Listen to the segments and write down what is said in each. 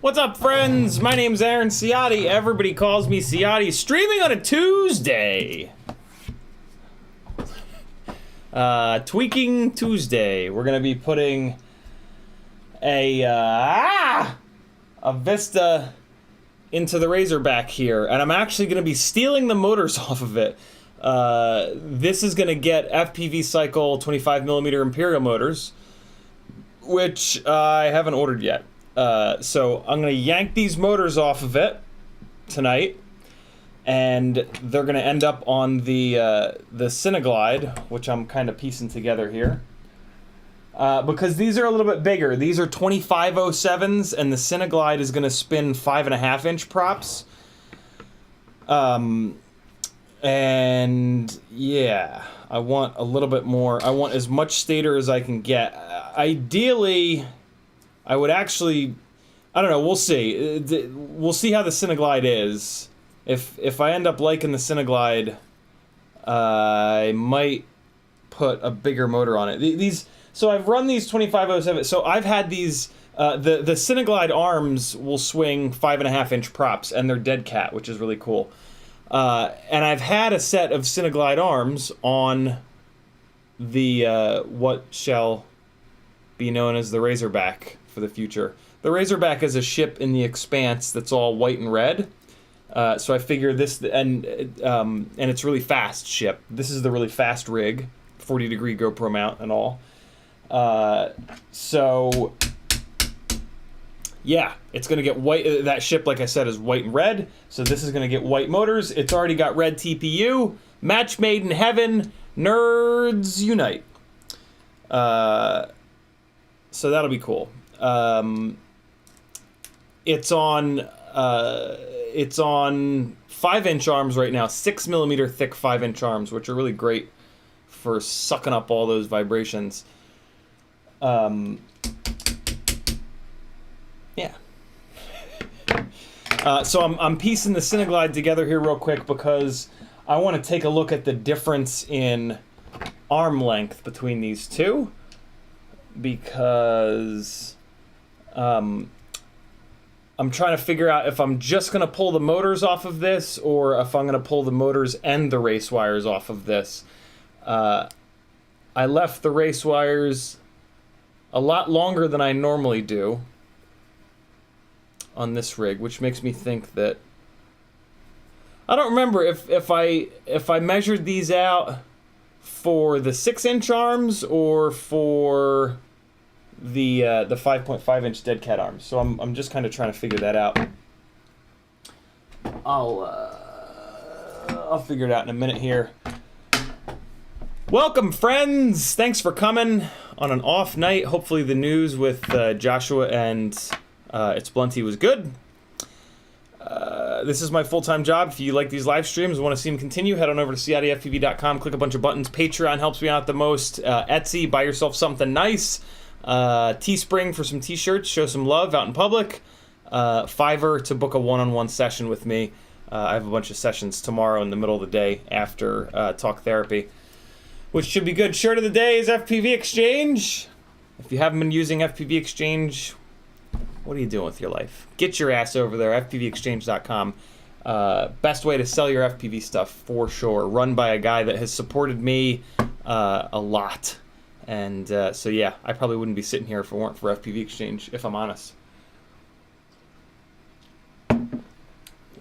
What's up, friends? My name's Aaron Ciotti. Everybody calls me Ciotti. Streaming on a Tuesday. Tweaking Tuesday. We're gonna be putting a Vista into the Razorback here, and I'm actually gonna be stealing the motors off of it. This is gonna get FPV cycle 25mm Imperial motors, which I haven't ordered yet. So I'm gonna yank these motors off of it tonight, and they're going to end up on the Cineglide, which I'm kind of piecing together here. Because these are a little bit bigger. These are 2507s, and the Cineglide is going to spin 5.5-inch props. And yeah, I want a little bit more. I want as much stator as I can get. Ideally, I would actually, I don't know, we'll see. We'll see how the Cineglide is. If I end up liking the Cineglide, I might put a bigger motor on it. So I've run these 2507. So I've had these. The Cineglide arms will swing 5.5-inch props, and they're dead cat, which is really cool. And I've had a set of Cineglide arms on the what shall be known as the Razorback for the future. The Razorback is a ship in the Expanse that's all white and red. So I figure this, and it's really fast ship. This is the really fast rig, 40-degree GoPro mount and all. So yeah, it's going to get white. That ship, like I said, is white and red. So this is going to get white motors. It's already got red TPU. Match made in heaven. Nerds unite. So that'll be cool. It's on 5-inch arms right now. 6mm thick 5-inch arms, which are really great for sucking up all those vibrations. Yeah. So I'm piecing the Cineglide together here real quick because I want to take a look at the difference in arm length between these two, because I'm trying to figure out if I'm just going to pull the motors off of this or if I'm going to pull the motors and the race wires off of this. I left the race wires a lot longer than I normally do on this rig, which makes me think that I don't remember if I measured these out for the 6-inch arms or for the 5.5-inch dead cat arms. So I'm just kind of trying to figure that out. I'll figure it out in a minute here. Welcome, friends. Thanks for coming on an off night. Hopefully the news with Joshua and It's Blunty was good. This is my full-time job. If you like these live streams and want to see them continue, head on over to CiottiFPV.com, click a bunch of buttons. Patreon helps me out the most. Etsy, buy yourself something nice. Teespring for some t-shirts, show some love out in public. Fiverr to book a one-on-one session with me. I have a bunch of sessions tomorrow in the middle of the day after talk therapy, which should be good. Shirt of the day is FPV Exchange. If you haven't been using FPV Exchange, what are you doing with your life? Get your ass over there, fpvexchange.com. Best way to sell your FPV stuff, for sure. Run by a guy that has supported me a lot. And so yeah, I probably wouldn't be sitting here if it weren't for FPV Exchange, if I'm honest.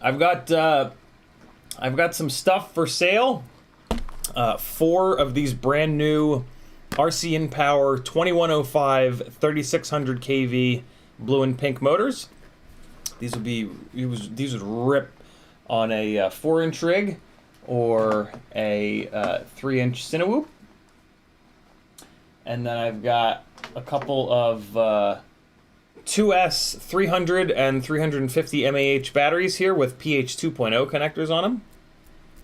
I've got some stuff for sale. 4 of these brand new RC InPower 2105 3600 kV blue and pink motors. These would rip on a 4-inch rig or a 3-inch Cinewoop. And then I've got a couple of 2S 300 and 350 mAh batteries here with pH 2.0 connectors on them.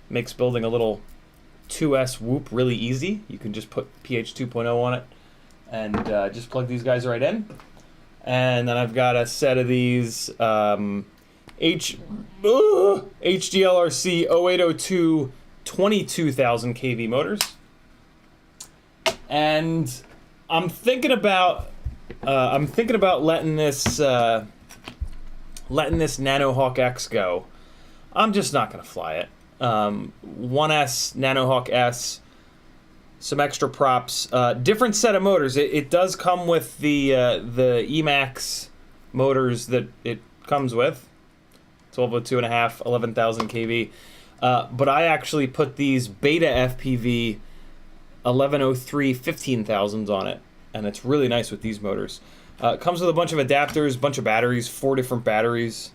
Makes building a little 2S Whoop really easy. You can just put pH 2.0 on it and just plug these guys right in. And then I've got a set of these HDLRC 0802 22,000 kV motors. And I'm thinking about letting this Nanohawk X go. I'm just not gonna fly it. 1S Nanohawk S, some extra props, different set of motors. It does come with the Emax motors that it comes with, 1202.5, 11,000 kV. But I actually put these Beta FPV 1103 15,000s on it, and it's really nice with these motors. It comes with a bunch of adapters, bunch of batteries, 4 different batteries.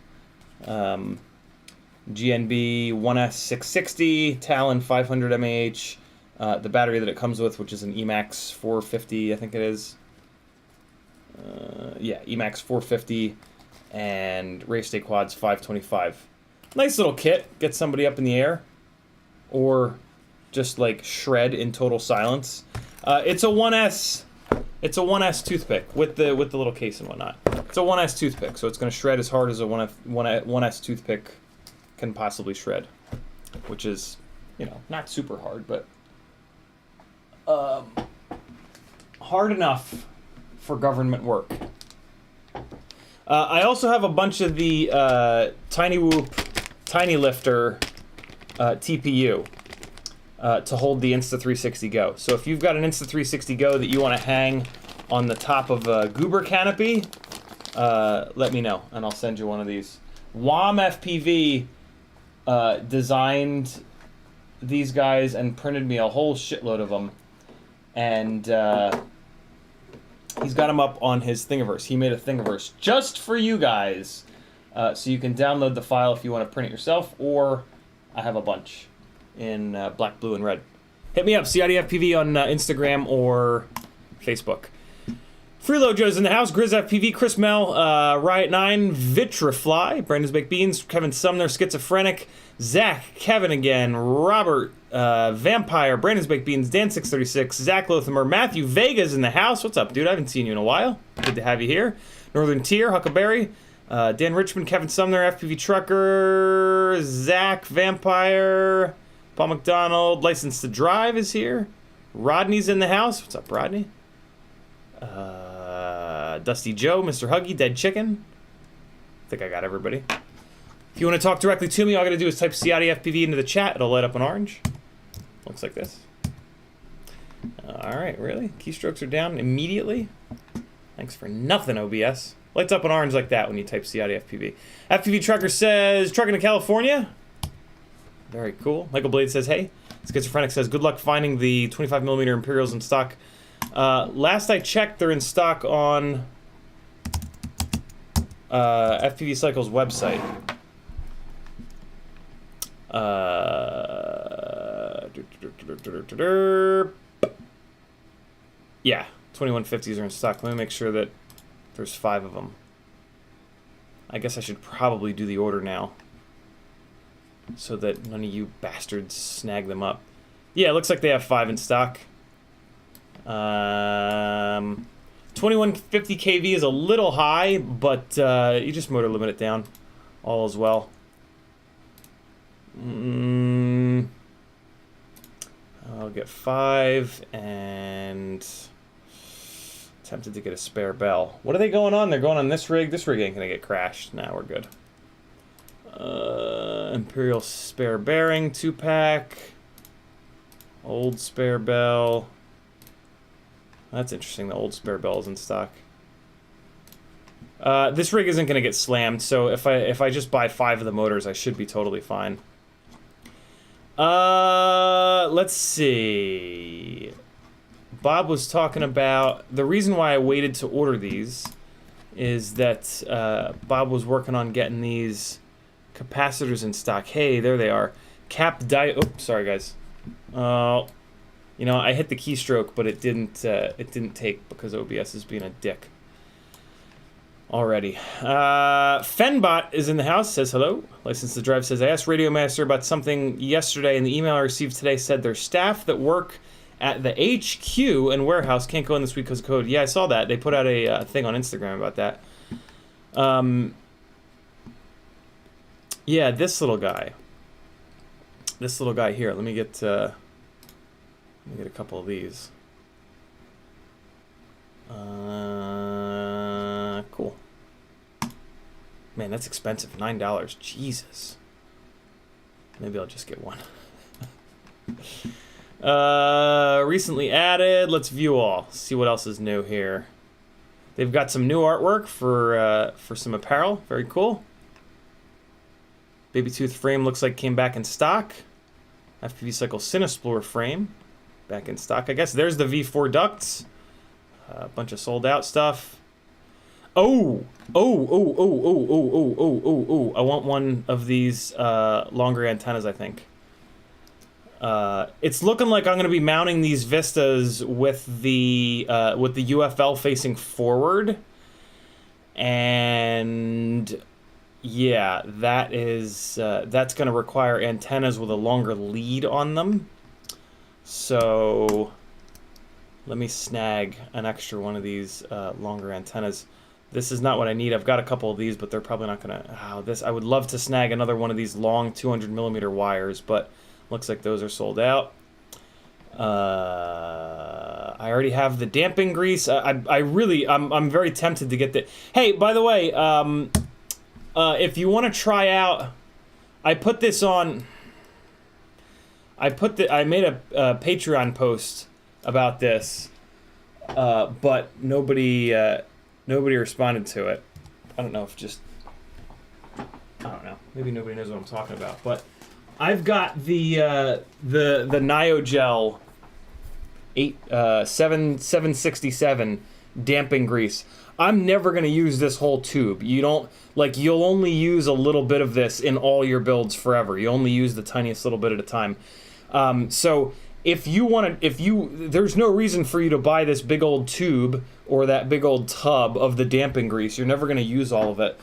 GNB 1S660, Talon 500 mAh, the battery that it comes with, which is an Emax 450, I think it is. Yeah, Emax 450, and Race Day Quads 525. Nice little kit. Get somebody up in the air, or just like shred in total silence. It's a 1S. It's a 1S toothpick with the little case and whatnot. It's a 1S toothpick, so it's going to shred as hard as a 1S toothpick can possibly shred, which is, you know, not super hard, but hard enough for government work. I also have a bunch of the Tiny Whoop, Tiny Lifter TPU to hold the Insta360 Go. So if you've got an Insta360 Go that you want to hang on the top of a Goober canopy, let me know, and I'll send you one of these. FPV designed these guys and printed me a whole shitload of them, and he's got them up on his Thingiverse. He made a Thingiverse just for you guys, so you can download the file if you want to print it yourself, or I have a bunch in black, blue, and red. Hit me up, CiottiFPV on Instagram or Facebook. Freeload Joe's in the house. Grizz FPV, Chris Mel, Riot9, Vitrafly, Brandon's Baked Beans, Kevin Sumner, Schizophrenic, Zach, Kevin again, Robert, Vampire, Brandon's Baked Beans, Dan636, Zach Lothamer, Matthew Vega's in the house. What's up, dude? I haven't seen you in a while. Good to have you here. Northern Tier, Huckleberry, Dan Richmond, Kevin Sumner, FPV Trucker, Zach, Vampire, Paul McDonald, License to Drive is here. Rodney's in the house. What's up, Rodney? Dusty Joe, Mr. Huggy, Dead Chicken. I think I got everybody. If you want to talk directly to me, all I gotta do is type CiottiFPV into the chat. It'll light up in orange. Looks like this. Alright, really? Keystrokes are down immediately? Thanks for nothing, OBS. Lights up in orange like that when you type CiottiFPV. FPV Trucker says, trucking to California. Very cool. Michael Blade says, hey. Schizophrenic says, good luck finding the 25mm Imperials in stock. Last I checked, they're in stock on FPV Cycle's website. Yeah, 2150s are in stock. Let me make sure that there's 5 of them. I guess I should probably do the order now, so that none of you bastards snag them up. Yeah, it looks like they have 5 in stock. 2150 kV is a little high, but you just motor limit it down. All is well. I'll get 5 and tempted to get a spare bell. What are they going on? They're going on this rig. This rig ain't gonna get crashed. Nah, we're good. Imperial spare bearing 2-pack. Old spare bell. That's interesting. The old spare bell is in stock. This rig isn't going to get slammed, so if I just buy 5 of the motors, I should be totally fine. Let's see. Bob was talking about the reason why I waited to order these is that Bob was working on getting these capacitors in stock. Hey, there they are. Cap die. Oh, sorry guys. You know, I hit the keystroke, but it didn't take because OBS is being a dick. Already. Fenbot is in the house, says hello. License to Drive says, I asked Radio Master about something yesterday, and the email I received today said their staff that work at the HQ and warehouse can't go in this week because of code. Yeah, I saw that. They put out a thing on Instagram about that. Yeah, this little guy. This little guy here. Let me get a couple of these. Cool. Man, that's expensive. $9. Jesus. Maybe I'll just get one. Recently added. Let's view all. See what else is new here. They've got some new artwork for some apparel. Very cool. Baby Tooth frame looks like came back in stock. FPV Cycle Cinesplorer frame. Back in stock, I guess. There's the V4 ducts. A bunch of sold out stuff. Oh, oh. I want one of these longer antennas, I think. It's looking like I'm going to be mounting these Vistas with the UFL facing forward. And yeah, that's going to require antennas with a longer lead on them. So let me snag an extra one of these longer antennas. This is not what I need. I've got a couple of these, but they're probably not going to... I would love to snag another one of these long 200mm wires, but looks like those are sold out. I already have the damping grease. I'm very tempted to get the... Hey, by the way, if you want to try out... I put this on... I made a Patreon post about this, but nobody responded to it. I don't know if just... I don't know. Maybe nobody knows what I'm talking about, but I've got the Niogel 767 damping grease. I'm never going to use this whole tube. You'll only use a little bit of this in all your builds forever. You only use the tiniest little bit at a time. So if you want to, there's no reason for you to buy this big old tube or that big old tub of the damping grease. You're never going to use all of it.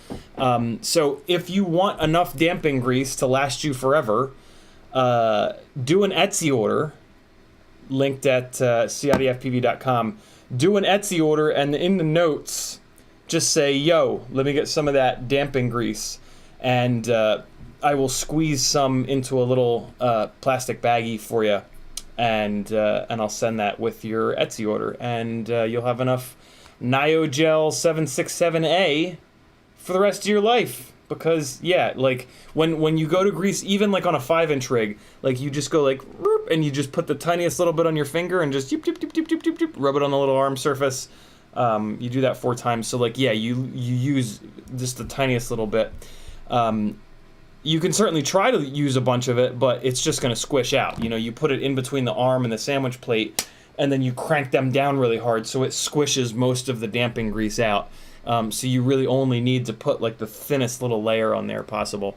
So if you want enough damping grease to last you forever, do an Etsy order, linked at CiottiFPV.com. Do an Etsy order, and in the notes, just say, yo, let me get some of that damping grease, and I will squeeze some into a little plastic baggie for you, and I'll send that with your Etsy order, and you'll have enough Niogel 767A for the rest of your life. Because yeah, like when you go to grease, even like on a 5-inch rig, like you just go like, and you just put the tiniest little bit on your finger and just rub it on the little arm surface. You do that 4 times. So like yeah, you use just the tiniest little bit. You can certainly try to use a bunch of it, but it's just going to squish out. You know, you put it in between the arm and the sandwich plate, and then you crank them down really hard so it squishes most of the damping grease out. So you really only need to put like the thinnest little layer on there possible.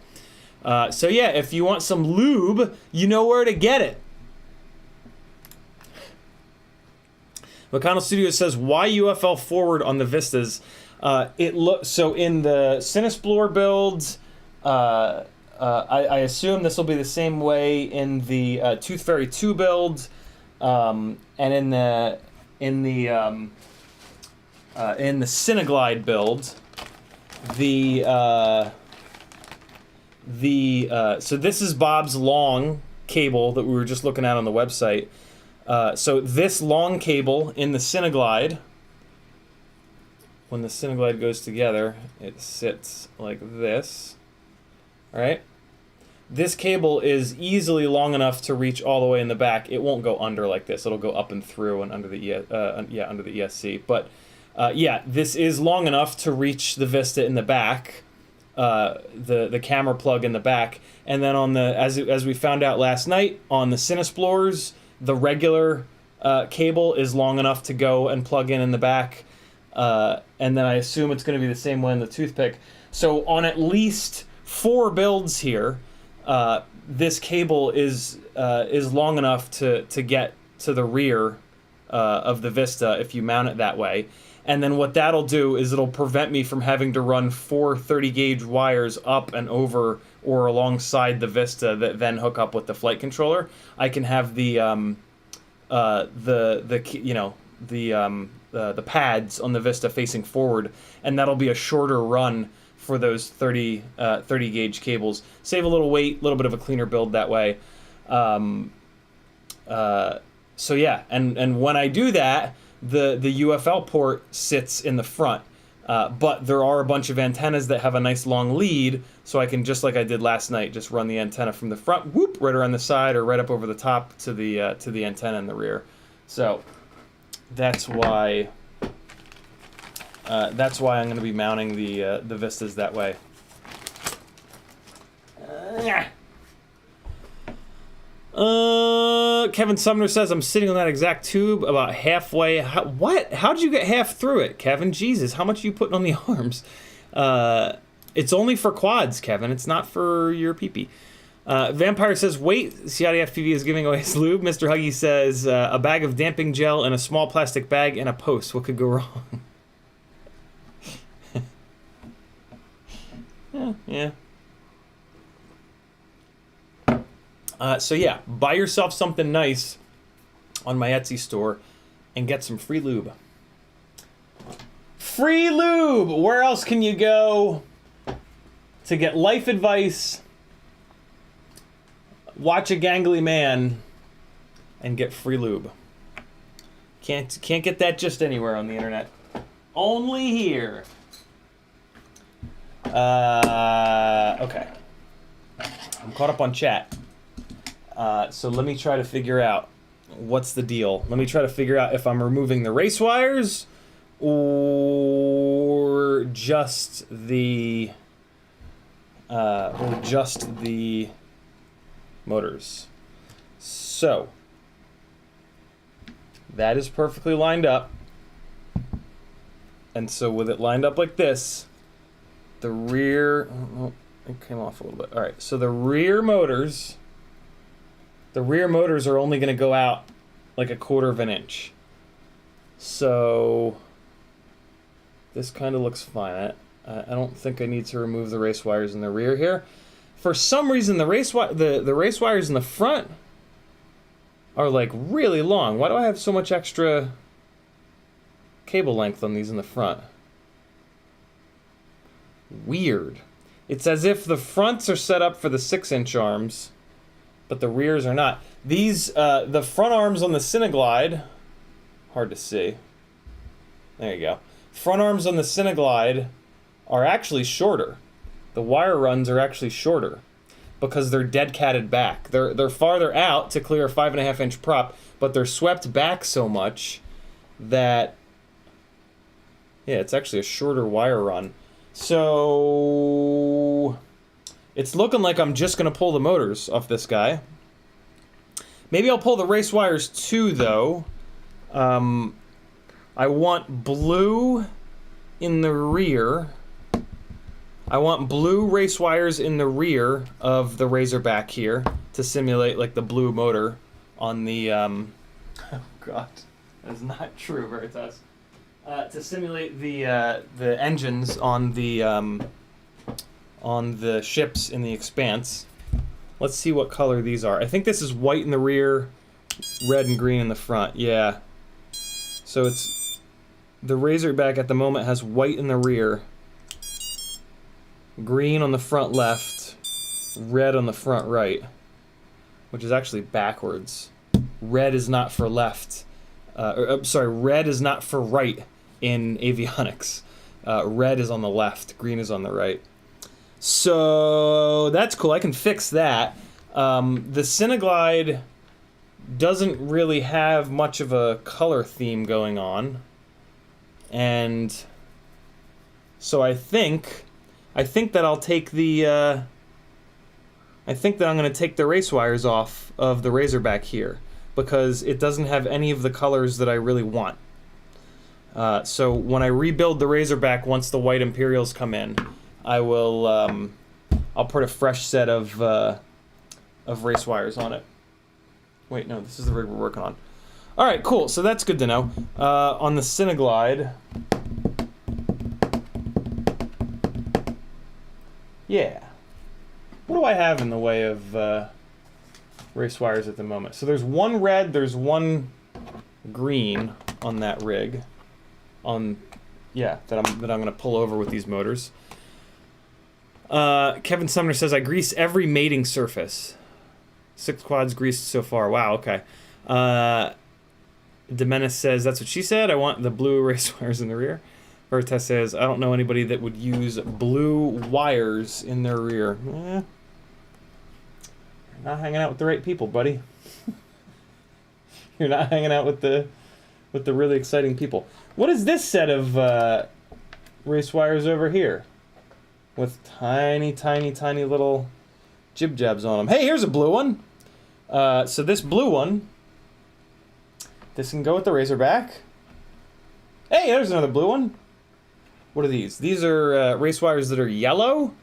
So yeah, if you want some lube, you know where to get it. McConnell Studios says, why UFL forward on the Vistas? So in the Cinesplore builds, I assume this will be the same way in the Tooth Fairy 2 builds, and in the Cineglide build, so this is Bob's long cable that we were just looking at on the website. So this long cable in the Cineglide, when the Cineglide goes together, it sits like this, right? This cable is easily long enough to reach all the way in the back. It won't go under like this. It'll go up and through and under the under the ESC, but yeah, this is long enough to reach the Vista in the back, the camera plug in the back, and then on the as we found out last night on the Cinesplores, the regular cable is long enough to go and plug in the back, and then I assume it's going to be the same way in the Toothpick. So on at least 4 builds here, this cable is long enough to get to the rear of the Vista if you mount it that way. And then what that'll do is it'll prevent me from having to run 4 30-gauge wires up and over or alongside the Vista that then hook up with the flight controller. I can have the pads on the Vista facing forward, and that'll be a shorter run for those 30-gauge cables. Save a little weight, a little bit of a cleaner build that way. So yeah, and when I do that, the UFL port sits in the front, but there are a bunch of antennas that have a nice long lead, so I can, just like I did last night, just run the antenna from the front, whoop, right around the side or right up over the top to the antenna in the rear. So that's why I'm going to be mounting the Vistas that way. Kevin Sumner says, I'm sitting on that exact tube about halfway. What? How'd you get half through it, Kevin? Jesus, how much are you putting on the arms? It's only for quads, Kevin. It's not for your pee-pee. Vampire says, wait, CiottiFPV is giving away his lube. Mr. Huggy says, a bag of damping gel and a small plastic bag and a post. What could go wrong? Yeah. So yeah, buy yourself something nice on my Etsy store and get some free lube. Free lube! Where else can you go to get life advice, watch a gangly man, and get free lube? Can't get that just anywhere on the internet. Only here. Okay. I'm caught up on chat. So let me try to figure out what's the deal. Let me try to figure out if I'm removing the race wires or just the motors. So that is perfectly lined up. And so with it lined up like this, the rear, oh, it came off a little bit. All right, so the rear motors are only going to go out like 1/4 of an inch. So this kind of looks fine. I don't think I need to remove the race wires in the rear here. For some reason, the race wires in the front are like really long. Why do I have so much extra cable length on these in the front? Weird. It's as if the fronts are set up for the 6-inch arms, but the rears are not. These, the front arms on the Cineglide, hard to see. There you go. Front arms on the Cineglide are actually shorter. The wire runs are actually shorter because they're dead-catted back. They're farther out to clear a 5.5-inch prop, but they're swept back so much that, yeah, it's actually a shorter wire run. So it's looking like I'm just going to pull the motors off this guy. Maybe I'll pull the race wires too, though. I want blue in the rear. I want blue race wires in the rear of the Razorback here to simulate like the blue motor on the... Oh, God. That's not true, Veritas. To simulate the engines on the ships in the Expanse. Let's see what color these are. I think this is white in the rear, red and green in the front. Yeah. So it's the Razorback at the moment has white in the rear, green on the front left, red on the front right, which is actually backwards. Red is not for left. Red is not for right in avionics. Red is on the left, green is on the right. So that's cool. I can fix that. The Cineglide doesn't really have much of a color theme going on, and so I think that I'll take the. I think that I'm going to take the race wires off of the Razorback here, because it doesn't have any of the colors that I really want. So when I rebuild the Razorback, once the white Imperials come in, I will, I'll put a fresh set of race wires on it. Wait, no, this is the rig we're working on. All right, cool, so that's good to know. On the Cineglide, yeah. What do I have in the way of race wires at the moment? So there's one red, there's one green on that rig. Yeah, that I'm gonna pull over with these motors. Kevin Sumner says I grease every mating surface. 6 quads greased so far. Wow, okay. Demenis says that's what she said. I want the blue race wires in the rear. Vertes says I don't know anybody that would use blue wires in their rear. You're not hanging out with the right people, buddy. You're not hanging out with the really exciting people. What is this set of race wires over here? With tiny, tiny, tiny little jib-jabs on them. Hey, here's a blue one. So this blue one This can go with the Razorback. Hey, there's another blue one. What are these? These are race wires that are yellow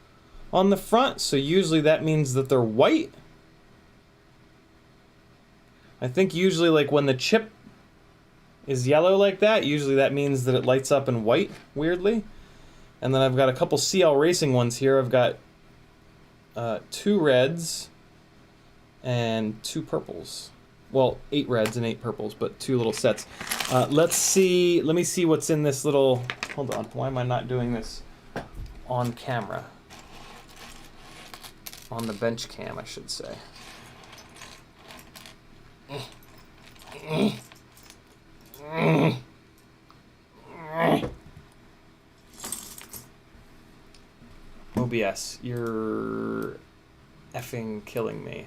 on the front, so usually that means that they're white. I think usually like when the chip is yellow like that, usually that means that it lights up in white, weirdly. And then I've got a couple CL Racing ones here. I've got 2 reds and 2 purples. Well, 8 reds and 8 purples, but 2 little sets. Let me see what's in this little, hold on, why am I not doing this on camera? On the bench cam, I should say. OBS, you're effing killing me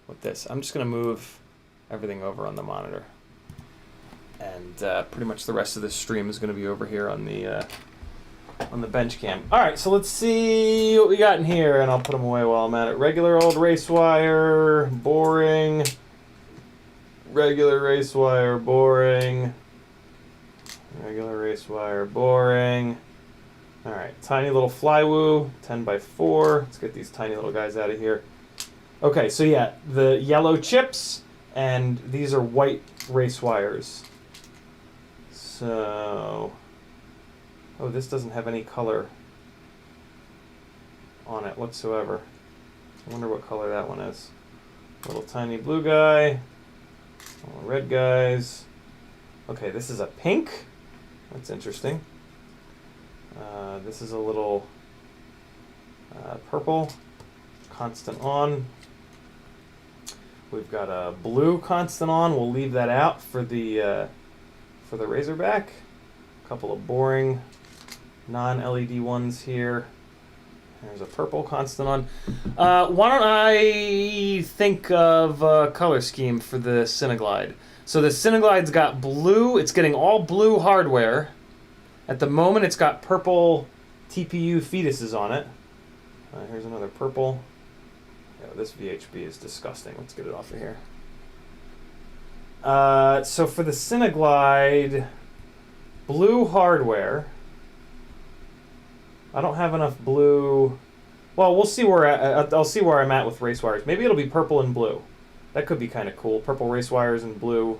with this. I'm just gonna move everything over on the monitor, and pretty much the rest of this stream is gonna be over here on the bench cam. All right, so let's see what we got in here, and I'll put them away while I'm at it. Regular old race wire, boring. Regular race wire, boring. Regular race wire, boring. All right, tiny little flywoo, 10 by 4. Let's get these tiny little guys out of here. Okay, so yeah, the yellow chips, and these are white race wires. So, oh, this doesn't have any color on it whatsoever. I wonder what color that one is. Little tiny blue guy, little red guys. Okay, this is a pink. That's interesting. This is a little purple, constant on. We've got a blue constant on. We'll leave that out for the Razorback. A couple of boring non-LED ones here. There's a purple constant on. Why don't I think of a color scheme for the Cineglide? So the Cineglide's got blue. It's getting all blue hardware. At the moment, it's got purple TPU fetuses on it. Here's another purple. Yeah, this VHB is disgusting. Let's get it off of here. So for the Cineglide, blue hardware. I don't have enough blue. Well, we'll see where I'll see where I'm at with race wires. Maybe it'll be purple and blue. That could be kind of cool. Purple race wires and blue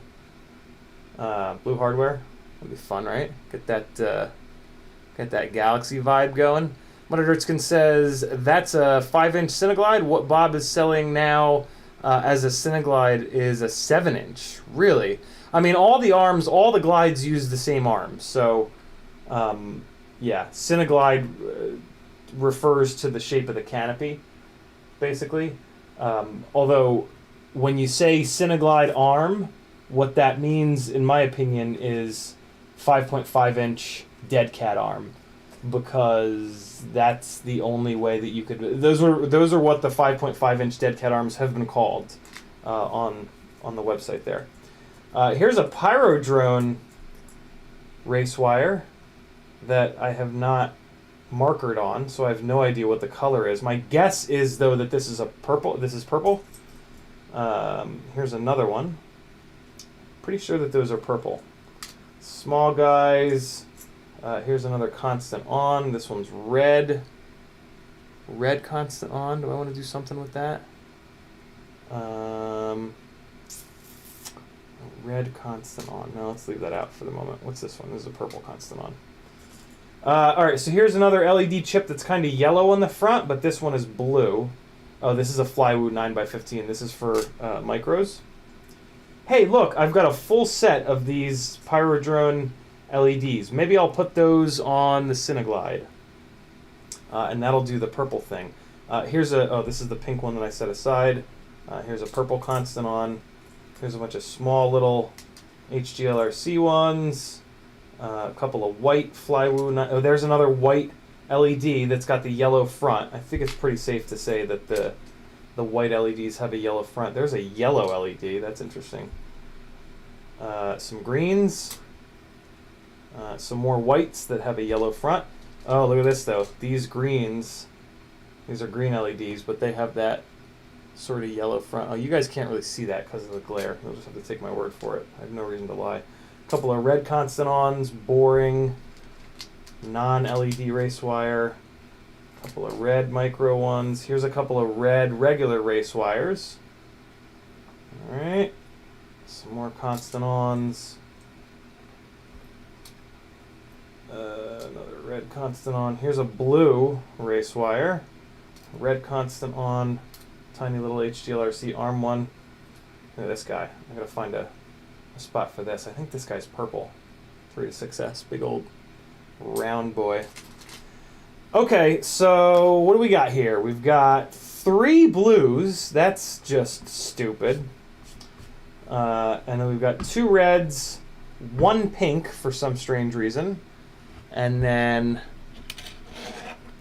hardware. That'd be fun, right? Get that Galaxy vibe going. Mutterdirtskin says that's a 5-inch Cineglide. What Bob is selling now as a Cineglide is a 7-inch. Really? I mean, all the arms, all the glides use the same arms. So, yeah, Cineglide refers to the shape of the canopy, basically. Although, when you say Cineglide arm, what that means, in my opinion, is 5.5-inch dead cat arm, because that's the only way that you could. Those are what the 5.5-inch dead cat arms have been called on the website there. Here's a Pyro Drone race wire that I have not markered on, so I have no idea what the color is. My guess is though that this is a purple. This is purple. Here's another one. Pretty sure that those are purple. Small guys. Here's another constant on. This one's red. Red constant on. Do I want to do something with that? Red constant on. No, let's leave that out for the moment. What's this one? This is a purple constant on. All right, so here's another LED chip that's kind of yellow on the front, but this one is blue. Oh, this is a Flywoo 9x15. This is for micros. Hey, look, I've got a full set of these Pyrodrone LEDs. Maybe I'll put those on the Cineglide, and that'll do the purple thing. Here's this is the pink one that I set aside. Here's a purple constant on. Here's a bunch of small little HGLRC ones. A couple of white Flywoo. Oh, there's another white LED that's got the yellow front. I think it's pretty safe to say that the white LEDs have a yellow front. There's a yellow LED. That's interesting. Some greens. Some more whites that have a yellow front. Oh, look at this though. These greens. These are green LEDs, but they have that sort of yellow front. Oh, you guys can't really see that because of the glare. You'll just have to take my word for it. I have no reason to lie. A couple of red constant-ons, boring, non-LED race wire. A couple of red micro ones. Here's a couple of red regular race wires. All right. Some more constant-ons. Another red constant on. Here's a blue race wire. Red constant on. Tiny little HDLRC arm one. Look at this guy. I gotta find a spot for this. I think this guy's purple. 3 to 6S. Big old round boy. Okay, so what do we got here? We've got 3 blues. That's just stupid. And then we've got 2 reds, 1 pink for some strange reason. And then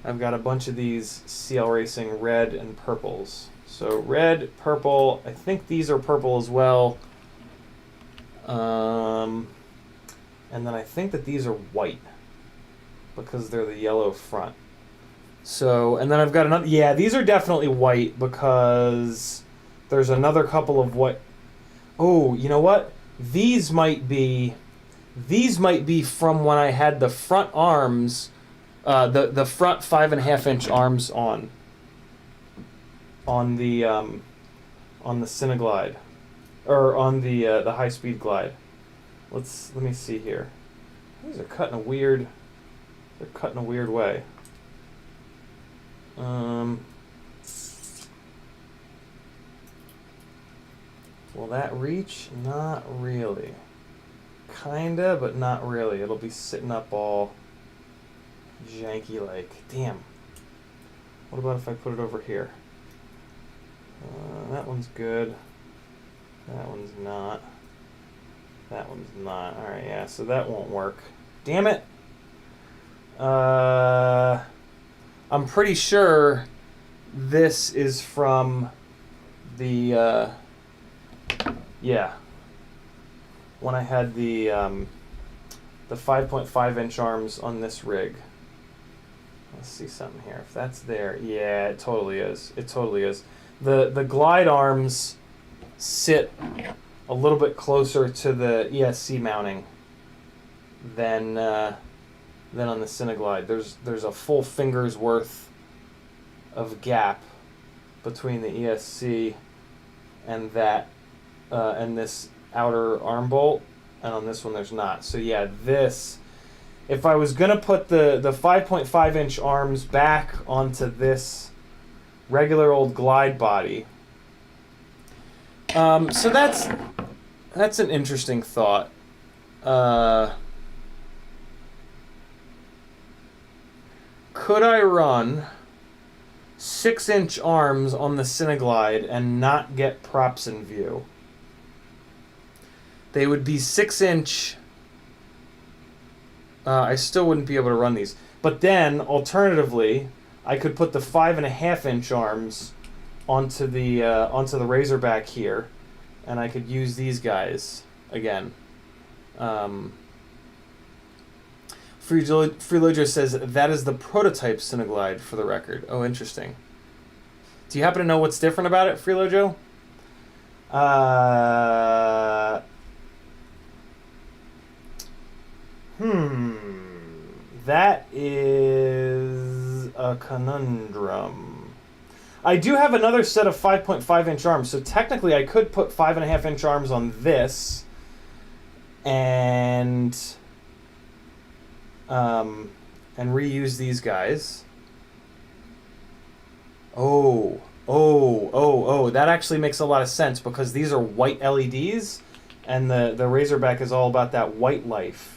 I've got a bunch of these CL Racing red and purples. So red, purple, I think these are purple as well. And then I think that these are white because they're the yellow front. So, and then I've got another, yeah, these are definitely white because there's another couple of what, oh, you know what? These might be from when I had the front arms, the front 5.5-inch arms on the Cineglide, or on the high speed glide. Let me see here. These are cut in a weird. They're cut in a weird way. Will that reach? Not really. Kinda, but not really. It'll be sitting up all janky like. Damn. What about if I put it over here? That one's good. That one's not. That one's not. Alright, yeah, so that won't work. Damn it! I'm pretty sure this is from the, yeah. When I had the 5.5-inch arms on this rig. Let's see something here. If that's there, yeah, it totally is. It totally is. The glide arms sit a little bit closer to the ESC mounting than on the Cineglide. There's a full finger's worth of gap between the ESC and that and this outer arm bolt, and on this one there's not. So yeah, this, if I was gonna put the 5.5-inch arms back onto this regular old glide body, so that's an interesting thought. Could I run 6-inch arms on the Cineglide and not get props in view? They would be 6-inch. I still wouldn't be able to run these. But then, alternatively, I could put the 5.5-inch arms onto the Razorback here, and I could use these guys again. Freelojo says that is the prototype Cineglide for the record. Oh, interesting. Do you happen to know what's different about it, Freelojo? That is a conundrum. I do have another set of 5.5-inch arms, so technically I could put 5.5-inch arms on this and reuse these guys. Oh, that actually makes a lot of sense because these are white LEDs and the Razorback is all about that white life.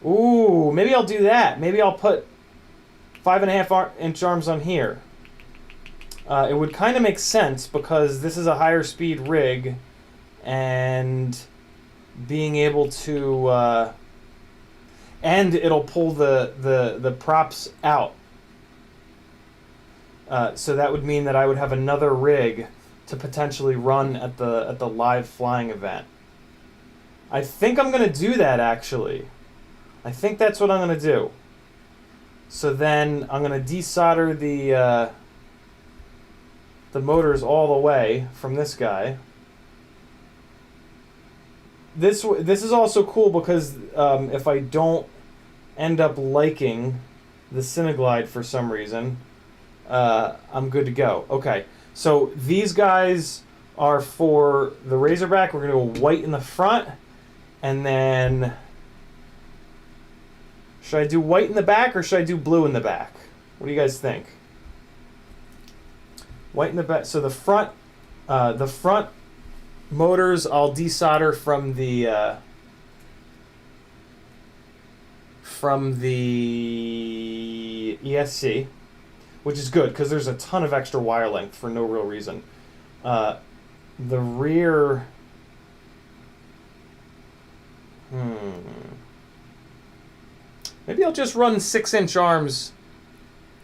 Ooh, maybe I'll do that. Maybe I'll put 5.5-inch arms on here. It would kind of make sense because this is a higher speed rig and being able to and it'll pull the props out. So that would mean that I would have another rig to potentially run at the live flying event. I think I'm going to do that, actually. I think that's what I'm going to do. So then I'm going to desolder the the motors all the way from this guy. This is also cool because if I don't end up liking the Cineglide for some reason, I'm good to go. Okay, so these guys are for the Razorback. We're going to go white in the front, and then should I do white in the back or should I do blue in the back? What do you guys think? White in the back. So the front motors I'll desolder from the ESC, which is good because there's a ton of extra wire length for no real reason. The rear, maybe I'll just run 6-inch arms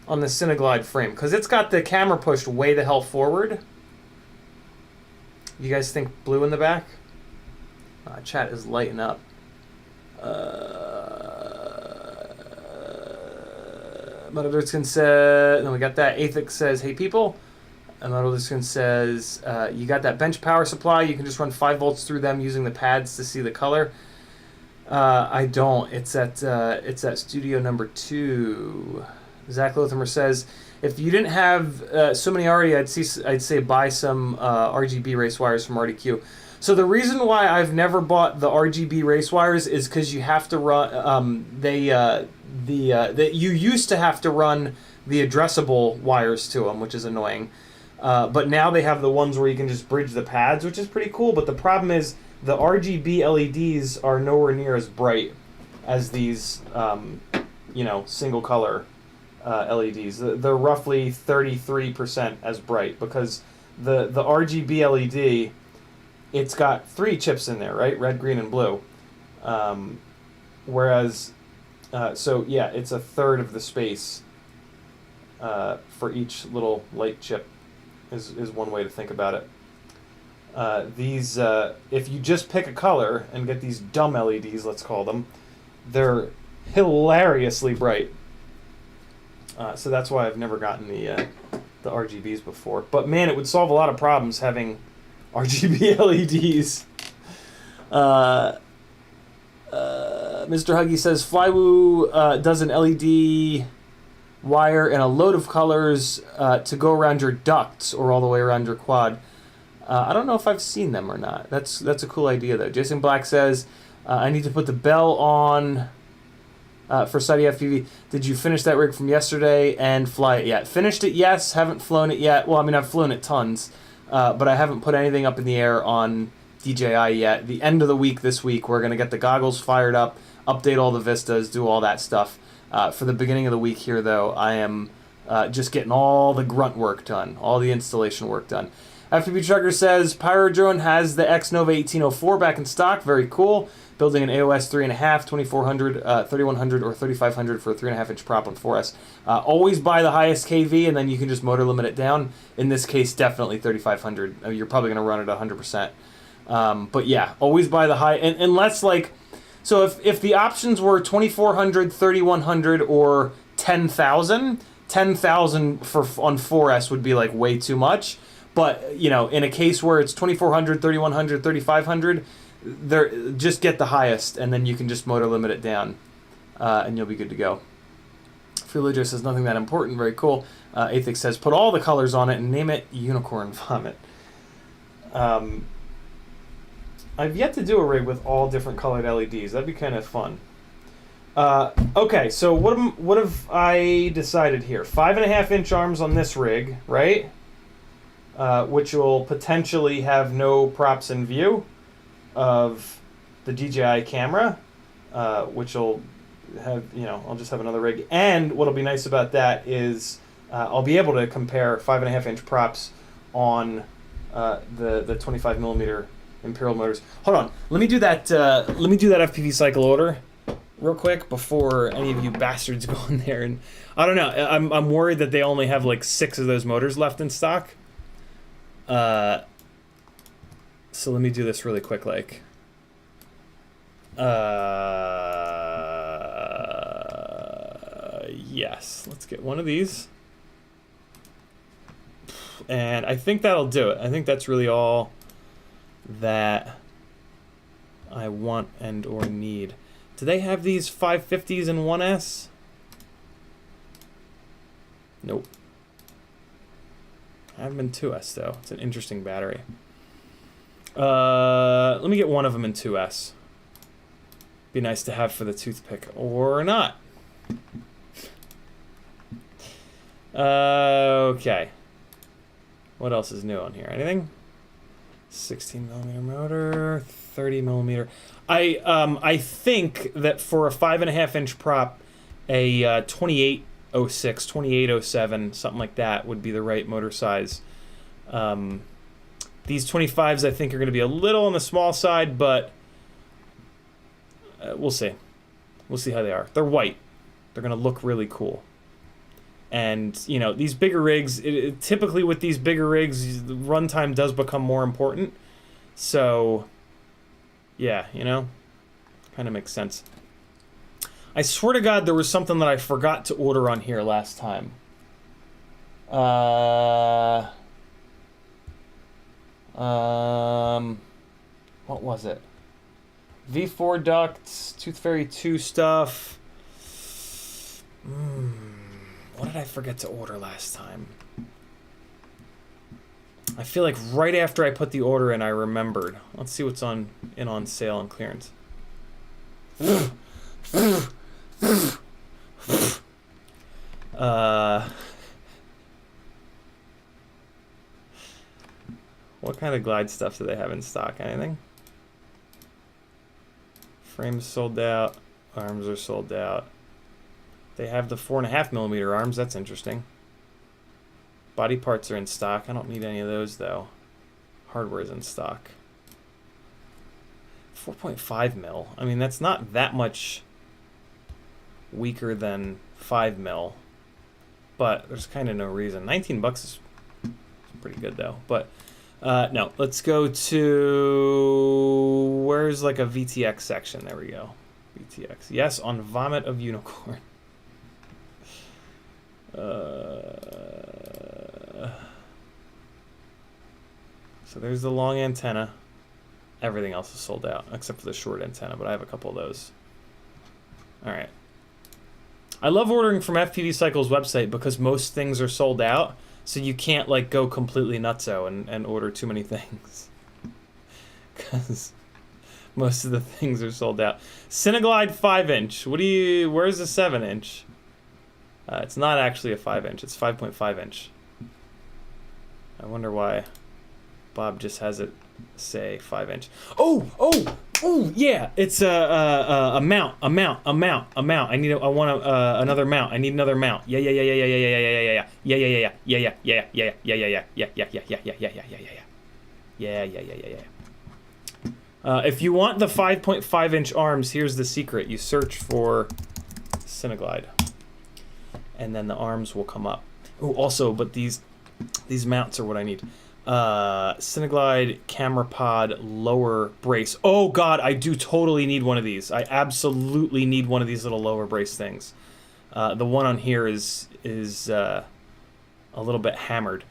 on the Cineglide frame because it's got the camera pushed way the hell forward. You guys think blue in the back? Chat is lighting up. Motherdurskin says, no, we got that. Athix says, hey people. And Motherdurskin says, you got that bench power supply. You can just run 5 volts through them using the pads to see the color. I don't. It's at studio number 2. Zach Lothamer says, if you didn't have so many already, I'd say buy some RGB race wires from RDQ. So the reason why I've never bought the RGB race wires is because you have to run. You used to have to run the addressable wires to them, which is annoying. But now they have the ones where you can just bridge the pads, which is pretty cool. But the problem is the RGB LEDs are nowhere near as bright as these, single color LEDs. They're roughly 33% as bright because the RGB LED, it's got 3 chips in there, right? Red, green, and blue. Whereas, so yeah, it's a third of the space for each little light chip is one way to think about it. These, if you just pick a color and get these dumb LEDs, let's call them, they're hilariously bright. So that's why I've never gotten the RGBs before. But man, it would solve a lot of problems having RGB LEDs. Mr. Huggy says Flywoo does an LED wire and a load of colors to go around your ducts or all the way around your quad. I don't know if I've seen them or not. That's a cool idea though. Jason Black says I need to put the bell on for CiottiFPV. Did you finish that rig from yesterday and fly it yet? Finished it, yes. Haven't flown it yet. Well, I mean, I've flown it tons, but I haven't put anything up in the air on DJI yet. The end of the week this week, we're going to get the goggles fired up, update all the vistas, do all that stuff. For the beginning of the week here, though, I am just getting all the grunt work done, all the installation work done. FPV Trucker says, Pyro Drone has the X-Nova 1804 back in stock. Very cool. Building an AOS 3.5, 2400, 3100, or 3500 for a 3.5-inch prop on 4S. Always buy the highest KV, and then you can just motor limit it down. In this case, definitely 3500. You're probably going to run it 100%. But yeah, always buy the high, unless like, so if the options were 2400, 3100, or 10,000, 10,000 on 4S would be like way too much. But, you know, in a case where it's 2400, 3100, 3500, just get the highest, and then you can just motor limit it down, and you'll be good to go. Freeligio says, nothing that important, very cool. Athix says, put all the colors on it and name it Unicorn Vomit. I've yet to do a rig with all different colored LEDs. That'd be kind of fun. Okay, so what have I decided here? 5.5-inch arms on this rig, right? Which will potentially have no props in view of the DJI camera, which will have, I'll just have another rig. And what'll be nice about that is I'll be able to compare 5.5-inch props on the 25mm Imperial motors. Hold on, let me do that. Let me do that FPV cycle order real quick before any of you bastards go in there. And I don't know. I'm worried that they only have like 6 of those motors left in stock. So let me do this really quick, like. Yes, let's get one of these. And I think that'll do it. I think that's really all that I want and or need. Do they have these 550s in 1S? Nope. I have them in 2S though. It's an interesting battery. Let me get one of them in 2S. Be nice to have for the toothpick, or not. Okay. What else is new on here? Anything? 16mm motor, 30mm. I think that for a 5.5-inch prop, a 2806, 2807, something like that would be the right motor size. These 25s I think are going to be a little on the small side, but we'll see. We'll see how they are. They're white. They're going to look really cool. And, you know, these bigger rigs, typically with these bigger rigs, the runtime does become more important. So, yeah, you know, kind of makes sense. I swear to God there was something that I forgot to order on here last time. What was it? V4 ducts, Tooth Fairy 2 stuff. What did I forget to order last time? I feel like right after I put the order in, I remembered. Let's see what's on sale and clearance. What kind of glide stuff do they have in stock? Anything? Frames sold out. Arms are sold out. They have the 4.5mm arms. That's interesting. Body parts are in stock. I don't need any of those, though. Hardware is in stock. 4.5mm. I mean, that's not that much weaker than 5mm. But there's kind of no reason. 19 bucks is pretty good, though. But, no. Let's go to... Where's, like, a VTX section? There we go. VTX. Yes, on Vomit of Unicorn. So there's the long antenna. Everything else is sold out except for the short antenna, but I have a couple of those. All right. I love ordering from FPV Cycle's website because most things are sold out, so you can't like go completely nutso and order too many things. Because most of the things are sold out. Cineglide 5-inch. Where's the 7-inch? It's not actually a 5-inch. It's 5.5-inch. I wonder why Bob just has it say 5-inch. Oh, yeah. It's a mount. I want another mount. I need another mount. Yeah. If you want the 5.5-inch arms, here's the secret. You search for Cineglide, and then the arms will come up. Oh, also, but these mounts are what I need. Cineglide camera pod lower brace. Oh God, I do totally need one of these. I absolutely need one of these little lower brace things. The one on here is a little bit hammered.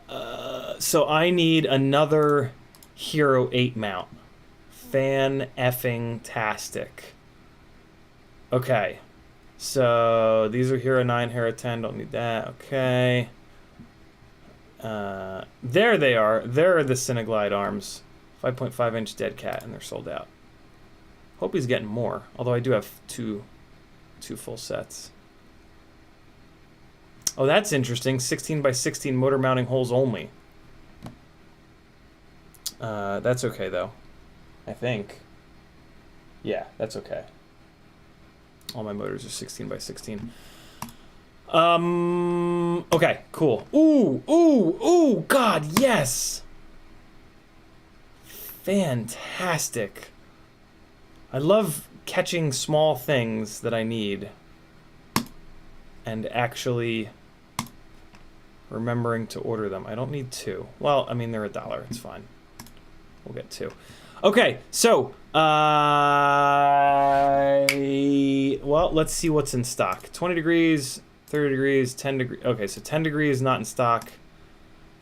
So I need another Hero 8 mount. Fan-effing-tastic. Okay. So these are Hero 9, Hero 10. Don't need that. Okay. There they are. There are the Cineglide arms. 5.5-inch dead cat, and they're sold out. Hope he's getting more. Although I do have two full sets. Oh, that's interesting. 16x16 motor mounting holes only. That's okay though. I think. Yeah, that's okay. All my motors are 16x16. Okay, cool. Ooh, God, yes! Fantastic. I love catching small things that I need and actually remembering to order them. I don't need two. Well, I mean, they're $1. It's fine. We'll get two. Okay, so, well, let's see what's in stock. 20 degrees, 30 degrees, 10 degrees. Okay, so 10 degrees not in stock.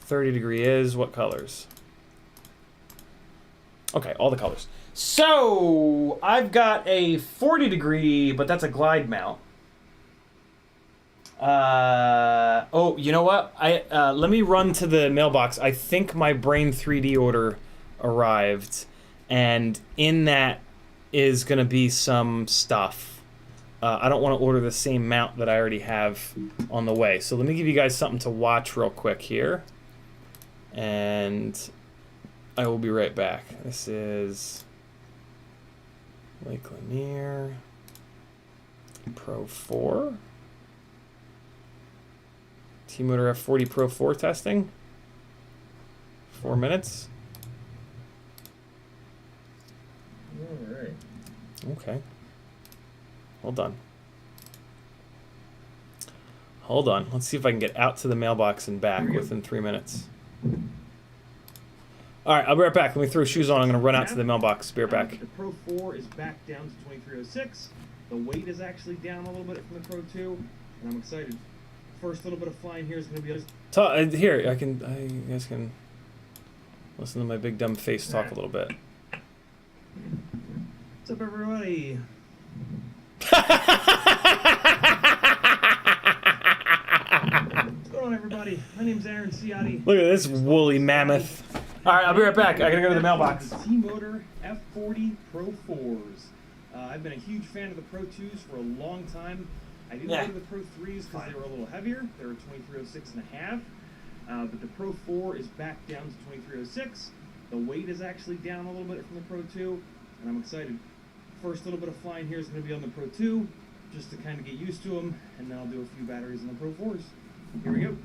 30 degree is. What colors? Okay, all the colors. So I've got a 40 degree, but that's a glide mount. Oh, you know what? Let me run to the mailbox. I think my Brain 3D order arrived, and in that is gonna be some stuff. I don't want to order the same mount that I already have on the way. So let me give you guys something to watch real quick here. And I will be right back. This is Lake Lanier Pro 4. T-Motor F40 Pro 4 testing. 4 minutes. All right. Okay. Hold on. Hold on. Let's see if I can get out to the mailbox and back within 3 minutes. All right, I'll be right back. Let me throw shoes on. I'm going to run out to the mailbox. Be right back. The Pro 4 is back down to 2306. The weight is actually down a little bit from the Pro 2, and I'm excited. First little bit of flying here is going to be... Here, you guys can listen to my big dumb face talk a little bit. What's up, everybody? What's going on, everybody? My name's Aaron Ciotti. Look at this woolly mammoth. All right, I'll be right back. I gotta go to the mailbox. T-Motor F40 Pro 4s. I've been a huge fan of the Pro 2s for a long time. I didn't go to the Pro 3s because they were a little heavier. They were 2306.5. But the Pro 4 is back down to 2306. The weight is actually down a little bit from the Pro 2, and I'm excited. First little bit of flying here is going to be on the Pro 2, just to kind of get used to them, and then I'll do a few batteries on the Pro 4s. Here we go.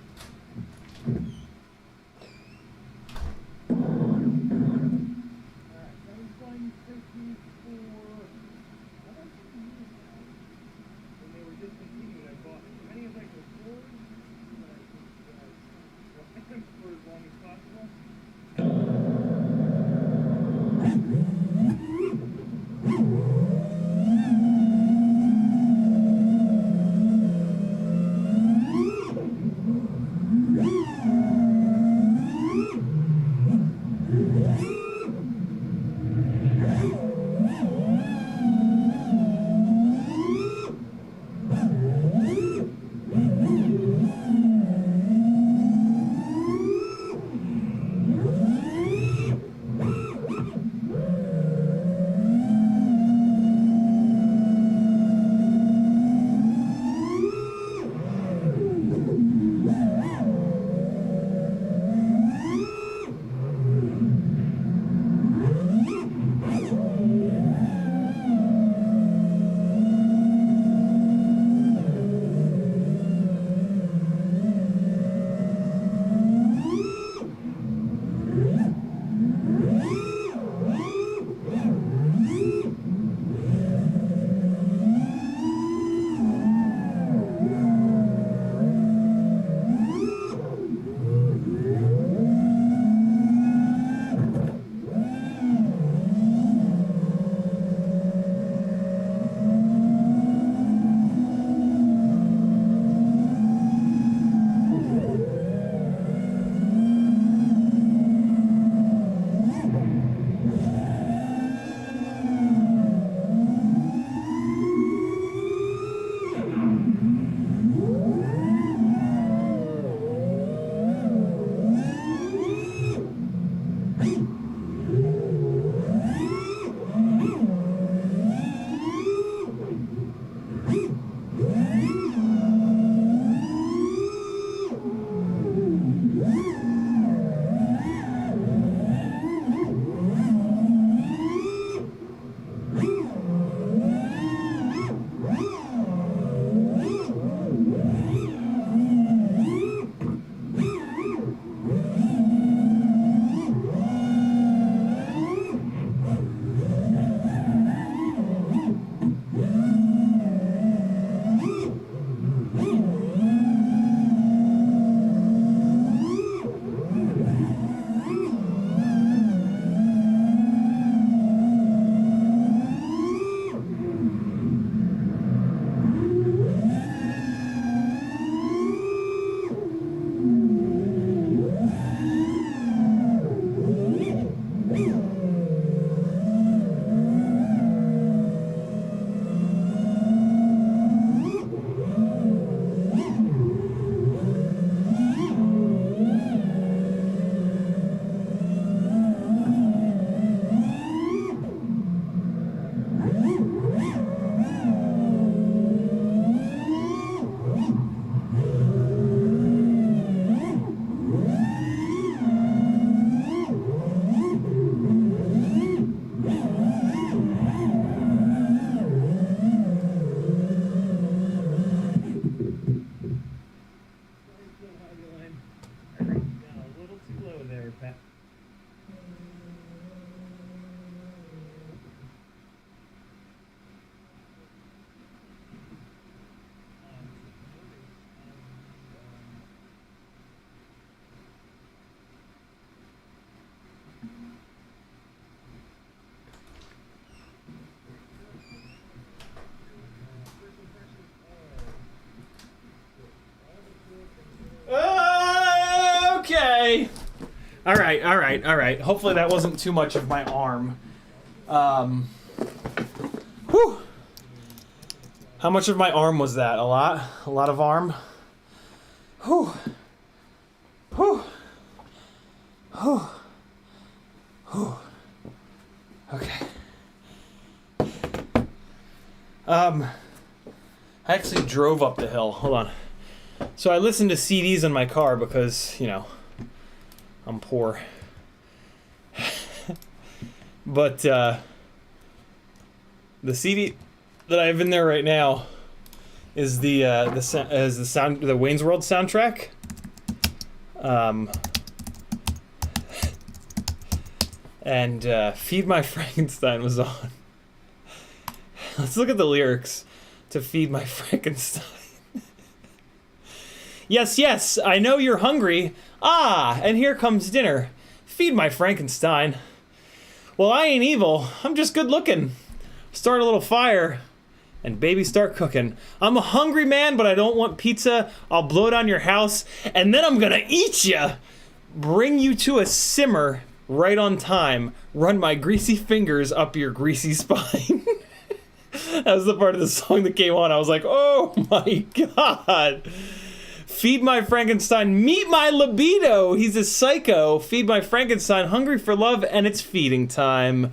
All right, all right, all right. Hopefully that wasn't too much of my arm. Whew. How much of my arm was that? A lot? A lot of arm? Whew. Whew. Whew. Whew. Okay. I actually drove up the hill. Hold on. So I listened to CDs in my car because, you know, I'm poor. But the CD that I have in there right now is the Wayne's World soundtrack. And Feed My Frankenstein was on. Let's look at the lyrics to Feed My Frankenstein. Yes, yes, I know you're hungry. Ah, and here comes dinner. Feed my Frankenstein. Well, I ain't evil. I'm just good looking. Start a little fire, and baby start cooking. I'm a hungry man, but I don't want pizza. I'll blow it on your house, and then I'm gonna eat ya. Bring you to a simmer right on time. Run my greasy fingers up your greasy spine. That was the part of the song that came on. I was like, oh my God. Feed my Frankenstein, meet my libido. He's a psycho. Feed my Frankenstein, hungry for love, and it's feeding time.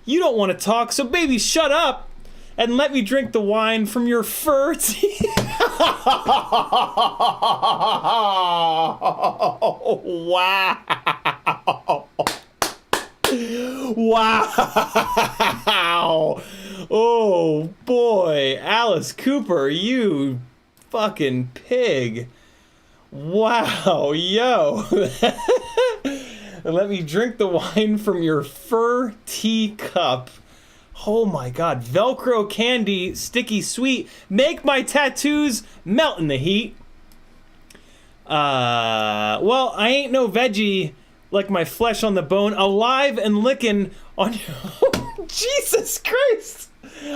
You don't want to talk, so baby, shut up and let me drink the wine from your fur teeth. Wow. Wow. Oh boy, Alice Cooper, you fucking pig. Wow, yo. Let me drink the wine from your fur teacup. Oh my God, Velcro candy, sticky sweet. Make my tattoos melt in the heat. Well, I ain't no veggie like my flesh on the bone, alive and licking on your... Jesus Christ!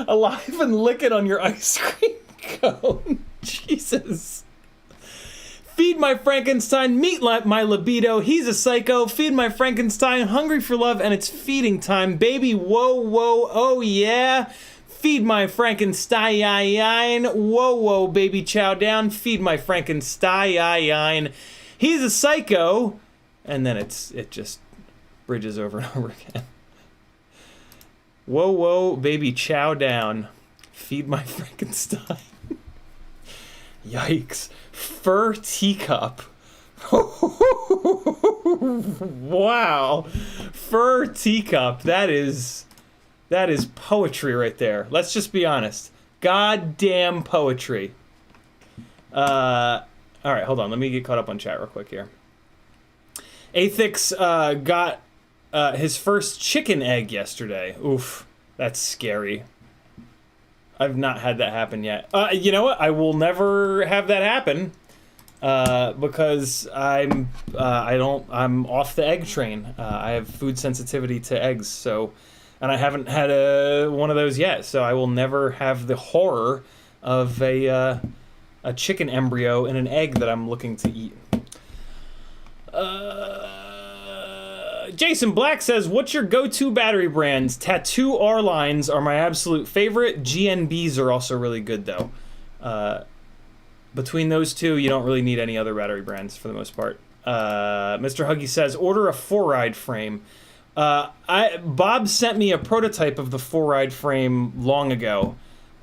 Alive and licking on your ice cream cone. Jesus. Feed my Frankenstein, meet my libido, he's a psycho. Feed my Frankenstein, hungry for love, and it's feeding time. Baby, whoa, whoa, oh yeah. Feed my Frankenstein, whoa, whoa, baby, chow down. Feed my Frankenstein, he's a psycho. And then it just bridges over and over again. Whoa, whoa, baby, chow down. Feed my Frankenstein. Yikes. Fur teacup. Wow. Fur teacup. That is poetry right there. Let's just be honest. Goddamn poetry. All right, hold on. Let me get caught up on chat real quick here. Athix got his first chicken egg yesterday. Oof, that's scary. I've not had that happen yet. You know what? I will never have that happen because I'm off the egg train. I have food sensitivity to eggs, so, and I haven't had one of those yet. So I will never have the horror of a chicken embryo in an egg that I'm looking to eat. Jason Black says, what's your go-to battery brands? Tattoo R lines are my absolute favorite. GNBs are also really good, though. Between those two, you don't really need any other battery brands for the most part. Mr. Huggy says, order a 4-ride frame. Bob sent me a prototype of the 4-ride frame long ago,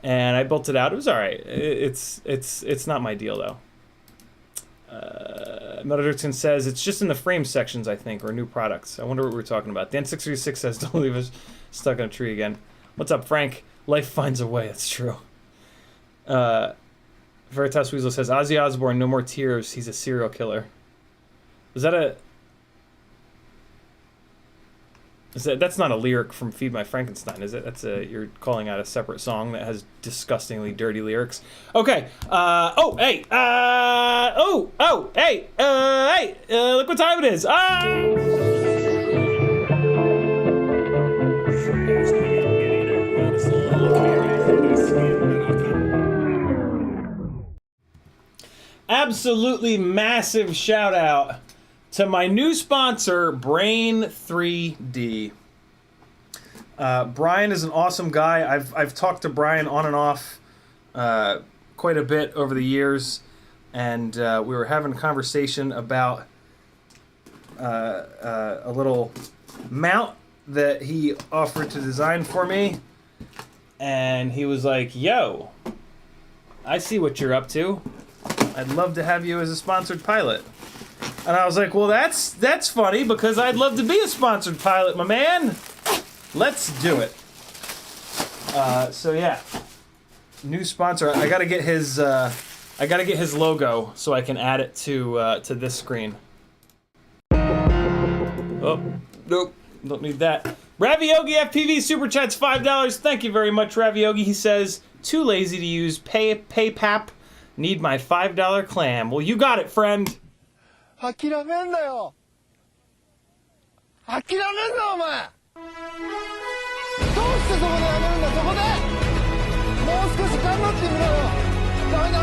and I built it out. It was all right. It's not my deal, though. Metal says, it's just in the frame sections, I think, or new products. I wonder what we're talking about. Dan636 says, don't leave us stuck in a tree again. What's up, Frank? Life finds a way. That's true. Veritas Weasel says, Ozzy Osbourne, no more tears. He's a serial killer. Is that a... That's not a lyric from Feed My Frankenstein, is it? That's you're calling out a separate song that has disgustingly dirty lyrics. Okay. Hey. Look what time it is. Absolutely massive shout out to my new sponsor, Brain 3D. Brian is an awesome guy. I've talked to Brian on and off quite a bit over the years, and we were having a conversation about a little mount that he offered to design for me, and he was like, yo, I see what you're up to. I'd love to have you as a sponsored pilot. And I was like, well, that's funny, because I'd love to be a sponsored pilot, my man. Let's do it. So yeah, new sponsor. I gotta get his logo so I can add it to this screen. Oh, nope, don't need that. Raviogi FPV Super Chat's $5. Thank you very much, Raviogi. He says, too lazy to use PayPap. Need my $5 clam. Well, you got it, friend. 諦めんなよ。諦めんな、お前。どうしてそこでやめるんだ、そこで。もう少し頑張ってみろよ。ダメ、諦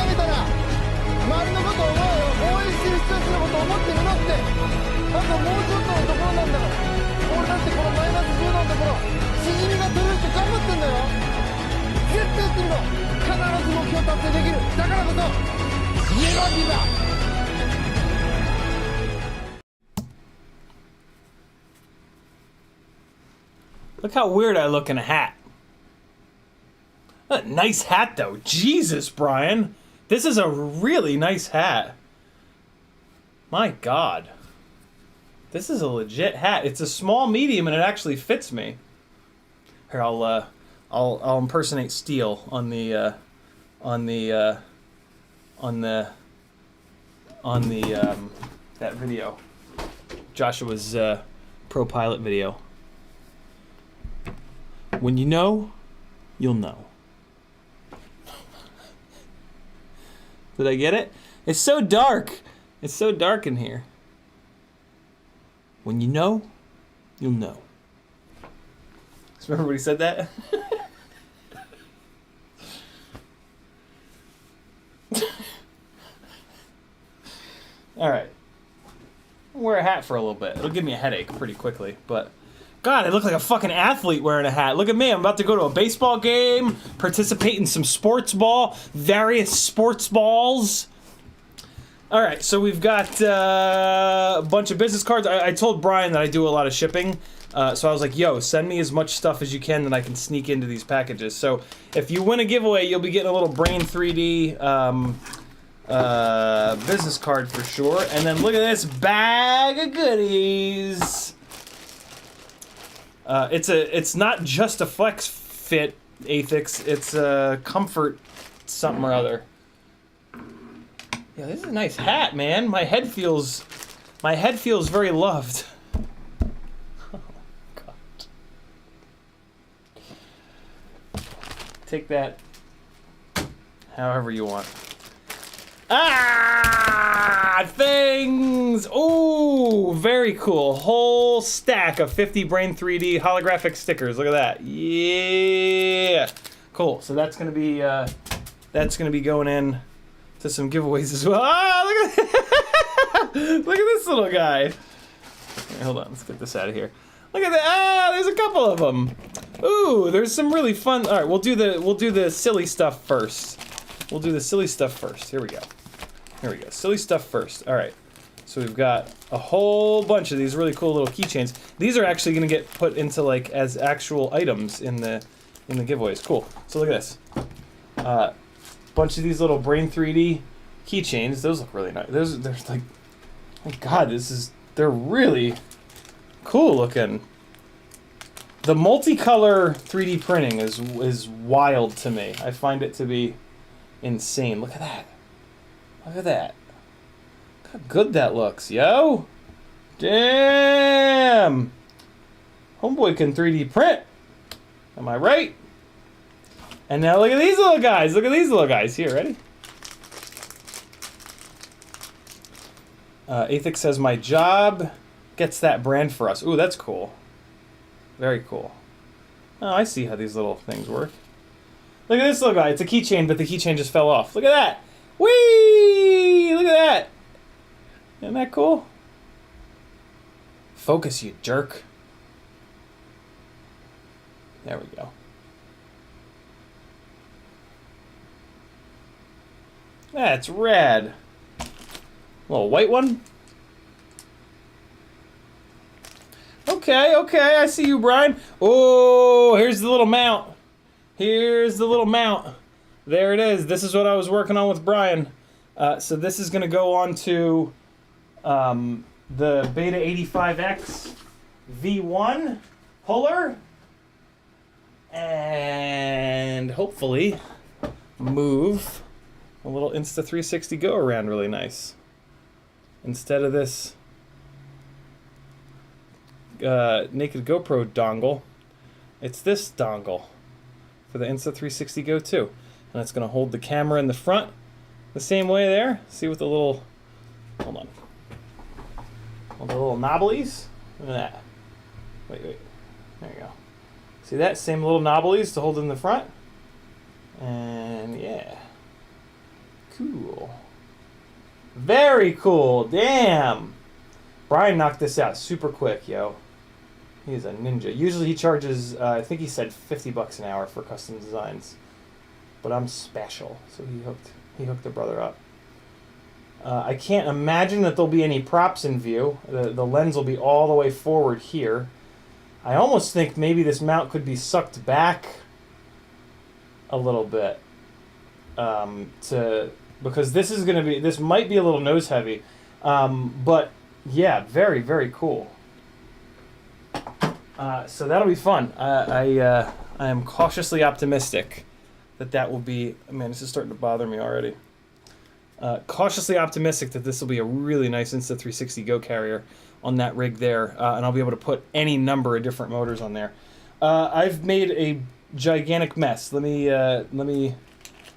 めたら。周りのことを思うよ。応援してる人たちのことを思ってみろって。あともうちょっとのところなんだから。俺だってこのマイナス10度のところ、しじみが取れるって頑張ってんだよ。絶対やってみろ。必ず目標達成できる。だからこそ、ネバーギブアップ。Look how weird I look in a hat. A nice hat, though. Jesus, Brian. This is a really nice hat. My God. This is a legit hat. It's a small medium, and it actually fits me. Here, I'll impersonate Steel on the that video. Joshua's pro pilot video. When you know, you'll know. Did I get it? It's so dark. It's so dark in here. When you know, you'll know. Remember when he said that? All right. I'll wear a hat for a little bit. It'll give me a headache pretty quickly, but God, I look like a fucking athlete wearing a hat. Look at me. I'm about to go to a baseball game, participate in some sports ball, various sports balls. All right, so we've got a bunch of business cards. I told Brian that I do a lot of shipping, so I was like, yo, send me as much stuff as you can that I can sneak into these packages. So if you win a giveaway, you'll be getting a little Brain 3D business card for sure. And then look at this bag of goodies. It's not just a flex fit Athix, it's a comfort something or other. Yeah, this is a nice hat, man. My head feels very loved. Oh God. Take that however you want. Ah, things! Ooh, very cool. Whole stack of 50 Brain 3D holographic stickers. Look at that. Yeah. Cool. So that's gonna be going in to some giveaways as well. Ah, look at look at this little guy. Here, hold on. Let's get this out of here. Look at that. Ah, there's a couple of them. Ooh, there's some really fun. All right, we'll do the silly stuff first. We'll do the silly stuff first. Here we go. Here we go. Silly stuff first. All right. So we've got a whole bunch of these really cool little keychains. These are actually going to get put into like as actual items in the giveaways. Cool. So look at this. Bunch of these little Brain 3D keychains. Those look really nice. They're like, oh God, they're really cool looking. The multicolor 3D printing is wild to me. I find it to be insane. Look at that. Look at that. Look how good that looks, yo. Damn. Homeboy can 3D print. Am I right? And now look at these little guys. Look at these little guys. Here, ready? Athix says, my job gets that brand for us. Ooh, that's cool. Very cool. Oh, I see how these little things work. Look at this little guy. It's a keychain, but the keychain just fell off. Look at that. Whee! Look at that. Isn't that cool? Focus, you jerk. There we go. That's rad. Little white one. Okay, okay, I see you, Brian. Oh, here's the little mount. Here's the little mount. There it is. This is what I was working on with Brian. So this is going to go on to the Beta 85X V1 puller. And hopefully move a little Insta360 go around really nice. Instead of this naked GoPro dongle, it's this dongle for the Insta360 Go 2. And it's going to hold the camera in the front the same way there. See with the little, hold on. All the little knobblies. Look at that. Wait. There you go. See that? Same little knobblies to hold in the front. And yeah. Cool. Very cool. Damn. Brian knocked this out super quick, yo. He's a ninja. Usually he charges, I think he said $50 an hour for custom designs. But I'm special, so he hooked the brother up. I can't imagine that there'll be any props in view. The lens will be all the way forward here. I almost think maybe this mount could be sucked back a little bit because this might be a little nose heavy, but yeah, very, very cool. So that'll be fun. I am cautiously optimistic that will be. Man, this is starting to bother me already. Cautiously optimistic that this will be a really nice Insta360 Go carrier on that rig there, and I'll be able to put any number of different motors on there. I've made a gigantic mess. Let me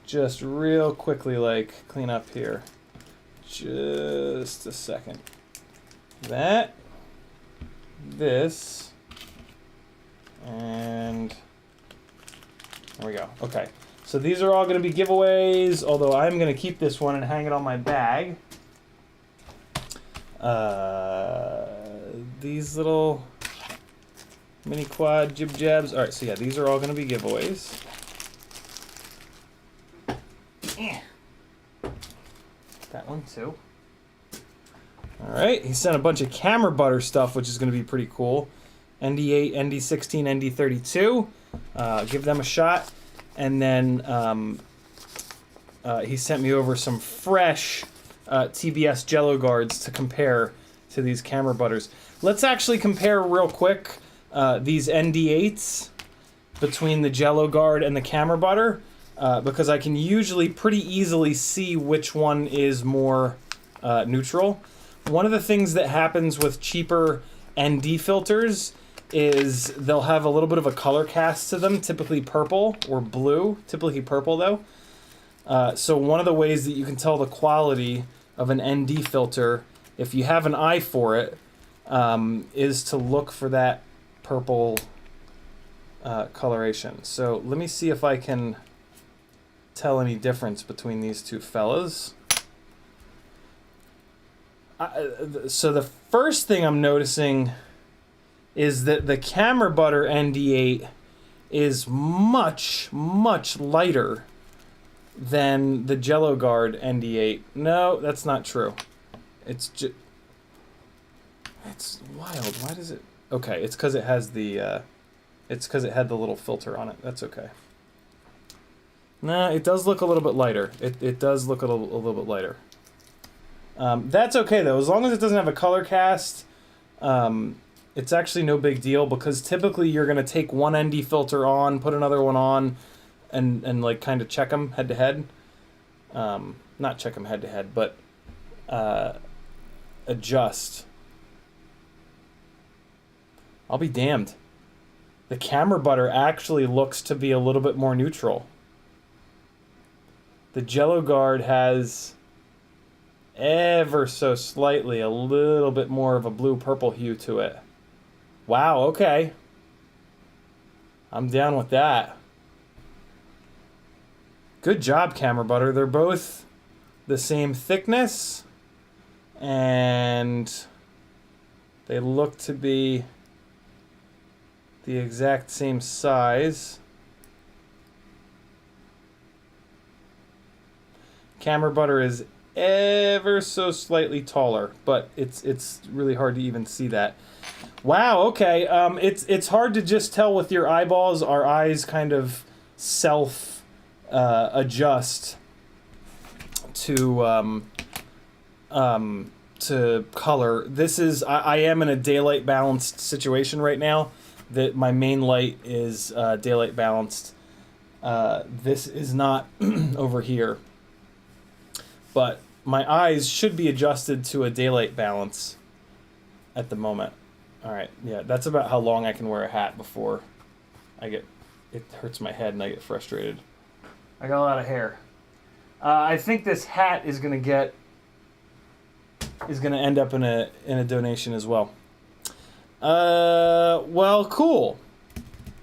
just real quickly clean up here. Just a second. This, and there we go. Okay. So these are all going to be giveaways, although I'm going to keep this one and hang it on my bag. These little mini quad jib jabs. All right, so yeah, these are all going to be giveaways. That one too. All right, he sent a bunch of camera butter stuff, which is going to be pretty cool. ND8, ND16, ND32. Give them a shot. And then he sent me over some fresh TBS Jello guards to compare to these camera butters. Let's actually compare real quick these ND8s between the Jello guard and the camera butter because I can usually pretty easily see which one is more neutral. One of the things that happens with cheaper ND filters is they'll have a little bit of a color cast to them, typically purple or blue, typically purple though. So one of the ways that you can tell the quality of an ND filter, if you have an eye for it, is to look for that purple coloration. So let me see if I can tell any difference between these two fellas. So the first thing I'm noticing is that the camera butter ND8 is much, much lighter than the Jello Guard ND8. No, that's not true. It's just... It's wild. Why does it... Okay, it's because it has the... it's because it had the little filter on it. That's okay. Nah, it does look a little bit lighter. It does look a little bit lighter. That's okay, though. As long as it doesn't have a color cast... it's actually no big deal because typically you're going to take one ND filter on, put another one on, and like kind of check them head to head. Not check them head to head, but adjust. I'll be damned. The camera butter actually looks to be a little bit more neutral. The Jello Guard has ever so slightly a little bit more of a blue-purple hue to it. Wow, okay. I'm down with that. Good job, camera butter. They're both the same thickness. and they look to be the exact same size. Camera butter is ever so slightly taller, but it's really hard to even see that. Wow, okay. It's hard to just tell with your eyeballs. Our eyes kind of self adjust to color. This is I am in a daylight balanced situation right now. That my main light is daylight balanced. This is not over here. But my eyes should be adjusted to a daylight balance at the moment. All right, yeah, that's about how long I can wear a hat before it hurts my head and I get frustrated. I got a lot of hair. I think this hat is gonna end up in a donation as well. Well, cool.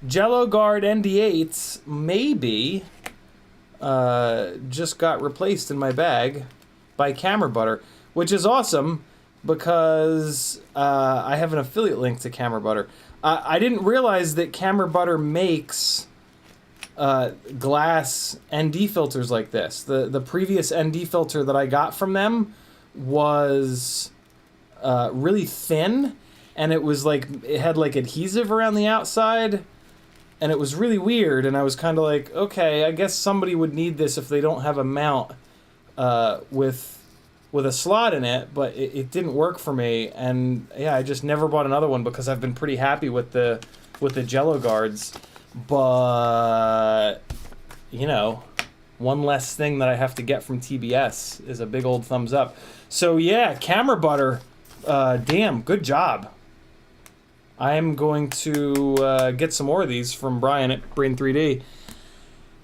Jello Guard ND8s maybe just got replaced in my bag by Camera Butter, which is awesome because I have an affiliate link to Camera Butter. I didn't realize that Camera Butter makes glass ND filters like this. The previous ND filter that I got from them was really thin, and it was like it had like adhesive around the outside. And it was really weird, and I was kind of like, okay, I guess somebody would need this if they don't have a mount with a slot in it, but it didn't work for me, and yeah, I just never bought another one because I've been pretty happy with the Jello Guards, but you know, one less thing that I have to get from TBS is a big old thumbs up. So yeah, Camera Butter, damn, good job. I am going to get some more of these from Brian at Brain 3D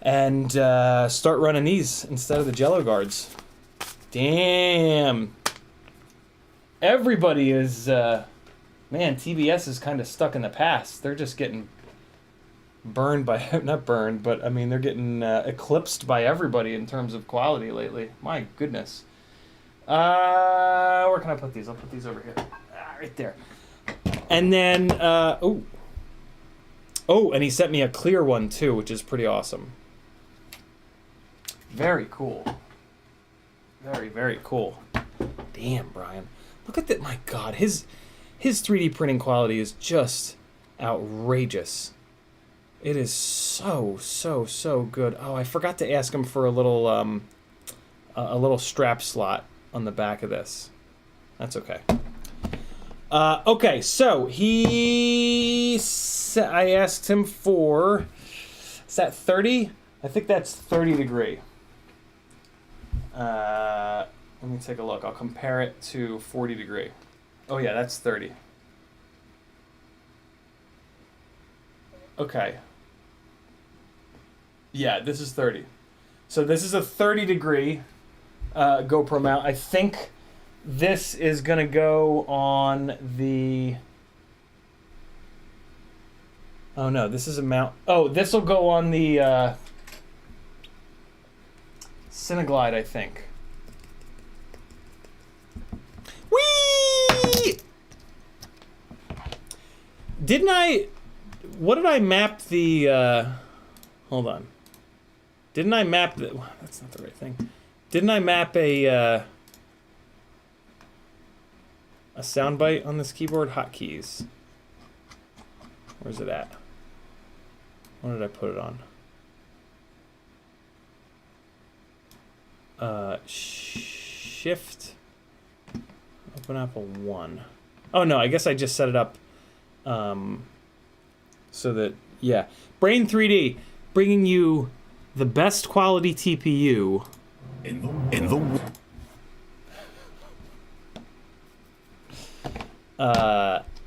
and start running these instead of the Jello Guards. Damn. Everybody is, man, TBS is kind of stuck in the past. They're just getting burned by, not burned, but I mean, they're getting eclipsed by everybody in terms of quality lately. My goodness. Where can I put these? I'll put these over here. Right there. And then, and he sent me a clear one too, which is pretty awesome. Very cool. Very, very cool. Damn, Brian. Look at that. My God, his 3D printing quality is just outrageous. It is so, so, so good. Oh, I forgot to ask him for a little strap slot on the back of this. That's okay. Okay, so I asked him for, is that 30? I think that's 30 degree. Let me take a look. I'll compare it to 40 degree. Oh yeah, that's 30. Okay. Yeah, this is 30. So this is a 30 degree GoPro mount. I think this is going to go on the... Oh no, this is a mount... Oh, this will go on the Cineglide, I think. Whee! Didn't I... What did I map the... Hold on. Didn't I map the... That's not the right thing. Didn't I map a soundbite on this keyboard? Hotkeys. Where's it at? What did I put it on? Shift. Open Apple 1. Oh no, I guess I just set it up so that, yeah. Brain 3D, bringing you the best quality TPU in the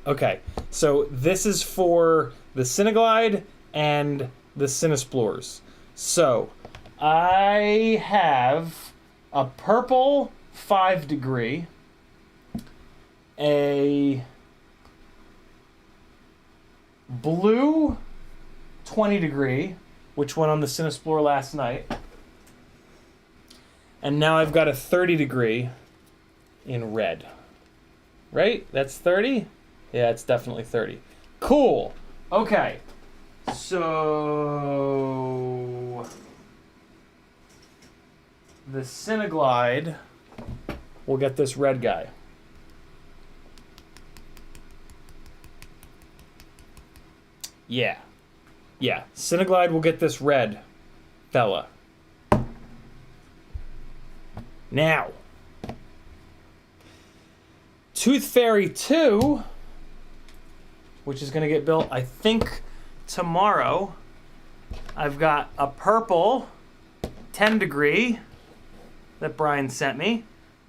okay, so this is for the Cineglide and the Cinesplores. So I have a purple 5 degree, a blue 20 degree, which went on the Cinesplore last night, and now I've got a 30 degree in red. Right? That's 30? Yeah, it's definitely 30. Cool. Okay. So the Cineglide will get this red guy. Yeah. Yeah. Cineglide will get this red fella. Now, Tooth Fairy 2, which is going to get built, I think, tomorrow. I've got a purple 10 degree that Brian sent me.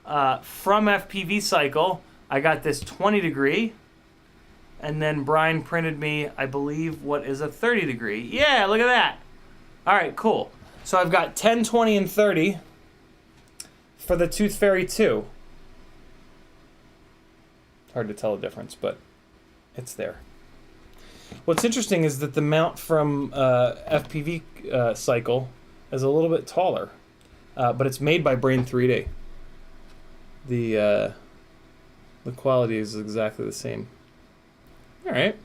From FPV Cycle, I got this 20 degree. And then Brian printed me, I believe, what is a 30 degree. Yeah, look at that. All right, cool. So I've got 10, 20, and 30 for the Tooth Fairy 2. Hard to tell the difference, but it's there. What's interesting is that the mount from FPV Cycle is a little bit taller, but it's made by Brain 3D. The quality is exactly the same. All right.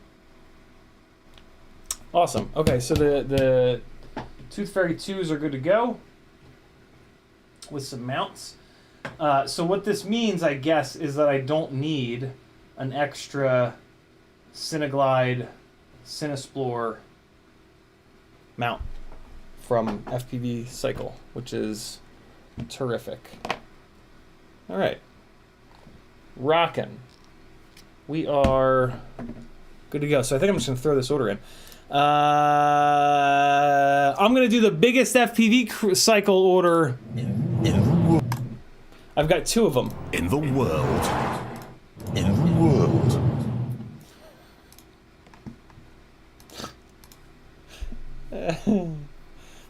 Awesome. Okay, so the Tooth Fairy 2s are good to go with some mounts. So what this means, I guess, is that I don't need an extra Cineglide, Cinesplore mount from FPV Cycle, which is terrific. All right. Rockin'. We are good to go. So I think I'm just going to throw this order in. I'm going to do the biggest FPV Cycle order. I've got 2 of them. In the world. In the world.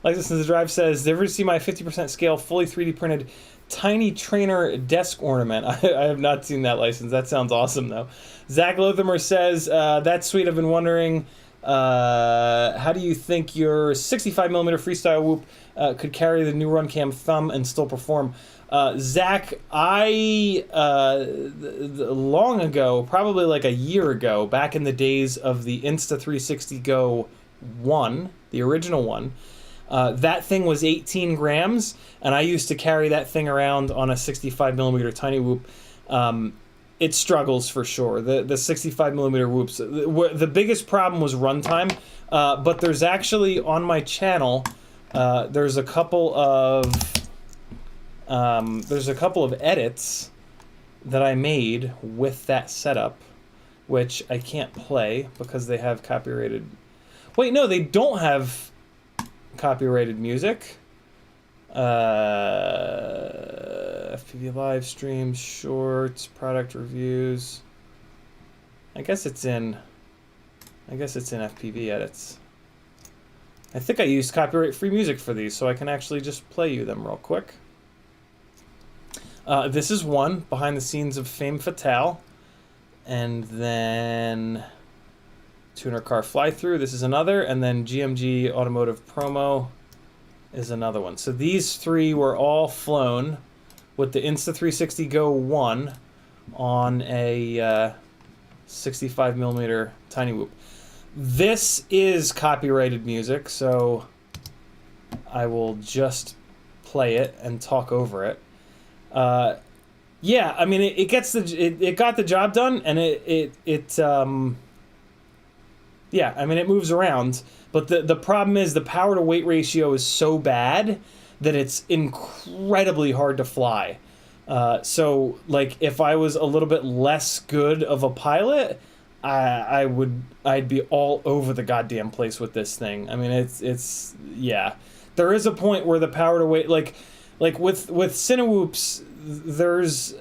Lexus in the Drive says, did you ever see my 50% scale, fully 3D printed tiny trainer desk ornament? I have not seen that license. That sounds awesome, though. Zach Lothamer says, that's sweet. I've been wondering, how do you think your 65mm freestyle whoop could carry the new Runcam thumb and still perform? Zach, I, long ago, probably like a year ago, back in the days of the Insta360 Go 1, the original one, that thing was 18 grams, and I used to carry that thing around on a 65mm tiny whoop. It struggles for sure. The 65mm whoops. The biggest problem was runtime, but there's actually on my channel, there's a couple of edits that I made with that setup, which I can't play because they have copyrighted. Wait, no, they don't have copyrighted music. FPV live streams, shorts, product reviews. I guess it's in FPV edits. I think I used copyright-free music for these, so I can actually just play you them real quick. This is one, behind the scenes of Femme Fatale. And then Tuner Car Fly-Through, this is another. And then GMG Automotive Promo is another one. So these 3 were all flown with the Insta360 Go 1 on a 65mm tiny whoop. This is copyrighted music, so I will just play it and talk over it. Yeah, I mean, it got the job done, and yeah, I mean, it moves around, but the problem is the power to weight ratio is so bad that it's incredibly hard to fly. So like if I was a little bit less good of a pilot, I'd be all over the goddamn place with this thing. I mean, it's yeah. There is a point where the power to weight, like with Cinewhoops, there's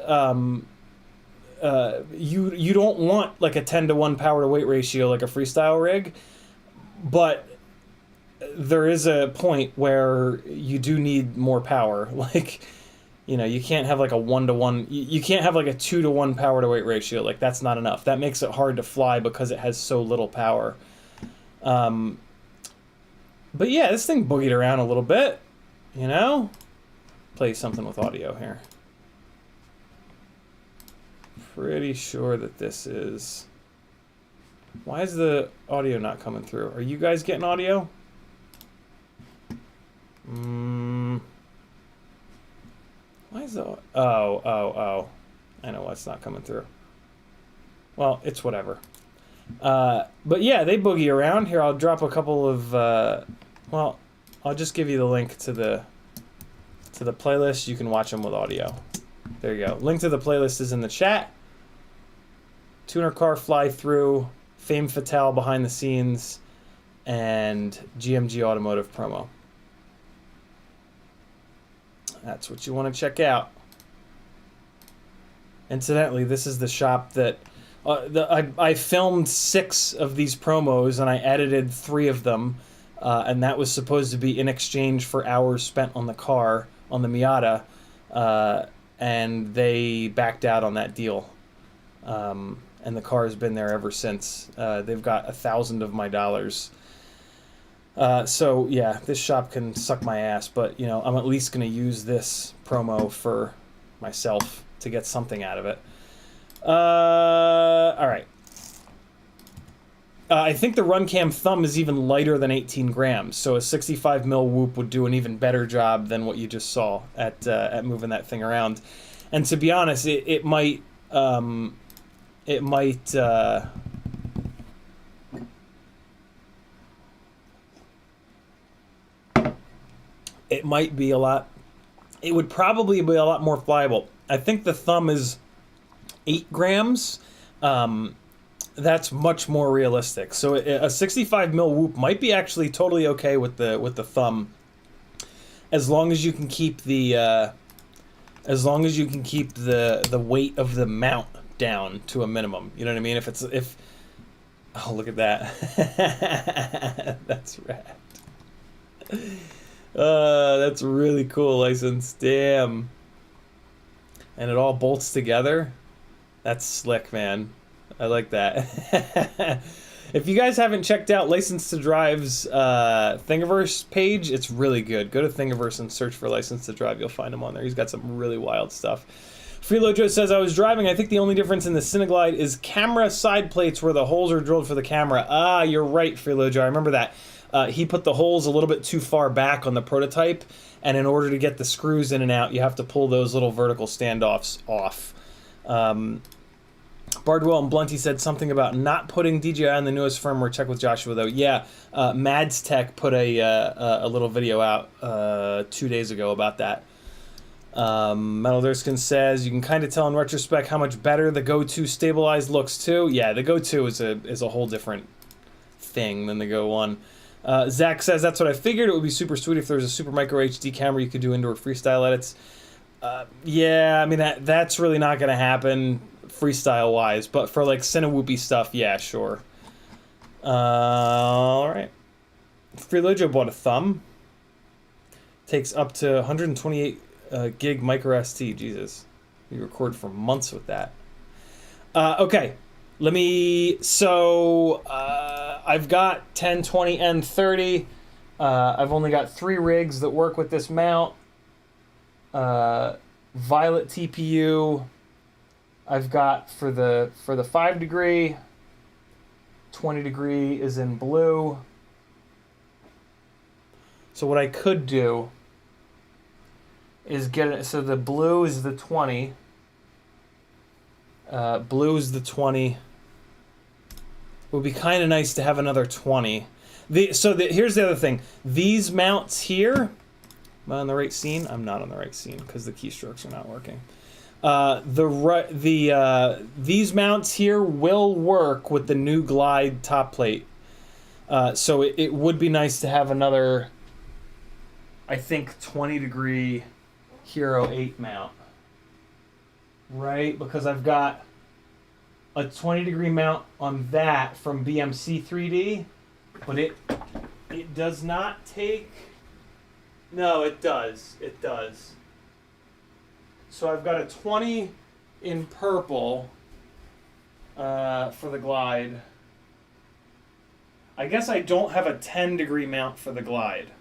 you don't want like a 10-to-1 power to weight ratio like a freestyle rig, but there is a point where you do need more power. Like, you know, you can't have like a 1-to-1, you can't have like a 2-to-1 power to weight ratio. Like, that's not enough. That makes it hard to fly because it has so little power. But yeah, this thing boogied around a little bit, you know? Play something with audio here. pretty sure that this is... Why is the audio not coming through? Are you guys getting audio? Why is the... Oh. I know why it's not coming through. Well, it's whatever. But yeah, they boogie around. Here, I'll drop a couple of... well, I'll just give you the link to the playlist. You can watch them with audio. There you go. Link to the playlist is in the chat. Tuner car fly through, Femme Fatale behind the scenes, and GMG Automotive promo. That's what you want to check out. Incidentally, this is the shop that I filmed 6 of these promos and I edited 3 of them, and that was supposed to be in exchange for hours spent on the car, on the Miata, and they backed out on that deal. And the car has been there ever since. They've got 1,000 of my dollars. So yeah, this shop can suck my ass, but you know, I'm at least going to use this promo for myself to get something out of it. All right. I think the Runcam thumb is even lighter than 18 grams, so a 65 mil whoop would do an even better job than what you just saw at moving that thing around. And to be honest, it might be a lot. It would probably be a lot more flyable. I think the thumb is 8 grams. That's much more realistic. So a 65 mil whoop might be actually totally okay with the thumb, as long as you can keep the weight of the mount down to a minimum. You know what I mean? Oh, look at that. That's rad. That's really cool, License. Damn. And it all bolts together. That's slick, man. I like that. If you guys haven't checked out License to Drive's Thingiverse page, it's really good. Go to Thingiverse and search for License to Drive. You'll find him on there. He's got some really wild stuff. Freelojo says, I was driving. I think the only difference in the Cineglide is camera side plates where the holes are drilled for the camera. Ah, you're right, Freelojo. I remember that. He put the holes a little bit too far back on the prototype, and in order to get the screws in and out, you have to pull those little vertical standoffs off. Bardwell and Blunty said something about not putting DJI on the newest firmware. Check with Joshua, though. Yeah, Mads Tech put a little video out 2 days ago about that. Metal Durskin says, you can kind of tell in retrospect how much better the Go 2 stabilized looks, too. Yeah, the Go 2 is a whole different thing than the Go 1. Zach says, that's what I figured. It would be super sweet if there was a super micro HD camera you could do indoor freestyle edits. Yeah, I mean, that's really not going to happen freestyle-wise, but for, like, Cinewoopy stuff, yeah, sure. All right. Freelojo bought a thumb. Takes up to 128 gig micro ST. Jesus. We record for months with that. Okay. I've got 10, 20, and 30. I've only got 3 rigs that work with this mount. Violet TPU. I've got for the 5 degree. 20 degree is in blue. So what I could do is get it. So the blue is the 20. Blue is the 20. It would be kind of nice to have another 20. Here's the other thing. These mounts here. Am I on the right scene? I'm not on the right scene because the keystrokes are not working. These mounts here will work with the new Glide top plate. So it would be nice to have another, I think, 20 degree Hero 8 mount. Right? Because I've got a 20 degree mount on that from BMC 3D, but it does not take... No, it does. It does. So I've got a 20 in purple for the Glide. I guess I don't have a 10 degree mount for the Glide.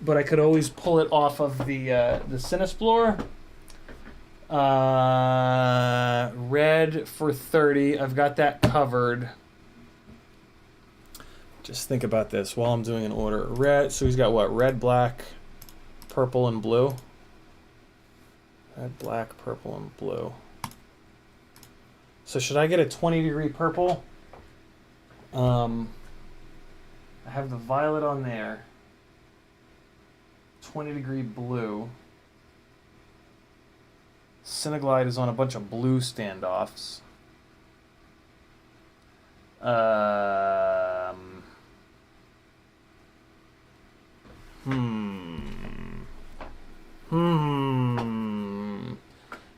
But I could always pull it off of the Cinesplorer Red for 30. I've got that covered. Just think about this while I'm doing an order. Red, so he's got what? Red, black, purple, and blue. Red, black, purple, and blue. So should I get a 20-degree purple? I have the violet on there. 20-degree blue. Cineglide is on a bunch of blue standoffs.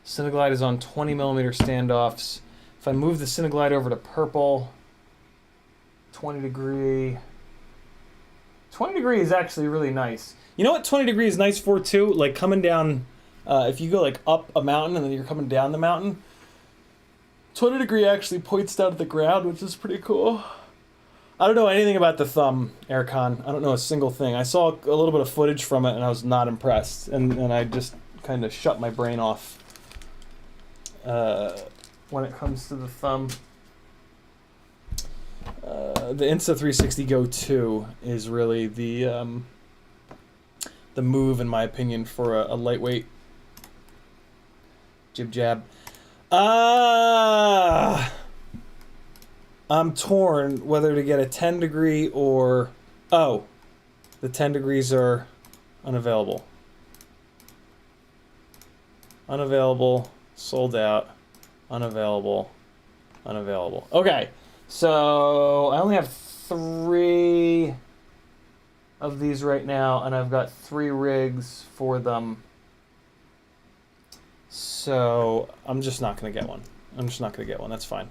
Cineglide is on 20mm standoffs. If I move the Cineglide over to purple, 20-degree. 20-degree is actually really nice. You know what 20-degree is nice for too? Like coming down, if you go like up a mountain and then you're coming down the mountain, 20-degree actually points down to the ground, which is pretty cool. I don't know anything about the thumb, Aircon. I don't know a single thing. I saw a little bit of footage from it and I was not impressed. And I just kind of shut my brain off when it comes to the thumb. The Insta360 Go 2 is really the move, in my opinion, for a lightweight jib jab. I'm torn whether to get a 10-degree or... Oh, the 10 degrees are unavailable. Unavailable, sold out, unavailable, unavailable. Okay, so I only have 3 of these right now, and I've got 3 rigs for them. So I'm just not going to get one. I'm just not going to get one. That's fine.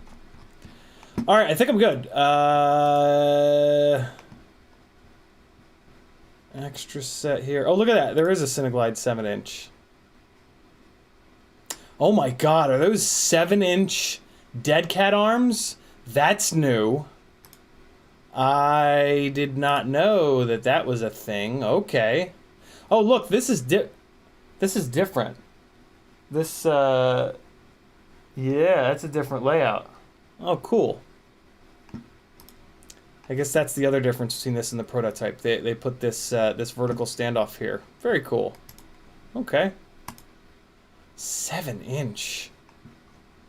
All right, I think I'm good. Extra set here. Oh, look at that. There is a Cineglide 7-inch. Oh my God, are those 7-inch dead cat arms? That's new. I did not know that that was a thing. Okay. Oh, look, this is different. This, yeah, that's a different layout. Oh, cool. I guess that's the other difference between this and the prototype. They put this this vertical standoff here. Very cool. Okay. 7-inch.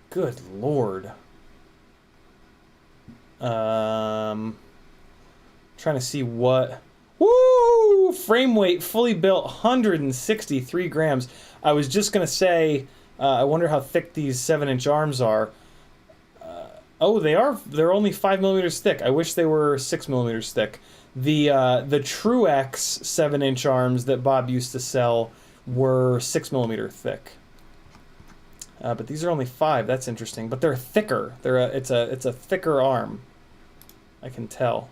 Good Lord. Trying to see what... Woo! Frame weight, fully built, 163 grams. I was just going to say, I wonder how thick these 7-inch arms are. Oh, they're only 5mm thick. I wish they were 6mm thick. The Truex 7-inch arms that Bob used to sell were 6mm thick. But these are only 5. That's interesting. But they're thicker. It's a thicker arm. I can tell.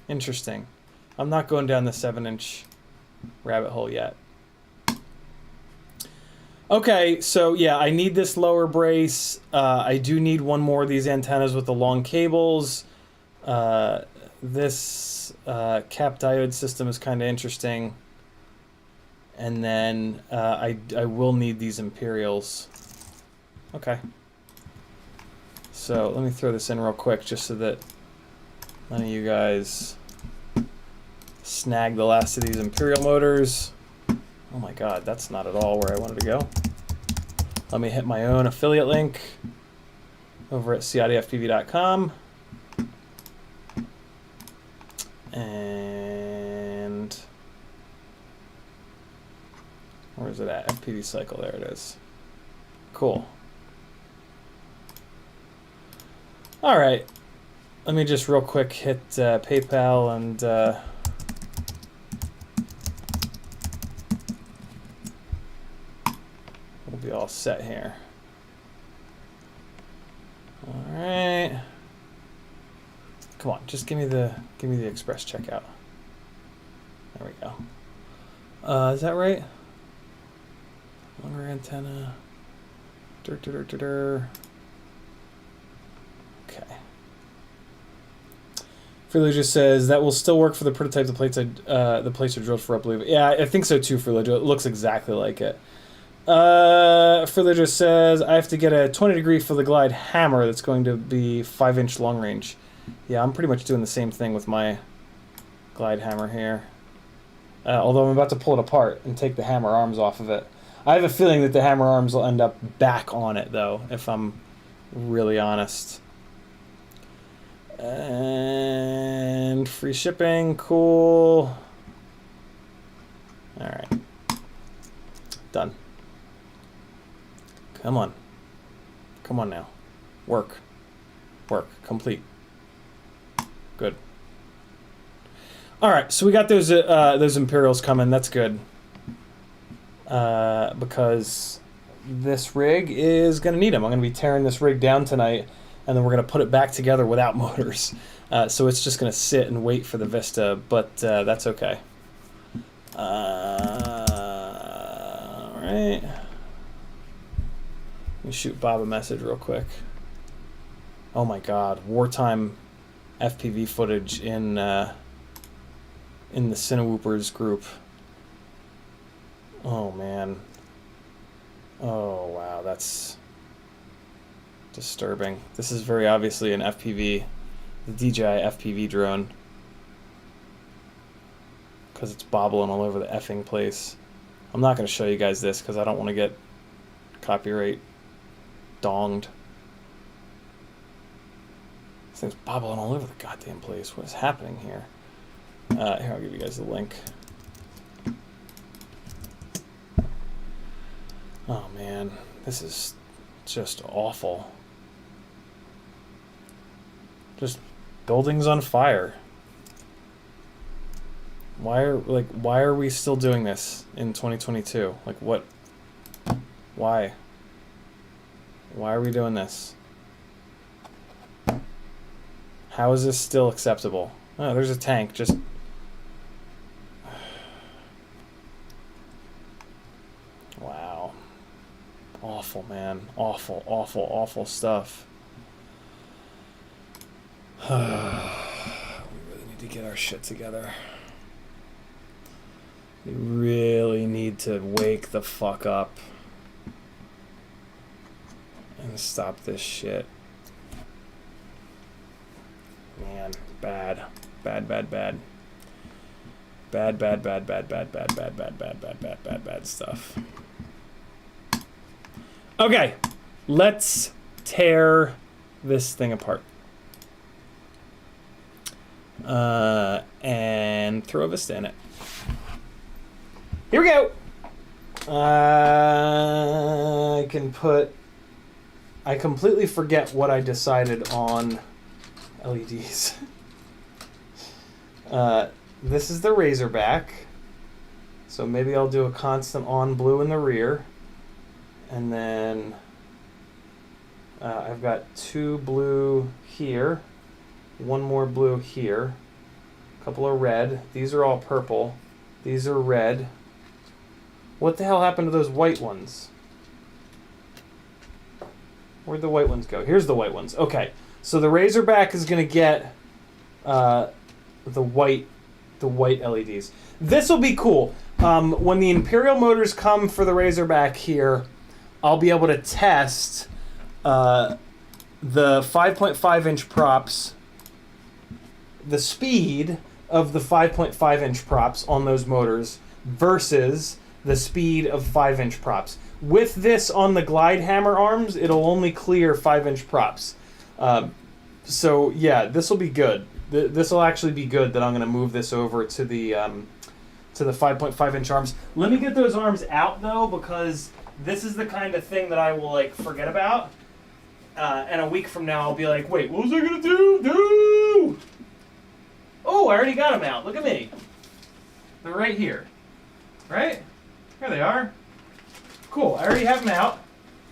Interesting. I'm not going down the 7-inch rabbit hole yet. Okay, so yeah, I need this lower brace. I do need one more of these antennas with the long cables. This cap diode system is kind of interesting. And then I will need these Imperials. Okay. So let me throw this in real quick just so that none of you guys snag the last of these Imperial motors. Oh my God, that's not at all where I wanted to go. Let me hit my own affiliate link over at CiottiFPV.com. And where is it at? FPV cycle, there it is. Cool. All right, let me just real quick hit PayPal and we'll be all set here. All right. Come on, just give me the express checkout. There we go. Is that right? Longer antenna. Okay. Freelo just says that will still work for the prototype. The plates are drilled for, I believe. Yeah, I think so too, Freelo. It looks exactly like it. Further just says, I have to get a 20-degree for the glide hammer that's going to be 5-inch long range. Yeah, I'm pretty much doing the same thing with my glide hammer here. Although I'm about to pull it apart and take the hammer arms off of it. I have a feeling that the hammer arms will end up back on it, though, if I'm really honest. And free shipping, cool. Alright. Done. Come on. Come on now. Work. Work. Complete. Good. Alright, so we got those Imperials coming. That's good. Because this rig is going to need them. I'm going to be tearing this rig down tonight, and then we're going to put it back together without motors. So it's just going to sit and wait for the Vista, but that's okay. Alright. Let me shoot Bob a message real quick. Oh my god, wartime FPV footage in the Cinewoopers group. Oh man. Oh wow, that's disturbing. This is very obviously an FPV, the DJI FPV drone. Because it's bobbling all over the effing place. I'm not going to show you guys this because I don't want to get copyright donged. This thing's bobbling all over the goddamn place. What is happening here? Here, I'll give you guys the link. Oh man, this is just awful. Just buildings on fire. Why are we still doing this in 2022? Like what? Why? Why are we doing this? How is this still acceptable? Oh, there's a tank. Just wow. Awful, man. Awful, awful, awful stuff. We really need to get our shit together. We really need to wake the fuck up and stop this shit. Man, bad. Bad, bad, bad. Bad, bad, bad, bad, bad, bad, bad, bad, bad, bad, bad, bad, bad stuff. Okay, let's tear this thing apart. And throw a Vista in it. Here we go. I completely forget what I decided on LEDs. This is the Razorback. So maybe I'll do a constant on blue in the rear. And then I've got 2 blue here. 1 more blue here. A couple of red. These are all purple. These are red. What the hell happened to those white ones? Where'd the white ones go? Here's the white ones. Okay, so the Razorback is going to get the white LEDs. This will be cool. When the Imperial motors come for the Razorback here, I'll be able to test the 5.5-inch props, the speed of the 5.5-inch props on those motors versus the speed of 5-inch props. With this on the glide hammer arms, it'll only clear 5-inch props. So yeah, this will be good. This will actually be good that I'm going to move this over to the 5.5-inch arms. Let me get those arms out though, because this is the kind of thing that I will like forget about. And a week from now, I'll be like, wait, what was I going to do? Oh, I already got them out. Look at me. They're right here. Right? Here they are. Cool. I already have them out,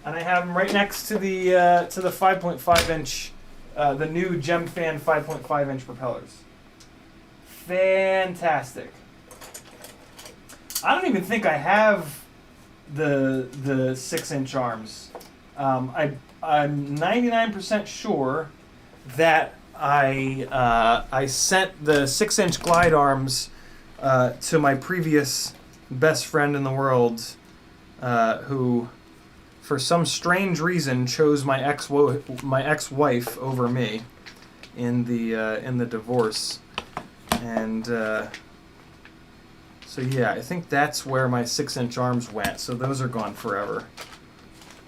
and I have them right next to the 5.5-inch, the new GemFan 5.5-inch propellers. Fantastic. I don't even think I have the 6-inch arms. I'm 99% sure that I sent the 6-inch glide arms to my previous best friend in the world, who, for some strange reason, chose my ex-wife over me in the divorce, and so yeah, I think that's where my 6-inch arms went. So those are gone forever,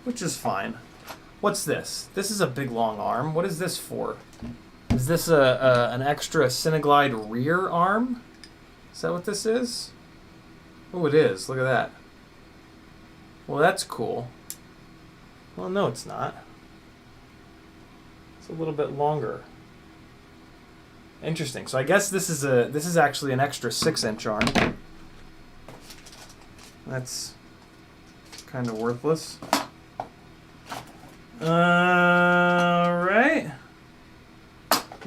which is fine. What's this? This is a big long arm. What is this for? Is this an extra Cineglide rear arm? Is that what this is? Oh, it is. Look at that. Well, that's cool. Well, no, it's not. It's a little bit longer. Interesting. So I guess this is actually an extra 6-inch arm. That's kind of worthless. Alright.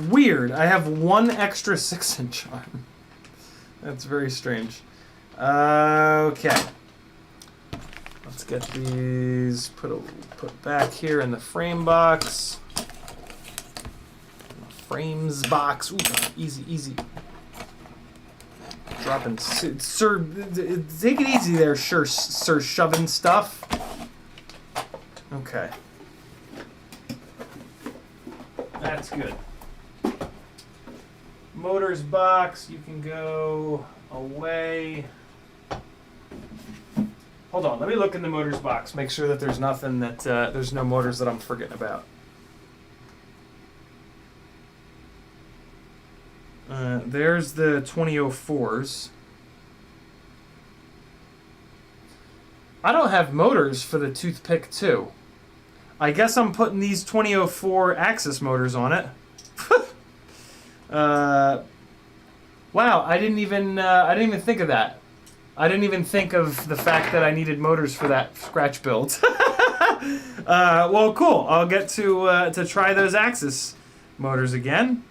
Weird. I have one extra 6-inch arm. That's very strange. Okay. Let's get these put back here in the frame box. Frames box. Ooh, easy, easy. Dropping, sir. Take it easy there, sir. Shoving stuff. Okay. That's good. Motors box. You can go away. Hold on. Let me look in the motors box. Make sure that there's nothing that there's no motors that I'm forgetting about. There's the 2004s. I don't have motors for the Toothpick 2. I guess I'm putting these 2004 Axis motors on it. Wow, I didn't even think of that. I didn't even think of the fact that I needed motors for that scratch build. Well, cool. I'll get to try those Axis motors again.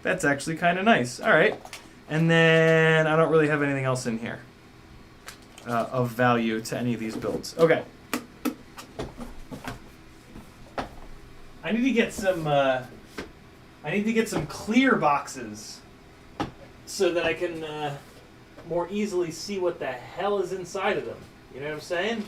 That's actually kind of nice. All right. And then I don't really have anything else in here of value to any of these builds. Okay. I need to get some clear boxes so that I can more easily see what the hell is inside of them. You know what I'm saying?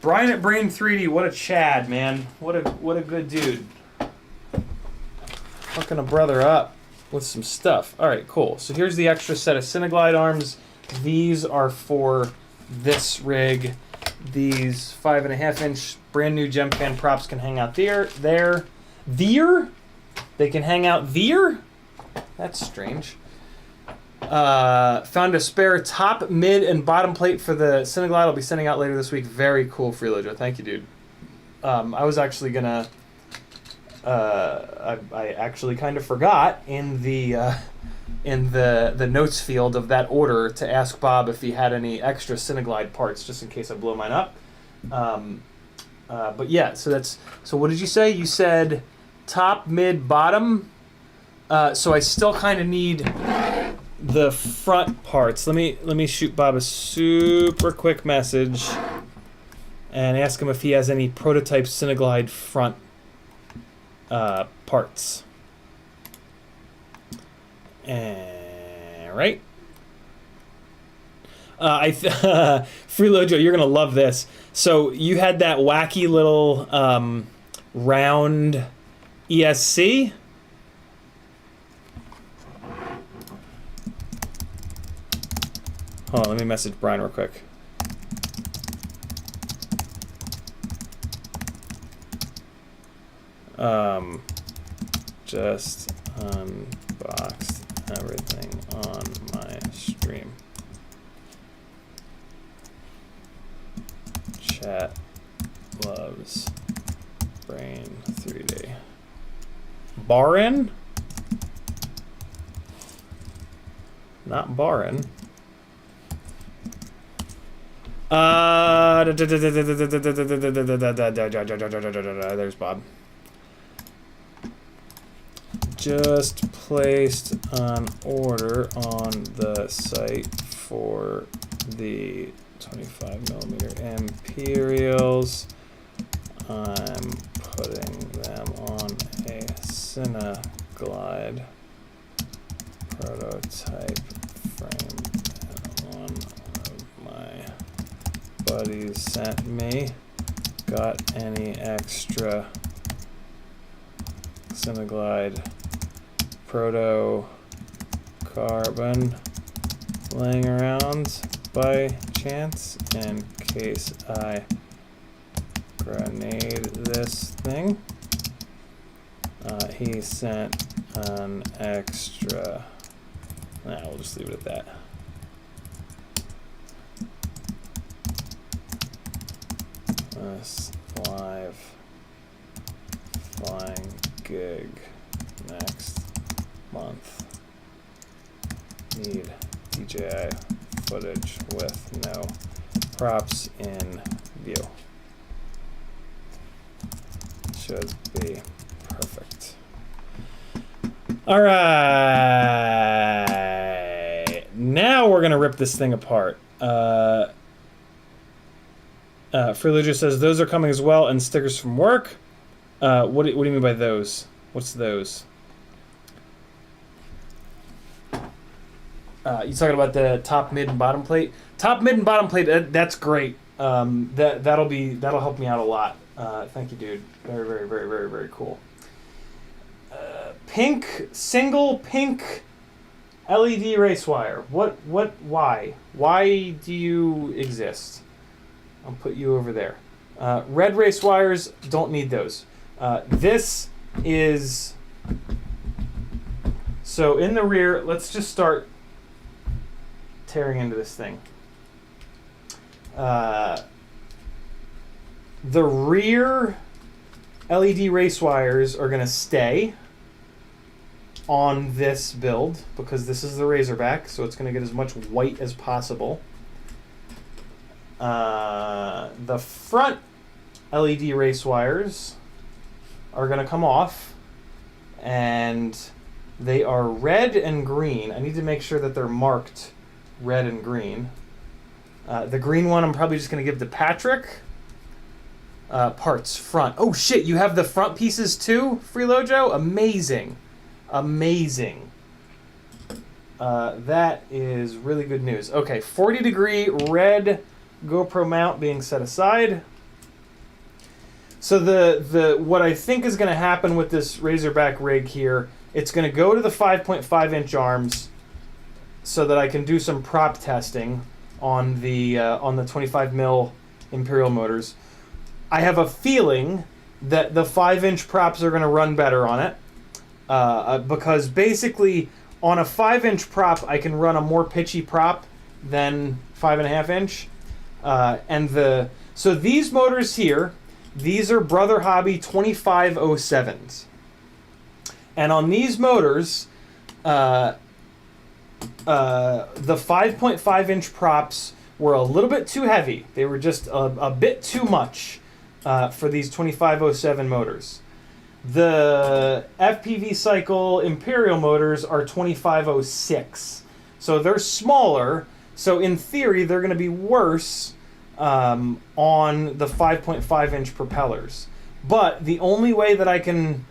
Brian at Brain 3D, what a Chad, man. What a good dude. Hooking a brother up with some stuff. All right, cool. So here's the extra set of Cineglide arms. These are for this rig. These 5.5-inch brand new Gemfan props can hang out there. They can hang out there? That's strange. Found a spare top, mid, and bottom plate for the Cineglide. I'll be sending out later this week. Very cool, Freelojo. Thank you, dude. I was actually gonna. I actually kind of forgot in the notes field of that order to ask Bob if he had any extra Cineglide parts, just in case I blow mine up. But yeah, so what did you say? You said top, mid, bottom. So I still kind of need the front parts. Let me shoot Bob a super quick message and ask him if he has any prototype Cineglide front parts. Right. Freelojo, you're gonna love this. So you had that wacky little round ESC. Hold on, let me message Brian real quick. Just unboxed everything on my stream. Chat loves Brain 3D. Barin? Not Barin. There's Bob. Just placed an order on the site for the 25mm Imperials. I'm putting them on a Cineglide prototype. sent me. Got any extra Cineglide proto carbon laying around by chance in case I grenade this thing? He sent an extra. Nah, we'll just leave it at that. This live flying gig next month. Need DJI footage with no props in view. Should be perfect. All right, now we're gonna rip this thing apart. Freeluger says those are coming as well, and stickers from work. What do you mean by those? What's those? You talking about the top, mid, and bottom plate? Top, mid, and bottom plate. That's great. That'll help me out a lot. Thank you, dude. Very, very, very, very, very cool. Pink, single pink LED race wire. Why? Why do you exist? I'll put you over there. Red race wires, don't need those. This is... So in the rear, let's just start tearing into this thing. The rear LED race wires are going to stay on this build because this is the Razorback, so it's going to get as much white as possible. The front LED race wires are going to come off, and they are red and green. I need to make sure that they're marked red and green. The green one I'm probably just going to give to Patrick. Parts, front. Oh shit, you have the front pieces too, Freelojo? Amazing. Amazing. That is really good news. Okay, 40-degree red GoPro mount being set aside. So the what I think is going to happen with this Razorback rig here, it's going to go to the 5.5-inch arms so that I can do some prop testing on the 25mm Imperial motors. I have a feeling that the 5-inch props are going to run better on it because basically on a 5-inch prop I can run a more pitchy prop than 5.5-inch. So these motors here, these are Brother Hobby 2507s. And on these motors, the 5.5-inch props were a little bit too heavy. They were just a bit too much for these 2507 motors. The FPV Cycle Imperial motors are 2506. So they're smaller. So in theory, they're going to be worse on the 5.5-inch propellers. But the only way that I can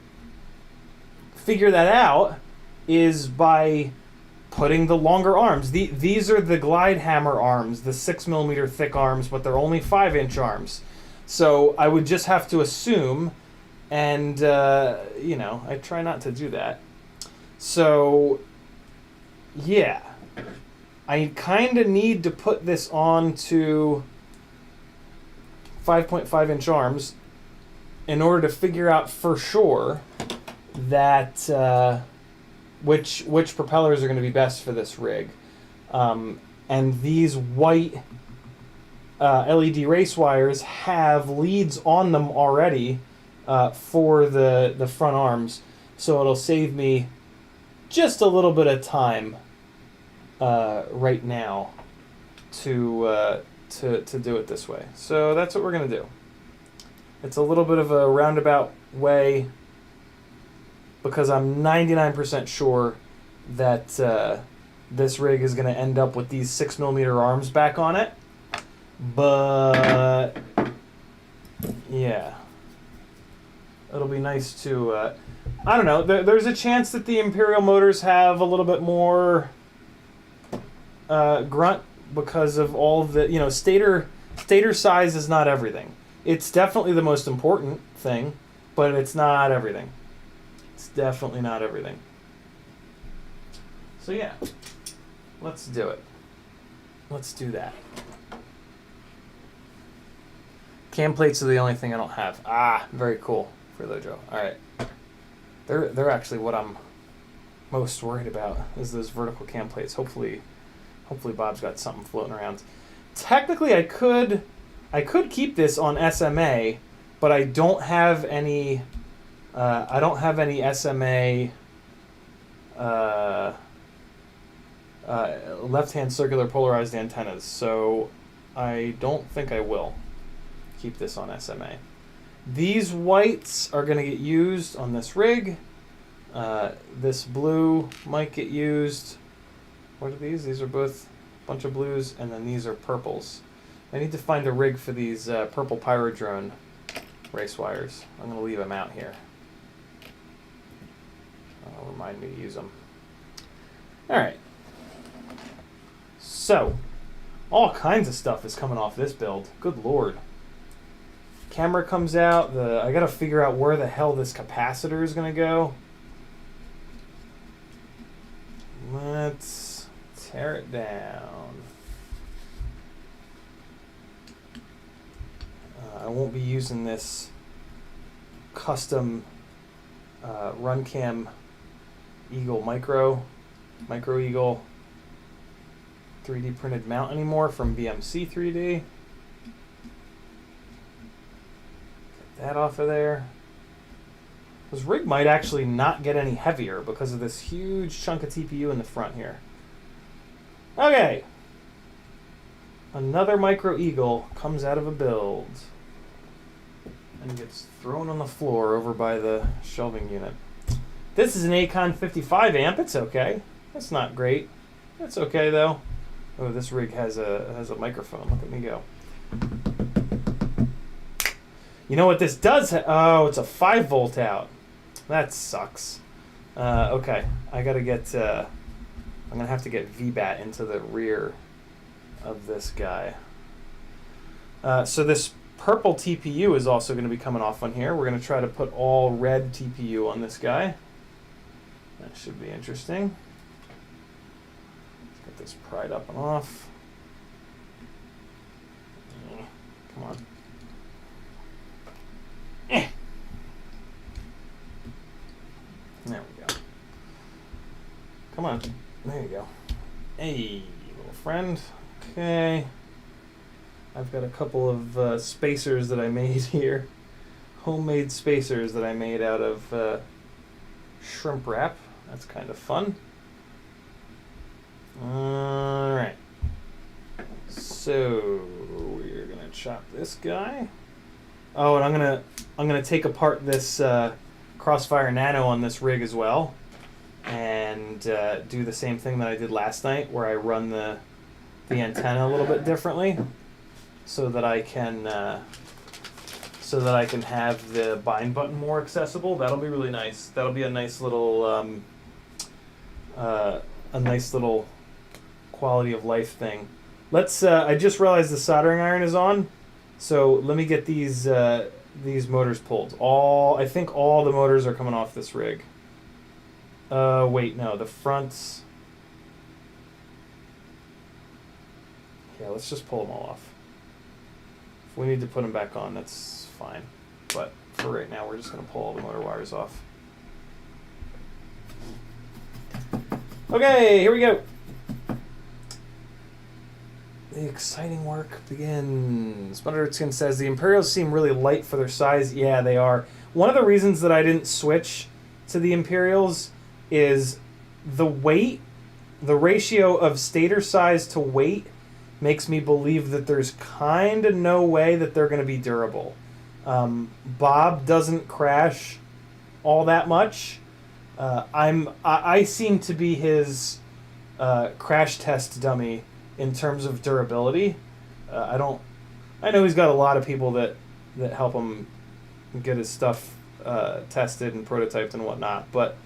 figure that out is by putting the longer arms. These are the Glide Hammer arms, the 6mm thick arms, but they're only 5-inch arms. So I would just have to assume, and you know, I try not to do that. So yeah, I kind of need to put this on to 5.5-inch arms in order to figure out for sure that which propellers are going to be best for this rig. And these white LED race wires have leads on them already for the front arms, so it'll save me just a little bit of time right now to do it this way. So that's what we're going to do. It's a little bit of a roundabout way because I'm 99% sure that this rig is going to end up with these 6mm arms back on it. But yeah, it'll be nice to, I don't know, there's a chance that the Imperial motors have a little bit more grunt because of all the, you know, stator Stator size is not everything. It's definitely the most important thing, but it's not everything. It's definitely not everything. So yeah, let's do it. Let's do that. Cam plates are the only thing I don't have. Ah, very cool for Lojo. All right, they're actually what I'm most worried about is those vertical cam plates. Hopefully Bob's got something floating around. Technically, I could keep this on SMA, but I don't have any. I don't have any SMA left-hand circular polarized antennas, so I don't think I will keep this on SMA. These whites are going to get used on this rig. This blue might get used. What are these? These are both a bunch of blues, and then these are purples. I need to find a rig for these purple Pyrodrone race wires. I'm going to leave them out here. Remind me to use them. All right. So, all kinds of stuff is coming off this build. Good Lord. Camera comes out. I got to figure out where the hell this capacitor is going to go. Let's tear it down. I won't be using this custom RunCam Eagle Micro Eagle 3D printed mount anymore from BMC 3D. Get that off of there. This rig might actually not get any heavier because of this huge chunk of TPU in the front here. Okay. Another Micro Eagle comes out of a build and gets thrown on the floor over by the shelving unit. This is an Acon 55 amp. It's okay. That's not great. That's okay though. Oh, this rig has a microphone. Look at me go. You know what this does? Oh, it's a 5-volt out. That sucks. Okay, I gotta get. I'm gonna have to get VBAT into the rear of this guy. So this purple TPU is also going to be coming off on here. We're going to try to put all red TPU on this guy. That should be interesting. Let's get this pried up and off. Come on. There we go. Come on. There you go. Hey, little friend. Okay. I've got a couple of spacers that I made here. Homemade spacers that I made out of shrimp wrap. That's kind of fun. Alright. So we're gonna chop this guy. Oh, and I'm gonna take apart this Crossfire Nano on this rig as well, and do the same thing that I did last night, where I run the antenna a little bit differently, so that I can have the bind button more accessible. That'll be really nice. That'll be a nice little quality of life thing. Let's. I just realized the soldering iron is on, so let me get these motors pulled. I think all the motors are coming off this rig. Wait, no, the fronts. Yeah, let's just pull them all off. If we need to put them back on, that's fine. But for right now, we're just going to pull all the motor wires off. Okay, here we go. The exciting work begins. Butterskin says, the Imperials seem really light for their size. Yeah, they are. One of the reasons that I didn't switch to the Imperials is the weight, the ratio of stator size to weight makes me believe that there's kind of no way that they're going to be durable. Bob doesn't crash all that much. I seem to be his crash test dummy in terms of durability. I know he's got a lot of people that help him get his stuff tested and prototyped and whatnot, but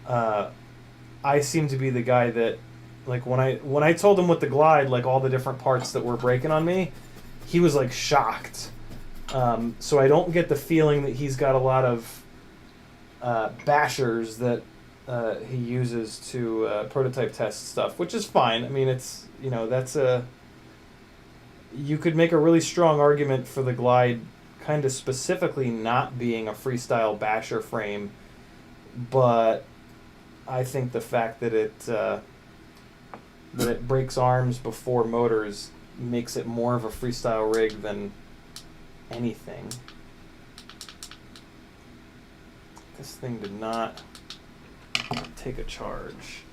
I seem to be the guy that, like, when I told him with the Glide, like, all the different parts that were breaking on me, he was like shocked. So I don't get the feeling that he's got a lot of bashers that he uses to prototype test stuff, which is fine. I mean, it's, you know, that's a... You could make a really strong argument for the Glide kind of specifically not being a freestyle basher frame, but I think the fact that it breaks arms before motors makes it more of a freestyle rig than anything. This thing did not take a charge,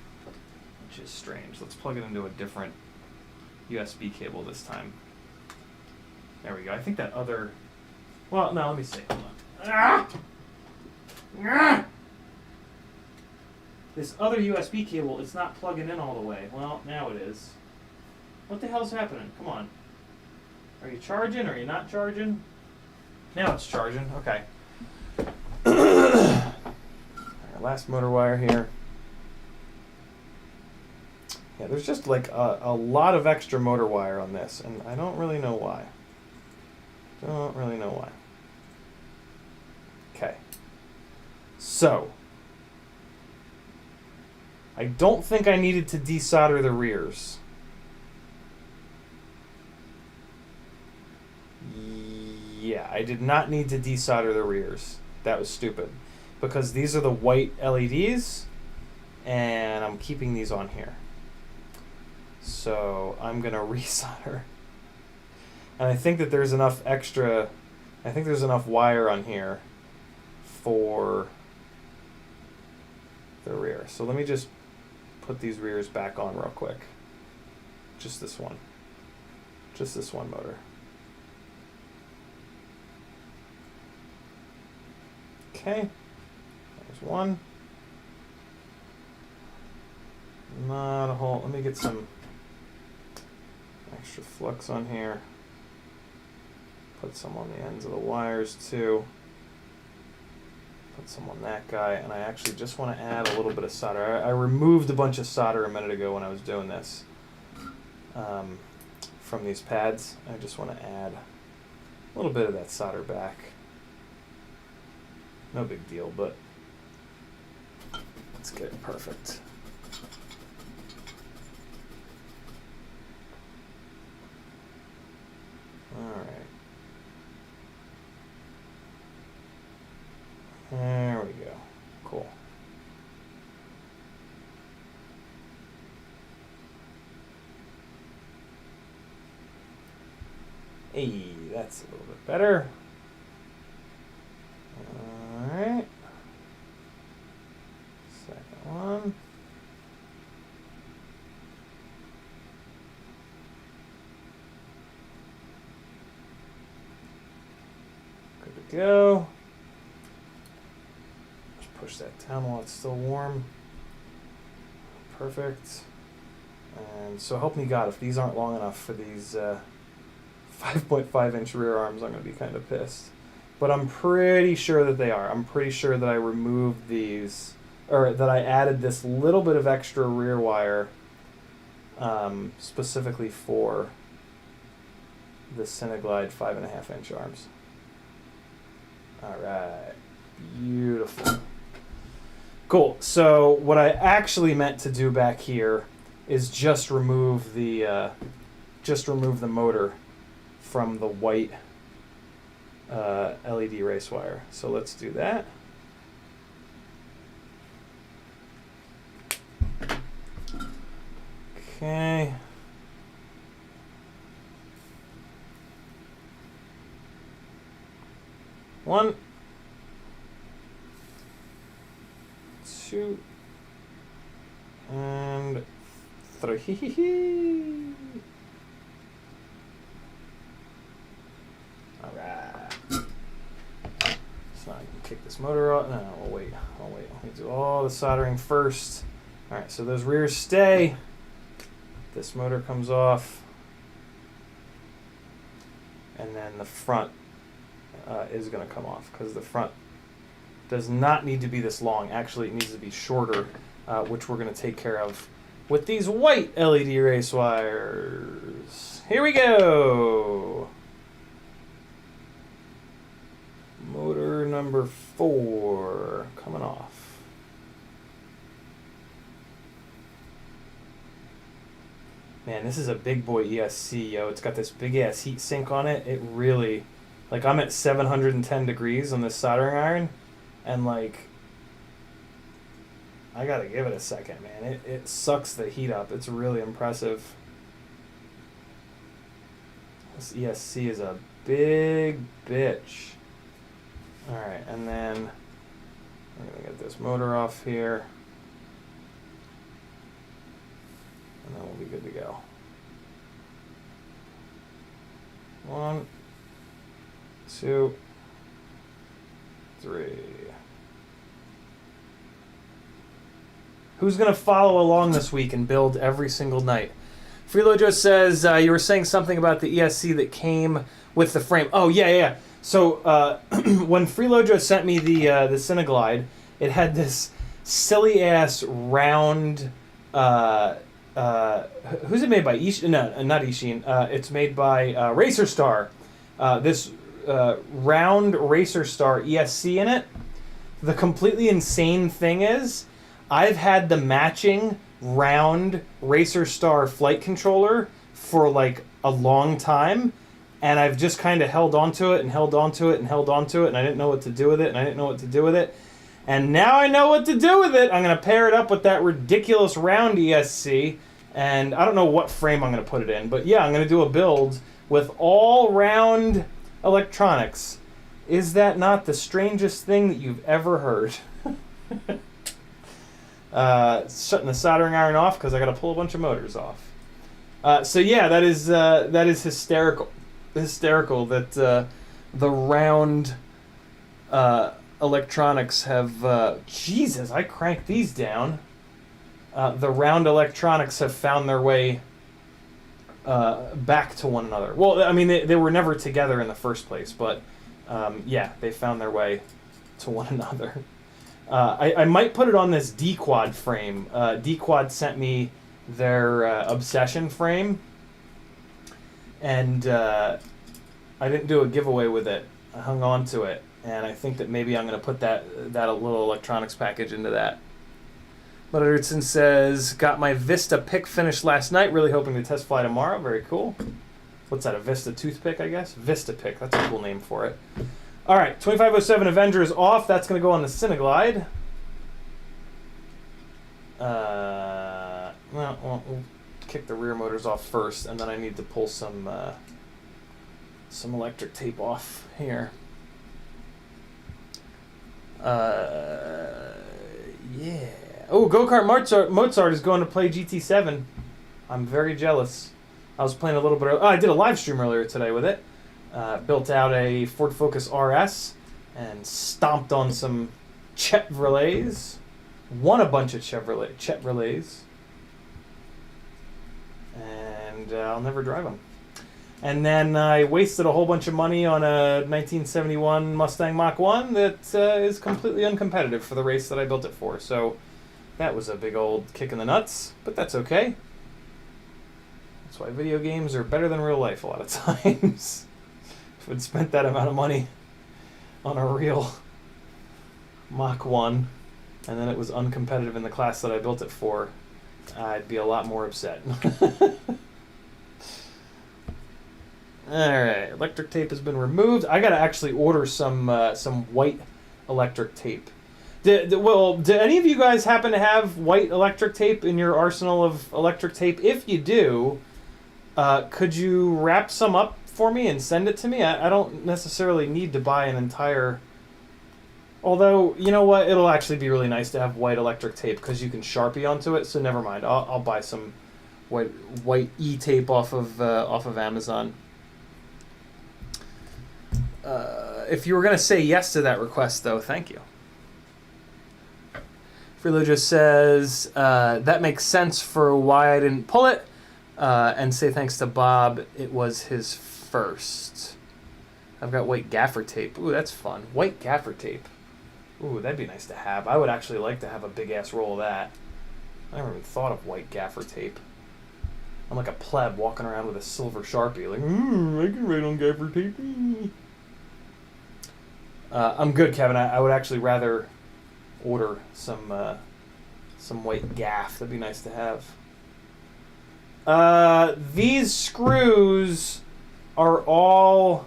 which is strange. Let's plug it into a different USB cable this time. There we go. I think that other... Well, no, let me see. Hold on. Ah! Ah! This other USB cable is not plugging in all the way. Well, now it is. What the hell's happening? Come on. Are you charging? Are you not charging? Now it's charging. Okay. Alright, last motor wire here. Yeah, there's just like a lot of extra motor wire on this, and I don't really know why. Don't really know why. Okay. So, I don't think I needed to desolder the rears. Yeah, I did not need to desolder the rears. That was stupid. Because these are the white LEDs, and I'm keeping these on here. So, I'm going to resolder. And I think that there's enough extra, I think there's enough wire on here for the rear. So let me just put these rears back on real quick. Just this one. Just this one motor. Okay. There's one. Not a whole, let me get some extra flux on here. Put some on the ends of the wires too. Put some on that guy, and I actually just want to add a little bit of solder. I removed a bunch of solder a minute ago when I was doing this from these pads. I just want to add a little bit of that solder back. No big deal, but let's get it perfect. All right. There we go. Cool. Hey, that's a little bit better. Alright. Second one. Good to go. Push that down while it's still warm. Perfect. And so help me God, if these aren't long enough for these 5.5 inch rear arms, I'm going to be kind of pissed. But I'm pretty sure that they are. I'm pretty sure that I removed these, or that I added this little bit of extra rear wire specifically for the Cineglide 5.5 inch arms. Alright. Beautiful. Cool. So what I actually meant to do back here is just remove the motor from the white LED race wire. So let's do that. Okay. One. 2 and 3. Alright. So now I can kick this motor off. No, we'll wait. Let me do all the soldering first. Alright, so those rears stay. This motor comes off. And then the front is going to come off because the front does not need to be this long. Actually, it needs to be shorter, which we're going to take care of with these white LED race wires. Here we go. number 4 coming off. Man, this is a big boy ESC, yo. It's got this big ass heat sink on it. It really, like, I'm at 710 degrees on this soldering iron, and like, I gotta give it a second, man. It sucks the heat up. It's really impressive. This ESC is a big bitch. Alright, and then I'm gonna get this motor off here. And then we'll be good to go. 1, 2, 3. Who's going to follow along this week and build every single night? Freelojo says, you were saying something about the ESC that came with the frame. Oh, yeah. So when Freelojo sent me the Cineglide, it had this silly-ass round... who's it made by? No, not Ishin. It's made by Racer Star. This round Racer Star ESC in it. The completely insane thing is, I've had the matching round Racer Star flight controller for like a long time, and I've just kind of held onto it and held onto it and held onto it, and I didn't know what to do with it, and now I know what to do with it. I'm going to pair it up with that ridiculous round ESC, and I don't know what frame I'm going to put it in, but yeah, I'm going to do a build with all round electronics. Is that not the strangest thing that you've ever heard? Shutting the soldering iron off because I got to pull a bunch of motors off. So yeah, that is hysterical. Hysterical that the round electronics have. Jesus, I cranked these down. The round electronics have found their way back to one another. Well, I mean, they were never together in the first place, but yeah, they found their way to one another. I might put it on this D-Quad frame. D-Quad sent me their Obsession frame, and I didn't do a giveaway with it. I hung on to it, and I think that maybe I'm going to put that little electronics package into that. But Richardson says, got my Vista pick finished last night, really hoping to test fly tomorrow. Very cool. What's that, a Vista toothpick, I guess? Vista pick, that's a cool name for it. All right, 2507 Avenger is off. That's going to go on the Cineglide. Well, we'll kick the rear motors off first, and then I need to pull some electric tape off here. Yeah. Oh, Go-Kart Mozart is going to play GT7. I'm very jealous. I was playing a little bit. I did a live stream earlier today with it. Built out a Ford Focus RS and stomped on some Chevrolets. Won a bunch of Chevrolets. And I'll never drive them. And then I wasted a whole bunch of money on a 1971 Mustang Mach 1 that is completely uncompetitive for the race that I built it for. So that was a big old kick in the nuts, but that's okay. That's why video games are better than real life a lot of times. If I'd spent that amount of money on a real Mach 1 and then it was uncompetitive in the class that I built it for, I'd be a lot more upset. Alright, electric tape has been removed. I gotta actually order some white electric tape. Do any of you guys happen to have white electric tape in your arsenal of electric tape? If you do, could you wrap some up for me and send it to me? I don't necessarily need to buy an entire... Although, you know what? It'll actually be really nice to have white electric tape because you can Sharpie onto it, so never mind. I'll buy some white E-tape off of Amazon. If you were going to say yes to that request, though, thank you. Freelojo says, that makes sense for why I didn't pull it, and say thanks to Bob, it was his first. I've got white gaffer tape. Ooh, that's fun. White gaffer tape. Ooh, that'd be nice to have. I would actually like to have a big-ass roll of that. I never even thought of white gaffer tape. I'm like a pleb walking around with a silver Sharpie, like, I can write on gaffer tape. I'm good, Kevin. I would actually rather order some white gaff. That'd be nice to have. These screws are all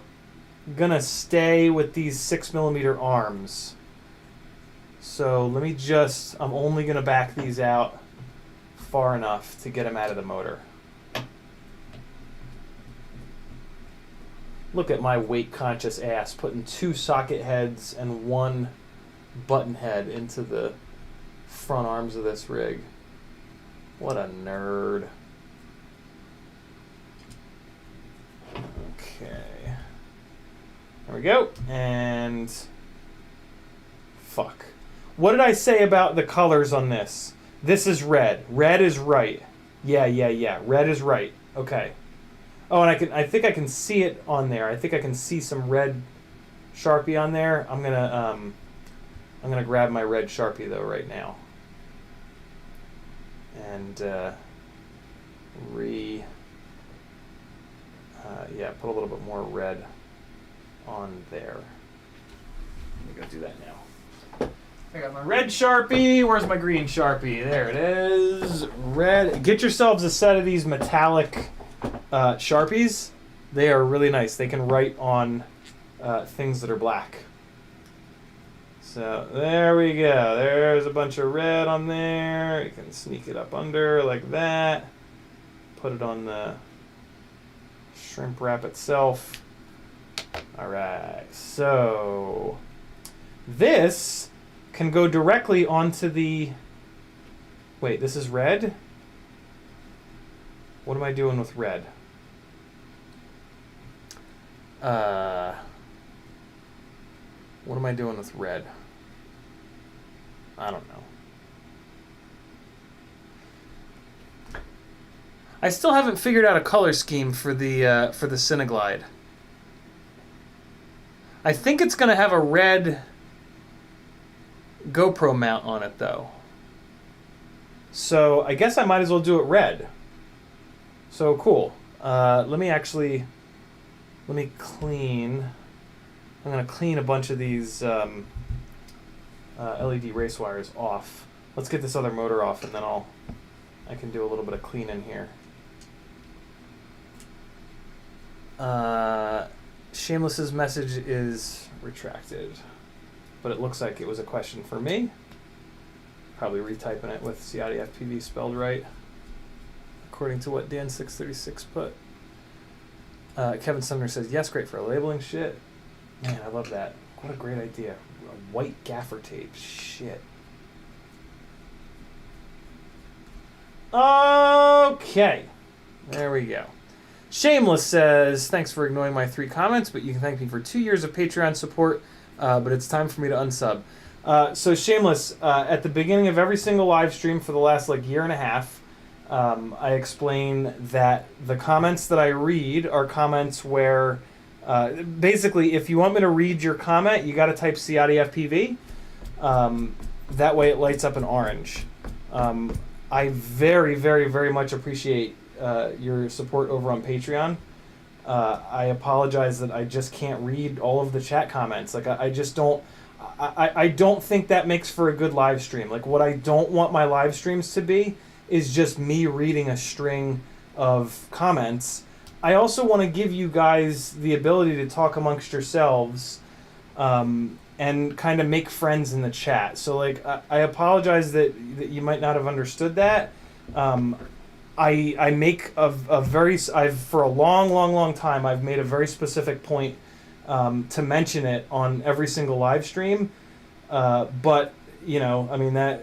gonna stay with these 6mm arms. So let me just, I'm only gonna back these out far enough to get them out of the motor. Look at my weight conscious ass putting 2 socket heads and 1 button head into the front arms of this rig. What a nerd. Okay. There we go. And fuck. What did I say about the colors on this? This is red. Red is right. Yeah. Red is right. Okay. Oh, and I think I can see it on there. I think I can see some red Sharpie on there. I'm gonna grab my red Sharpie though right now. And put a little bit more red on there. Let me go do that now. I got my red Sharpie. Where's my green Sharpie? There it is. Red. Get yourselves a set of these metallic Sharpies. They are really nice. They can write on things that are black. So there we go. There's a bunch of red on there. You can sneak it up under like that. Put it on the shrimp wrap itself. All right. So this can go directly onto the... Wait, this is red? What am I doing with red? What am I doing with red? I don't know. I still haven't figured out a color scheme for the Cineglide. I think it's going to have a red GoPro mount on it, though. So I guess I might as well do it red. So cool. Let me clean. I'm going to clean a bunch of these LED race wires off. Let's get this other motor off, and then I can do a little bit of cleaning here. Shameless's message is retracted, but it looks like it was a question for me. Probably retyping it with CiottiFPV spelled right, according to what Dan636 put. Kevin Sumner says, yes, great for labeling shit. Man, I love that. What a great idea. A white gaffer tape. Shit. Okay. There we go. Shameless says, thanks for ignoring my 3 comments, but you can thank me for 2 years of Patreon support, but it's time for me to unsub. So Shameless, at the beginning of every single live stream for the last year and a half, I explain that the comments that I read are comments where basically if you want me to read your comment, you got to type CiottiFPV. That way it lights up in orange. I very, very, very much appreciate your support over on Patreon. I apologize that I just can't read all of the chat comments. I just don't. I don't think that makes for a good live stream. What I don't want my live streams to be is just me reading a string of comments. I also want to give you guys the ability to talk amongst yourselves and kind of make friends in the chat. So I apologize that you might not have understood that. I make I've for a long time I've made a very specific point to mention it on every single live stream, but I mean that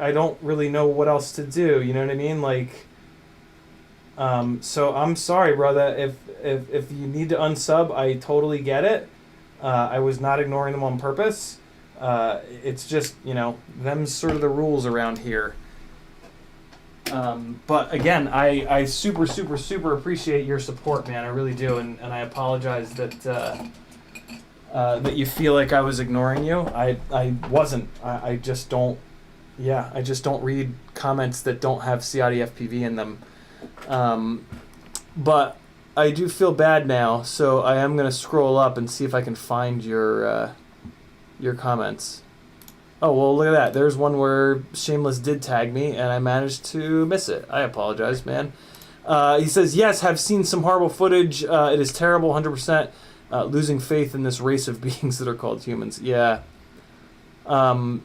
I don't really know what else to do. You know what I mean? So I'm sorry, brother. If you need to unsub, I totally get it. I was not ignoring them on purpose. It's just them's sort of the rules around here. But again, I super appreciate your support, man. I really do, and I apologize that that you feel like I was ignoring you. I wasn't. I just don't. Yeah, I just don't read comments that don't have CiottiFPV in them. But I do feel bad now, so I am gonna scroll up and see if I can find your your comments. Oh, well, look at that. There's one where Shameless did tag me, and I managed to miss it. I apologize, man. He says, yes, have seen some horrible footage. It is terrible, 100%. Losing faith in this race of beings that are called humans. Yeah. Well,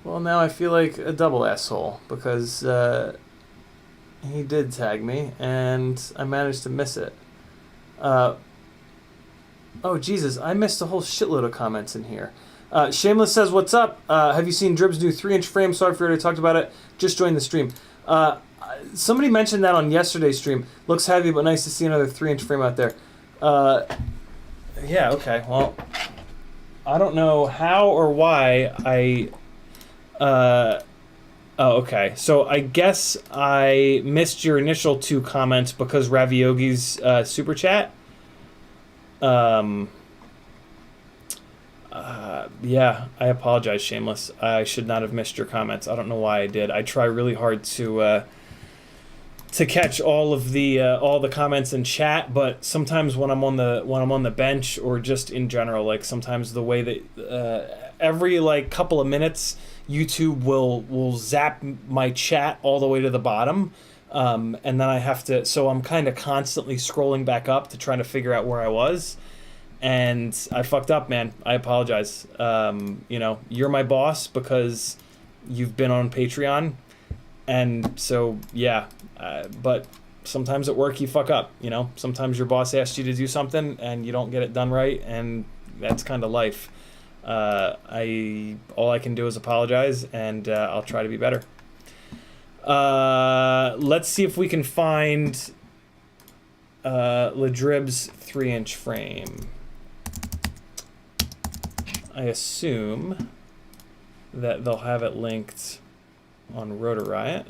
now I feel like a double asshole, because he did tag me, and I managed to miss it. Oh, Jesus, I missed a whole shitload of comments in here. Shameless says, what's up? Have you seen Drib's new 3-inch frame? Sorry if you already talked about it. Just joined the stream. Somebody mentioned that on yesterday's stream. Looks heavy, but nice to see another 3-inch frame out there. Yeah, okay. Well, I don't know how or why I... oh, okay. So I guess I missed your initial 2 comments because Raviogi's super chat. Yeah, I apologize, Shameless. I should not have missed your comments. I don't know why I did. I try really hard to catch all the comments in chat, but sometimes when I'm on the bench or just in general, like sometimes the way that every like couple of minutes YouTube will zap my chat all the way to the bottom. And then I have to, so I'm kind of constantly scrolling back up to try to figure out where I was. And I fucked up, man. I apologize. You know, you're my boss because you've been on Patreon. And so, yeah. But sometimes at work you fuck up, you know. Sometimes your boss asks you to do something and you don't get it done right. And that's kind of life. All I can do is apologize, and I'll try to be better. Let's see if we can find Ledrib's 3-inch frame. I assume that they'll have it linked on Rotor Riot,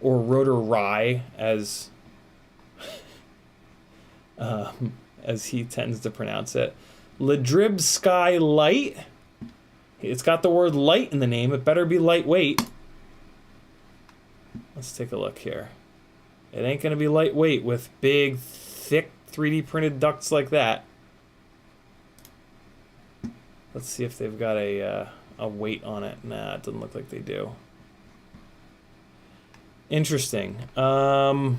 or Rotor Rye, as he tends to pronounce it. Ledrib Sky Light. It's got the word light in the name. It better be lightweight. Let's take a look here. It ain't gonna be lightweight with big, thick 3D printed ducts like that. Let's see if they've got a weight on it. Nah, it doesn't look like they do. Interesting. I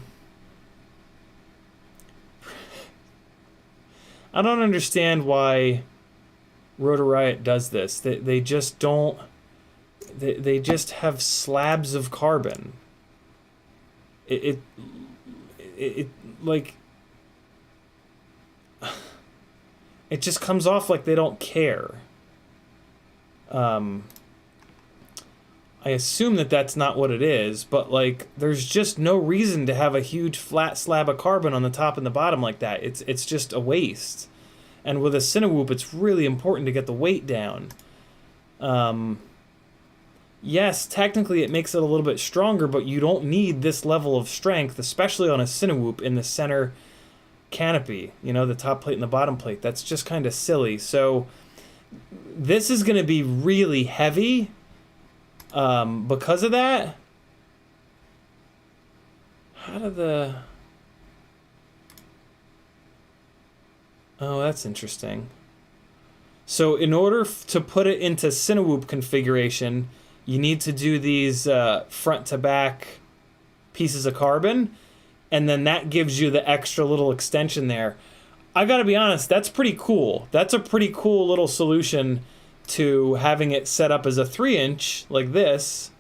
don't understand why Rotor Riot does this. They just don't. They just have slabs of carbon. It like, it just comes off like they don't care. I assume that that's not what it is, but like, there's just no reason to have a huge flat slab of carbon on the top and the bottom like that. It's just a waste. And with a Cinewhoop, it's really important to get the weight down. Yes, technically it makes it a little bit stronger, but you don't need this level of strength, especially on a Cinewhoop in the center canopy. You know, the top plate and the bottom plate. That's just kind of silly. So this is going to be really heavy because of that. How do the... Oh, that's interesting. So in order to put it into Cinewhoop configuration, you need to do these front to back pieces of carbon, and then that gives you the extra little extension there. I gotta be honest, that's pretty cool. That's a pretty cool little solution to having it set up as a 3-inch like this,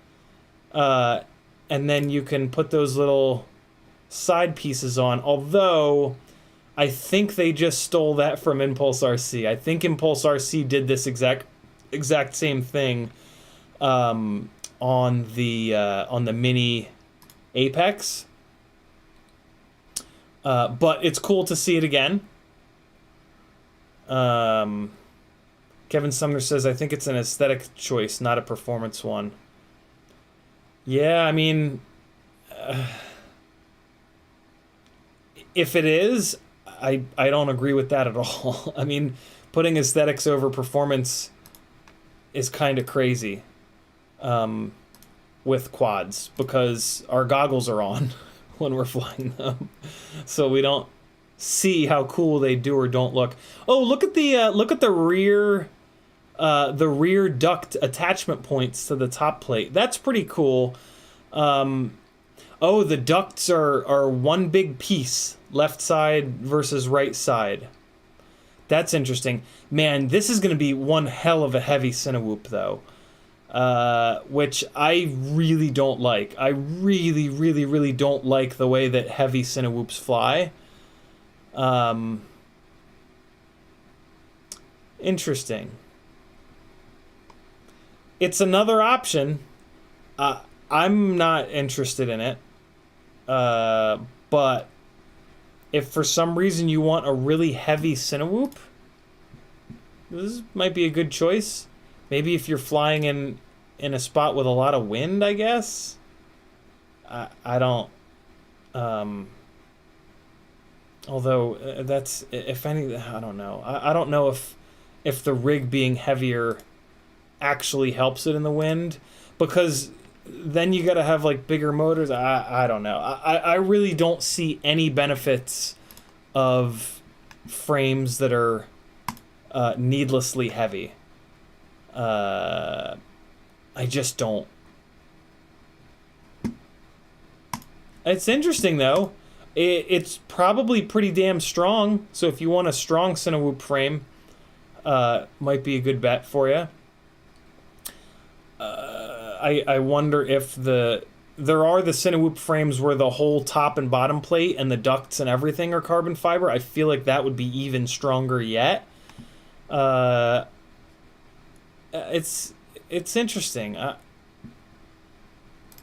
and then you can put those little side pieces on. Although I think they just stole that from Impulse RC. I think Impulse RC did this exact same thing on the mini Apex. But it's cool to see it again. Kevin Sumner says, I think it's an aesthetic choice, not a performance one. Yeah, I mean, if it is, I don't agree with that at all. I mean, putting aesthetics over performance is kind of crazy with quads, because our goggles are on when we're flying them. So we don't see how cool they do or don't look. Oh, look at the rear duct attachment points to the top plate. That's pretty cool. Oh, the ducts are one big piece, left side versus right side. That's interesting. Man, this is going to be one hell of a heavy Cinewhoop, though. Which I really don't like. I really, really, really don't like the way that heavy Cinewhoops fly. Interesting. It's another option. I'm not interested in it. But if for some reason you want a really heavy Cinewhoop, this might be a good choice. Maybe if you're flying in a spot with a lot of wind, I guess. I don't. Although that's, if any, I don't know. I don't know if the rig being heavier actually helps it in the wind, because then you got to have like bigger motors. I don't know. I really don't see any benefits of frames that are needlessly heavy. I just don't. It's interesting though. It's probably pretty damn strong. So if you want a strong Cinewhoop frame, might be a good bet for you. I wonder if there are the Cinewhoop frames where the whole top and bottom plate and the ducts and everything are carbon fiber. I feel like that would be even stronger yet. It's interesting.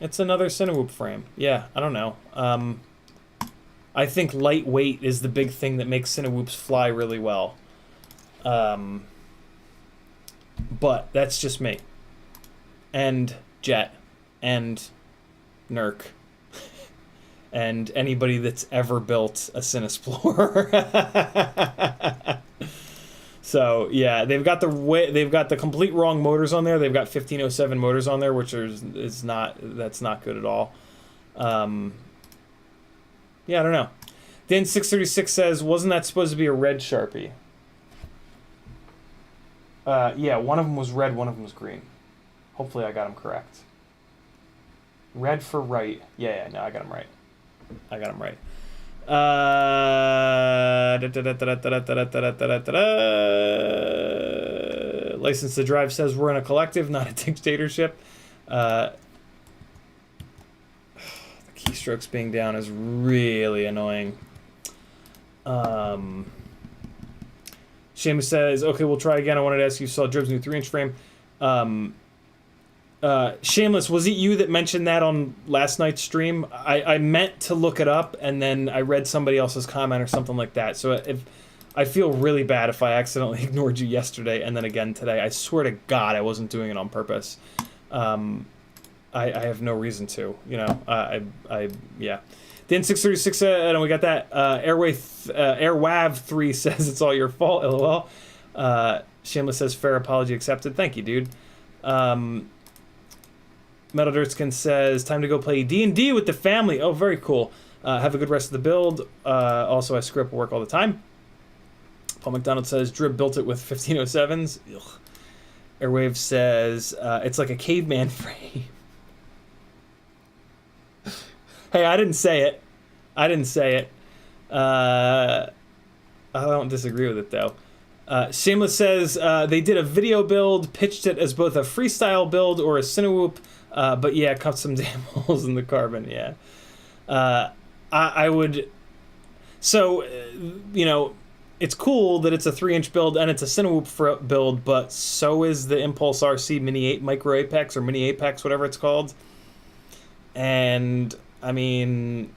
It's another Cinewhoop frame. Yeah, I don't know. I think lightweight is the big thing that makes Cinewhoops fly really well. But that's just me. And Jet. And Nurk. And anybody that's ever built a Cinesplorer. So yeah, they've got the complete wrong motors on there. They've got 1507 motors on there, which that's not good at all. Yeah, I don't know. Then 636 says, wasn't that supposed to be a red Sharpie? Yeah, one of them was red, one of them was green. Hopefully I got them correct. Red for right. Yeah, no, I got them right. License to Drive says we're in a collective, not a dictatorship. The keystrokes being down is really annoying. Seamus says, okay, we'll try again. I wanted to ask you, saw Drib's new 3-inch frame. Shameless, was it you that mentioned that on last night's stream? I meant to look it up, and then I read somebody else's comment or something like that. So I feel really bad if I accidentally ignored you yesterday and then again today. I swear to God I wasn't doing it on purpose. I have no reason to, you know. Yeah. Then 636, and we got that. Airwav3 says it's all your fault, lol. Shameless says fair apology accepted. Thank you, dude. Metal Dirtskin says, time to go play D&D with the family. Oh, very cool. Have a good rest of the build. Also, I screw up work all the time. Paul McDonald says, Drib built it with 1507s. Ugh. Airwave says, it's like a caveman frame. Hey, I didn't say it. I don't disagree with it, though. Shameless says, they did a video build, pitched it as both a freestyle build or a Cinewhoop, but yeah, cut some damn holes in the carbon, yeah. I would... So, you know, it's cool that it's a 3-inch build and it's a Cinewhoop build, but so is the Impulse RC Mini 8 Micro Apex, or Mini Apex, whatever it's called. And, I mean,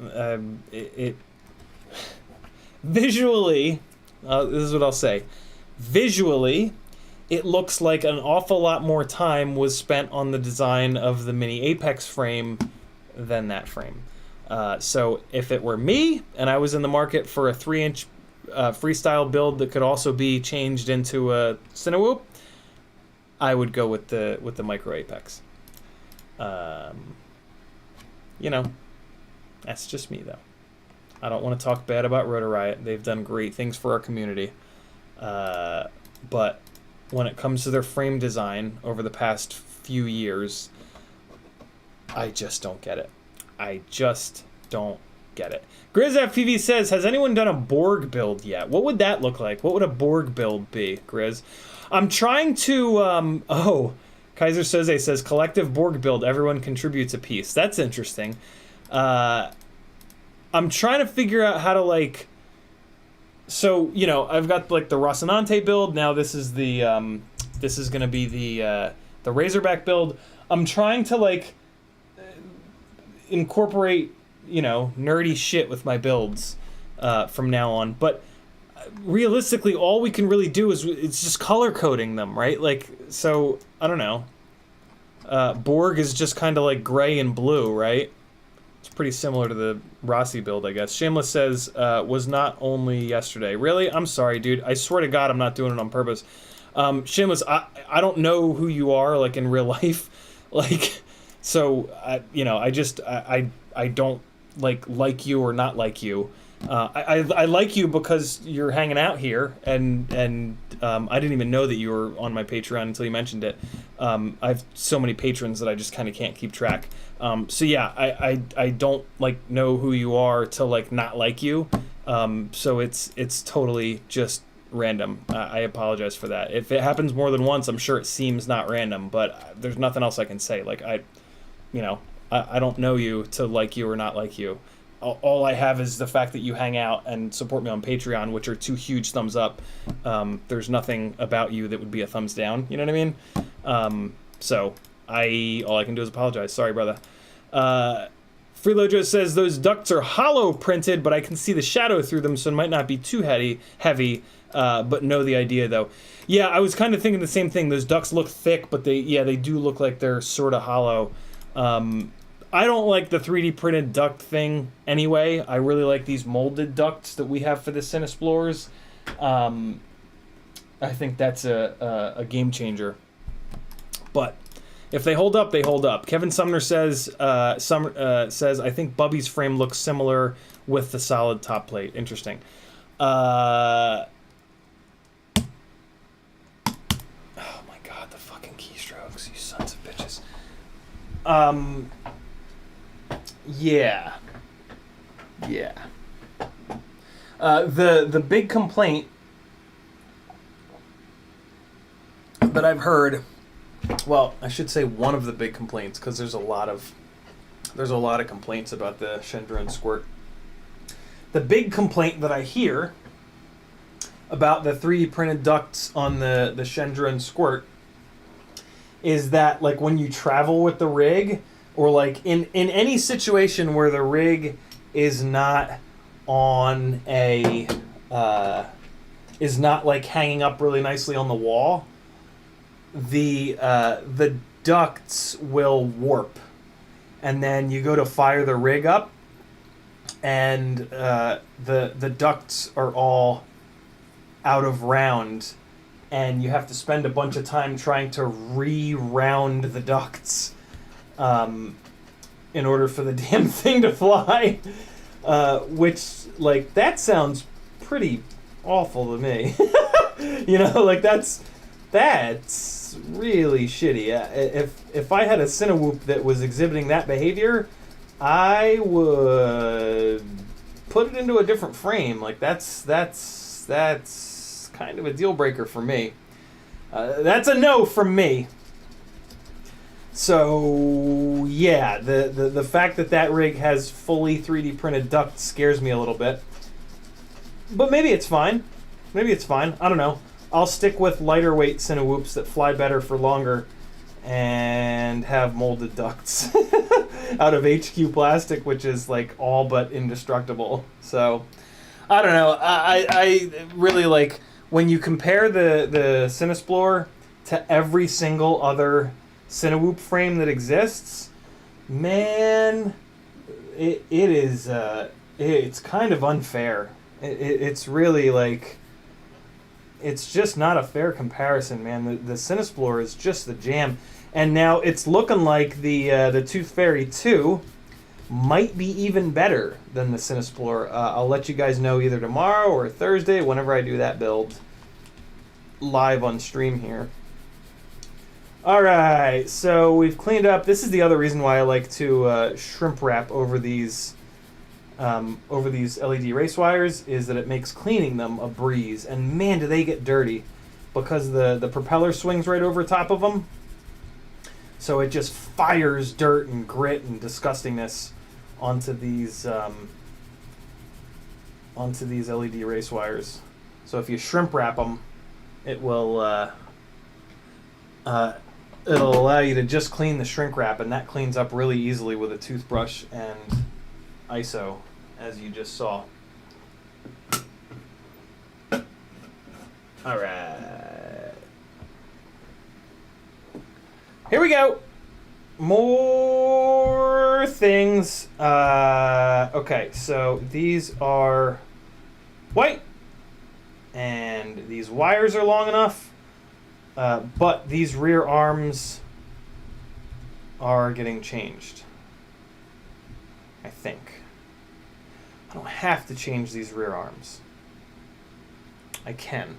it visually... this is what I'll say. Visually, it looks like an awful lot more time was spent on the design of the Mini Apex frame than that frame. So if it were me, and I was in the market for a 3-inch freestyle build that could also be changed into a Cinewhoop, I would go with the Micro Apex. You know, that's just me, though. I don't want to talk bad about Rotor Riot. They've done great things for our community. But when it comes to their frame design over the past few years, I just don't get it. I just don't get it. Grizz FPV says, has anyone done a Borg build yet? What would that look like? What would a Borg build be, Grizz? I'm trying to, Kaiser Soze says, collective Borg build, everyone contributes a piece. That's interesting. I'm trying to figure out how to, like, so, you know, I've got, like, the Rocinante build. Now this is the, this is going to be the Razorback build. I'm trying to, like, incorporate, you know, nerdy shit with my builds from now on. But realistically, all we can really do is it's just color coding them, right? Like, so, I don't know. Borg is just kind of like gray and blue, right? It's pretty similar to the Rossi build, I guess. Shameless says, was not only yesterday. Really? I'm sorry, dude. I swear to God, I'm not doing it on purpose. Shameless, I don't know who you are, like, in real life. Like, so, you know, I just, I don't, like you or not like you. I like you because you're hanging out here, and I didn't even know that you were on my Patreon until you mentioned it. I have so many patrons that I just kind of can't keep track. So yeah, I don't like know who you are to like not like you. So it's totally just random. I apologize for that. If it happens more than once, I'm sure it seems not random, but there's nothing else I can say. Like I don't know you to like you or not like you. All I have is the fact that you hang out and support me on Patreon, which are 2 huge thumbs up. There's nothing about you that would be a thumbs down. You know what I mean? So all I can do is apologize. Sorry, brother. Freelojo says those ducts are hollow printed, but I can see the shadow through them, so it might not be too heavy. But know the idea though. Yeah, I was kind of thinking the same thing. Those ducts look thick, but they do look like they're sort of hollow. I don't like the 3D printed duct thing anyway. I really like these molded ducts that we have for the Cinesplorers. I think that's a game changer. But if they hold up, they hold up. Kevin Sumner says, I think Bubby's frame looks similar with the solid top plate. Interesting. Oh my God, the fucking keystrokes, you sons of bitches. Yeah. The big complaint that I've heard, well, I should say one of the big complaints, because there's a lot of complaints about the Shendron Squirt. The big complaint that I hear about the 3D printed ducts on the Shendron Squirt is that, like, when you travel with the rig, or like in any situation where the rig is not on a is not like hanging up really nicely on the wall, the ducts will warp, and then you go to fire the rig up, and the ducts are all out of round, and you have to spend a bunch of time trying to re-round the ducts in order for the damn thing to fly, which, like, that sounds pretty awful to me. You know, like, that's really shitty. If I had a Cinewhoop that was exhibiting that behavior, I would put it into a different frame. Like, that's kind of a deal breaker for me. That's a no from me. So yeah, the fact that rig has fully 3D printed ducts scares me a little bit. But maybe it's fine. Maybe it's fine. I don't know. I'll stick with lighter weight Cinewhoops that fly better for longer and have molded ducts out of HQ plastic, which is like all but indestructible. So I don't know. I really like when you compare the Cinesplorer to every single other Cinewhoop frame that exists, man, it is it's kind of unfair. It's really like, it's just not a fair comparison, man. The Cinesplorer is just the jam, and now it's looking like the Tooth Fairy 2 might be even better than the Cinesplorer. I'll let you guys know either tomorrow or Thursday, whenever I do that build live on stream here. All right, so we've cleaned up. This is the other reason why I like to shrimp wrap over these LED race wires, is that it makes cleaning them a breeze. And man, do they get dirty, because the propeller swings right over top of them. So it just fires dirt and grit and disgustingness onto these LED race wires. So if you shrimp wrap them, it will it'll allow you to just clean the shrink wrap, and that cleans up really easily with a toothbrush and ISO, as you just saw. All right. Here we go. More things. Okay, so these are white, and these wires are long enough, but these rear arms are getting changed, I think. I don't have to change these rear arms. I can.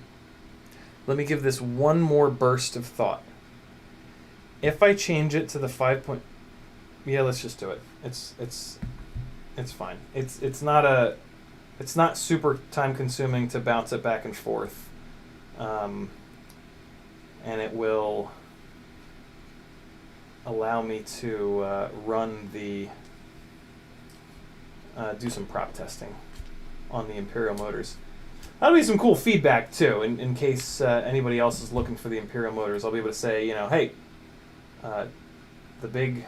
Let me give this one more burst of thought. If I change it to the 5 point, yeah, let's just do it. It's fine. It's not super time consuming to bounce it back and forth, and it will allow me to run the do some prop testing on the Imperial motors. That'll be some cool feedback too, in case anybody else is looking for the Imperial motors. I'll be able to say, you know, hey, the big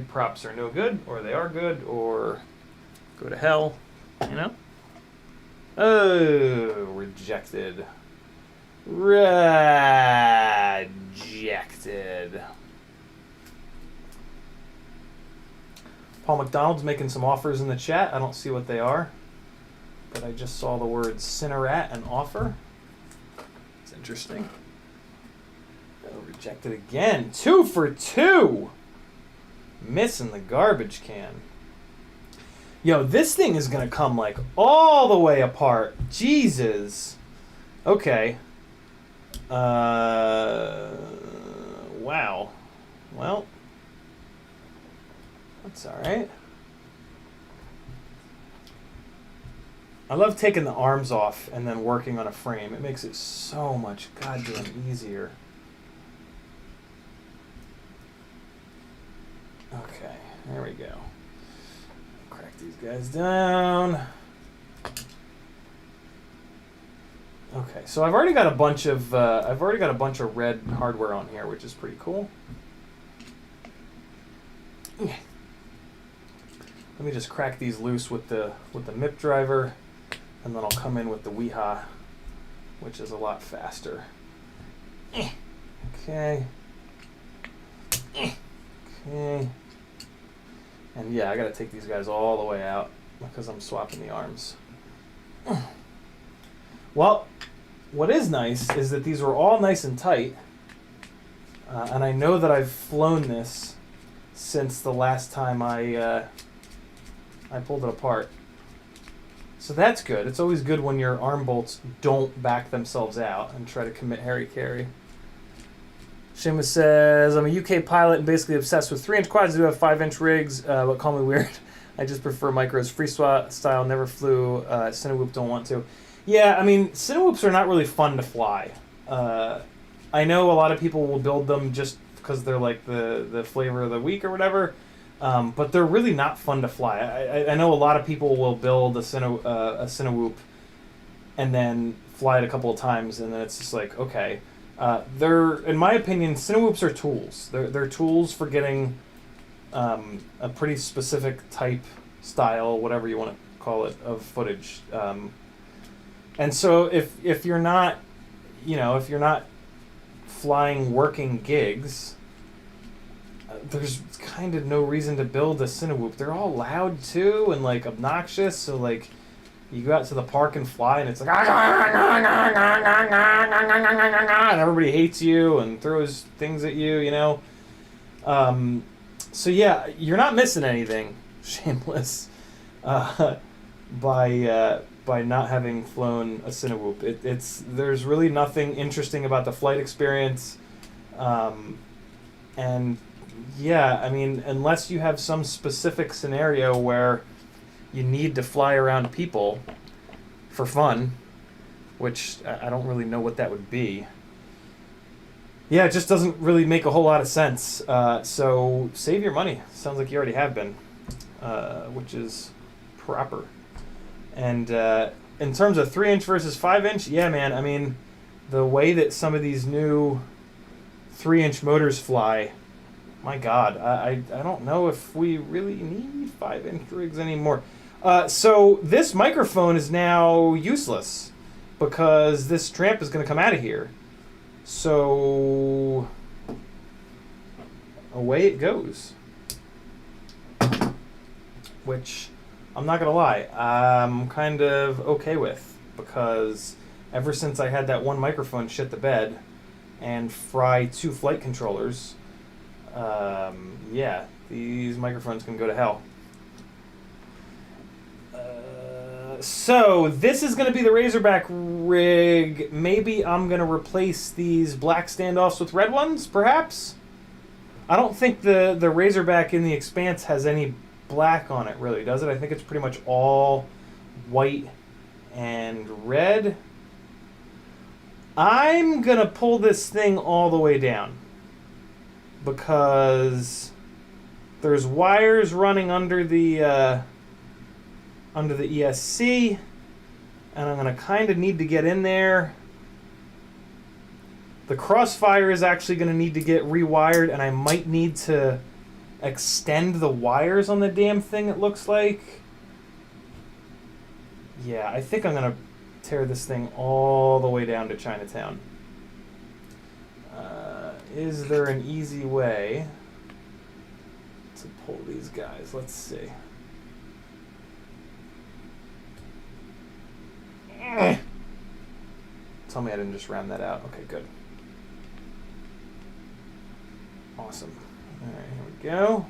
props are no good, or they are good, or go to hell, you know? Oh, rejected. Rejected. Paul McDonald's making some offers in the chat. I don't see what they are, but I just saw the word Cinerat and offer. It's interesting. Oh, rejected again. 2 for 2. Missing the garbage can. Yo, this thing is going to come like all the way apart. Jesus. Okay. Wow. Well, that's all right. I love taking the arms off and then working on a frame. It makes it so much goddamn easier. Okay, there we go. Crack these guys down. Okay, so I've already got a bunch of red hardware on here, which is pretty cool. Let me just crack these loose with the MIP driver, and then I'll come in with the Weeha, which is a lot faster. Okay. Okay. And yeah, I gotta take these guys all the way out because I'm swapping the arms. Well, what is nice is that these were all nice and tight, and I know that I've flown this since the last time I pulled it apart. So that's good. It's always good when your arm bolts don't back themselves out and try to commit harry-carry. Seamus says, I'm a UK pilot and basically obsessed with 3-inch quads. I do have 5-inch rigs, but call me weird. I just prefer micros. Free style, never flew. Cinewhoop, don't want to. Yeah, I mean, Cinewhoops are not really fun to fly. I know a lot of people will build them just because they're like the flavor of the week or whatever, but they're really not fun to fly. I know a lot of people will build a Cinewhoop and then fly it a couple of times, and then it's just like, okay. They're, in my opinion, Cinewhoops are tools. They're tools for getting a pretty specific type, style, whatever you want to call it, of footage. And so if you're not, if you're not flying working gigs, there's kind of no reason to build a Cinewhoop. They're all loud too and like obnoxious. So like, You go out to the park and fly, and it's like, and everybody hates you and throws things at you, you know. So yeah, you're not missing anything, shameless, by not having flown a Cinewhoop. There's really nothing interesting about the flight experience, and yeah, I mean, unless you have some specific scenario where you need to fly around people for fun, which I don't really know what that would be. Yeah, it just doesn't really make a whole lot of sense. So save your money. Sounds like you already have been, which is proper. And in terms of 3-inch versus 5-inch, yeah, man, I mean, the way that some of these new 3-inch motors fly, my God, I don't know if we really need 5-inch rigs anymore. So this microphone is now useless because this tramp is going to come out of here. So away it goes. Which, I'm not going to lie, I'm kind of okay with, because ever since I had that one microphone shit the bed and fry 2 flight controllers, yeah, these microphones can go to hell. So this is going to be the Razorback rig. Maybe I'm going to replace these black standoffs with red ones, perhaps? I don't think the Razorback in the Expanse has any black on it, really, does it? I think it's pretty much all white and red. I'm going to pull this thing all the way down, because there's wires running under the ESC, and I'm going to kind of need to get in there. The crossfire is actually going to need to get rewired, and I might need to extend the wires on the damn thing, it looks like. Yeah, I think I'm going to tear this thing all the way down to Chinatown. Is there an easy way to pull these guys? Let's see. Tell me I didn't just round that out. Okay, good. Awesome. All right, here we go.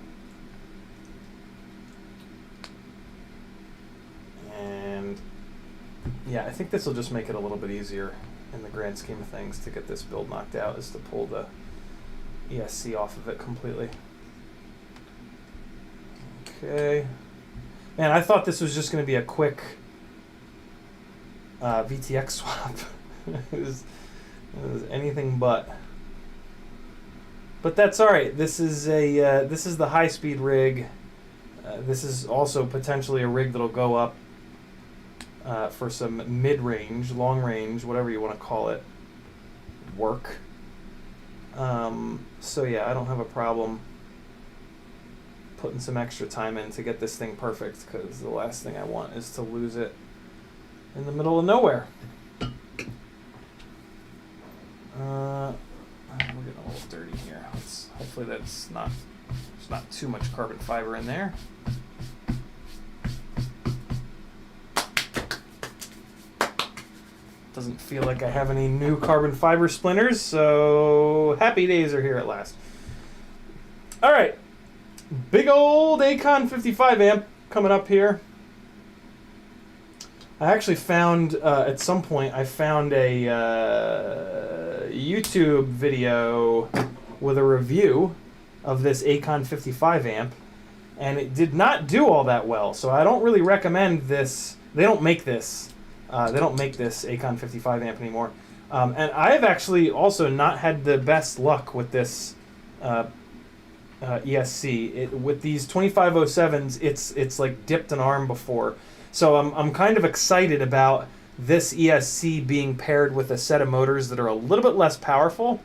And yeah, I think this will just make it a little bit easier in the grand scheme of things to get this build knocked out, is to pull the ESC off of it completely. Okay. Man, I thought this was just going to be a quick VTX swap. it was anything but. But that's all right. This is the high-speed rig. This is also potentially a rig that'll go up for some mid-range, long-range, whatever you want to call it, work. So yeah, I don't have a problem putting some extra time in to get this thing perfect, because the last thing I want is to lose it in the middle of nowhere. We're getting a little dirty here. Hopefully there's not too much carbon fiber in there. Doesn't feel like I have any new carbon fiber splinters, so happy days are here at last. All right, big old Acon 55 amp coming up here. I actually found, at some point, I found a YouTube video with a review of this Acon 55 amp, and it did not do all that well, so I don't really recommend this. They don't make this. They don't make this Acon 55 amp anymore. And I have actually also not had the best luck with this ESC. With these 2507s, it's like dipped an arm before. So I'm kind of excited about this ESC being paired with a set of motors that are a little bit less powerful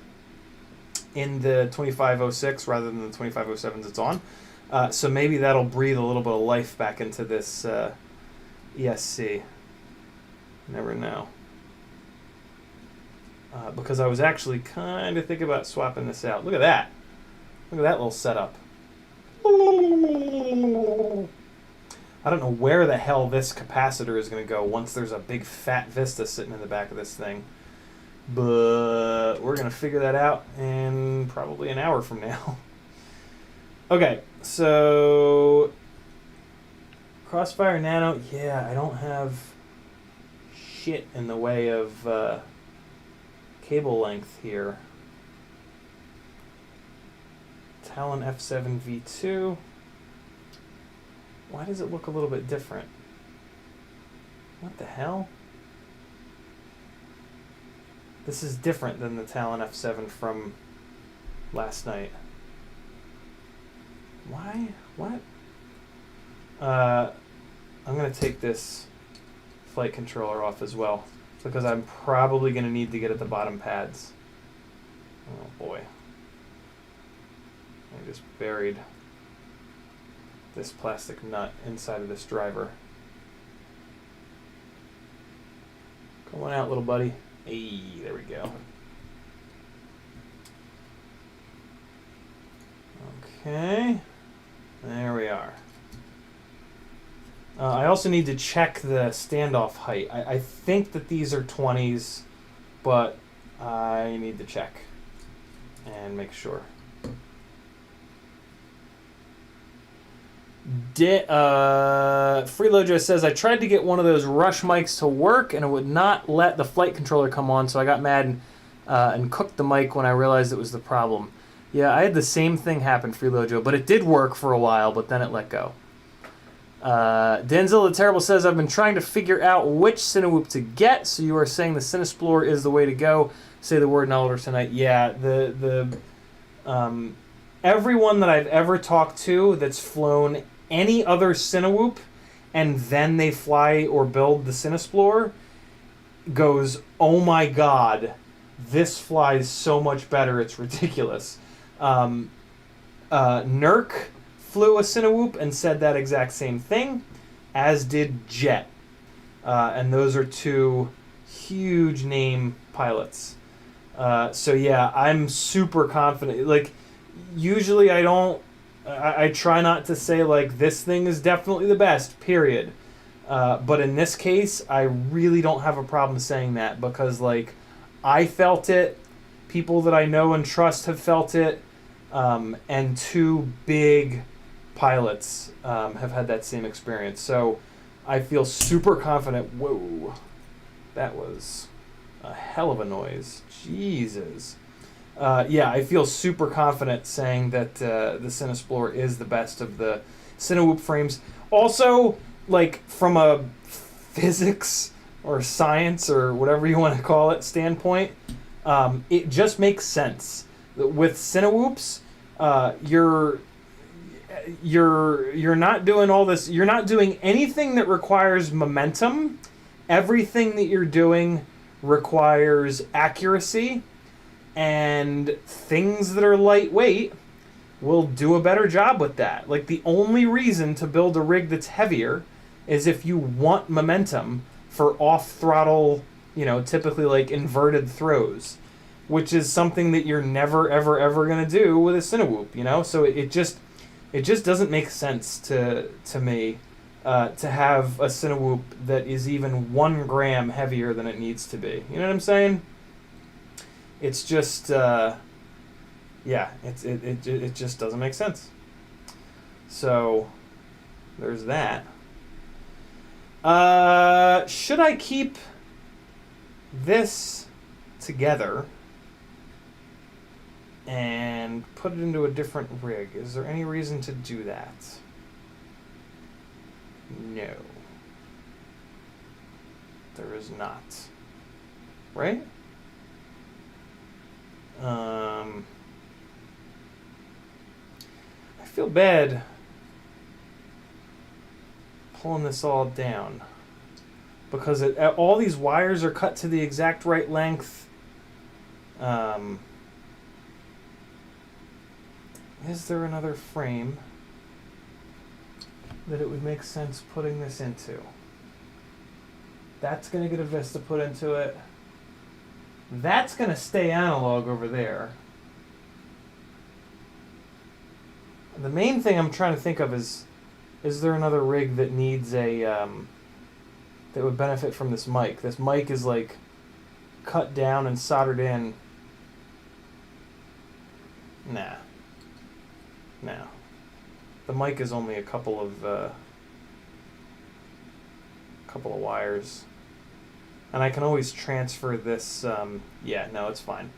in the 2506 rather than the 2507s it's on. So maybe that'll breathe a little bit of life back into this ESC. Never know. Because I was actually kind of thinking about swapping this out. Look at that. Look at that little setup. I don't know where the hell this capacitor is going to go once there's a big fat Vista sitting in the back of this thing. But we're going to figure that out in probably an hour from now. Okay, so Crossfire Nano, yeah, I don't have shit in the way of cable length here. Talon F7 V2. Why does it look a little bit different? What the hell? This is different than the Talon F7 from last night. Why? What? I'm going to take this flight controller off as well, because I'm probably going to need to get at the bottom pads. Oh boy. I just buried this plastic nut inside of this driver. Come on out, little buddy. Hey, there we go. Okay, there we are. I also need to check the standoff height. I think that these are 20s, but I need to check and make sure. Freelojo says, I tried to get one of those Rush mics to work and it would not let the flight controller come on, so I got mad and cooked the mic when I realized it was the problem. Yeah, I had the same thing happen, Freelojo, but it did work for a while, but then it let go. Denzel the Terrible says, I've been trying to figure out which Cinewhoop to get, so you are saying the Cinesplorer is the way to go. Say the word and I'll order tonight. Yeah, everyone that I've ever talked to that's flown any other Cinewhoop and then they fly or build the Cinesplorer goes, oh my god, this flies so much better, it's ridiculous. Nurk flew a Cinewhoop and said that exact same thing, as did Jet. And those are two huge name pilots. So yeah, I'm super confident. Like, usually I try not to say, like, this thing is definitely the best, period. But in this case, I really don't have a problem saying that because, like, I felt it, people that I know and trust have felt it, and two big pilots have had that same experience. So I feel super confident. Whoa, that was a hell of a noise. Jesus. Yeah, I feel super confident saying that the Cinesplorer is the best of the Cinewhoop frames. Also, like, from a physics or science or whatever you want to call it standpoint, it just makes sense. With Cinewhoops, you're not doing all this. You're not doing anything that requires momentum. Everything that you're doing requires accuracy. And things that are lightweight will do a better job with that. Like, the only reason to build a rig that's heavier is if you want momentum for off-throttle, typically like inverted throws, which is something that you're never, ever, ever going to do with a Cinewhoop, So it just doesn't make sense to me to have a Cinewhoop that is even 1 gram heavier than it needs to be. You know what I'm saying? It's just, it just doesn't make sense. So, there's that. Should I keep this together and put it into a different rig? Is there any reason to do that? No. There is not. Right? I feel bad pulling this all down because all these wires are cut to the exact right length. Is there another frame that it would make sense putting this into? That's going to get a Vista put into it. That's going to stay analog over there. The main thing I'm trying to think of is Is there another rig that needs a that would benefit from this mic? This mic is like cut down and soldered in. Nah. No. The mic is only a couple of wires. And I can always transfer this, yeah, no, it's fine.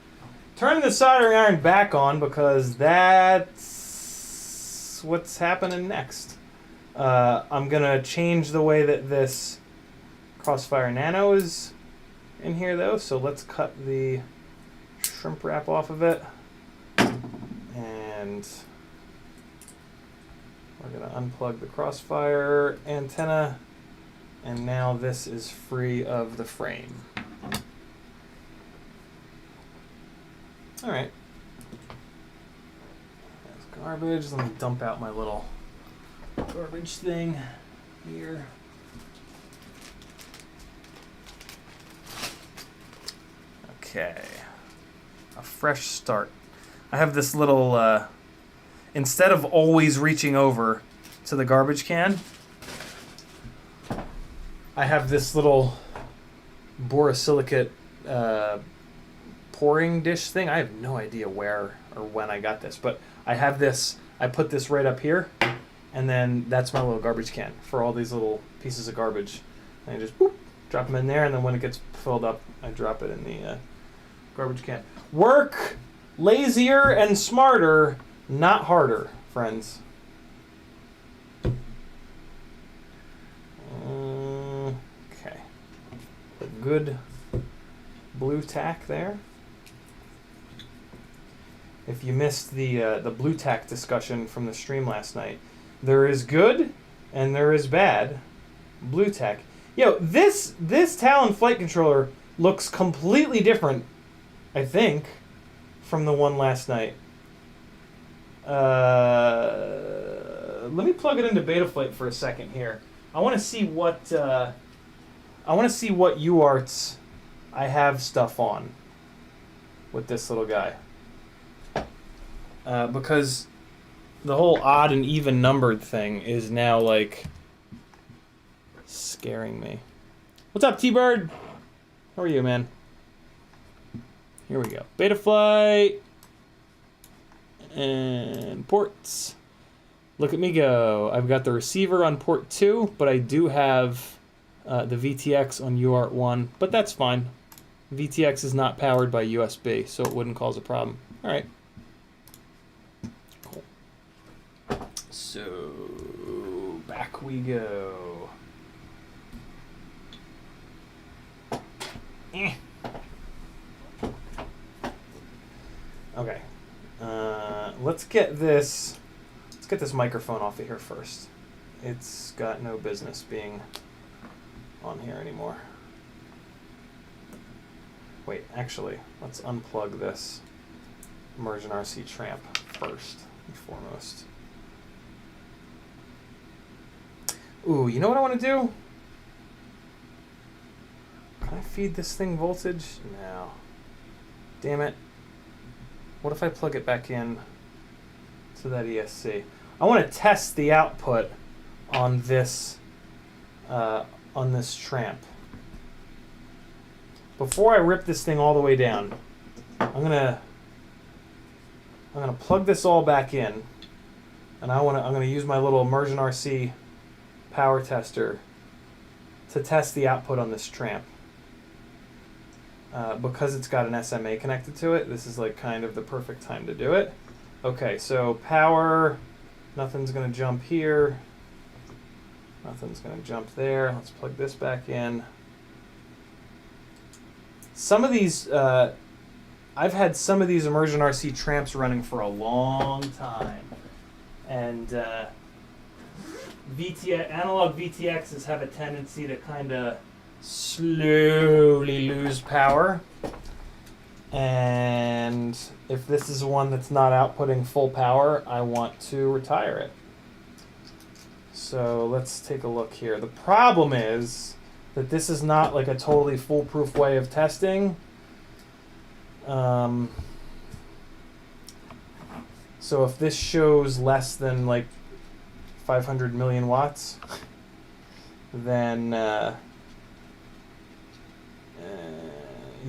Turn the soldering iron back on because that's what's happening next. I'm gonna change the way that this Crossfire Nano is in here though, so let's cut the shrimp wrap off of it. And we're gonna unplug the Crossfire antenna. And now this is free of the frame. All right. That's garbage. Let me dump out my little garbage thing here. Okay. A fresh start. I have this little, instead of always reaching over to the garbage can, I have this little borosilicate pouring dish thing. I have no idea where or when I got this, but I have this. I put this right up here, and then that's my little garbage can for all these little pieces of garbage. And I just boop, drop them in there, and then when it gets filled up, I drop it in the garbage can. Work lazier and smarter, not harder, friends. Okay. A good blue tack there. If you missed the blue tack discussion from the stream last night, there is good and there is bad blue tack. Yo, this Talon flight controller looks completely different, I think, from the one last night. Let me plug it into Betaflight for a second here. I want to see what UARTs I have stuff on with this little guy. Because the whole odd and even numbered thing is now like scaring me. What's up, T-Bird? How are you, man? Here we go. Betaflight and ports. Look at me go. I've got the receiver on port 2, but I do have the VTX on UART 1, but that's fine. VTX is not powered by USB, so it wouldn't cause a problem. All right. Cool. So, back we go. Okay. Let's get this microphone off of here first. It's got no business being on here anymore. Wait, actually, let's unplug this Immersion RC tramp first and foremost. Ooh, you know what I want to do? Can I feed this thing voltage? No. Damn it. What if I plug it back in to that ESC? I want to test the output on this tramp. Before I rip this thing all the way down, I'm gonna plug this all back in, and I'm gonna use my little Immersion RC power tester to test the output on this tramp. Because it's got an SMA connected to it, this is like kind of the perfect time to do it. Okay, so power, nothing's gonna jump here, nothing's gonna jump there. Let's plug this back in. Some of these, I've had some of these Immersion RC tramps running for a long time, and analog VTXs have a tendency to kind of slowly lose power, and if this is one that's not outputting full power, I want to retire it. So let's take a look here. The problem is that this is not like a totally foolproof way of testing. So if this shows less than like 500 million watts, then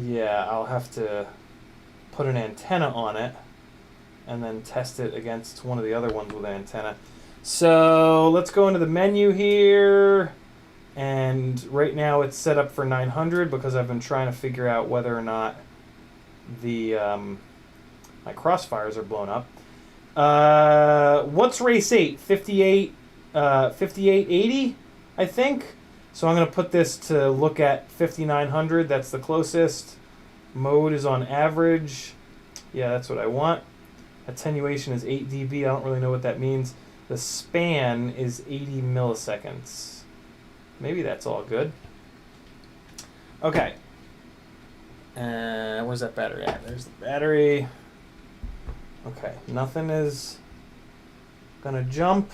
yeah, I'll have to put an antenna on it and then test it against one of the other ones with an antenna. So let's go into the menu here, and right now it's set up for 900 because I've been trying to figure out whether or not the my crossfires are blown up. What's race 8? 5880, I think. So I'm going to put this to look at 5900. That's the closest. Mode is on average. Yeah, that's what I want. Attenuation is 8 dB. I don't really know what that means. The span is 80 milliseconds. Maybe that's all good. Okay. Where's that battery at? There's the battery. Okay, nothing is gonna jump.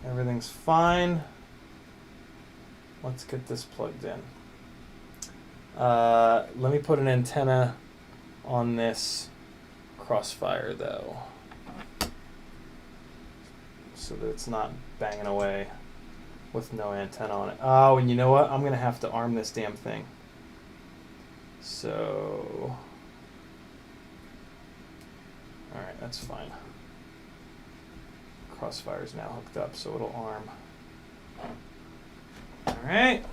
Everything's fine. Let's get this plugged in. Let me put an antenna on this crossfire though, so that it's not banging away with no antenna on it. Oh, and you know what? I'm gonna have to arm this damn thing. So, all right, that's fine. Crossfire's now hooked up, so it'll arm. All right.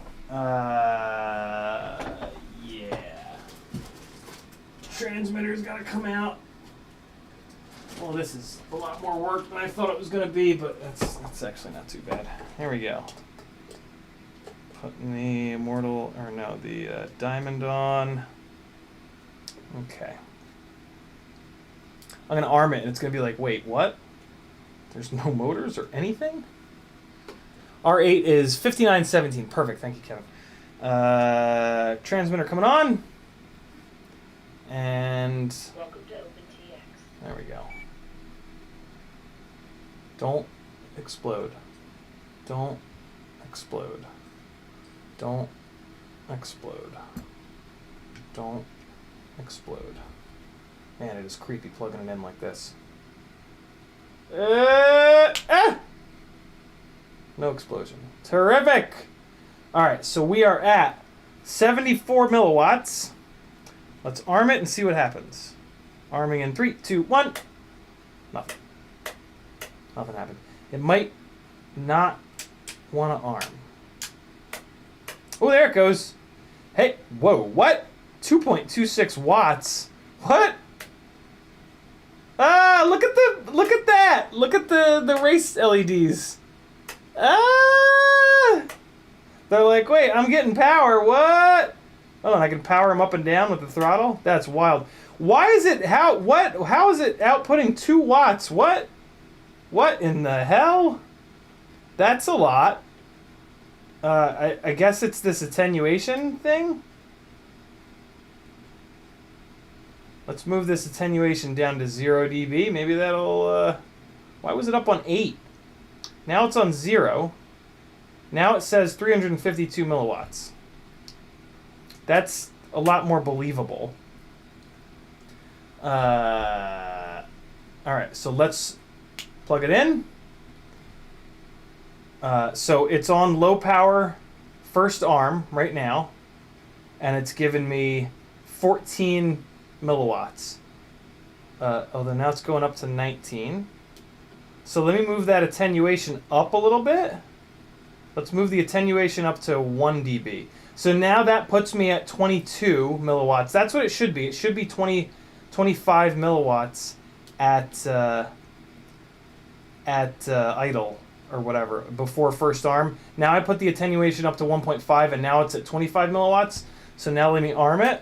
Yeah. Transmitter's got to come out. Well, this is a lot more work than I thought it was going to be, but that's actually not too bad. Here we go. Putting the Immortal, or no, the Diamond on. Okay. I'm going to arm it, and it's going to be like, wait, what? There's no motors or anything? R8 is 5917. Perfect. Thank you, Kevin. Transmitter coming on. And Welcome to OpenTX. there we go. Don't explode. Don't explode. Don't explode. Don't explode. Man, it is creepy plugging it in like this. No explosion. Terrific! Alright, so we are at 74 milliwatts. Let's arm it and see what happens. Arming in 3, 2, 1. Nothing. Nothing happened. It might not want to arm. Oh, there it goes. Hey, whoa, what? 2.26 watts. What? Ah, look at that. Look at the race LEDs. Ah! They're like, wait, I'm getting power. What? Oh, and I can power them up and down with the throttle? That's wild. Why is it, how is it outputting 2 watts? What in the hell? That's a lot. I guess it's this attenuation thing. Let's move this attenuation down to 0 dB. Maybe that'll, why was it up on 8? Now it's on 0. Now it says 352 milliwatts. That's a lot more believable. Alright, so let's plug it in. So it's on low power first arm right now, and it's given me 14 milliwatts. Although now it's going up to 19. So let me move that attenuation up a little bit. Let's move the attenuation up to 1 dB. So now that puts me at 22 milliwatts. That's what it should be. It should be 25 milliwatts at idle or whatever before first arm. Now I put the attenuation up to 1.5 and now it's at 25 milliwatts. So now let me arm it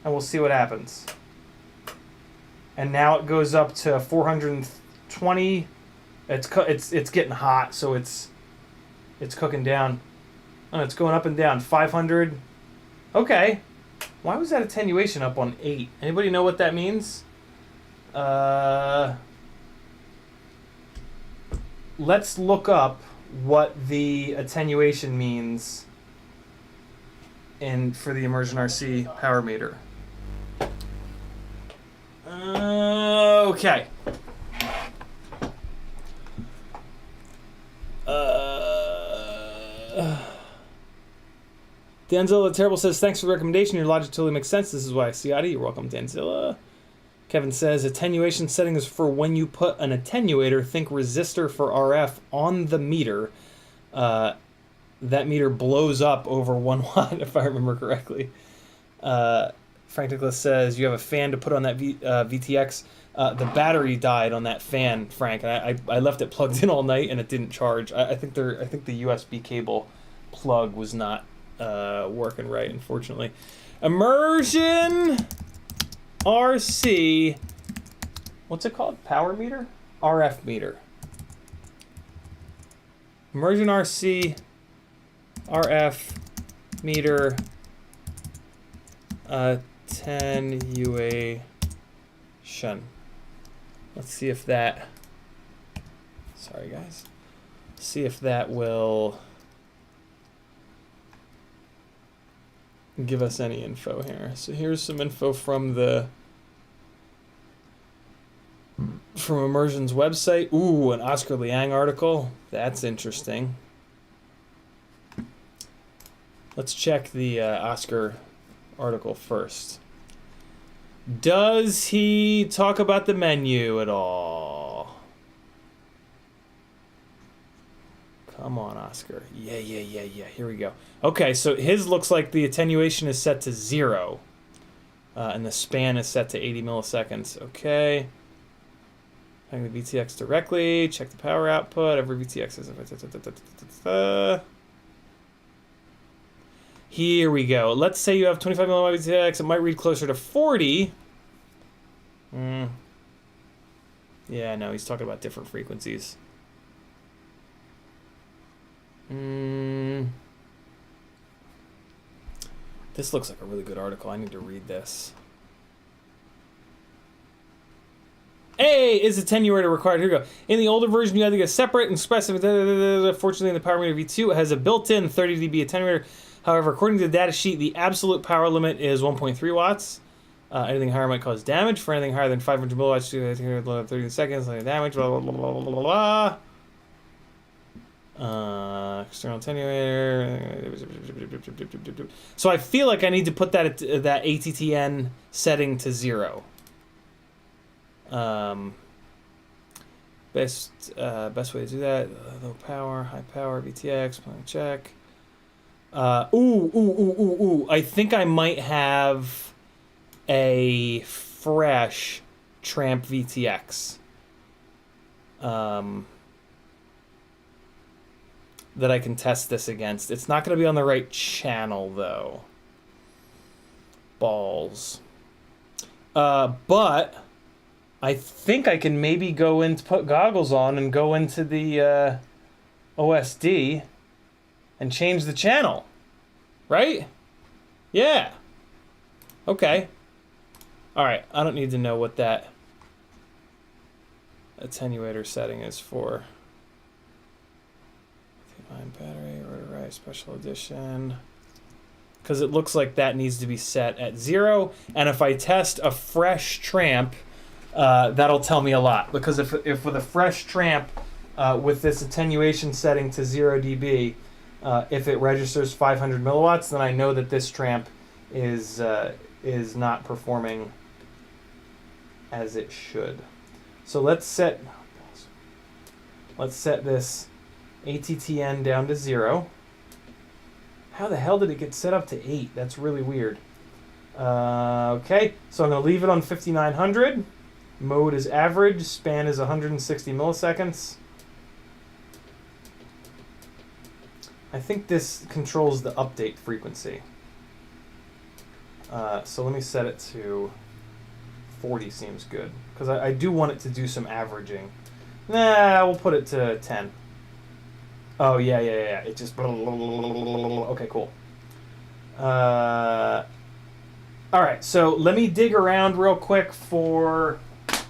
and we'll see what happens. And now it goes up to 420. It's getting hot, so it's cooking down. Oh, it's going up and down. 500. Okay. Why was that attenuation up on 8? Anybody know what that means? Let's look up what the attenuation means for the Immersion RC power meter. Okay. Danzilla the Terrible says, thanks for the recommendation. Your logic totally makes sense. This is why I Ciotti. You're welcome, Danzilla. Kevin says, attenuation setting is for when you put an attenuator, think resistor for RF, on the meter. That meter blows up over 1 watt, if I remember correctly. Frank Nicholas says, you have a fan to put on that VTX. The battery died on that fan, Frank, and I left it plugged in all night and it didn't charge. I think the USB cable plug was not working right, unfortunately. Immersion RC, what's it called? Power meter? RF meter. Immersion RC RF meter attenuation. Let's see if that, sorry guys, see if that will give us any info here. So here's some info from Immersion's website. Ooh, an Oscar Liang article. That's interesting. Let's check the Oscar article first. Does he talk about the menu at all? Come on, Oscar. Yeah. Here we go. Okay, so his looks like the attenuation is set to 0. And the span is set to 80 milliseconds. Okay. Hang the VTX directly. Check the power output. Every VTX is... Here we go. Let's say you have 25 milliwatt VTX. It might read closer to 40. Yeah, no, he's talking about different frequencies. This looks like a really good article. I need to read this. Hey, is attenuator required? Here we go. In the older version, you had to get separate and expressive. Fortunately, in the Power Meter V2, it has a built-in 30 dB attenuator. However, according to the data sheet, the absolute power limit is 1.3 watts. Anything higher might cause damage. For anything higher than 500 milliwatts, 30 seconds, damage, blah, blah, blah, blah, blah, blah, blah. External attenuator. So I feel like I need to put that ATTN setting to 0. Best way to do that, low power, high power, VTX, plan check. I think I might have a fresh Tramp VTX that I can test this against. It's not going to be on the right channel though. Balls. But I think I can maybe go in to put goggles on and go into the OSD and change the channel, right? Yeah. Okay. All right. I don't need to know what that attenuator setting is for. Lithium-ion battery, rotor special edition. Because it looks like that needs to be set at 0. And if I test a fresh Tramp, that'll tell me a lot. Because if with a fresh Tramp with this attenuation setting to 0 dB, if it registers 500 milliwatts, then I know that this Tramp is not performing as it should. So let's set this ATTN down to 0. How the hell did it get set up to 8? That's really weird. Okay, so I'm going to leave it on 5900. Mode is average. Span is 160 milliseconds. I think this controls the update frequency. So let me set it to 40 seems good. Because I do want it to do some averaging. Nah, we'll put it to 10. Oh, yeah. It just... Okay, cool. Alright, so let me dig around real quick for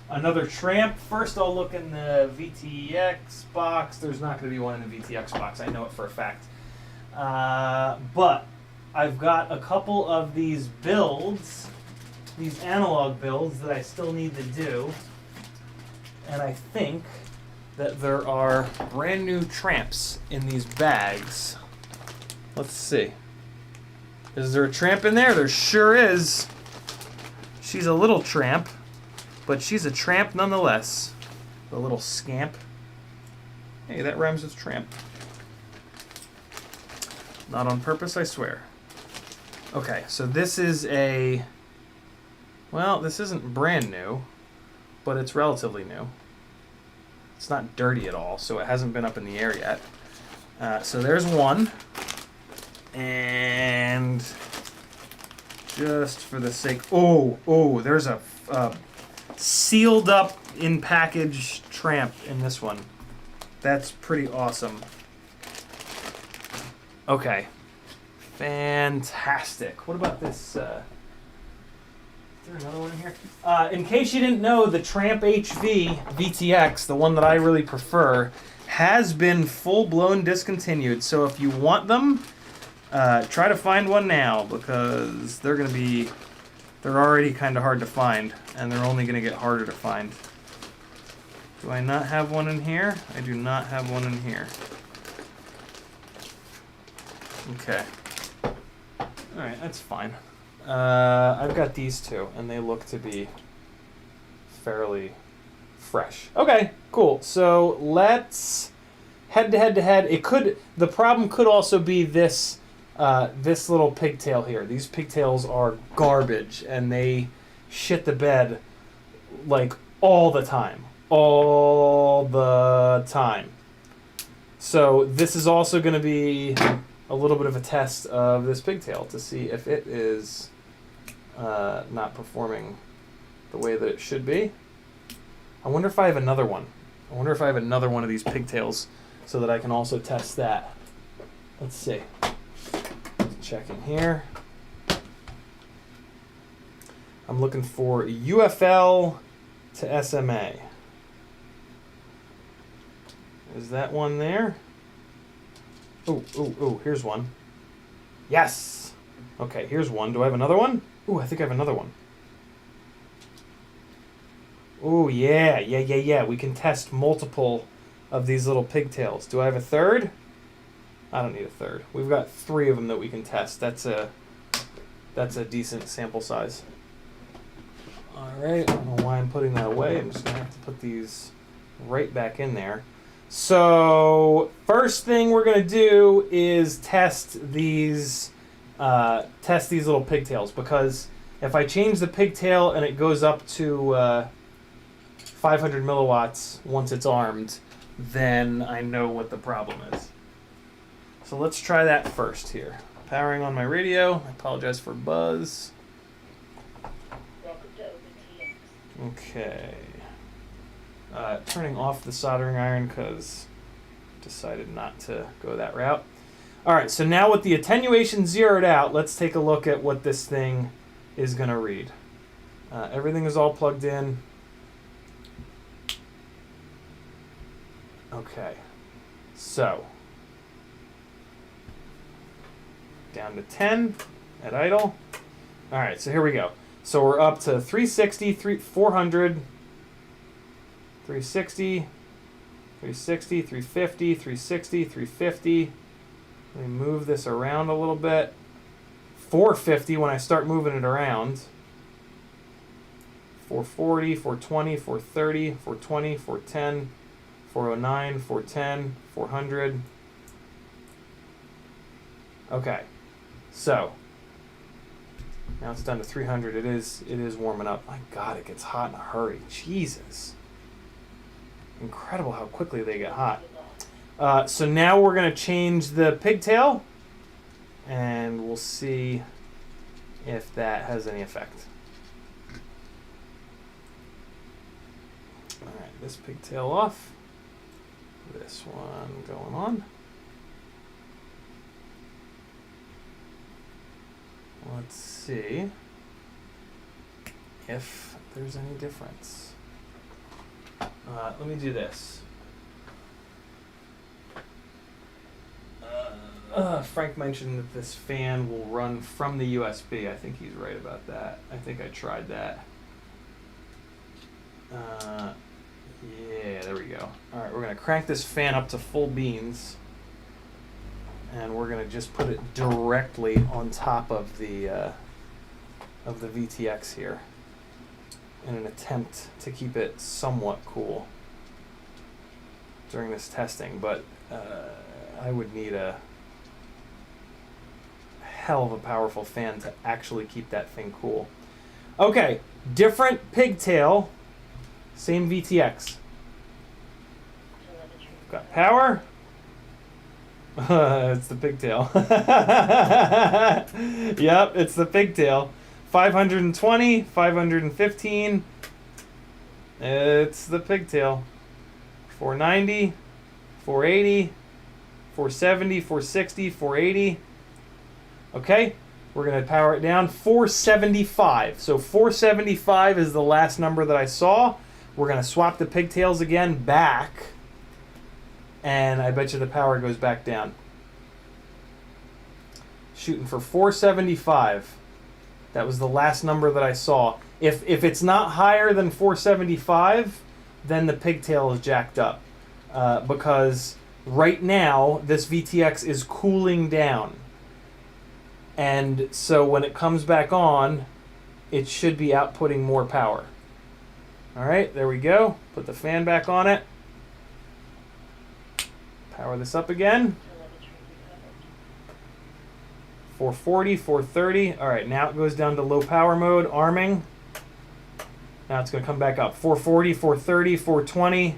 another Tramp. First, I'll look in the VTX box. There's not going to be one in the VTX box. I know it for a fact. But I've got a couple of these builds, these analog builds that I still need to do. And I think that there are brand new tramps in these bags. Let's see. Is there a tramp in there? There sure is. She's a little tramp, but she's a tramp nonetheless. A little scamp. Hey, that rhymes with tramp. Not on purpose, I swear. Okay, so this is a... Well, this isn't brand new, but it's relatively new. It's not dirty at all, so it hasn't been up in the air yet. So there's one. And just for the sake... Oh, there's a sealed up in package tramp in this one. That's pretty awesome. Okay. Fantastic. What about this? Is there another one in here? In case you didn't know, the Tramp HV VTX, the one that I really prefer, has been full-blown discontinued. So if you want them, try to find one now, because they're already kind of hard to find, and they're only going to get harder to find. Do I not have one in here? I do not have one in here. Okay. Alright, that's fine. I've got these two, and they look to be fairly fresh. Okay, cool. So let's head to head to head. The problem could also be this this little pigtail here. These pigtails are garbage, and they shit the bed like all the time. All the time. So this is also going to be a little bit of a test of this pigtail to see if it is not performing the way that it should be. I wonder if I have another one. I wonder if I have another one of these pigtails so that I can also test that. Let's see. Check in here. I'm looking for UFL to SMA. Is that one there? Oh, here's one. Yes! Okay, here's one. Do I have another one? Ooh, I think I have another one. Ooh, yeah. We can test multiple of these little pigtails. Do I have a third? I don't need a third. We've got 3 of them that we can test. That's a decent sample size. Alright, I don't know why I'm putting that away. I'm just going to have to put these right back in there. So first thing we're gonna do is test these little pigtails, because if I change the pigtail and it goes up to 500 milliwatts once it's armed, then I know what the problem is. So let's try that first here. Powering on my radio. I apologize for buzz. Welcome to OpenTX. Okay. Turning off the soldering iron because decided not to go that route. All right, so now with the attenuation zeroed out, let's take a look at what this thing is going to read. Everything is all plugged in. Okay, so down to 10 at idle. All right, so here we go. So we're up to 360, 400, 360, 360, 350, 360, 350. Let me move this around a little bit. 450 when I start moving it around. 440, 420, 430, 420, 410, 409, 410, 400. Okay, so now it's down to 300. It is warming up. My God, it gets hot in a hurry. Jesus. Incredible how quickly they get hot. So now we're going to change the pigtail, and we'll see if that has any effect. All right, this pigtail off. This one going on. Let's see if there's any difference. Let me do this. Frank mentioned that this fan will run from the USB. I think he's right about that. I think I tried that. Yeah, there we go. All right, we're gonna crank this fan up to full beans, and we're gonna just put it directly on top of the VTX here, in an attempt to keep it somewhat cool during this testing. But I would need a hell of a powerful fan to actually keep that thing cool. Okay, different pigtail, same VTX. Got power. It's the pigtail. Yep, it's the pigtail. 520, 515. It's the pigtail. 490, 480, 470, 460, 480. Okay, we're going to power it down. 475. So 475 is the last number that I saw. We're going to swap the pigtails again back. And I bet you the power goes back down. Shooting for 475. That was the last number that I saw. If it's not higher than 475, then the pigtail is jacked up. Because right now, this VTX is cooling down. And so when it comes back on, it should be outputting more power. All right, there we go. Put the fan back on it. Power this up again. 440, 430. All right, now it goes down to low power mode, arming. Now it's going to come back up. 440, 430, 420,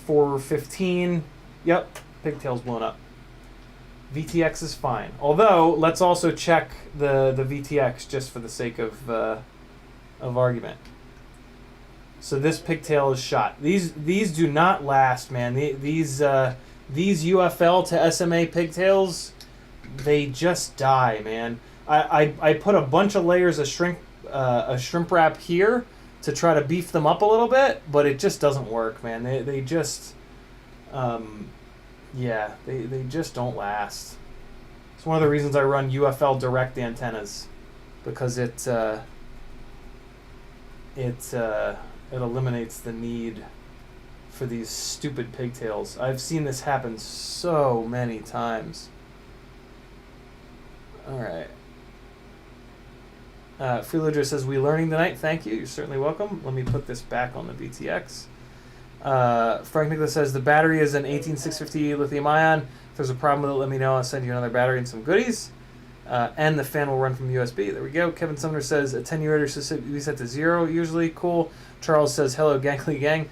415. Yep, pigtail's blown up. VTX is fine. Although, let's also check the VTX just for the sake of argument. So this pigtail is shot. These do not last, man. These UFL to SMA pigtails, they just die, man. I put a bunch of layers of shrimp wrap here to try to beef them up a little bit, but it just doesn't work, man. They just yeah, they just don't last. It's one of the reasons I run UFL direct antennas, because it eliminates the need for these stupid pigtails. I've seen this happen so many times. All right. Freeloader says, "We learning tonight." Thank you. You're certainly welcome. Let me put this back on the VTX. Frank Nicholas says, "The battery is an 18650 lithium ion. If there's a problem with it, let me know. I'll send you another battery and some goodies. And the fan will run from USB." There we go. Kevin Sumner says, "Attenuator should be set to 0 usually." Cool. Charles says, "Hello, gangly gang."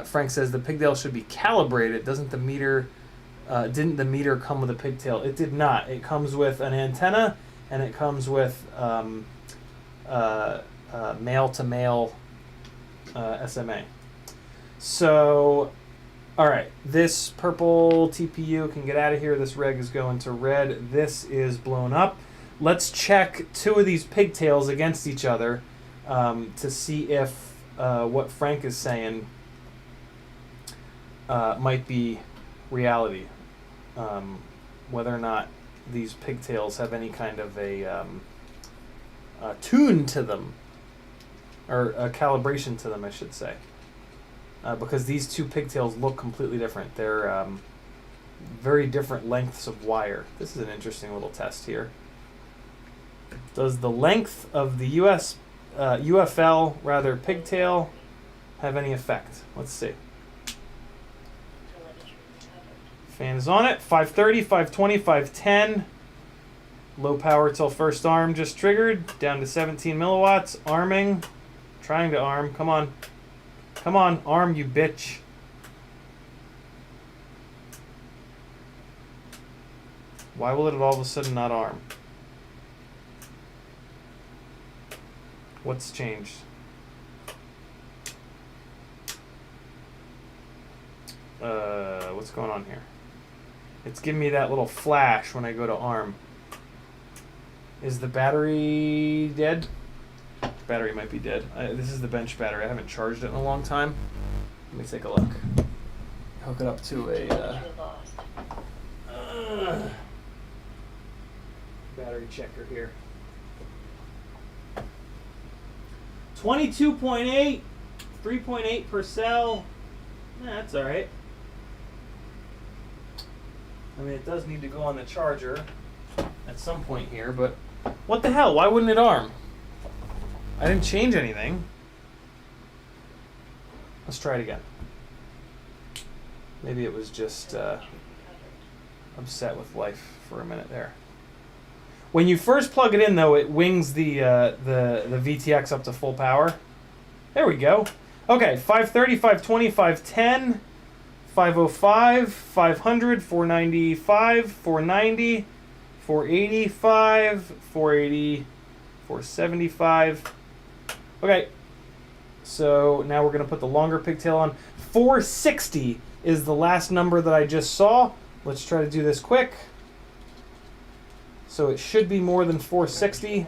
Frank says, "The pigtail should be calibrated. Didn't the meter come with a pigtail?" It did not. It comes with an antenna, and it comes with male-to-male SMA. So, all right, this purple TPU can get out of here. This reg is going to red. This is blown up. Let's check two of these pigtails against each other to see if what Frank is saying might be reality. Whether or not these pigtails have any kind of a tune to them, or a calibration to them, I should say. Because these two pigtails look completely different. They're very different lengths of wire. This is an interesting little test here. Does the length of the UFL pigtail have any effect? Let's see. Fan is on it. 530, 520, 510. Low power till first arm just triggered. Down to 17 milliwatts. Arming. Trying to arm. Come on. Come on, arm, you bitch. Why will it all of a sudden not arm? What's changed? What's going on here? It's giving me that little flash when I go to arm. Is the battery dead? Battery might be dead. This is the bench battery. I haven't charged it in a long time. Let me take a look. Hook it up to a battery checker here. 22.8, 3.8 per cell. That's all right. I mean, it does need to go on the charger at some point here, but what the hell? Why wouldn't it arm? I didn't change anything. Let's try it again. Maybe it was just upset with life for a minute there. When you first plug it in, though, it wings the VTX up to full power. There we go. Okay, 530, 520, 510, 505, 500, 495, 490, 485, 480, 475. Okay, so now we're going to put the longer pigtail on. 460 is the last number that I just saw. Let's try to do this quick. So it should be more than 460.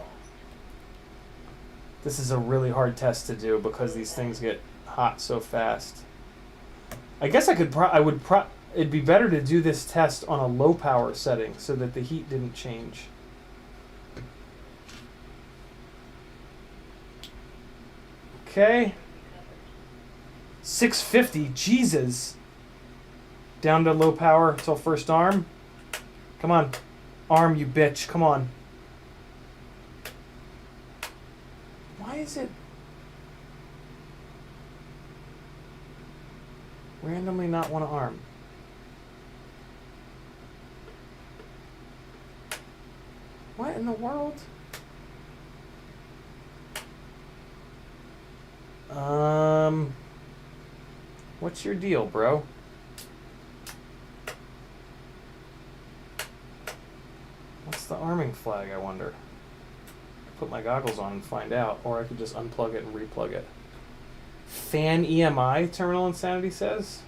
This is a really hard test to do because these things get hot so fast. I guess I could it'd be better to do this test on a low power setting so that the heat didn't change. Okay. 650, Jesus. Down to low power until first arm. Come on. Arm, you bitch. Come on. Why is it randomly not want to arm? What in the world? What's your deal, bro? What's the arming flag, I wonder? Put my goggles on and find out, or I could just unplug it and replug it. Fan EMI, Terminal Insanity says?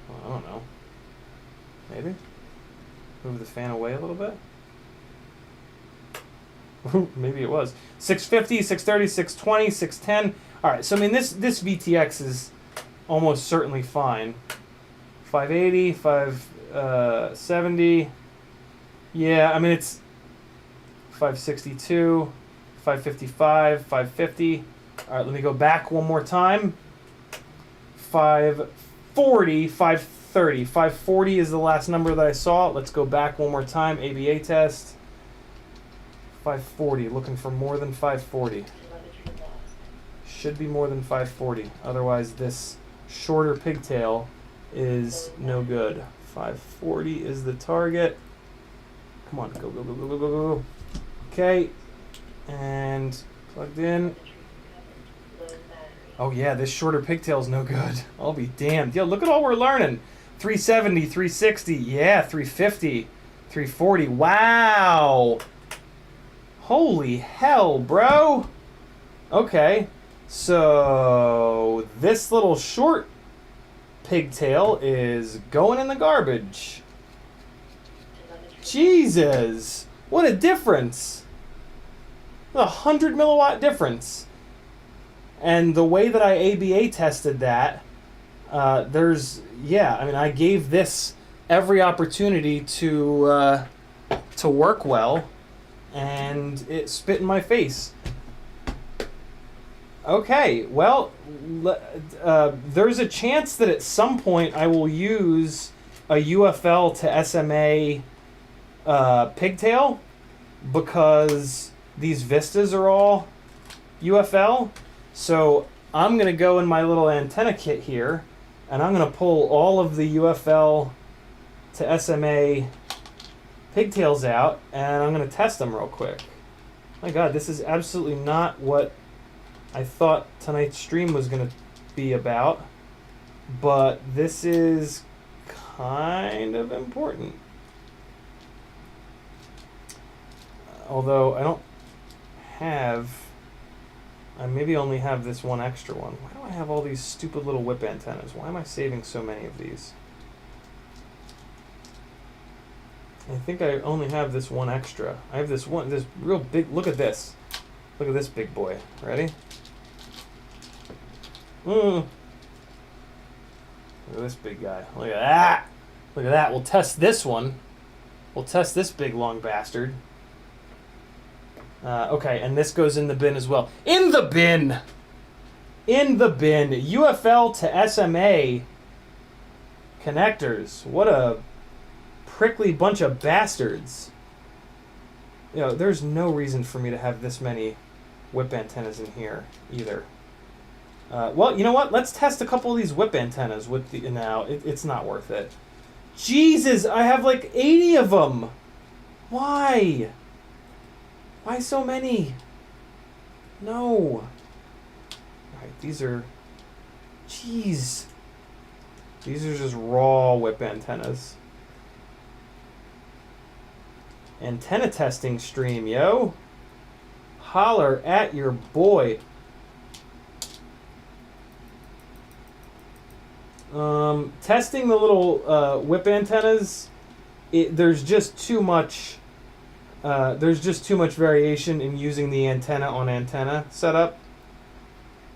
Well, I don't know. Maybe? Move the fan away a little bit? Maybe it was. 650, 630, 620, 610. Alright, so I mean this VTX is almost certainly fine. 580, 570. Yeah, I mean it's 562, 555, 550. Alright, let me go back one more time. 540, 530. 540 is the last number that I saw. Let's go back one more time. ABA test. 540. Looking for more than 540. Should be more than 540. Otherwise, this shorter pigtail is no good. 540 is the target. Come on, go, go, go, go, go, go, go. Okay, and plugged in. Oh yeah, this shorter pigtail is no good. I'll be damned. Yo, look at all we're learning. 370, 360, yeah, 350, 340. Wow. Holy hell, bro. Okay, so this little short pigtail is going in the garbage. Jesus, what a difference. 100 milliwatt difference. And the way that I ABA tested that, I mean, I gave this every opportunity to work well, and it spit in my face. Okay, well, there's a chance that at some point I will use a UFL to SMA pigtail, because these vistas are all UFL. So I'm going to go in my little antenna kit here, and I'm going to pull all of the UFL to SMA pigtails out, and I'm going to test them real quick. My God, this is absolutely not what I thought tonight's stream was going to be about, but this is kind of important. Although I don't have... I maybe only have this one extra one. Why do I have all these stupid little whip antennas? Why am I saving so many of these? I think I only have this one extra. I have this real big... Look at this. Look at this big boy. Ready? Look at this big guy. Look at that. Look at that. We'll test this one. We'll test this big long bastard. Okay, and this goes in the bin as well. In the bin! In the bin. UFL to SMA connectors. What a prickly bunch of bastards. You know, there's no reason for me to have this many whip antennas in here either. Well, you know what? Let's test a couple of these whip antennas with the... Now, it's not worth it. Jesus, I have like 80 of them. Why? Why so many? No. Alright, these are... Jeez. These are just raw whip antennas. Antenna testing stream, yo. Holler at your boy. Testing the little whip antennas, there's just too much variation in using the antenna on antenna setup.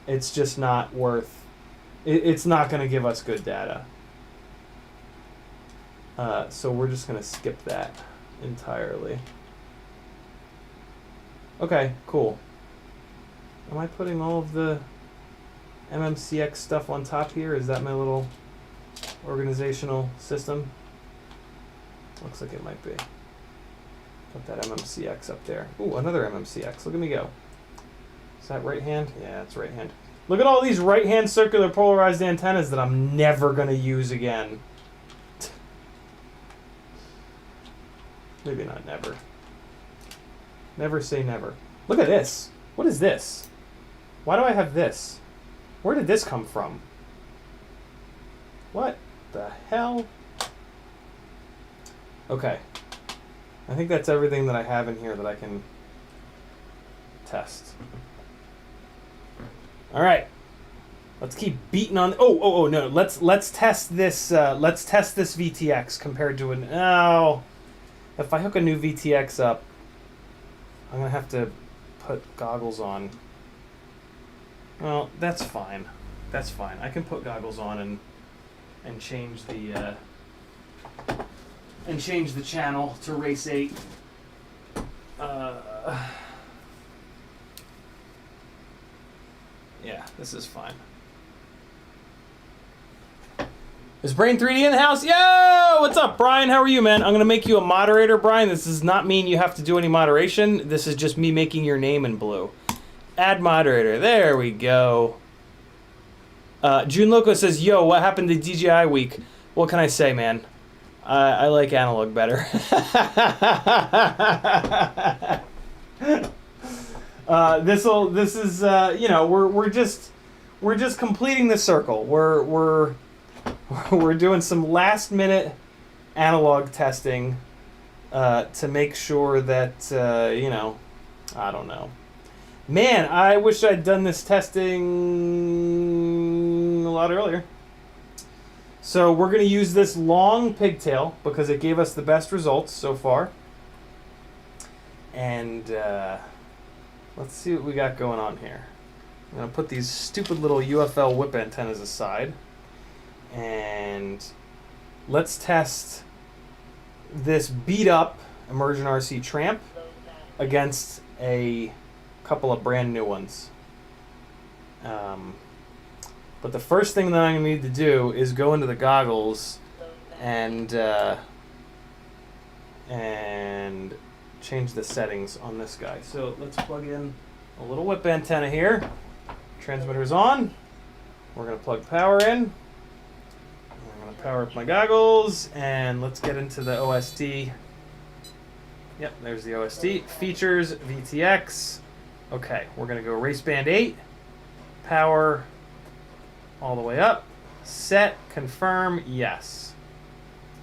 It's just not worth. It's not going to give us good data. So we're just going to skip that entirely. Okay, cool. Am I putting all of the MMCX stuff on top here? Is that my little organizational system? Looks like it might be. Put that MMCX up there. Ooh, another MMCX. Look at me go. Is that right hand? Yeah, it's right hand. Look at all these right hand circular polarized antennas that I'm never going to use again. Maybe not never. Never say never. Look at this. What is this? Why do I have this? Where did this come from? What the hell? Okay. I think that's everything that I have in here that I can test. All right. Let's keep beating on. Oh no. Let's test this. Let's test this VTX compared to an. Oh, if I hook a new VTX up, I'm gonna have to put goggles on. Well, that's fine. That's fine. I can put goggles on and change the channel to race 8. Yeah, this is fine. Is Brain 3D in the house? Yo! What's up, Brian? How are you, man? I'm going to make you a moderator, Brian. This does not mean you have to do any moderation. This is just me making your name in blue. Add moderator. There we go. June Loco says, yo, what happened to DJI week? What can I say, man? I like analog better. This is you know, we're just completing the circle. We're doing some last minute analog testing to make sure that you know, I don't know. Man, I wish I'd done this testing a lot earlier. So we're going to use this long pigtail because it gave us the best results so far. And let's see what we got going on here. I'm going to put these stupid little UFL whip antennas aside. And let's test this beat up Immersion RC Tramp against a couple of brand new ones. But the first thing that I'm going to need to do is go into the goggles and change the settings on this guy. So let's plug in a little whip antenna here. Transmitter's on. We're going to plug power in. I'm going to power up my goggles and let's get into the OSD. Yep, there's the OSD. Features, VTX. Okay, we're going to go race band 8. Power all the way up. Set, confirm, yes.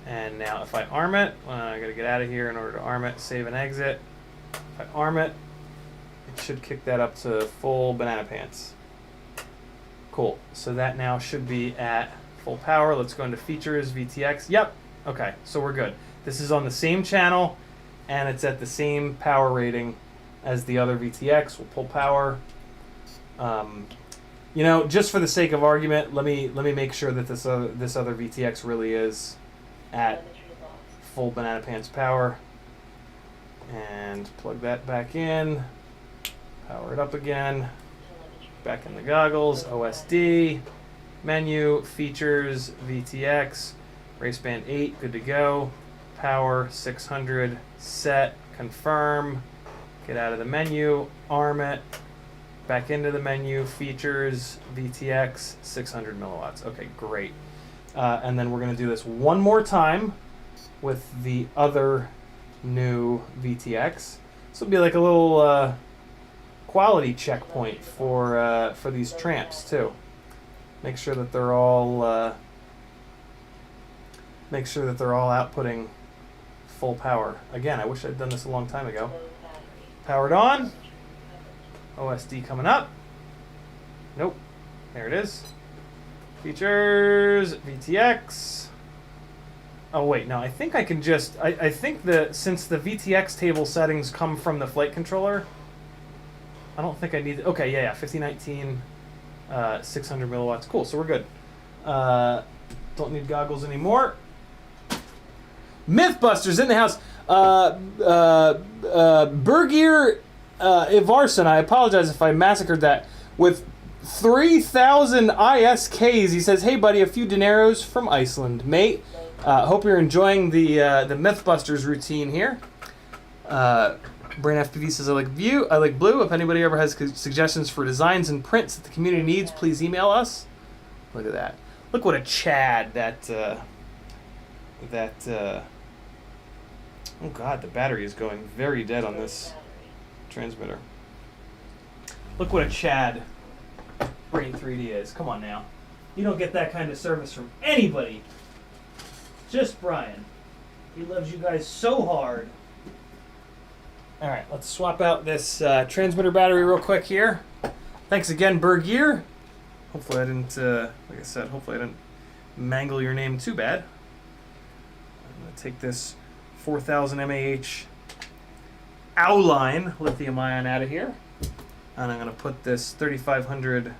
And now if I arm it, I got to get out of here in order to arm it, save and exit. If I arm it, it should kick that up to full banana pants. Cool, so that now should be at full power. Let's go into features, VTX. Yep, okay, so we're good. This is on the same channel and it's at the same power rating as the other VTX. We'll pull power. You know, just for the sake of argument, let me make sure that this other VTX really is at full banana pants power. And plug that back in. Power it up again. Back in the goggles, OSD, menu, features, VTX, race band 8, good to go. Power 600, set, confirm. Get out of the menu, arm it. Back into the menu, features, VTX, 600 milliwatts. Okay, great. And then we're going to do this one more time with the other new VTX. This will be like a little quality checkpoint for these tramps too. Make sure that they're all outputting full power. Again, I wish I'd done this a long time ago. Powered on. OSD coming up. Nope. There it is. Features, VTX. Oh wait, no, I think I can just, I think since the VTX table settings come from the flight controller, I don't think I need, okay, yeah, 5019, 600 milliwatts. Cool, so we're good. Don't need goggles anymore. Mythbusters in the house. Bergir Ivarson, I apologize if I massacred that, with 3,000 ISKs. He says, hey buddy, a few dineros from Iceland. Mate, hope you're enjoying the Mythbusters routine here. Brain FPV says, I like blue. If anybody ever has suggestions for designs and prints that the community needs, please email us. Look at that. Look what a Chad oh god, the battery is going very dead on this transmitter. Look what a Chad Brain 3D is. Come on now. You don't get that kind of service from anybody. Just Brian. He loves you guys so hard. Alright, let's swap out this transmitter battery real quick here. Thanks again, Bergier. Hopefully I didn't, like I said, hopefully I didn't mangle your name too bad. I'm going to take this 4000 mAh Owline lithium ion out of here. And I'm going to put this 3500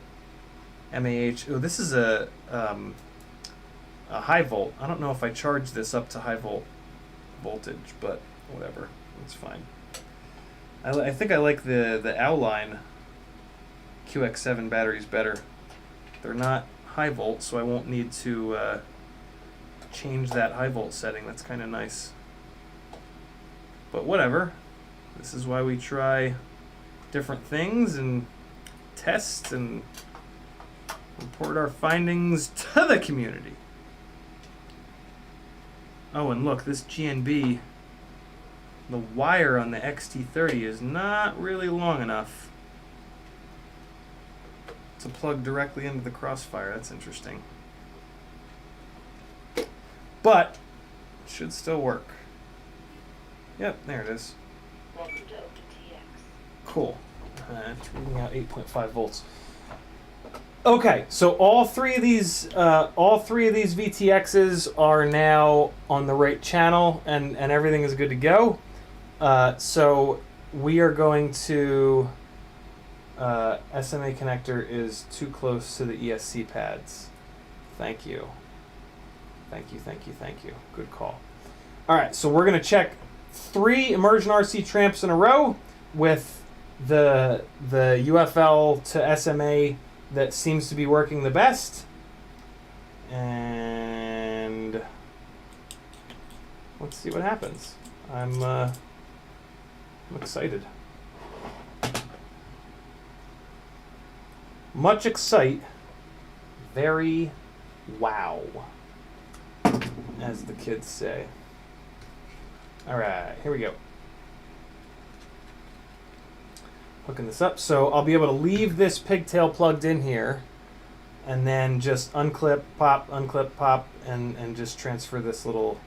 mAh. Oh, this is a high volt. I don't know if I charge this up to high voltage, but whatever. It's fine. I think I like the Owline QX7 batteries better. They're not high volt, so I won't need to change that high volt setting. That's kind of nice. But whatever. This is why we try different things and test and report our findings to the community. Oh, and look, this GNB, the wire on the XT30 is not really long enough to plug directly into the crossfire. That's interesting. But it should still work. Yep, there it is. Cool. It's reading out 8.5 volts. Okay, so all three of these VTXs are now on the right channel, and everything is good to go. So we are going to SMA connector is too close to the ESC pads. Thank you. Thank you. Good call. All right, so we're gonna check 3 immersion RC tramps in a row with the UFL to SMA that seems to be working the best. And let's see what happens. I'm excited. Much excite. Very wow, as the kids say. All right, here we go. Hooking this up. So I'll be able to leave this pigtail plugged in here and then just unclip, pop, and just transfer this little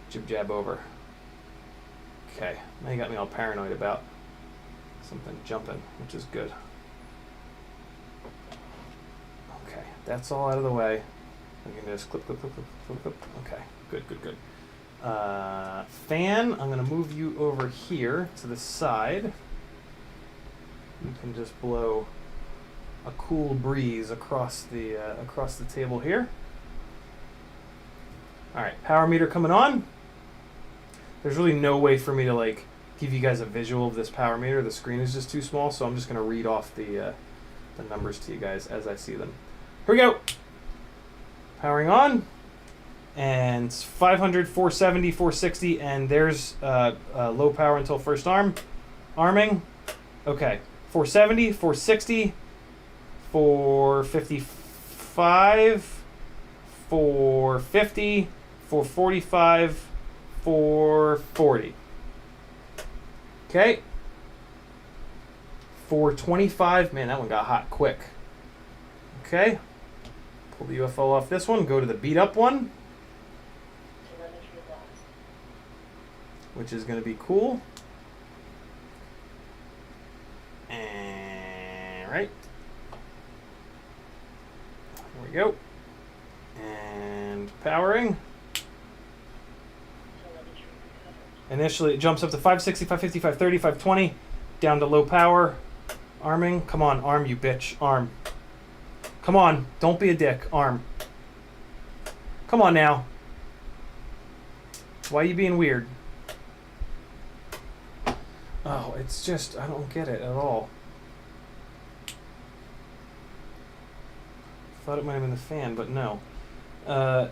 jib jab over. Okay, now you got me all paranoid about something jumping, which is good. Okay, that's all out of the way. I can just clip. Okay, good. Fan, I'm going to move you over here to the side. You can just blow a cool breeze across the table here. All right, power meter coming on. There's really no way for me to like give you guys a visual of this power meter. The screen is just too small, so I'm just going to read off the the numbers to you guys as I see them. Here we go. Powering on. And 500, 470, 460, and there's low power until first arming. Okay, 470, 460, 455, 450, 445, 440. Okay. 425. Man, that one got hot quick. Okay. Pull the UFO off this one. Go to the beat up one, which is going to be cool. And right. There we go. And powering. Initially, it jumps up to 560, 550, 530, 520, down to low power. Arming. Come on, arm, you bitch. Arm. Come on. Don't be a dick. Arm. Come on now. Why are you being weird? Oh, it's just, I don't get it at all. Thought it might have been the fan, but no. There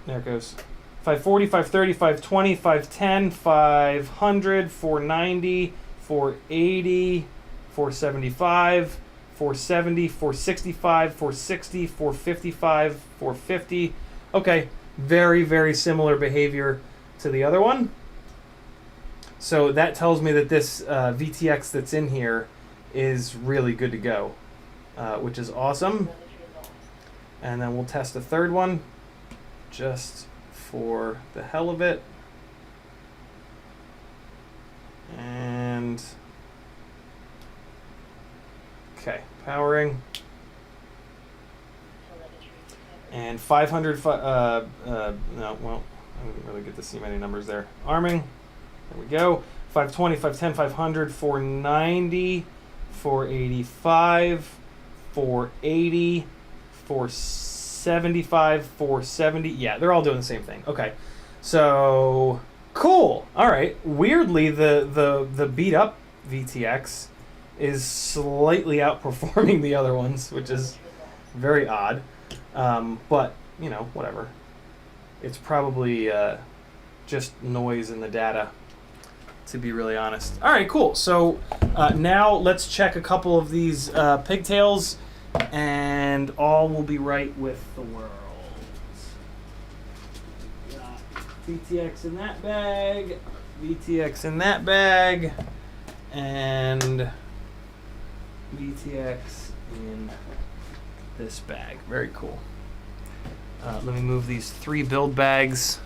it goes. 540, 530, 520, 510, 500, 490, 480, 475, 470, 465, 460, 455, 450. Okay, very, very similar behavior to the other one. So that tells me that this VTX that's in here is really good to go, which is awesome. And then we'll test the third one just for the hell of it. And okay, powering. And 500, no, well, I didn't really get to see many numbers there. Arming, there we go. 520, 510, 500, 490, 485, 480, 475, 470. Yeah, they're all doing the same thing. Okay, so cool. All right. Weirdly, the beat up VTX is slightly outperforming the other ones, which is very odd. But you know, whatever. It's probably just noise in the data, to be really honest. All right, cool. So now let's check a couple of these pigtails, and all will be right with the world. Got VTX in that bag, VTX in that bag, and VTX in this bag. Very cool. Let me move these 3 build bags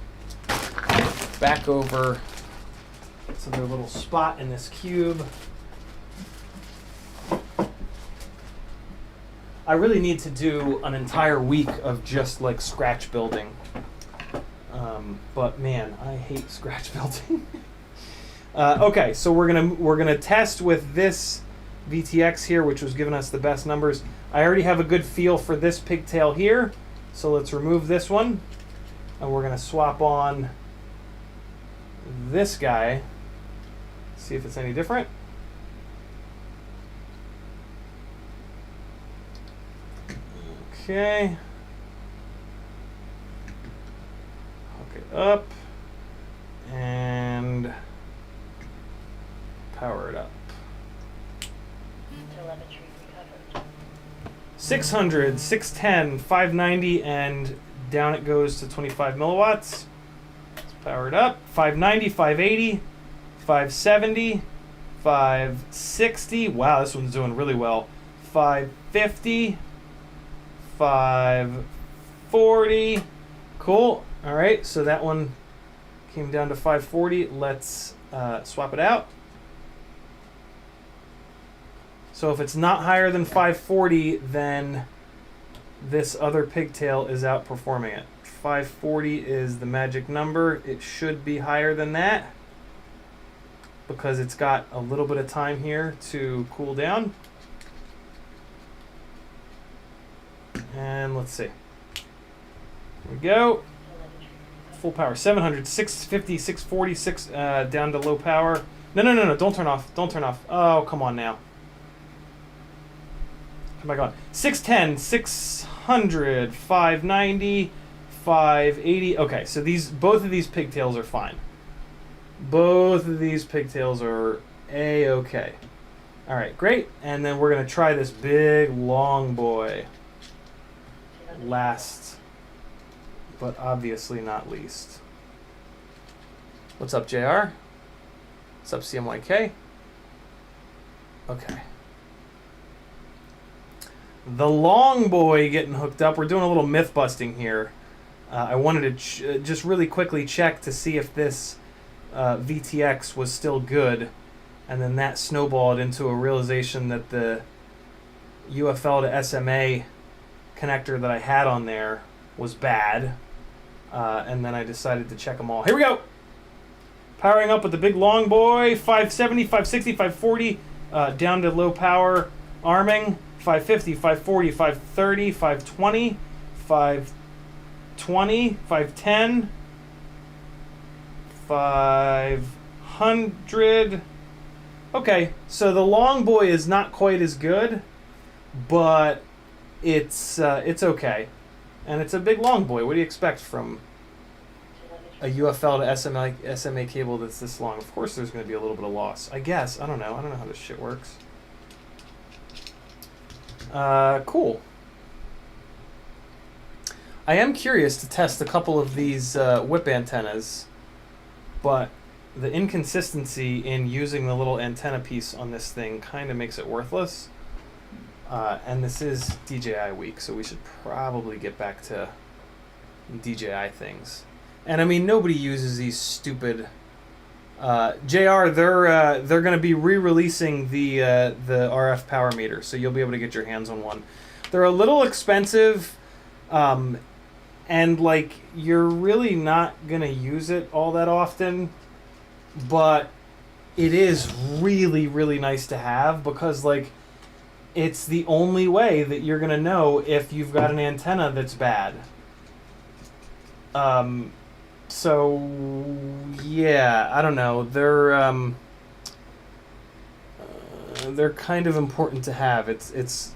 back over to their little spot in this cube. I really need to do an entire week of just like scratch building. But man, I hate scratch building. Okay, so we're gonna test with this VTX here, which was giving us the best numbers. I already have a good feel for this pigtail here, so let's remove this one, and we're gonna swap on this guy. See if it's any different. Okay. Hook it up and power it up. 600, 610, 590, and down it goes to 25 milliwatts. Let's power it up. 590, 580, 570, 560. Wow, this one's doing really well. 550, 540. Cool. All right, so that one came down to 540. Let's swap it out. So if it's not higher than 540, then this other pigtail is outperforming it. 540 is the magic number. It should be higher than that because it's got a little bit of time here to cool down. And let's see. Here we go. Full power. 700, 650, 640, down to low power. No, don't turn off. Don't turn off. Oh, come on now. am I going? 610, 600, 590, 580. Okay, so both of these pigtails are fine. Both of these pigtails are A-okay. All right, great. And then we're going to try this big, long boy. Last, but obviously not least. What's up, JR? What's up, CMYK? Okay. The long boy getting hooked up. We're doing a little myth busting here. I wanted to just really quickly check to see if this VTX was still good, and then that snowballed into a realization that the UFL to SMA connector that I had on there was bad, and then I decided to check them all. Here we go! Powering up with the big long boy, 570, 560, 540, down to low power arming, 550, 540, 530, 520, 520, 510, 500. Okay, so the long boy is not quite as good, but it's okay. And it's a big long boy. What do you expect from a UFL to SMA cable that's this long? Of course there's going to be a little bit of loss. I guess. I don't know. I don't know how this shit works. Cool. I am curious to test a couple of these whip antennas, but the inconsistency in using the little antenna piece on this thing kind of makes it worthless. And this is DJI week, so we should probably get back to DJI things. And I mean, nobody uses these stupid. JR, they're going to be re-releasing the RF power meter, so you'll be able to get your hands on one. They're a little expensive, and like you're really not going to use it all that often, but it is really, really nice to have, because like it's the only way that you're going to know if you've got an antenna that's bad. So yeah, I don't know. They're kind of important to have. It's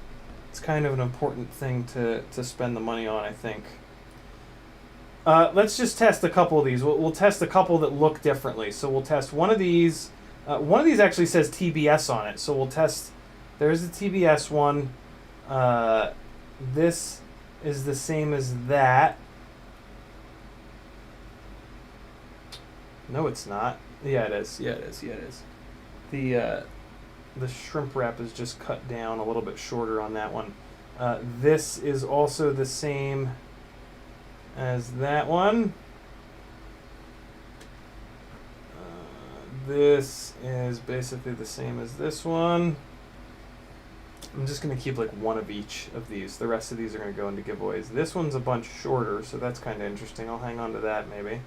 kind of an important thing to spend the money on, I think. Let's just test a couple of these. We'll test a couple that look differently. So we'll test one of these. One of these actually says TBS on it. So we'll test. There's the TBS one. This is the same as that. No, it's not. Yeah, it is. Yeah, it is. Yeah, it is. The shrimp wrap is just cut down a little bit shorter on that one. This is also the same as that one. This is basically the same as this one. I'm just going to keep like one of each of these. The rest of these are going to go into giveaways. This one's a bunch shorter, so that's kind of interesting. I'll hang on to that maybe.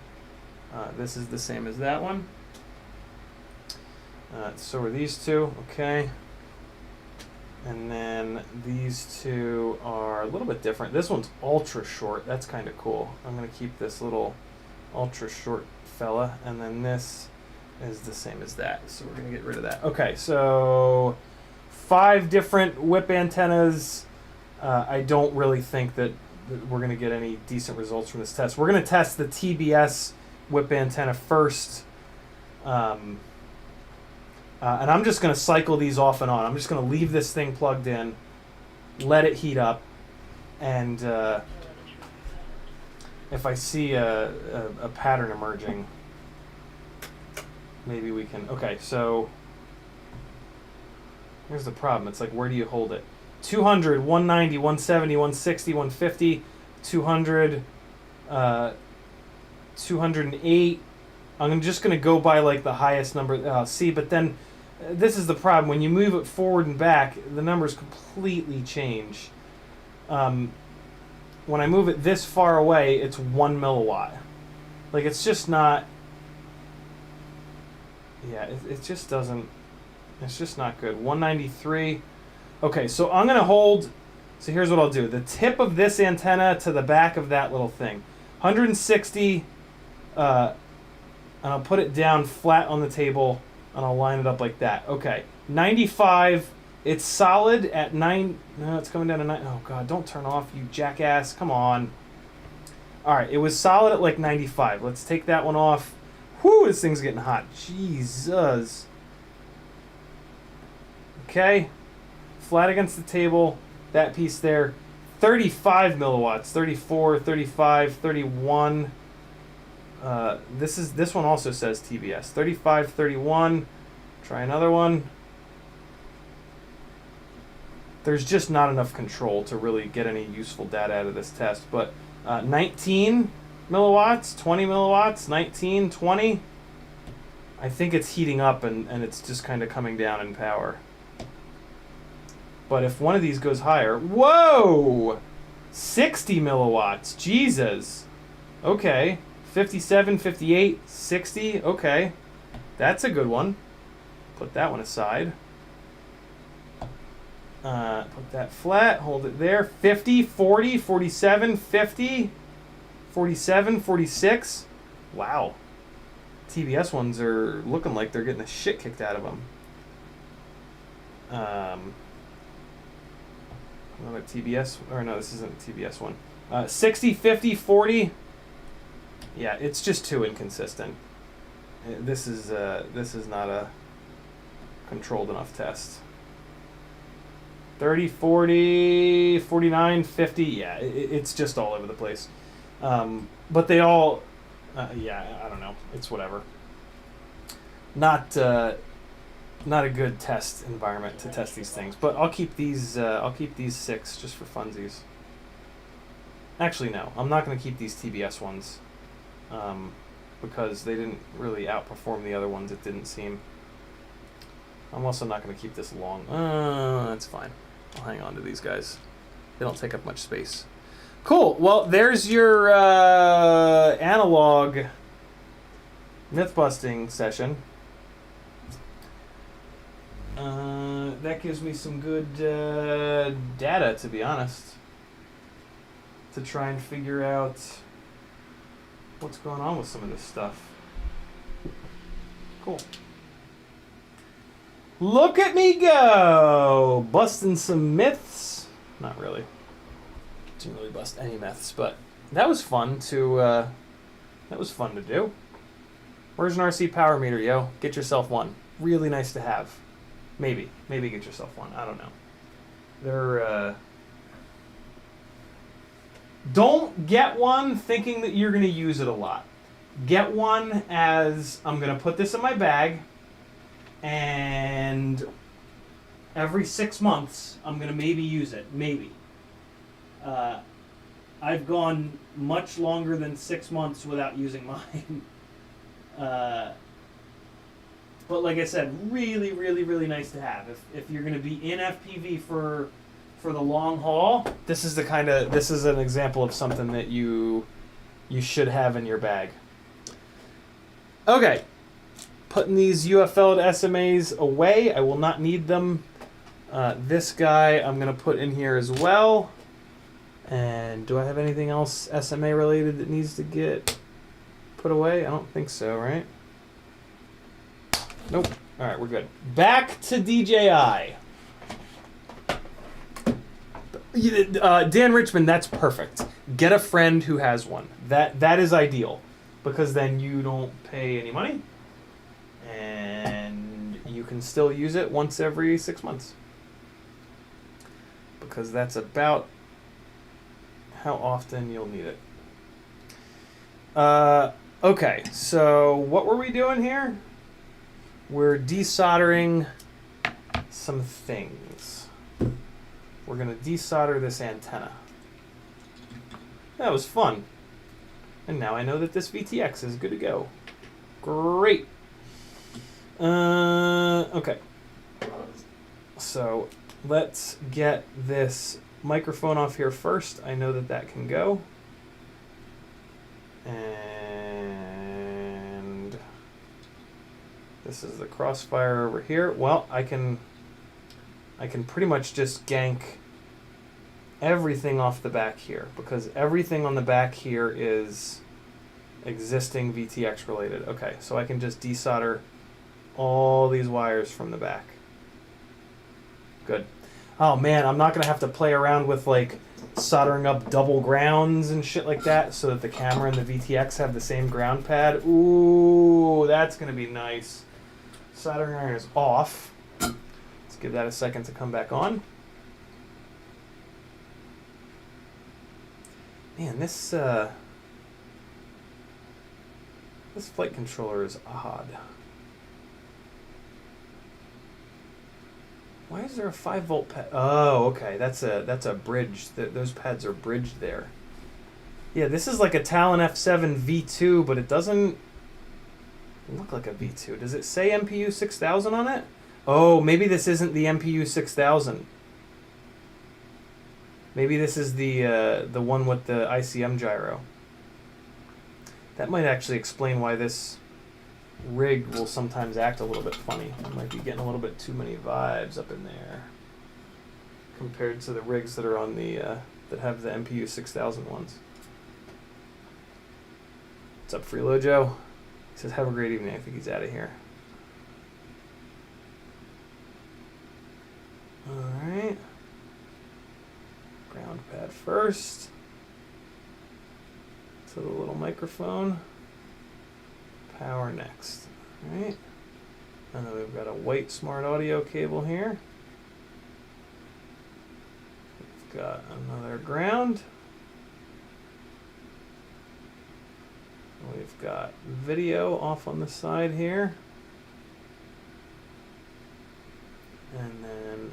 This is the same as that one. So are these two, okay. And then these two are a little bit different. This one's ultra short. That's kind of cool. I'm going to keep this little ultra short fella. And then this is the same as that. So we're going to get rid of that. Okay, so 5 different whip antennas. I don't really think that we're going to get any decent results from this test. We're going to test the TBS whip antenna first. And I'm just going to cycle these off and on. I'm just going to leave this thing plugged in, let it heat up, and if I see a pattern emerging, maybe we can... Okay, so here's the problem. It's like, where do you hold it? 200, 190, 170, 160, 150, 200, 208. I'm just going to go by like the highest number. See, but then this is the problem. When you move it forward and back, the numbers completely change. When I move it this far away, it's 1 milliwatt. Like, it's just not... Yeah, it just doesn't... It's just not good. 193. Okay, so I'm going to hold... So here's what I'll do. The tip of this antenna to the back of that little thing. 160... and I'll put it down flat on the table, and I'll line it up like that. Okay, 95 It's solid at 9. No, it's coming down to 9. Oh, God, don't turn off, you jackass. Come on. All right, it was solid at like 95. Let's take that one off. Whew, this thing's getting hot. Jesus. Okay. Flat against the table. That piece there. 35 milliwatts. 34, 35, 31. This one also says TBS. 35, 31. Try another one. There's just not enough control to really get any useful data out of this test. But 19 milliwatts, 20 milliwatts, 19, 20. I think it's heating up and it's just kind of coming down in power. But if one of these goes higher, whoa! 60 milliwatts, Jesus. Okay, 57, 58, 60, okay. That's a good one. Put that one aside. Put that flat, hold it there. 50, 40, 47, 50, 47, 46. Wow. TBS ones are looking like they're getting the shit kicked out of them. Another TBS, or no, this isn't a TBS one. 60, 50, 40. Yeah, it's just too inconsistent. This is not a controlled enough test. 30, 40, 49, 50. Yeah, it's just all over the place. But they all, yeah, I don't know. It's whatever. Not a good test environment to test these things. But I'll keep these. I'll keep these 6 just for funsies. Actually, no. I'm not going to keep these TBS ones because they didn't really outperform the other ones. It didn't seem. I'm also not going to keep this long. That's fine. I'll hang on to these guys. They don't take up much space. Cool. Well, there's your analog myth-busting session. That gives me some good data, to be honest, to try and figure out what's going on with some of this stuff. Cool. Look at me go! Busting some myths. Not really. Didn't really bust any myths, but that was fun to do. Where's an RC power meter, yo? Get yourself one. Really nice to have. Maybe get yourself one. I don't know. They're don't get one thinking that you're going to use it a lot. Get one as I'm going to put this in my bag, and every 6 months I'm going to maybe use it. Maybe. I've gone much longer than 6 months without using mine. But like I said, really, really, really nice to have. If you're going to be in FPV for the long haul, this is an example of something that you should have in your bag. Okay, putting these UFL SMAs away. I will not need them. This guy I'm going to put in here as well. And do I have anything else SMA related that needs to get put away? I don't think so, right? Nope. All right, we're good. Back to DJI. Dan Richmond, that's perfect. Get a friend who has one. That is ideal, because then you don't pay any money, and you can still use it once every 6 months. Because that's about how often you'll need it. Okay, so what were we doing here? We're desoldering some things. We're going to desolder this antenna. That was fun. And now I know that this VTX is good to go. Great. Okay. So let's get this microphone off here first. I know that that can go. And this is the crossfire over here. Well, I can pretty much just gank everything off the back here, because everything on the back here is existing VTX related. Okay, so I can just desolder all these wires from the back. Good. Oh man, I'm not gonna have to play around with like soldering up double grounds and shit like that so that the camera and the VTX have the same ground pad. Ooh, that's gonna be nice. Soldering iron is off. Let's give that a second to come back on. Man, this flight controller is odd. Why is there a 5-volt pad? Oh, okay. That's a bridge. Those pads are bridged there. Yeah, this is like a Talon F7 V2, but it doesn't look like a V2. Does it say MPU 6000 on it? Oh, maybe this isn't the MPU 6000. Maybe this is the one with the ICM gyro. That might actually explain why this rig will sometimes act a little bit funny. I might be getting a little bit too many vibes up in there compared to the rigs that are on the that have the MPU 6000 ones. What's up, Freelo Joe? He says, have a great evening. I think he's out of here. Alright. Ground pad first. To the little microphone. Power next. Alright. And then we've got a white smart audio cable here. We've got another ground. We've got video off on the side here. And then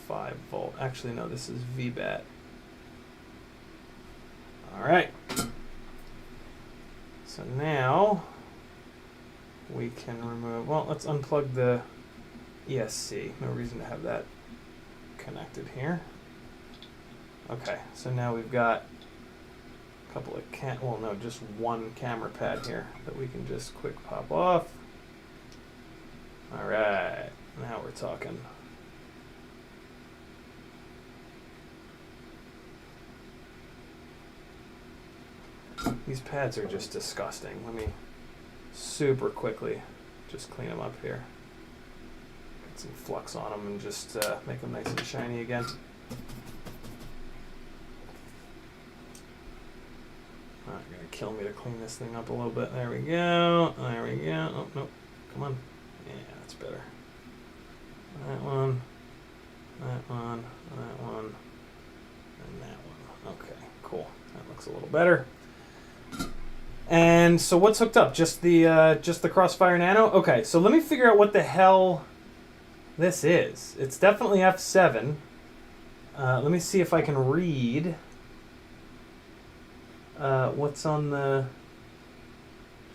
5-volt. Actually, no, this is VBAT. Alright. So now we can remove, well, let's unplug the ESC. No reason to have that connected here. Okay, so now we've got a couple of well, no, just one camera pad here that we can just quick pop off. All right, now we're talking. These pads are just disgusting. Let me super quickly just clean them up here. Get some flux on them and just make them nice and shiny again. Not gonna kill me to clean this thing up a little bit. There we go. There we go. Oh, nope. Come on. Yeah, that's better. That one. That one. That one. And that one. Okay, cool. That looks a little better. And so what's hooked up? Just the Crossfire Nano? Okay, so let me figure out what the hell this is. It's definitely F7. Let me see if I can read what's on the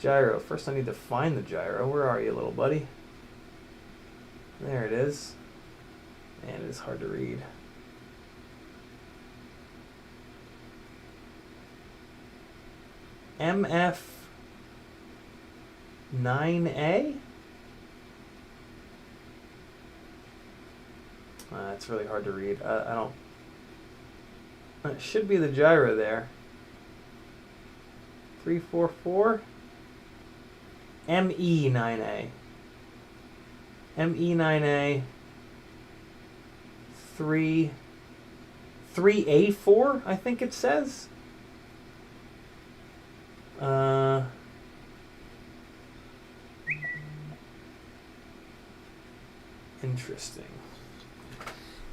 gyro. First I need to find the gyro. Where are you, little buddy? There it is. Man, it is hard to read. MF9A? It's really hard to read. I don't... It should be the gyro there. 344? ME9A. ME9A. 3A4, I think it says. Interesting.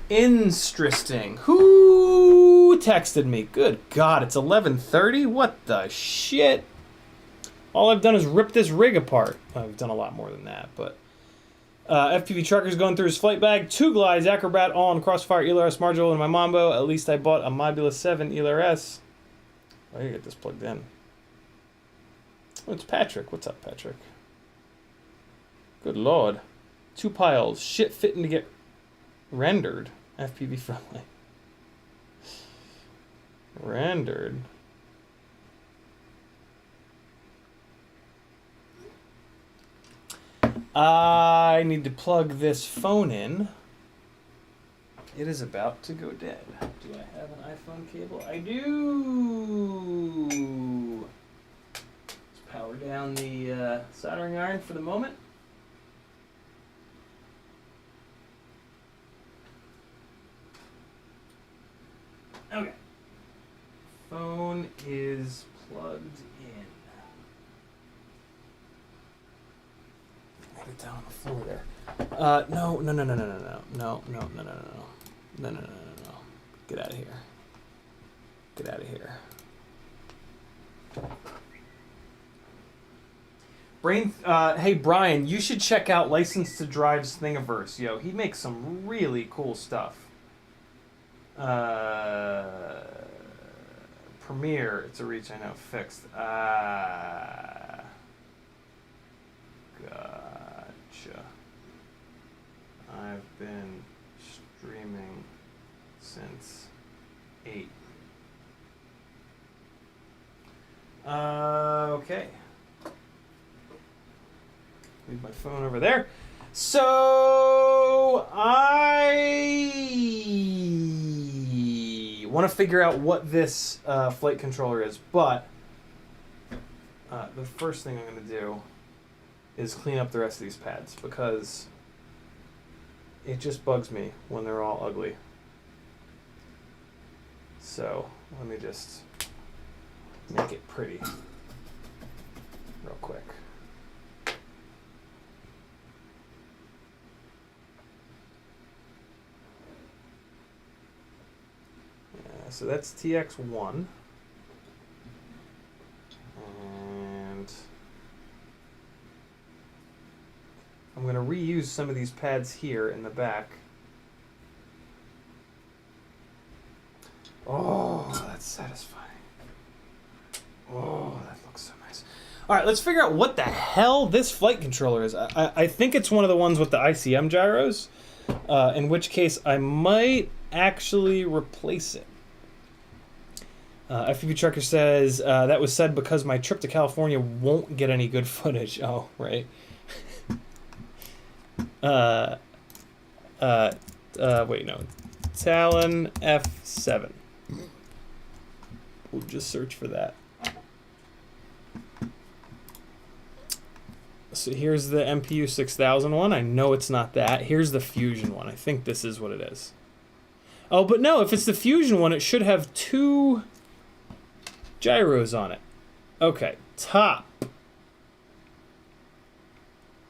Interesting. Who texted me? Good God, it's 11:30? What the shit? All I've done is rip this rig apart. I've done a lot more than that, but... FPV Trucker's going through his flight bag. 2 glides, Acrobat on, Crossfire, ELRS module, and my Mambo. At least I bought a Mobula 7 ELRS. I gotta get this plugged in. Oh, it's Patrick. What's up, Patrick? Good Lord. 2 piles. Shit fitting to get rendered. FPV friendly. Rendered. I need to plug this phone in. It is about to go dead. Do I have an iPhone cable? I do. Let's power down the soldering iron for the moment. is plugged in. Put it down on the floor there. No. Get out of here. Get out of here. Hey Brian, you should check out License to Drive's Thingiverse. Yo, he makes some really cool stuff. Premiere, it's a reach, I know, fixed. Gotcha. I've been streaming since 8. Okay. Leave my phone over there. So I want to figure out what this flight controller is, but the first thing I'm going to do is clean up the rest of these pads because it just bugs me when they're all ugly. So let me just make it pretty real quick. So that's TX1. And I'm going to reuse some of these pads here in the back. Oh, that's satisfying. Oh, that looks so nice. All right, let's figure out what the hell this flight controller is. I think it's one of the ones with the ICM gyros, in which case I might actually replace it. FPV Trucker says, that was said because my trip to California won't get any good footage. Oh, right. Wait, no. Talon F7. We'll just search for that. So here's the MPU 6000 one. I know it's not that. Here's the Fusion one. I think this is what it is. Oh, but no, if it's the Fusion one, it should have 2 gyros on it. Okay, top.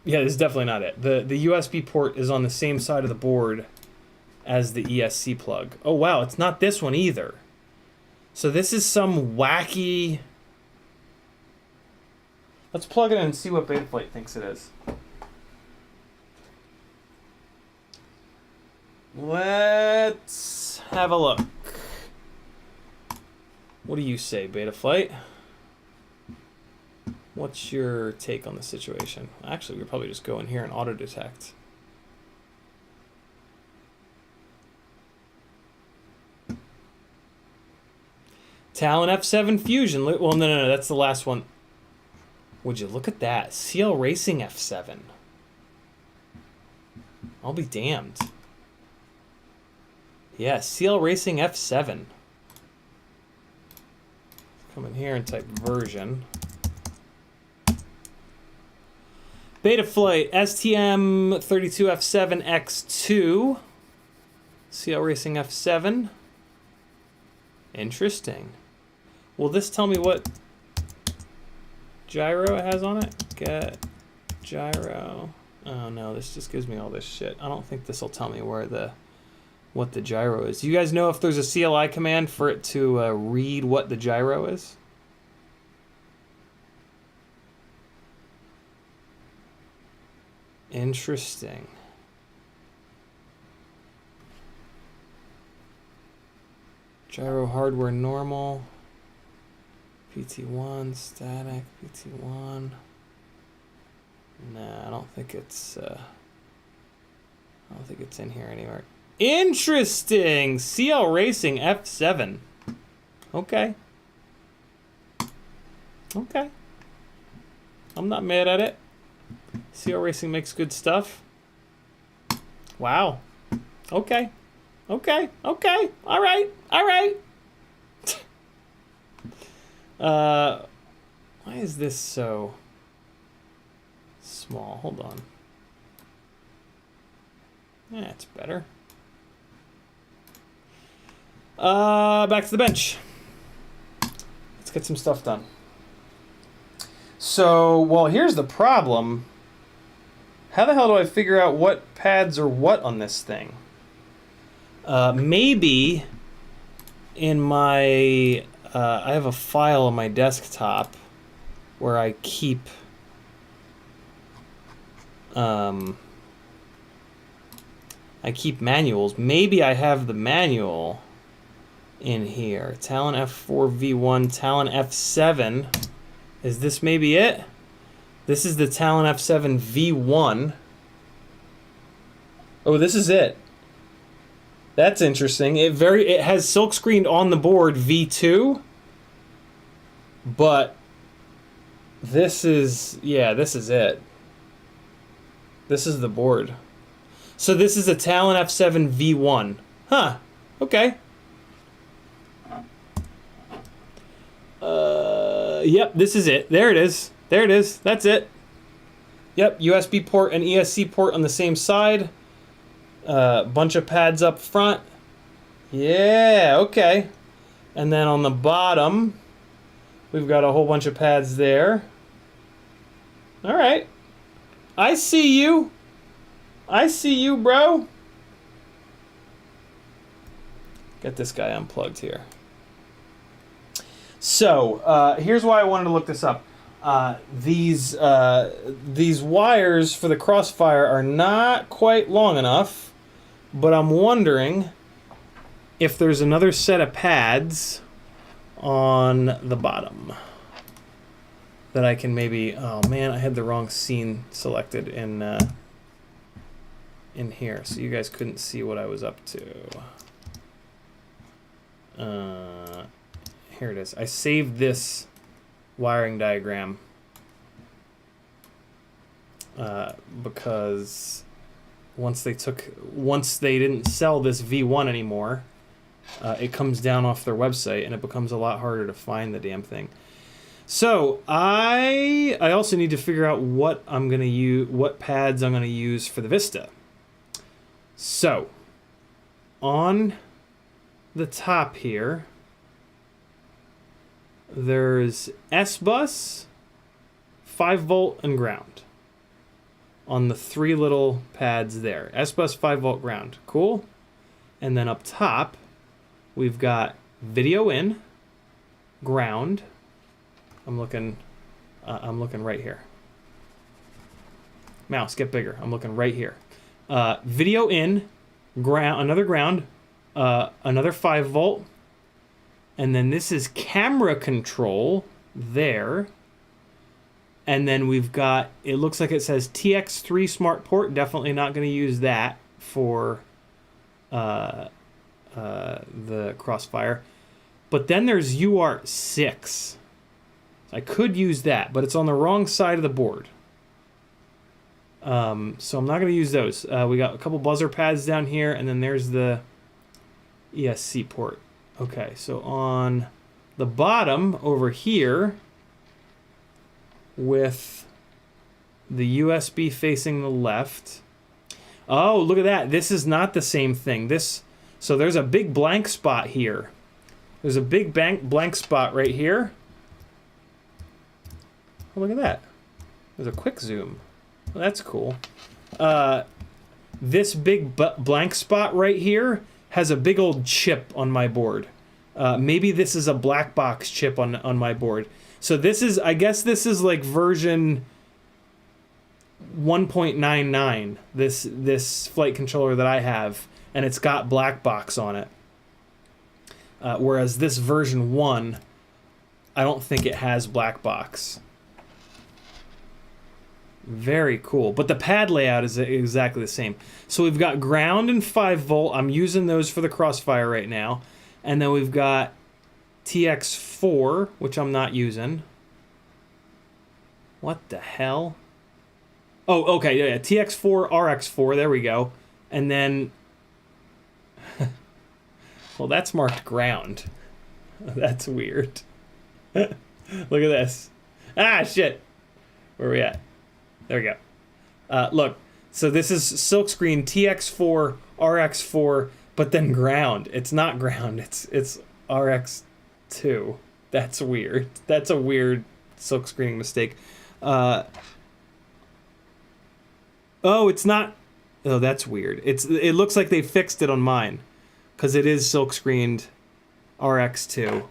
Yeah, this is definitely not it. The USB port is on the same side of the board as the ESC plug. Oh wow, it's not this one either. So this is some wacky... Let's plug it in and see what Betaflight thinks it is. Let's have a look. What do you say, Betaflight? What's your take on the situation? Actually, we'll probably just go in here and auto detect. Talon F7 Fusion. Well, no, that's the last one. Would you look at that? CL Racing F7. I'll be damned. Yeah, CL Racing F7. Come in here and type version. Betaflight STM32F7X2. CL Racing F7. Interesting. Will this tell me what gyro it has on it? Get gyro. Oh no, this just gives me all this shit. I don't think this will tell me what the gyro is. Do you guys know if there's a CLI command for it to read what the gyro is? Interesting. Gyro hardware normal. PT1 static. PT1. Nah, I don't think it's in here anywhere. Interesting. CL Racing F7. Okay. Okay. I'm not mad at it. CL Racing makes good stuff. Wow. Okay. Okay. Okay. All right. All right. Why is this so small? Hold on. Yeah, it's better. Back to the bench. Let's get some stuff done. So, well, here's the problem. How the hell do I figure out what pads are what on this thing? Maybe in my... I have a file on my desktop where I keep... manuals. Maybe I have the manual in here. Talon F4 V1, Talon F7. Is this maybe it? This is the Talon F7 V1. Oh, this is it. That's interesting. It has silkscreened on the board V2, but this is this is it. This is the board. So this is a Talon F7 V1. Huh. Okay. Yep, this is it. There it is. There it is. That's it. Yep, USB port and ESC port on the same side. Bunch of pads up front. Yeah, okay. And then on the bottom, we've got a whole bunch of pads there. All right. I see you. I see you, bro. Get this guy unplugged here. So, here's why I wanted to look this up. These wires for the Crossfire are not quite long enough, but I'm wondering if there's another set of pads on the bottom that I can maybe... Oh man, I had the wrong scene selected in here, so you guys couldn't see what I was up to. Here it is. I saved this wiring diagram because once they didn't sell this V1 anymore, it comes down off their website and it becomes a lot harder to find the damn thing. So I also need to figure out what I'm gonna use, what pads I'm gonna use for the Vista. So on the top here, there's S-bus, 5 volt, and ground on the 3 little pads there. S-bus, 5 volt, ground. Cool. And then up top, we've got video in, ground. I'm looking right here. Mouse, get bigger. I'm looking right here. Video in, ground, another ground, another 5 volt. And then this is camera control there. And then we've got, it looks like it says TX3 smart port. Definitely not going to use that for the Crossfire. But then there's UART6. I could use that, but it's on the wrong side of the board. So I'm not going to use those. We got a couple buzzer pads down here, and then there's the ESC port. Okay, so on the bottom over here, with the USB facing the left. Oh, look at that. This is not the same thing. So there's a big blank spot here. There's a big blank spot right here. Oh, look at that. There's a quick zoom. Well, that's cool. This big blank spot right here has a big old chip on my board. Maybe this is a black box chip on my board. So this is, I guess this is like version 1.99, this flight controller that I have, and it's got black box on it. Whereas this version 1, I don't think it has black box. Very cool. But the pad layout is exactly the same. So we've got ground and 5 volt. I'm using those for the Crossfire right now. And then we've got TX4, which I'm not using. What the hell? Oh, okay, yeah, TX4, RX4, there we go. And then... well, that's marked ground. That's weird. Look at this. Ah, shit. Where are we at? There we go. Look, so this is silkscreen TX4, RX4, but then ground. It's not ground, it's RX2. That's weird. That's a weird silk screening mistake. Oh, it's not. Oh, that's weird. It looks like they fixed it on mine, because it is silk screened RX2,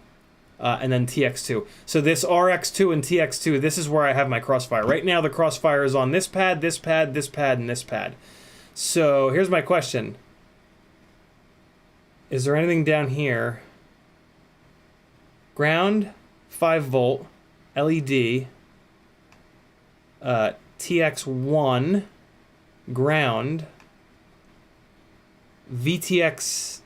and then TX2. So this RX2 and TX2, this is where I have my crossfire. Right now the crossfire is on this pad, this pad, this pad, and this pad. So here's my question. Is there anything down here? Ground, 5 volt, LED, TX1, ground, VTX.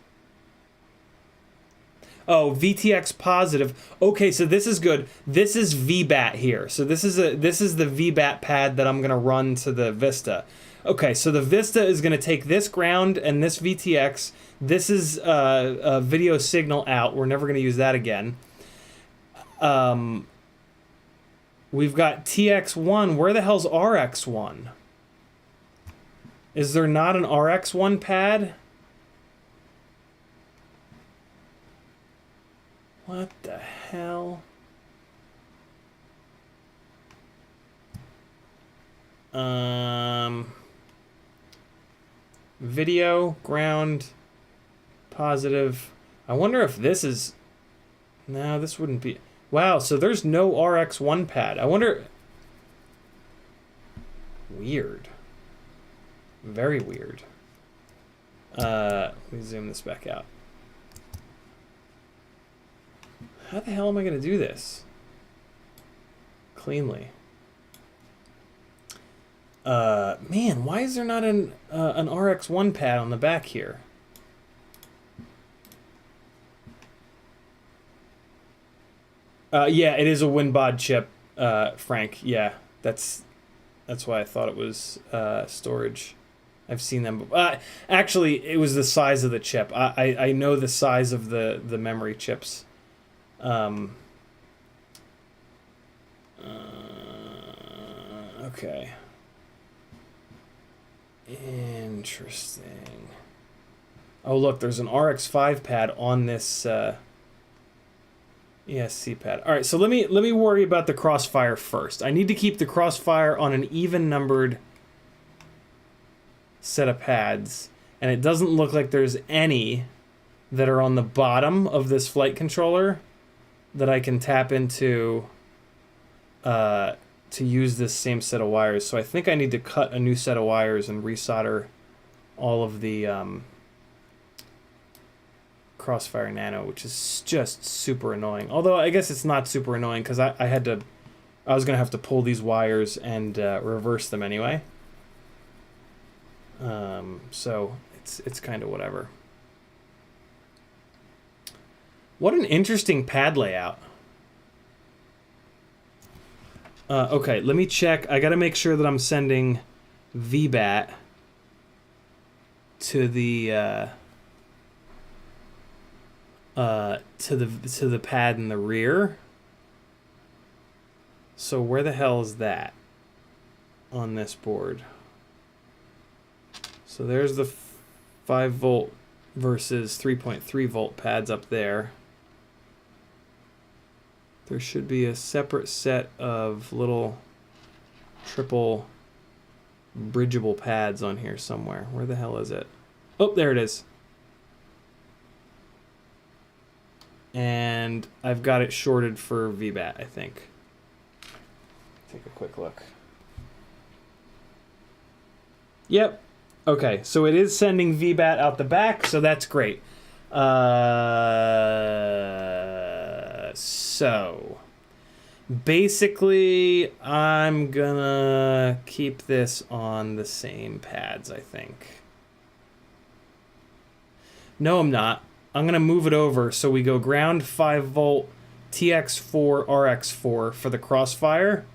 Oh, VTX positive. Okay, so this is good. This is VBAT here. So this is the VBAT pad that I'm gonna run to the Vista. Okay, so the Vista is gonna take this ground and this VTX. This is a video signal out. We're never gonna use that again. We've got TX1. Where the hell's RX1? Is there not an RX1 pad? What the hell? Video, ground, positive. I wonder if this is... No, this wouldn't be... Wow, so there's no RX1 pad. I wonder... Weird. Very weird. Let me zoom this back out. How the hell am I going to do this cleanly? Man, why is there not an RX1 pad on the back here? Yeah, it is a WinBod chip, Frank. Yeah, that's why I thought it was storage. I've seen them. Actually, it was the size of the chip. I know the size of the memory chips. Okay. Interesting. Oh, look, there's an RX5 pad on this ESC pad. All right, so let me worry about the crossfire first. I need to keep the crossfire on an even numbered set of pads, and it doesn't look like there's any that are on the bottom of this flight controller that I can tap into to use this same set of wires. So I think I need to cut a new set of wires and resolder all of the Crossfire Nano, which is just super annoying. Although I guess it's not super annoying because I was gonna have to pull these wires and reverse them anyway. So it's kind of whatever. What an interesting pad layout. Okay, let me check. I gotta make sure that I'm sending VBAT to the to the pad in the rear. So where the hell is that on this board? So there's the 5 volt versus 3.3 volt pads up there. There should be a separate set of little triple bridgeable pads on here somewhere. Where the hell is it? Oh, there it is. And I've got it shorted for VBAT, I think. Take a quick look. Yep. Okay, so it is sending VBAT out the back, so that's great. So basically I'm gonna keep this on the same pads, I think. No, I'm not. I'm gonna move it over so we go ground 5 volt TX4 RX4 for the Crossfire,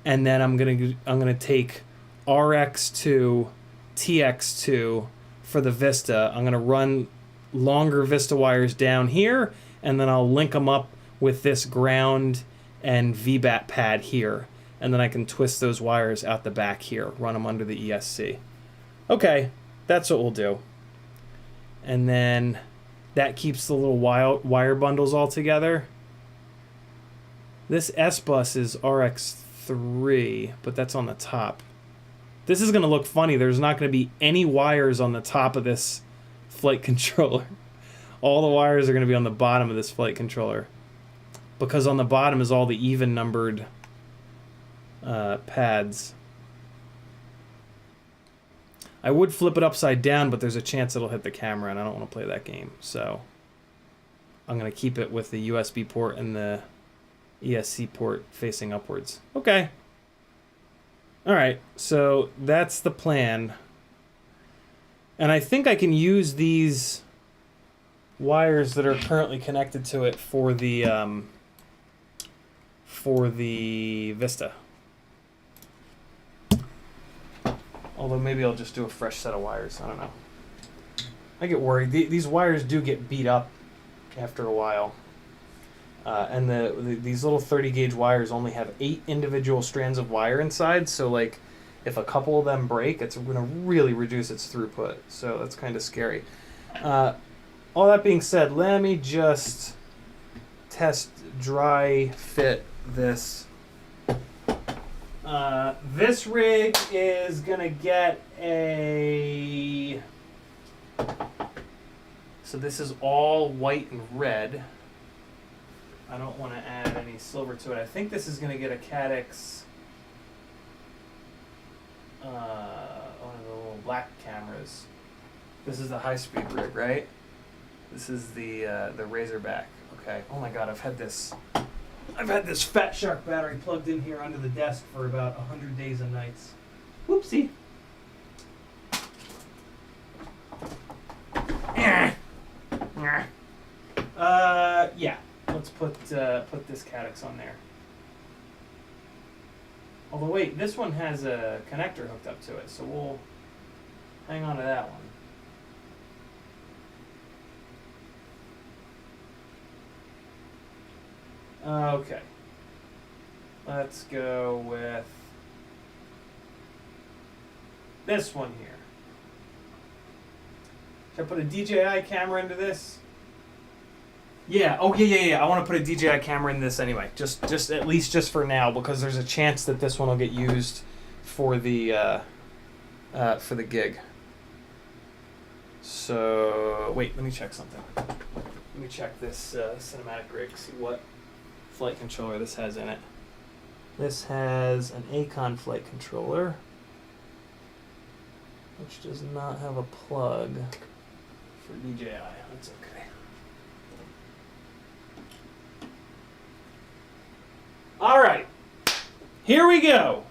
and then I'm gonna take RX2 TX2 for the Vista. I'm gonna run longer Vista wires down here, and then I'll link them up with this ground and VBAT pad here, and then I can twist those wires out the back here, run them under the ESC. Okay, that's what we'll do. And then that keeps the little wire bundles all together. This S-Bus is RX3, but that's on the top. This is going to look funny. There's not going to be any wires on the top of this flight controller. All the wires are going to be on the bottom of this flight controller. Because on the bottom is all the even numbered pads. I would flip it upside down, but there's a chance it'll hit the camera, and I don't want to play that game. So I'm going to keep it with the USB port and the ESC port facing upwards. Okay. Alright, so that's the plan. And I think I can use these wires that are currently connected to it for the Vista. Although maybe I'll just do a fresh set of wires. I don't know. I get worried. These wires do get beat up after a while. And these little 30 gauge wires only have 8 individual strands of wire inside, so like if a couple of them break, it's going to really reduce its throughput. So that's kind of scary. All that being said, let me just test dry fit this. This rig is going to get a... So this is all white and red. I don't want to add any silver to it. I think this is going to get a Caddx, one of the little black cameras. This is the high-speed rig, right? This is the Razorback. Okay. Oh my God, I've had this Fat Shark battery plugged in here under the desk for about 100 days and nights. Whoopsie. Yeah. Let's put this Caddx on there. Although wait, this one has a connector hooked up to it, so we'll hang on to that one. Okay. Let's go with this one here. Should I put a DJI camera into this? Yeah. Oh, yeah. I want to put a DJI camera in this anyway. Just at least just for now, because there's a chance that this one will get used for the gig. So wait, let me check something. Let me check this cinematic rig. See what flight controller this has in it. This has an Acon flight controller, which does not have a plug for DJI. That's okay. All right, here we go.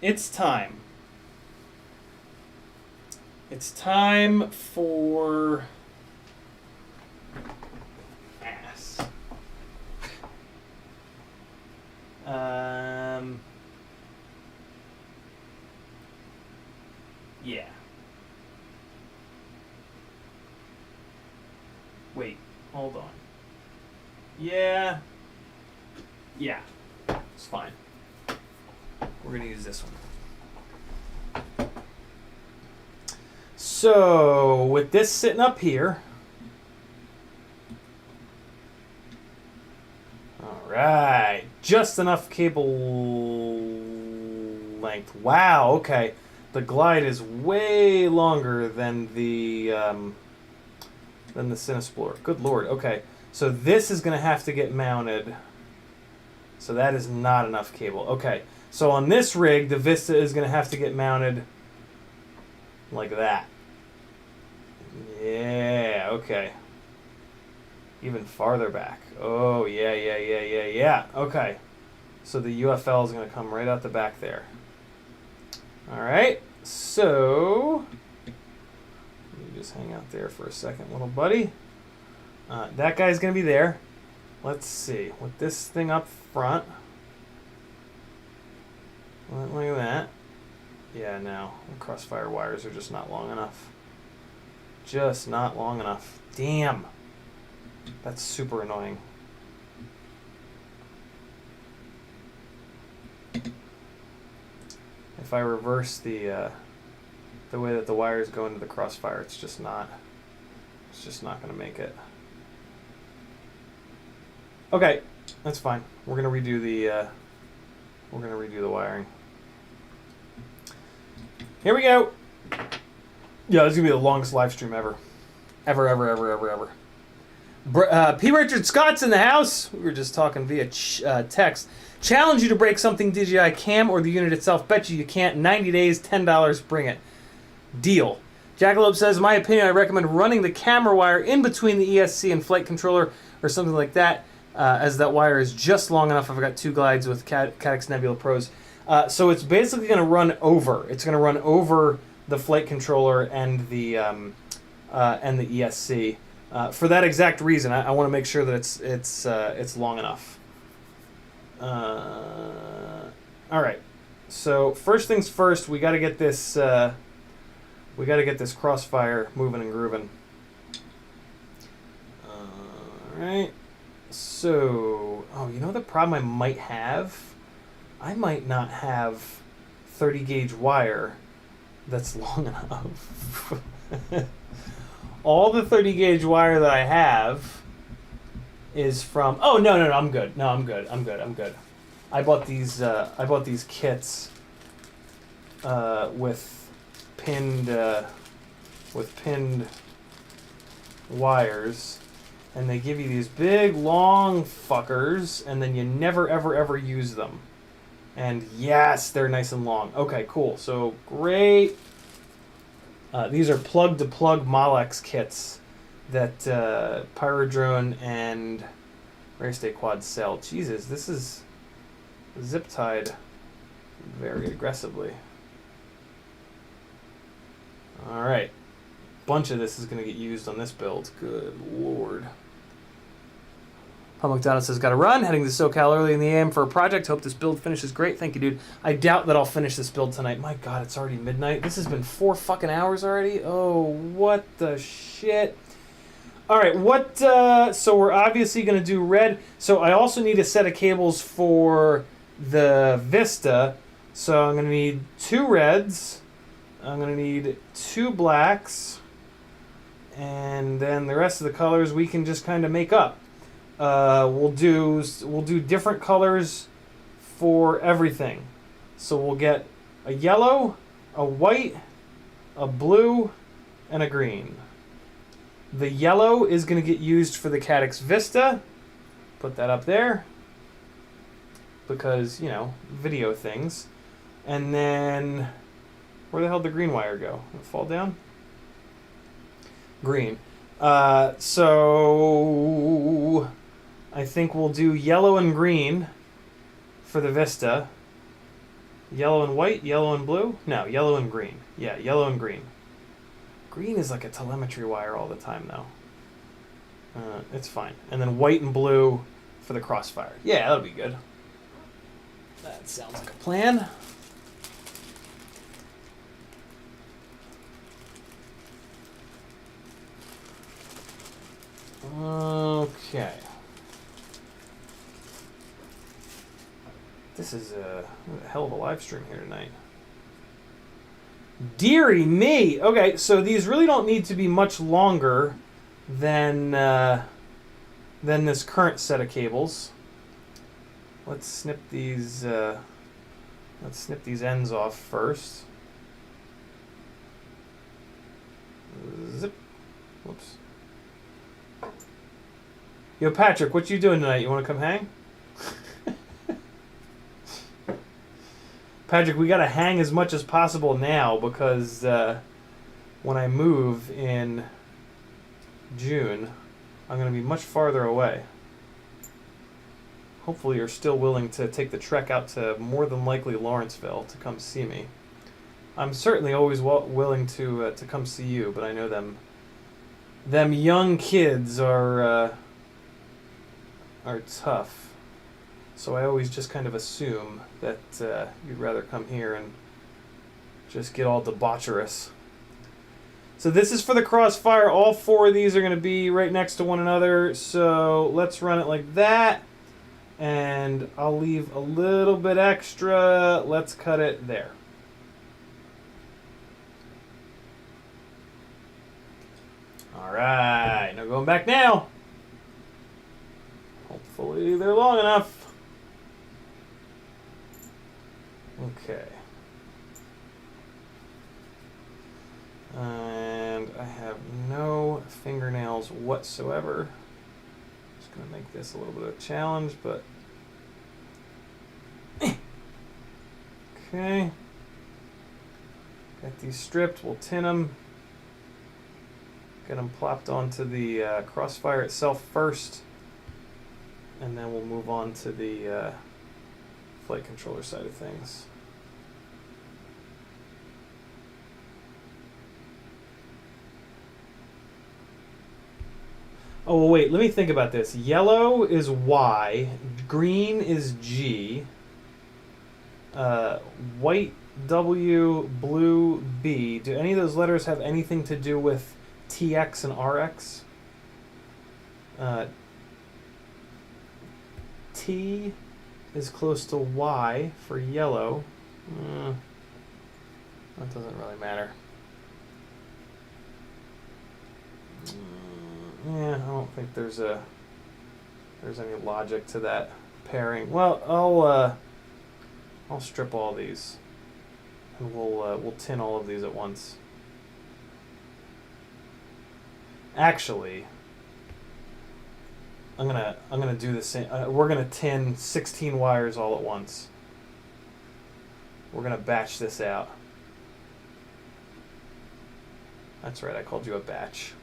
It's time. It's time for ass. Yeah. Wait, hold on. Yeah, it's fine. We're gonna use this one. So, with this sitting up here, all right, just enough cable length. Wow, okay. The glide is way longer than the Cinesplorer. Good Lord, okay. So this is gonna have to get mounted. So that is not enough cable. Okay, so on this rig, the Vista is gonna have to get mounted like that. Yeah, okay. Even farther back. Oh, yeah. Okay. So the UFL is going to come right out the back there. All right. So, let me just hang out there for a second, little buddy. That guy's going to be there. Let's see. With this thing up front. Look at that. Yeah, no. The crossfire wires are just not long enough. Just not long enough. Damn. That's super annoying. If I reverse the way that the wires go into the crossfire, it's just not going to make it. Okay. That's fine. We're gonna redo the wiring. Here we go. Yeah, this is gonna be the longest live stream ever. Ever. P. Richard Scott's in the house. We were just talking via text. Challenge you to break something DJI cam or the unit itself. Bet you can't. 90 days, $10. Bring it. Deal. Jackalope says, in my opinion, I recommend running the camera wire in between the ESC and flight controller or something like that, as that wire is just long enough. I've got 2 glides with Caddx Nebula Pros. So it's basically going to run over. It's going to run over the flight controller and the ESC. For that exact reason, I want to make sure that it's long enough. All right. So first things first, we got to get this crossfire moving and grooving. All right. So, you know the problem I might have? I might not have 30 gauge wire that's long enough. All the 30 gauge wire that I have is from. Oh no, I'm good. No, I'm good. I bought these kits with pinned wires, and they give you these big long fuckers, and then you never ever use them. And yes, they're nice and long. Okay, cool. So great. These are plug-to-plug Molex kits that Pyrodrone and Race Day Quad sell. Jesus, this is zip-tied very aggressively. All right. Bunch of this is going to get used on this build. Good lord. Paul McDonald says, got to run. Heading to SoCal early in the AM for a project. Hope this build finishes great. Thank you, dude. I doubt that I'll finish this build tonight. My God, it's already midnight. This has been 4 fucking hours already. Oh, what the shit. All right, so we're obviously going to do red. So I also need a set of cables for the Vista. So I'm going to need 2 reds. I'm going to need 2 blacks. And then the rest of the colors we can just kind of make up. We'll do different colors for everything. So we'll get a yellow, a white, a blue, and a green. The yellow is going to get used for the Caddx Vista. Put that up there. Because, video things. And then, where the hell did the green wire go? Did it fall down? Green. So I think we'll do yellow and green for the Vista. Yellow and white, yellow and blue? No, yellow and green. Yeah, yellow and green. Green is like a telemetry wire all the time, though. It's fine. And then white and blue for the crossfire. Yeah, that'll be good. That sounds like a plan. Okay. This is a hell of a live stream here tonight. Deary me! Okay, so these really don't need to be much longer than this current set of cables. Let's snip these ends off first. Zip. Whoops. Yo, Patrick, what you doing tonight? You want to come hang? Patrick, we got to hang as much as possible now because when I move in June, I'm going to be much farther away. Hopefully you're still willing to take the trek out to more than likely Lawrenceville to come see me. I'm certainly always willing to come see you, but I know them young kids are tough. So I always just kind of assume that you'd rather come here and just get all debaucherous. So this is for the crossfire. All 4 of these are going to be right next to one another. So let's run it like that. And I'll leave a little bit extra. Let's cut it there. All right. Now going back now. Hopefully Hopefully they're long enough. Okay. And I have no fingernails whatsoever. Just gonna make this a little bit of a challenge, but okay. Got these stripped, we'll tin them. Get them plopped onto the crossfire itself first, and then we'll move on to the flight controller side of things. Oh, well, wait, let me think about this. Yellow is Y, green is G, white W, blue B. Do any of those letters have anything to do with TX and RX? T is close to Y for yellow. That doesn't really matter. Yeah, I don't think there's any logic to that pairing. Well, I'll strip all these, and we'll tin all of these at once. Actually, I'm gonna do the same. We're gonna tin 16 wires all at once. We're gonna batch this out. That's right, I called you a batch.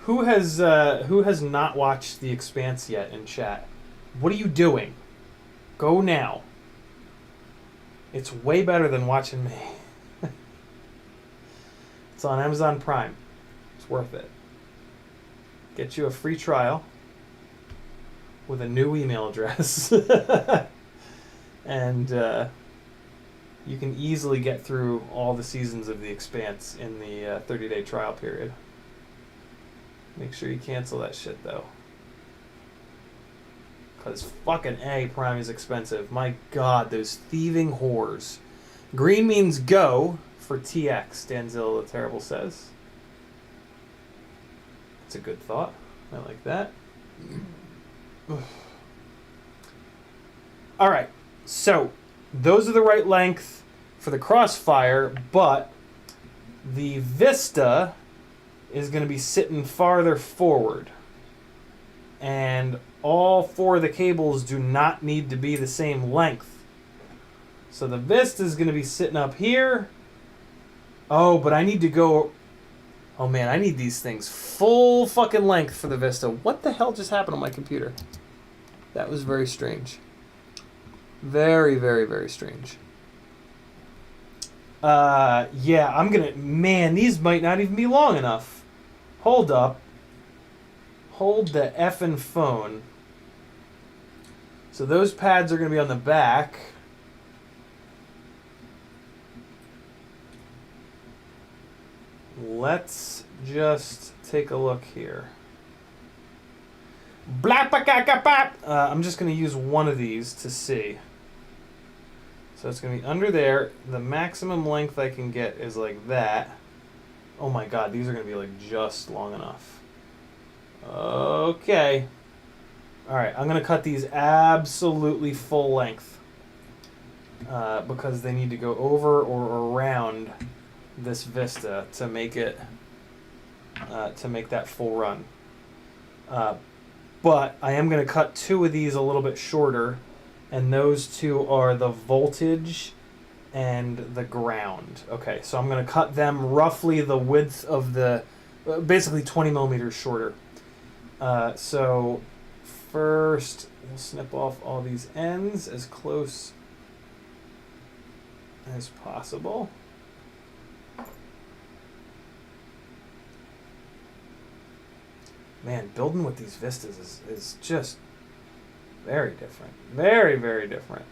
Who has not watched The Expanse yet in chat? What are you doing? Go now. It's way better than watching me. It's on Amazon Prime. It's worth it. Get you a free trial with a new email address. And you can easily get through all the seasons of The Expanse in the 30-day trial period. Make sure you cancel that shit, though. Because fucking Prime is expensive. My God, those thieving whores. Green means go for TX, Danzilla the Terrible says. It's a good thought. I like that. All right. So, those are the right length for the crossfire, but the Vista is going to be sitting farther forward. And all four of the cables do not need to be the same length. So the Vista is going to be sitting up here. Oh, but I need to go... Oh man, I need these things full fucking length for the Vista. What the hell just happened on my computer? That was very strange. Very, very, very strange. Yeah, I'm gonna... Man, these might not even be long enough. Hold up. Hold the effing phone. So those pads are gonna be on the back. Let's just take a look here. I'm just gonna use one of these to see. So it's going to be under there. The maximum length I can get is like that. Oh my God, these are going to be like just long enough. Okay. All right, I'm going to cut these absolutely full length because they need to go over or around this Vista to make it to make that full run. But I am going to cut two of these a little bit shorter. And those two are the voltage and the ground. Okay, so I'm going to cut them roughly the width of the... basically 20 millimeters shorter. So first, we'll snip off all these ends as close as possible. Man, building with these Vistas is just... very different. Very, very different.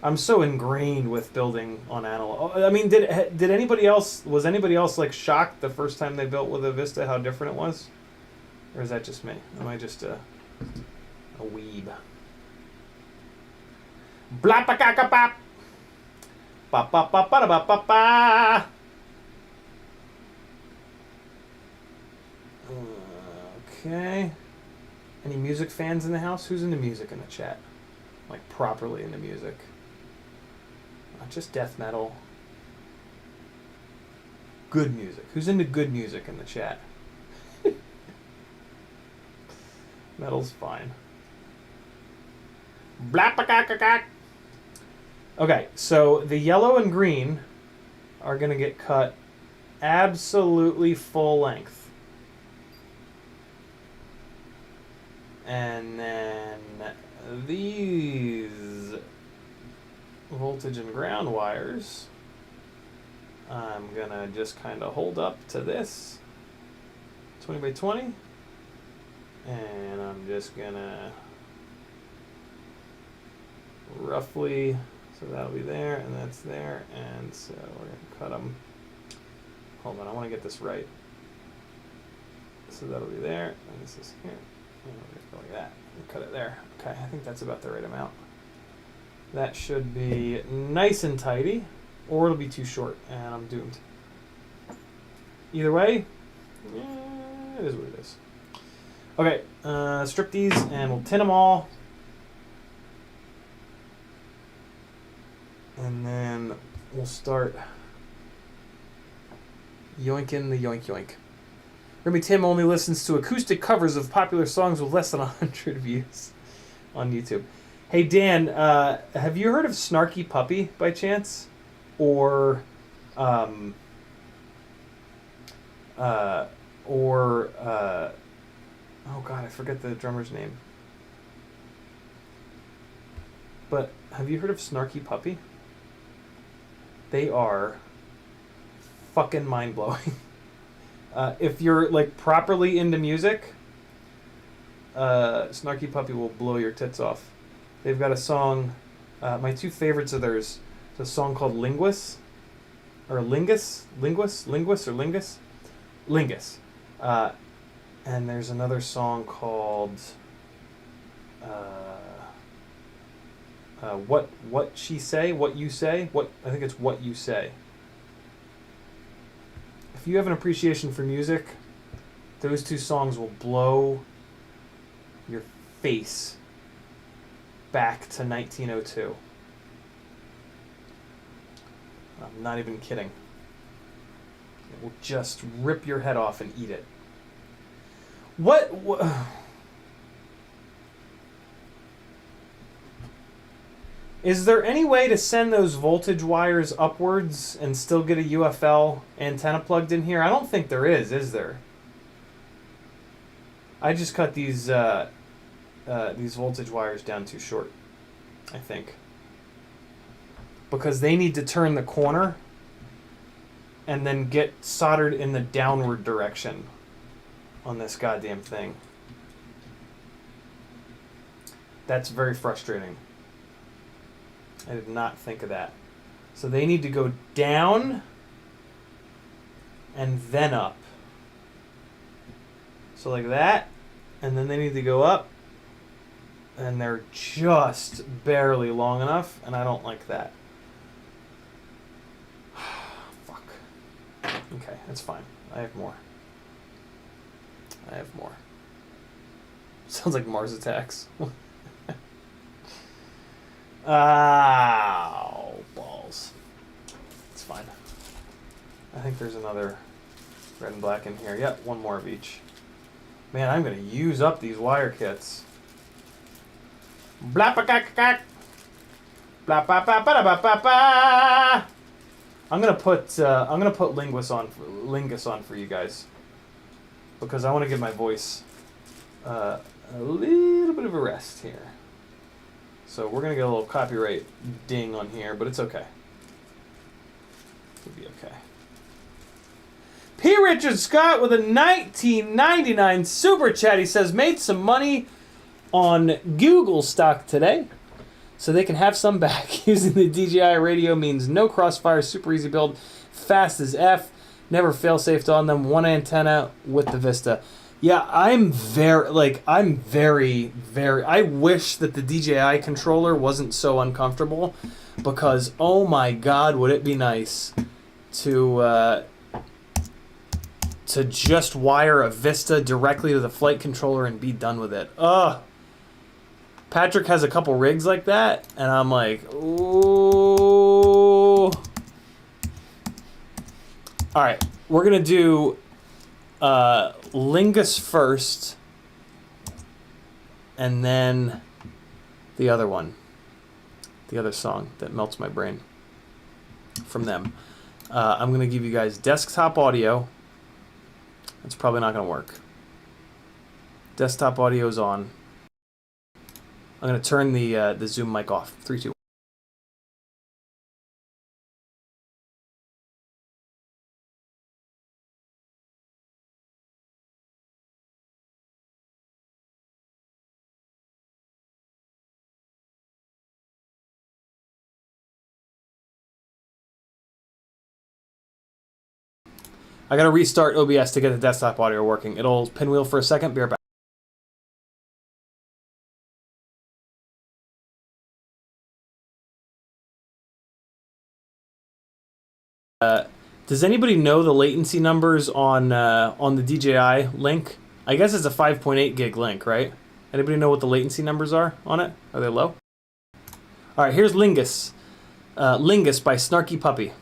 I'm so ingrained with building on analog. I mean, did anybody else... Was anybody else, like, shocked the first time they built with a Vista how different it was? Or is that just me? Am I just a weeb? Blap-a-ca-ca-pop! Ba ba ba ba ba ba ba. Okay. Any music fans in the house? Who's into music in the chat? Like properly into music. Not just death metal. Good music. Who's into good music in the chat? Metal's fine. Okay, so the yellow and green are going to get cut absolutely full length. And then these voltage and ground wires, I'm going to just kind of hold up to this 20 by 20. And I'm just going to roughly, so that'll be there, and that's there, and so we're going to cut them. Hold on, I want to get this right. So that'll be there, and this is here. And we're going to go like that, and cut it there. Okay, I think that's about the right amount. That should be nice and tidy, or it'll be too short, and I'm doomed. Either way, yeah, it is what it is. Okay, strip these, and we'll tin them all. And then we'll start yoinking the yoink yoink. Remy Tim only listens to acoustic covers of popular songs with less than 100 views on YouTube. Hey Dan, have you heard of Snarky Puppy by chance? Or oh god, I forget the drummer's name. But have you heard of Snarky Puppy? They are fucking mind-blowing. If you're like properly into music, Snarky Puppy will blow your tits off. They've got a song, my two favorites of theirs, it's a song called Lingus. And there's another song called What She Say, What You Say, I think it's What You Say. If you have an appreciation for music, those two songs will blow your face back to 1902. I'm not even kidding. It will just rip your head off and eat it. What is there any way to send those voltage wires upwards and still get a UFL antenna plugged in here? I don't think there is there? I just cut these voltage wires down too short, I think. Because they need to turn the corner and then get soldered in the downward direction on this goddamn thing. That's very frustrating. I did not think of that. So they need to go down and then up. So like that, and then they need to go up, and they're just barely long enough, and I don't like that. Fuck. Okay, that's fine. I have more. Sounds like Mars Attacks. Ow, balls. It's fine. I think there's another red and black in here. Yep, one more of each. Man, I'm going to use up these wire kits. Blap-a-cack-a-cack. Blap-ba-ba-ba-ba-ba-ba. I'm gonna put Lingus on for you guys, because I want to give my voice a little bit of a rest here. So we're gonna get a little copyright ding on here, but it's okay. It'll be okay. P. Richard Scott with a 1999 super chat. He says, made some money on Google stock today, so they can have some back. Using the DJI radio means no crossfire, super easy build, fast as F, never fail safe on them, one antenna with the Vista. Yeah, I'm very, I wish that the DJI controller wasn't so uncomfortable, because oh my god, would it be nice to just wire a Vista directly to the flight controller and be done with it. Ugh. Patrick has a couple rigs like that, and I'm like, ooh. All right, we're gonna do Lingus first, and then the other one, the other song that melts my brain from them. I'm gonna give you guys desktop audio. It's probably not gonna work. Desktop audio is on. I'm gonna turn the Zoom mic off. 3, 2, 1. I gotta restart OBS to get the desktop audio working. It'll pinwheel for a second. Be right back. Does anybody know the latency numbers on the DJI link? I guess it's a 5.8 gig link, right? Anybody know what the latency numbers are on it? Are they low? All right, here's Lingus. Lingus by Snarky Puppy.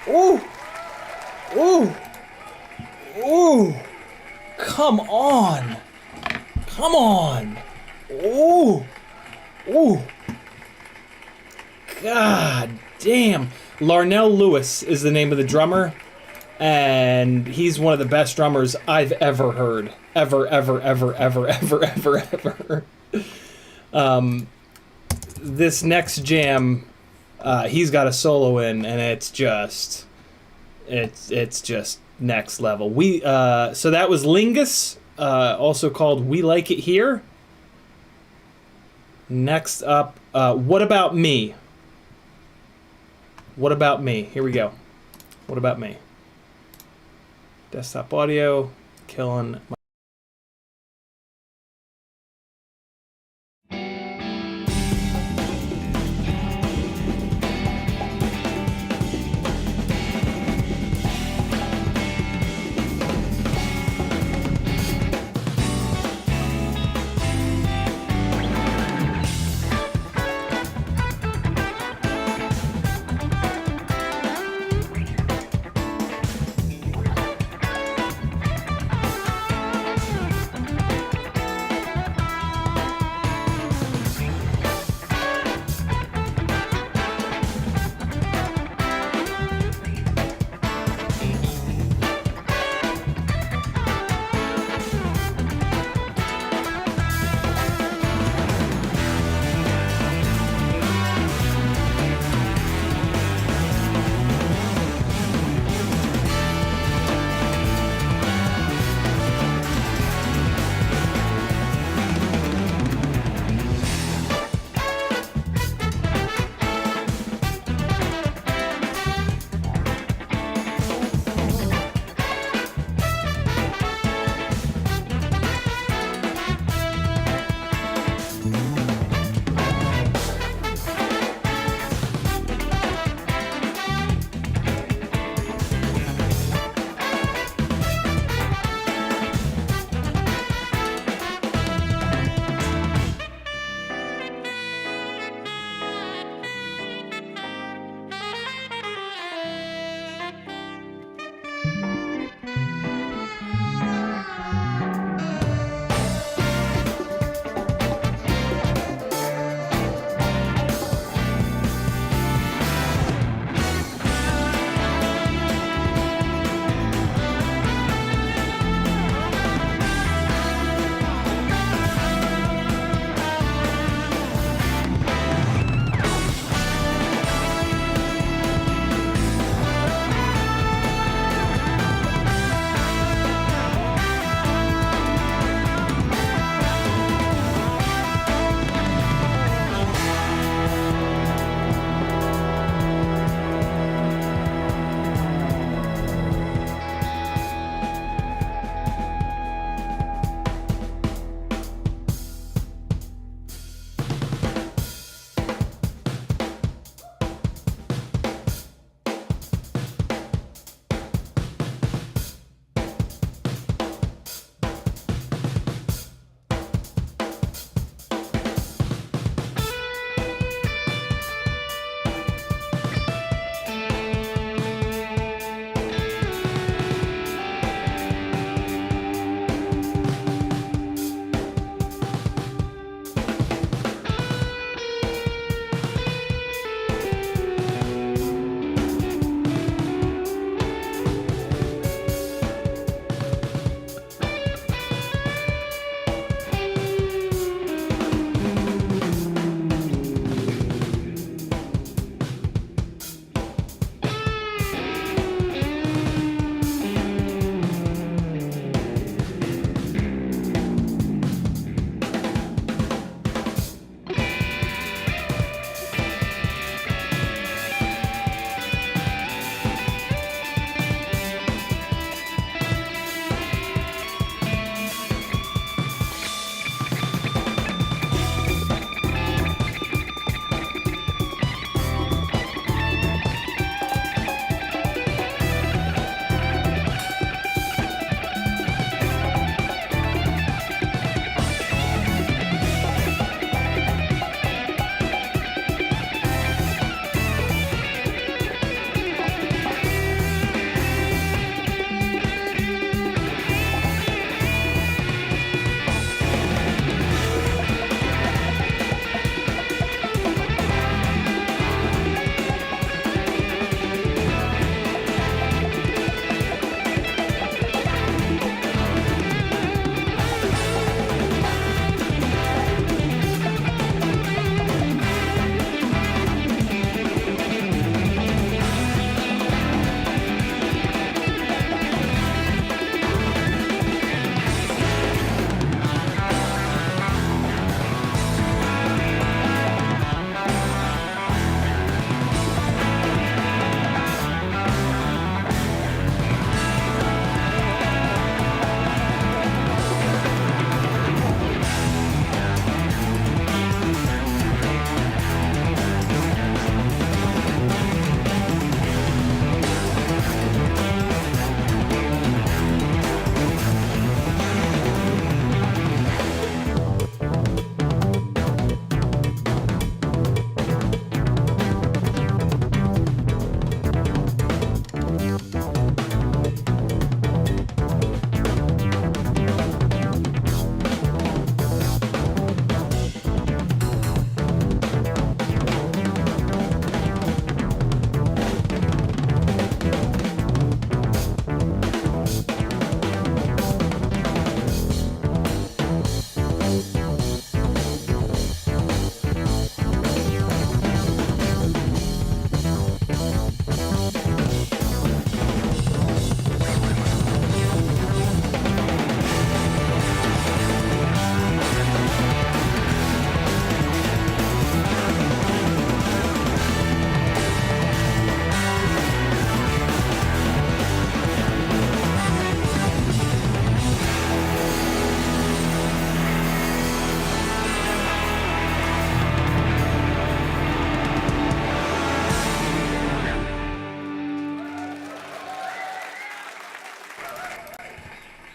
Ooh! Ooh! Ooh! Come on! Come on! Ooh! Ooh! God damn! Larnell Lewis is the name of the drummer, and he's one of the best drummers I've ever heard. Ever. This next jam, he's got a solo in, and it's just next level. So that was Lingus, also called We Like It Here. Next up, What About Me? What About Me? Here we go. What About Me? Desktop audio, killing my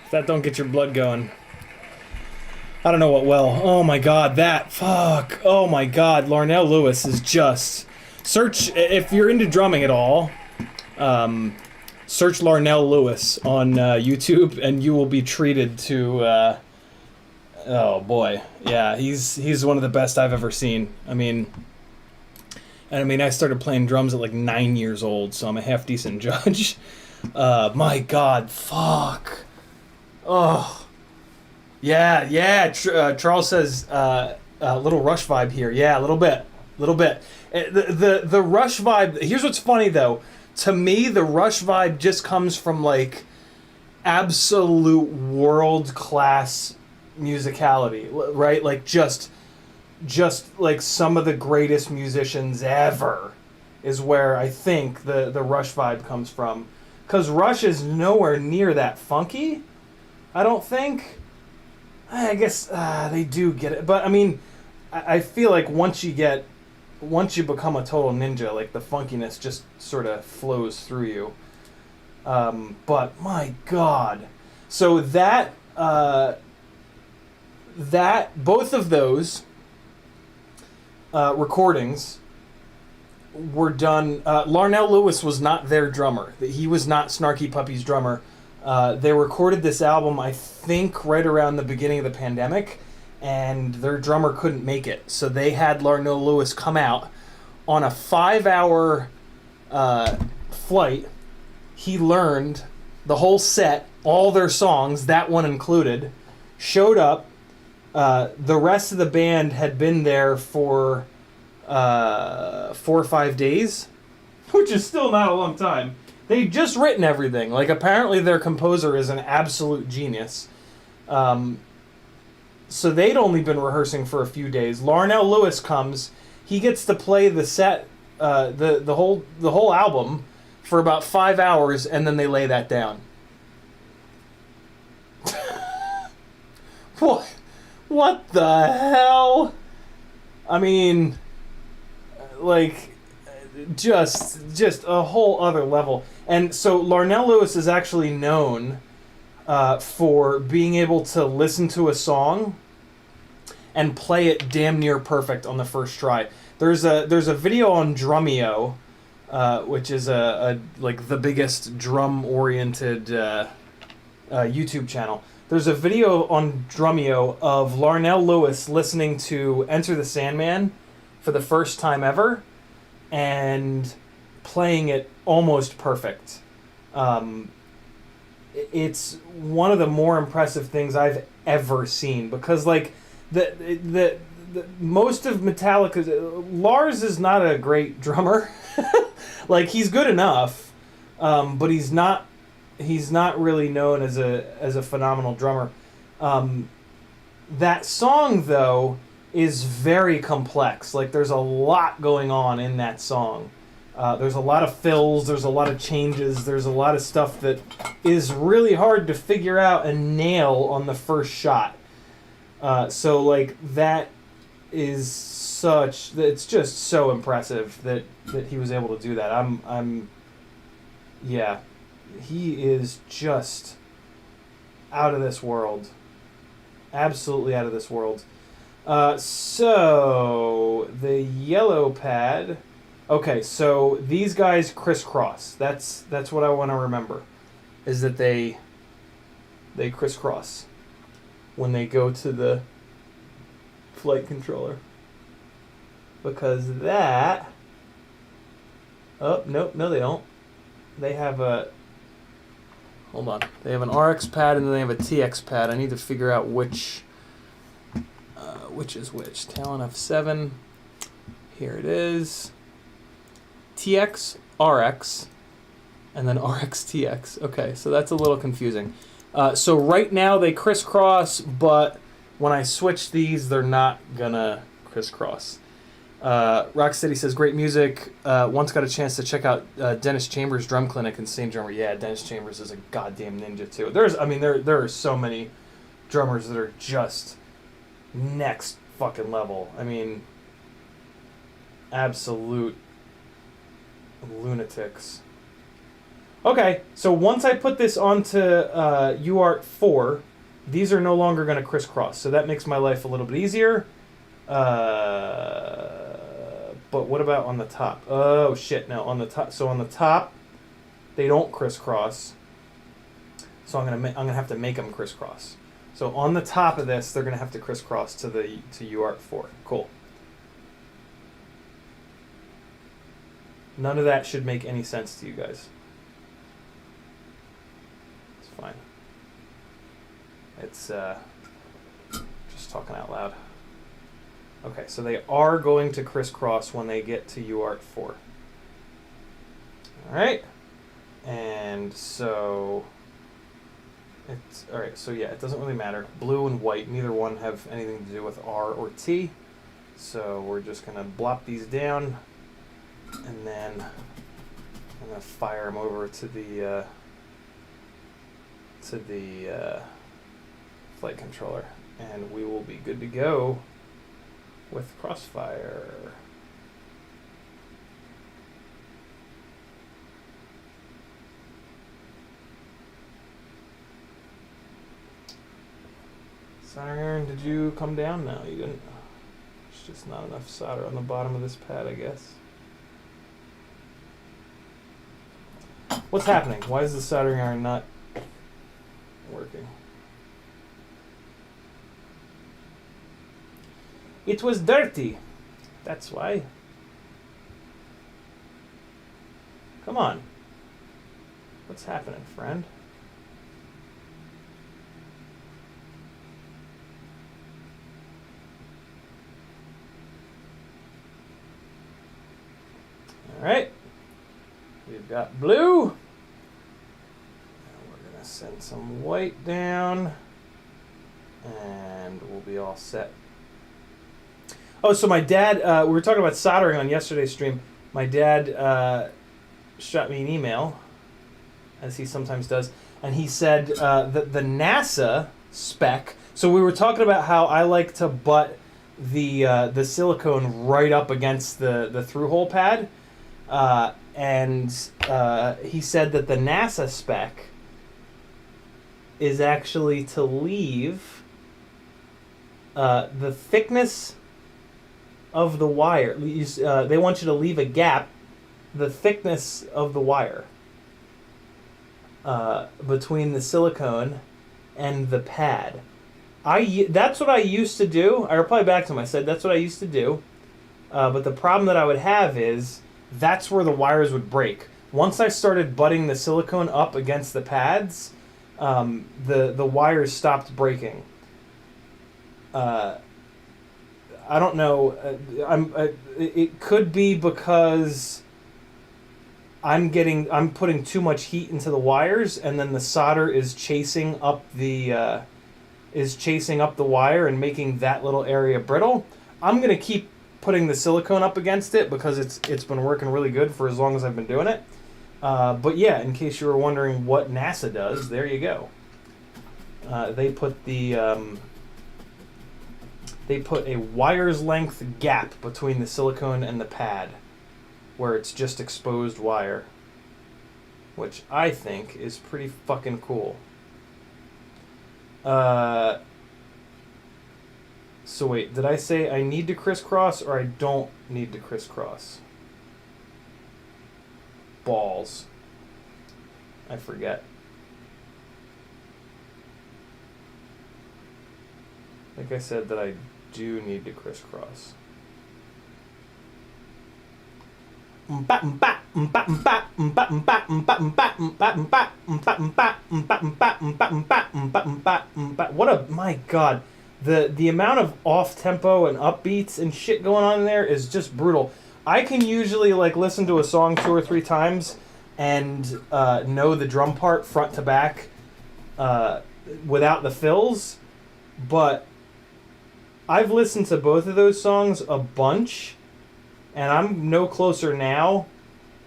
If that don't get your blood going, I don't know what will. Oh my god, that. Fuck. Oh my god, Larnell Lewis is just... Search, if you're into drumming at all, search Larnell Lewis on YouTube and you will be treated to... oh boy. Yeah, he's one of the best I've ever seen. I mean, I started playing drums at like 9 years old, so I'm a half decent judge. My god, fuck. Oh. Yeah, Charles says, little Rush vibe here. Yeah, a little bit. The Rush vibe, here's what's funny though. To me, the Rush vibe just comes from like absolute world-class musicality, right? Like just like some of the greatest musicians ever is where I think the Rush vibe comes from. Because Rush is nowhere near that funky, I don't think. I guess they do get it. But, I mean, I feel like once you become a total ninja, like, the funkiness just sort of flows through you. But, my God. So that both of those recordings were done. Larnell Lewis was not their drummer. He was not Snarky Puppy's drummer. They recorded this album, I think, right around the beginning of the pandemic, and their drummer couldn't make it. So they had Larnell Lewis come out on a 5-hour flight. He learned the whole set, all their songs, that one included, showed up. The rest of the band had been there for 4 or 5 days, which is still not a long time. They'd just written everything. Like, apparently their composer is an absolute genius. So they'd only been rehearsing for a few days. Larnell Lewis comes. He gets to play the set, the whole album for about 5 hours, and then they lay that down. What the hell? I mean, like, just a whole other level. And so Larnell Lewis is actually known for being able to listen to a song and play it damn near perfect on the first try. There's a video on Drumeo, which is like the biggest drum oriented YouTube channel. There's a video on Drumeo of Larnell Lewis listening to Enter the Sandman for the first time ever and playing it almost perfect. It's one of the more impressive things I've ever seen, because like the most of Metallica's, Lars is not a great drummer. Like, he's good enough, but he's not really known as a phenomenal drummer. That song though is very complex. Like, there's a lot going on in that song. There's a lot of fills, there's a lot of changes, there's a lot of stuff that is really hard to figure out and nail on the first shot. So like, that is it's just so impressive that he was able to do that. Yeah, he is just out of this world. Absolutely out of this world. So the yellow pad. Okay, so these guys crisscross. That's what I want to remember, is that they crisscross when they go to the flight controller. Because that... Oh, nope, no they don't. They have a... Hold on. They have an RX pad and then they have a TX pad. I need to figure out which is which. Talon F7. Here it is. TX, RX, and then RX TX. Okay, so that's a little confusing. So right now they crisscross, but when I switch these, they're not gonna crisscross. Rocksteady says, great music. Once got a chance to check out Dennis Chambers' drum clinic and Same Drummer. Yeah, Dennis Chambers is a goddamn ninja too. There are so many drummers that are just next fucking level. I mean, absolute lunatics. Okay, so once I put this onto UART 4, these are no longer going to crisscross. So that makes my life a little bit easier. But what about on the top? Oh shit! No, on the top. So on the top, they don't crisscross. So I'm gonna have to make them crisscross. So on the top of this, they're gonna have to crisscross to UART 4. Cool. None of that should make any sense to you guys. It's fine. It's just talking out loud. Okay, so they are going to crisscross when they get to UART 4. All right, and so it's all right. So yeah, it doesn't really matter. Blue and white, neither one have anything to do with R or T. So we're just gonna blop these down, and then I'm gonna fire them over to the flight controller, and we will be good to go with Crossfire. Soldering iron, did you come down? No, you didn't. There's just not enough solder on the bottom of this pad, I guess. What's happening? Why is the soldering iron not working? It was dirty. That's why. Come on. What's happening, friend? All right. We've got blue. And we're going to send some white down. And we'll be all set. Oh, so my dad, we were talking about soldering on yesterday's stream. My dad shot me an email, as he sometimes does, and he said that the NASA spec, so we were talking about how I like to butt the silicone right up against the through-hole pad, and he said that the NASA spec is actually to leave the thickness of the wire. They want you to leave a gap, the thickness of the wire between the silicone and the pad. That's what I used to do. I replied back to him. I said that's what I used to do. But the problem that I would have is that's where the wires would break. Once I started butting the silicone up against the pads, the wires stopped breaking. I don't know. It could be because I'm putting too much heat into the wires, and then the solder is chasing up the wire and making that little area brittle. I'm gonna keep putting the silicone up against it because it's been working really good for as long as I've been doing it. But yeah, in case you were wondering what NASA does, there you go. They put a wire's length gap between the silicone and the pad where it's just exposed wire, which I think is pretty fucking cool. So wait, did I say I need to crisscross or I don't need to crisscross? Balls. I forget. I think I said that I do need to crisscross. What a, my god, the amount of off tempo and upbeats and shit going on in there is just brutal. I can usually like listen to a song 2 or 3 times and know the drum part front to back without the fills, but I've listened to both of those songs a bunch, and I'm no closer now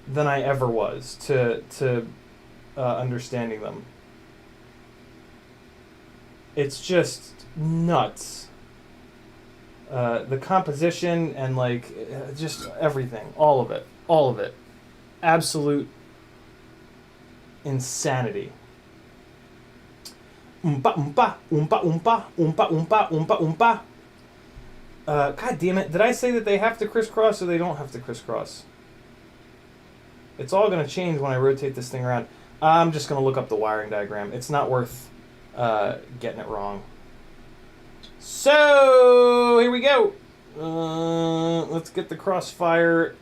than I ever was to understanding them. It's just nuts. The composition and like just everything, all of it, absolute Insanity. Oompa oompa, oompa oompa, oompa oompa, oompa oompa. God damn it. Did I say that they have to crisscross or they don't have to crisscross? It's all going to change when I rotate this thing around. I'm just going to look up the wiring diagram. It's not worth getting it wrong. So, here we go. Let's get the crossfire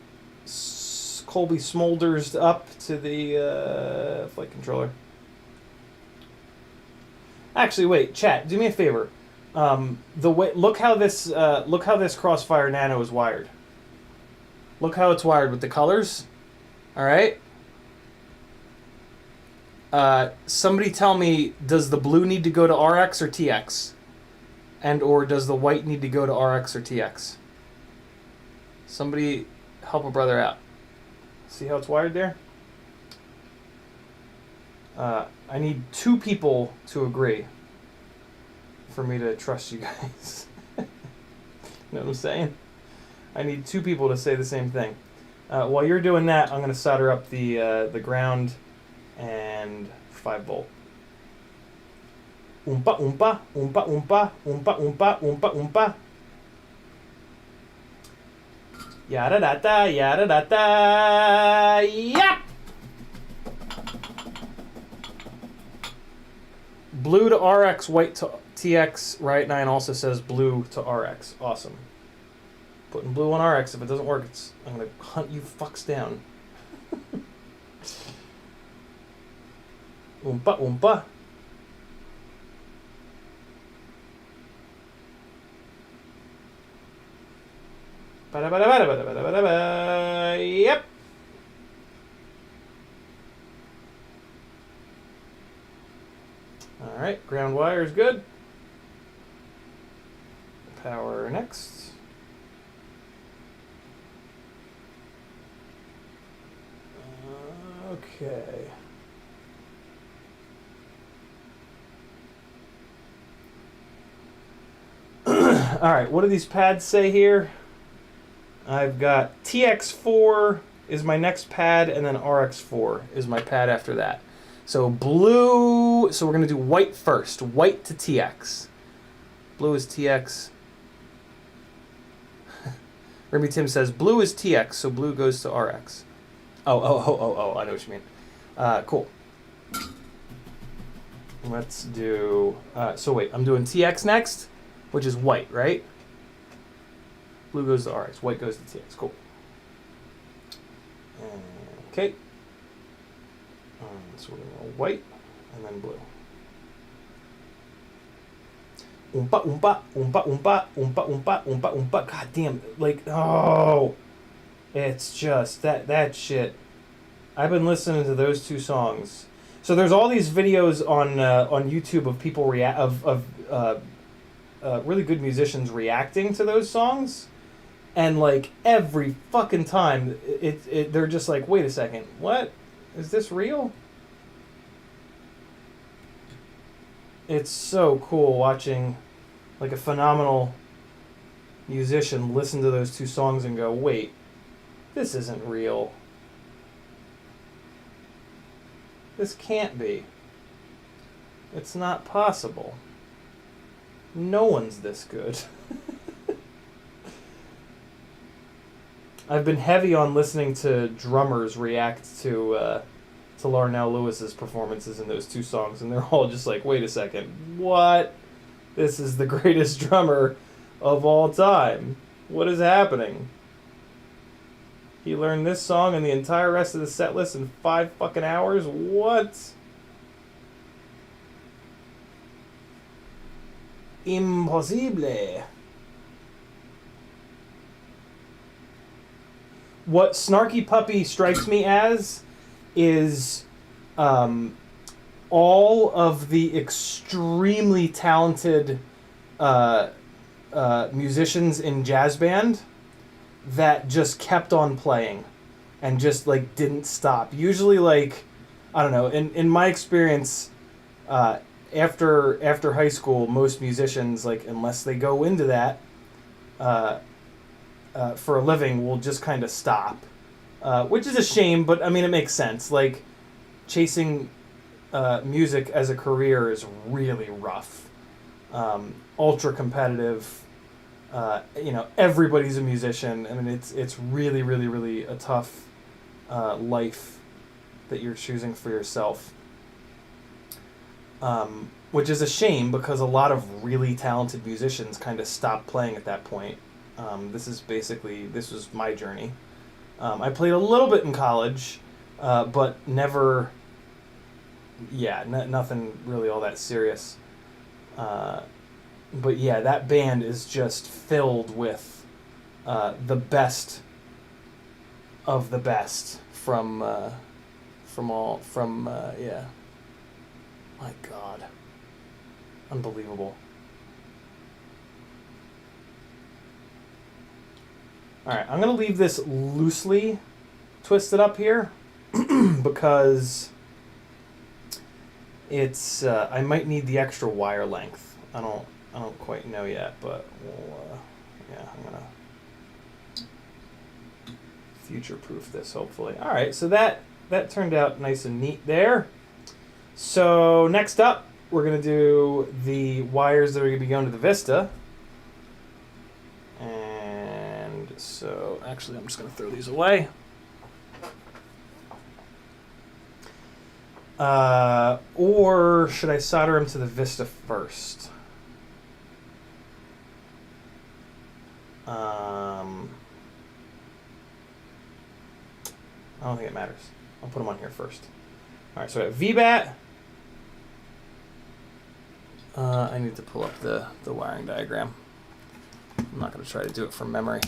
Colby Smolders up to the flight controller. Actually, wait, chat. Do me a favor. Look how this Crossfire Nano is wired. Look how it's wired with the colors. All right. Somebody tell me, does the blue need to go to RX or TX, or does the white need to go to RX or TX? Somebody help a brother out. See how it's wired there? I need 2 people to agree for me to trust you guys. You know what I'm saying? I need 2 people to say the same thing. While you're doing that, I'm going to solder up the ground and 5-volt. Oompa oompa, oompa oompa, oompa oompa, oompa oompa. Yada da da, yada da da, yap! Blue to RX, white to TX. Riot 9 also says blue to RX. Awesome. Putting blue on RX. If it doesn't work, I'm going to hunt you fucks down. Oompa oompa. Bada bada bada bada bada bada bada. Yep. All right, ground wire is good. Power next. Okay. All right, what do these pads say here? I've got TX4 is my next pad, and then RX4 is my pad after that. So blue, so we're going to do white first. White to TX. Blue is TX. Remy Tim says blue is TX, so blue goes to RX. Oh, I know what you mean. Cool. Let's do, so wait, I'm doing TX next, which is white, right? Blue goes to RX, white goes to TX. Cool. Okay. So we're going to go white and then blue. Oompa oompa, oompa oompa, oompa oompa, oompa oompa. God damn, like, oh. It's just, that shit. I've been listening to those 2 songs. So there's all these videos on YouTube of people really good musicians reacting to those songs. And like every fucking time, they're just like, wait a second, what? Is this real? It's so cool watching like a phenomenal musician listen to those 2 songs and go, wait, this isn't real. This can't be. It's not possible. No one's this good. I've been heavy on listening to drummers react to Larnell Lewis's performances in those 2 songs, and they're all just like, wait a second, what? This is the greatest drummer of all time. What is happening? He learned this song and the entire rest of the set list in 5 fucking hours? What? Impossible. What Snarky Puppy strikes me as is all of the extremely talented musicians in jazz band that just kept on playing and just like didn't stop. Usually, like, I don't know, in my experience, after high school, most musicians, like, unless they go into that for a living, will just kind of stop, which is a shame, but I mean, it makes sense. Like, chasing music as a career is really rough. Ultra competitive. You know, everybody's a musician. I mean, it's really, really, really a tough life that you're choosing for yourself. Which is a shame because a lot of really talented musicians kind of stop playing at that point. This was my journey. I played a little bit in college, but never, nothing really all that serious. But yeah, that band is just filled with the best of the best from yeah. My God, unbelievable. All right, I'm gonna leave this loosely twisted up here because it's I might need the extra wire length. I don't quite know yet, but we'll, yeah, I'm gonna future-proof this hopefully. All right, so that turned out nice and neat there. So next up, we're gonna do the wires that are gonna be going to the Vista. And so actually I'm just gonna throw these away. Or should I solder them to the Vista first? I don't think it matters. I'll put them on here first. All right, so I have VBAT. I need to pull up the wiring diagram. I'm not going to try to do it from memory.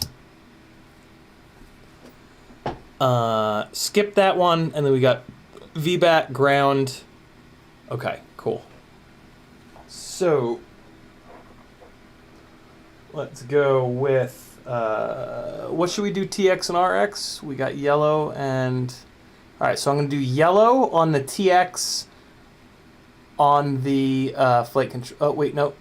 Skip that one, and then we got VBAT, ground. Okay, cool. So let's go with what should we do? TX and RX. We got yellow and all right. So I'm going to do yellow on the TX on the flight control. Oh wait, no.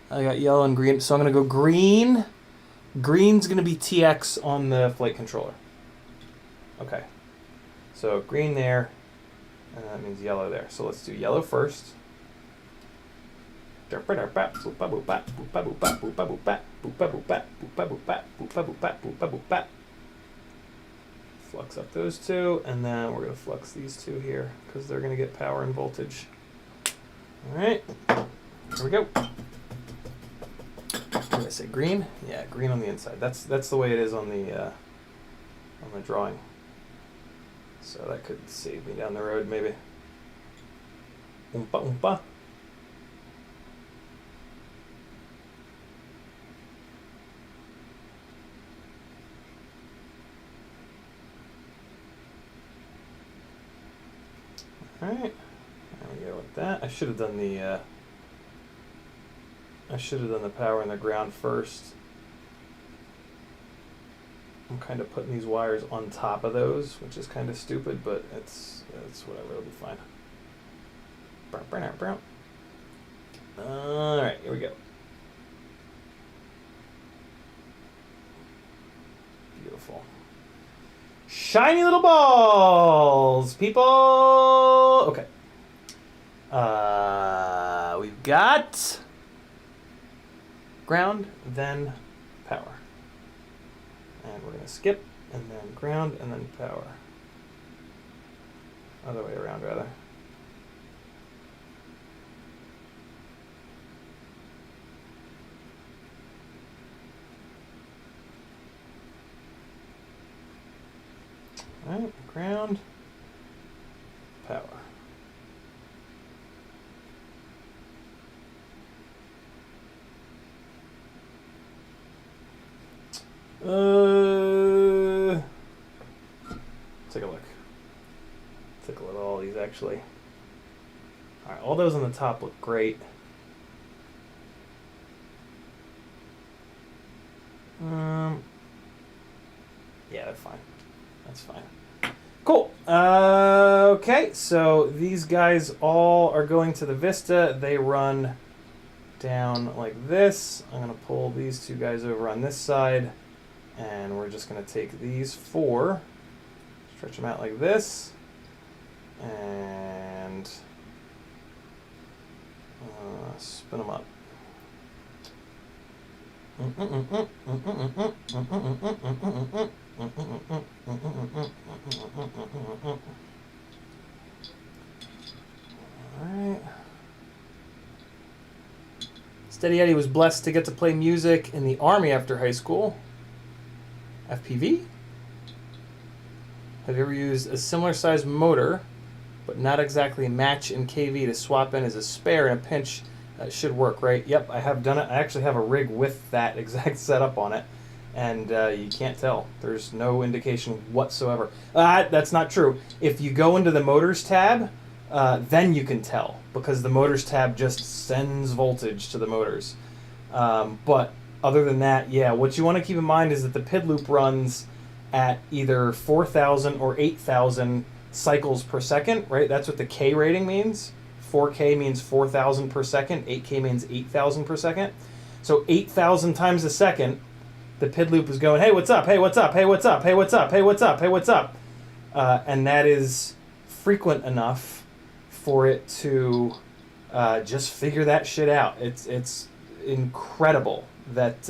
I got yellow and green, so I'm going to go green. Green's going to be TX on the flight controller. Okay. So green there, and that means yellow there. So let's do yellow first. Flux up those two, and then we're going to flux these two here because they're going to get power and voltage. All right, here we go. What did I say? Green? Yeah, green on the inside. That's the way it is on the drawing. So that could save me down the road, maybe. Oompa oompa. All right, there we go with that. I should have done the power and the ground first. I'm kind of putting these wires on top of those, which is kind of stupid, but it's whatever. It'll be fine. All right, here we go. Beautiful. Shiny little balls, people. Okay. We've got ground, then power. And we're going to skip, and then ground, and then power. Other way around, rather. All right, ground, power. Take a look. Take a look at all these actually. All right, all those on the top look great. Yeah, they're fine. That's fine. Cool. Okay, so these guys all are going to the Vista. They run down like this. I'm going to pull these two guys over on this side, and we're just going to take these four, Stretch them out like this. And spin them up. Alright. Steady Eddie was blessed to get to play music in the Army after high school. FPV? Have you ever used a similar sized motor, but not exactly match in KV to swap in as a spare in a pinch? That should work, right? Yep, I have done it. I actually have a rig with that exact setup on it, and you can't tell. There's no indication whatsoever. That's not true. If you go into the motors tab, then you can tell, because the motors tab just sends voltage to the motors. But other than that, yeah, what you want to keep in mind is that the PID loop runs at either 4,000 or 8,000 cycles per second, right? That's what the K rating means. 4K means 4,000 per second. 8K means 8,000 per second. So 8,000 times a second, the PID loop is going, hey, what's up? Hey, what's up? Hey, what's up? Hey, what's up? Hey, what's up? Hey, what's up? And that is frequent enough for it to just figure that shit out. It's incredible that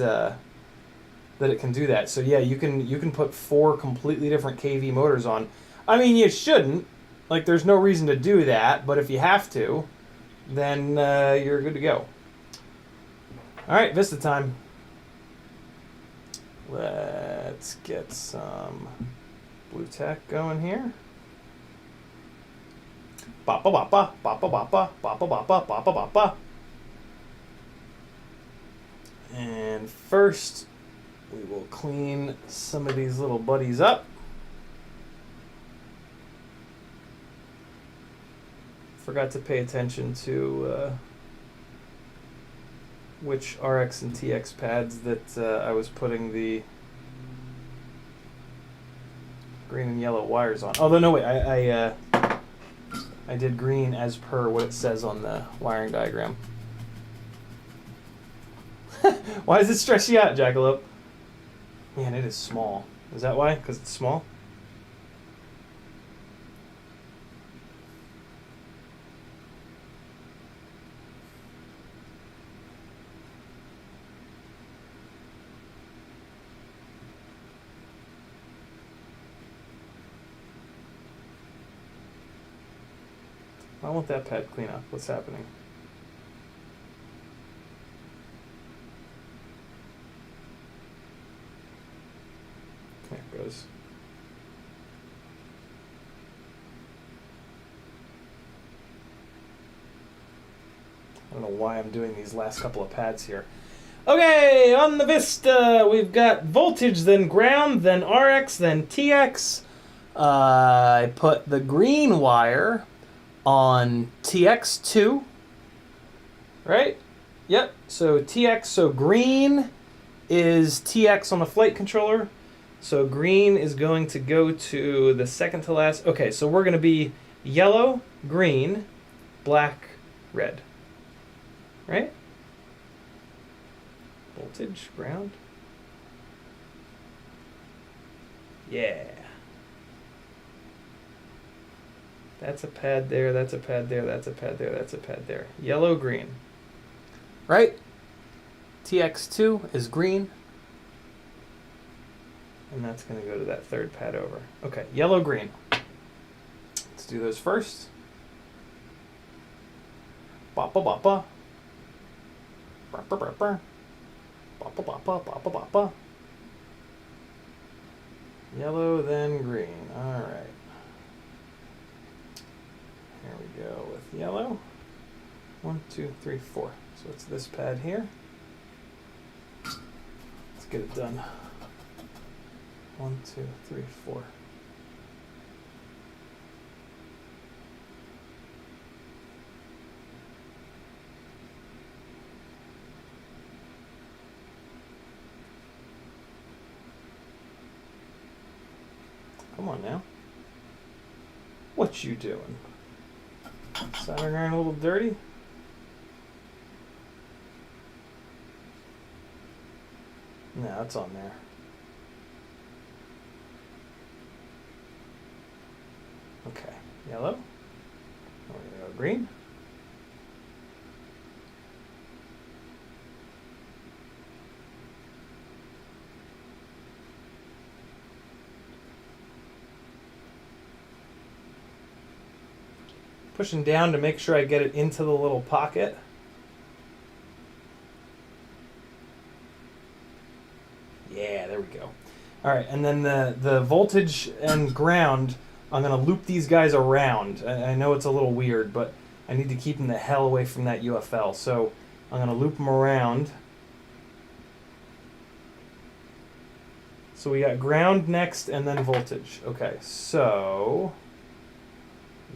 that it can do that. So yeah, you can put 4 completely different KV motors on. I mean, you shouldn't. Like, there's no reason to do that, but if you have to, then you're good to go. All right, Vista time. Let's get some blue tack going here. Boppa boppa, boppa boppa, boppa boppa, boppa boppa. And first, we will clean some of these little buddies up. Forgot to pay attention to which RX and TX pads that I was putting the green and yellow wires on. Although, no, wait, I did green as per what it says on the wiring diagram. Why does it stress you out, Jackalope? Man, it is small. Is that why? Because it's small? I want that pad clean up. What's happening? There it goes. I don't know why I'm doing these last couple of pads here. Okay, on the Vista, we've got voltage, then ground, then RX, then TX. I put the green wire on TX2, right? Yep, so TX, so green is TX on the flight controller. So green is going to go to the second to last. Okay, so we're going to be yellow, green, black, red, right? Voltage, ground. Yeah. That's a pad there, that's a pad there, that's a pad there, that's a pad there. Yellow, green. Right? TX2 is green. And that's going to go to that third pad over. Okay, yellow, green. Let's do those first. Boppa boppa. Boppa boppa. Boppa boppa, boppa boppa. Yellow, then green. All right. Here we go with yellow. 1, 2, 3, 4. So it's this pad here. Let's get it done. 1, 2, 3, 4. Come on now. What you doing? Soldering iron a little dirty? No, it's on there. Okay, yellow. We're gonna go green. Pushing down to make sure I get it into the little pocket. Yeah, there we go. All right, and then the voltage and ground, I'm gonna loop these guys around. I know it's a little weird, but I need to keep them the hell away from that UFL. So I'm gonna loop them around. So we got ground next and then voltage. Okay, so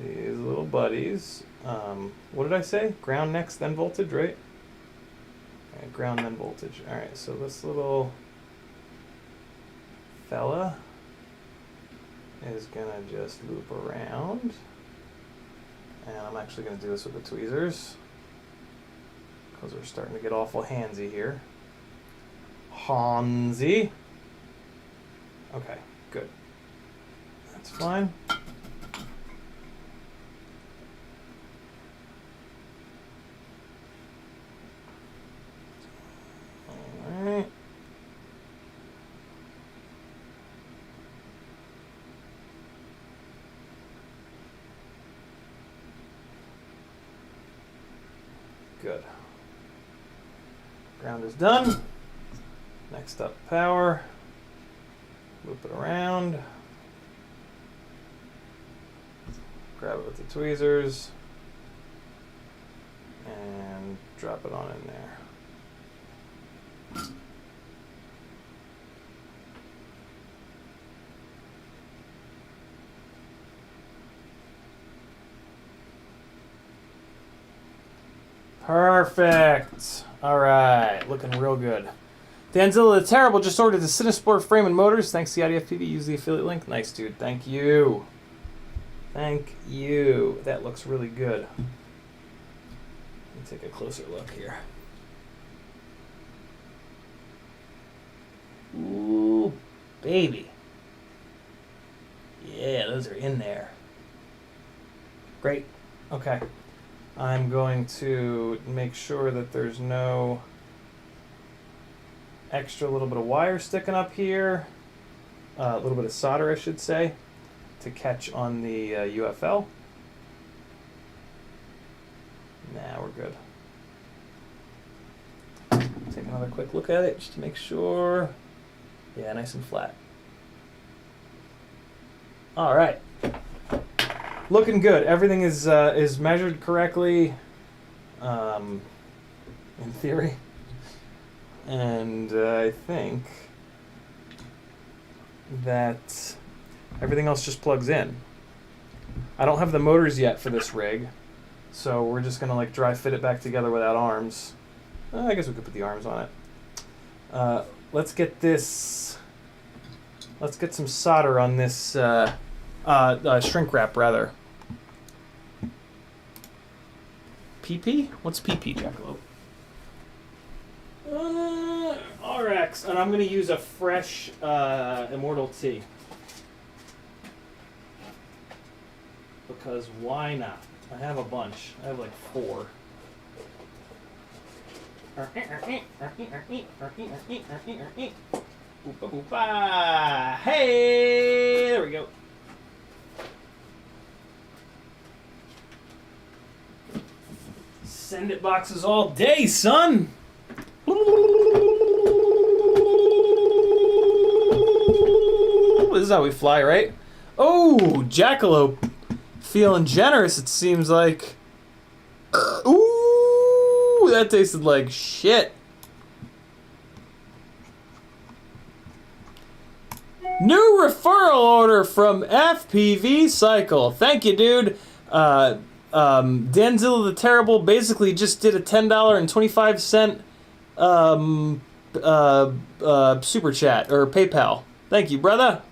these little buddies. What did I say? Ground next, then voltage, right? All right, ground, then voltage. All right, so this little fella is gonna just loop around. And I'm actually gonna do this with the tweezers because we're starting to get awful handsy here. Handsy. Okay, good. That's fine. Alright. Good. Ground is done. Next up, power. Loop it around. Grab it with the tweezers. And drop it on in there. Perfect. All right, looking real good. Danzilla the Terrible just ordered the Cinesport frame and motors. Thanks to CiottiFPV. Use the affiliate link. Nice, dude. Thank you. Thank you. That looks really good. Let me take a closer look here. Ooh, baby. Yeah, those are in there. Great. Okay. I'm going to make sure that there's no extra little bit of wire sticking up here. A little bit of solder, I should say, to catch on the UFL. Nah, we're good. Take another quick look at it just to make sure. Yeah, nice and flat. All right. Looking good. Everything is measured correctly, in theory, and I think that everything else just plugs in. I don't have the motors yet for this rig, so we're just gonna like dry fit it back together without arms. I guess we could put the arms on it. Let's get this. Let's get some solder on this shrink wrap rather. PP? What's PP, Jackalope? RX, and I'm going to use a fresh Immortal T. Because why not? I have a bunch. I have like 4. Hey! There we go. Send it boxes all day, son! This is how we fly, right? Oh, Jackalope. Feeling generous, it seems like. Ooh, that tasted like shit. New referral order from FPV Cycle. Thank you, dude. Danzilla the Terrible basically just did a $10.25 super chat or PayPal. Thank you, brother.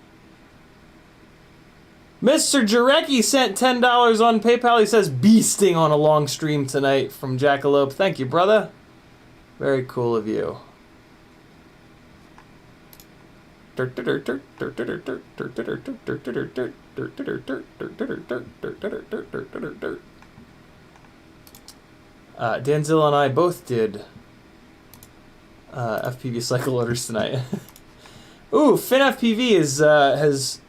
Mr. Jarecki sent $10 on PayPal. He says beasting on a long stream tonight from Jackalope. Thank you, brother. Very cool of you. Danzilla and I both did FPV cycle orders tonight. Ooh, FinFPV has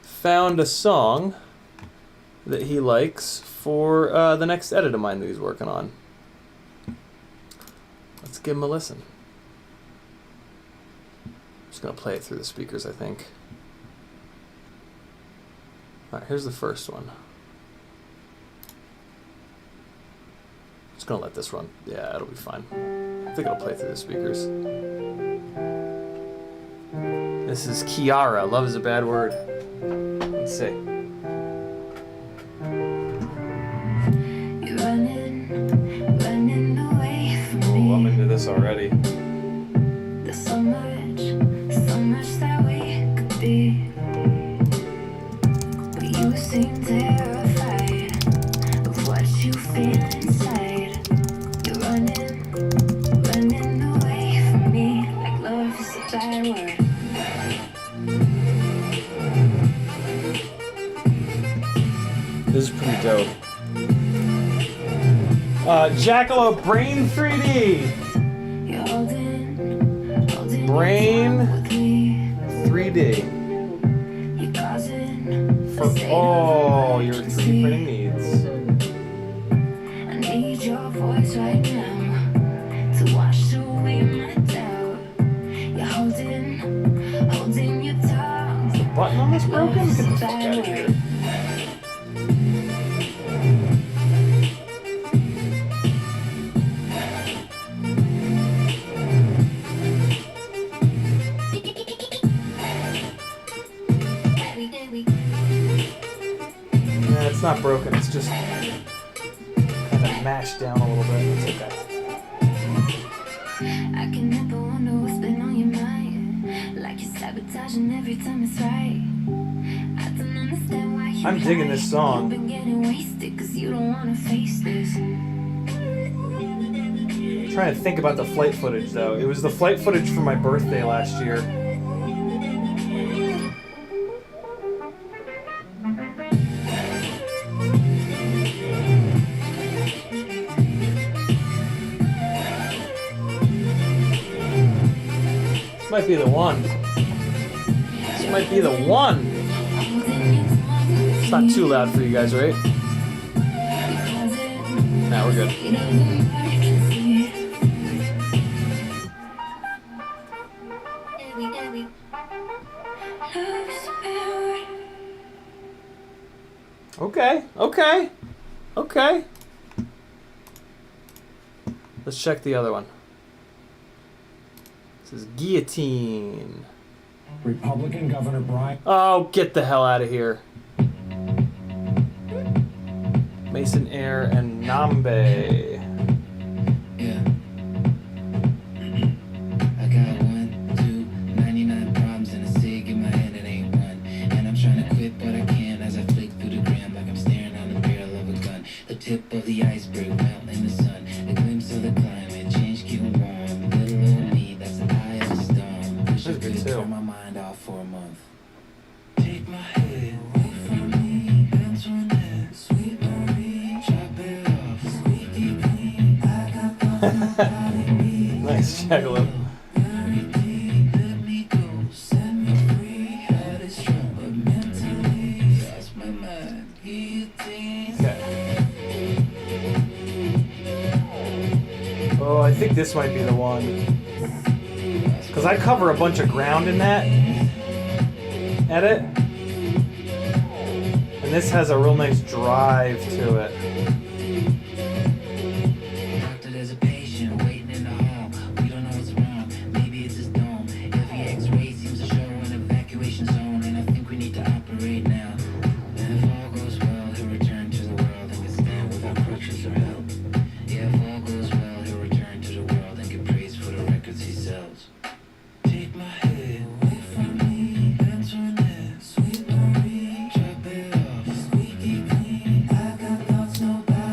found a song that he likes for the next edit of mine that he's working on. Let's give him a listen. I'm just gonna play it through the speakers, I think. Alright, here's the first one. Just gonna let this run. Yeah, it'll be fine. I think it'll play through the speakers. This is Kiara. Love is a bad word. Let's see. You're running away from Oh, me. I'm into this already. There's so much that we could be. But you seem terrified of what you feel inside. You're running away from me like love is a bad word. This is pretty dope. Jackalope Brain 3D. You're holding Brain with me. 3D. You're causing For a state of all your 3D emergency. printing needs. I need your voice right now to wash away my doubt. You're holding your tongue. Is the button on this broken? Get the fuck out of here. Yeah, it's not broken, it's just kind of mashed down a little bit. It's okay. I can never wonder what's been on your mind. Like you're sabotaging every time it's right. I don't understand why you I'm digging lie. this song. You've been getting wasted 'cause you don't wanna face this. I'm trying to think about the flight footage though. It was the flight footage from my birthday last year. This might be the one. This might be the one. It's not too loud for you guys, right? Nah, we're good. Okay, okay, okay. Let's check the other one. This is Guillotine. Republican Governor Brian. Oh, get the hell out of here. Mason Air and Nambe. Yeah. I got 99 problems and a cig in my hand, it ain't one. And I'm trying to quit, but I can't as I flick through the gram like I'm staring on the barrel of a gun. The tip of the iceberg melt in the sun. A glimpse of the climate change, keeping warm. Little old me, that's the eye of the storm. Wish I That's good could too. turn my mind off for a month. Take my head away from me, Antoinette, sweet Marie, chop it off, squeaky clean. I got thoughts nobody needs. Nice jackalope. Let me go, set me free. Heart is strong, but mentally lost my mind. Guillotine. Okay. Oh, I think this might be the one. Because I cover a bunch of ground in that edit. And this has a real nice drive to it. Doctor, there's a patient waiting in the hall. We don't know what's wrong. Maybe it's his dome. Every X-ray seems to show an evacuation zone, and I think we need to operate now. And if all goes well, he'll return to the world and can stand without crutches or help. Yeah, if all goes well, he'll return to the world and get praised for the records he sells. Take my head away from me, Antoinette, sweet Marie, chop it off, squeaky clean. I got thoughts nobody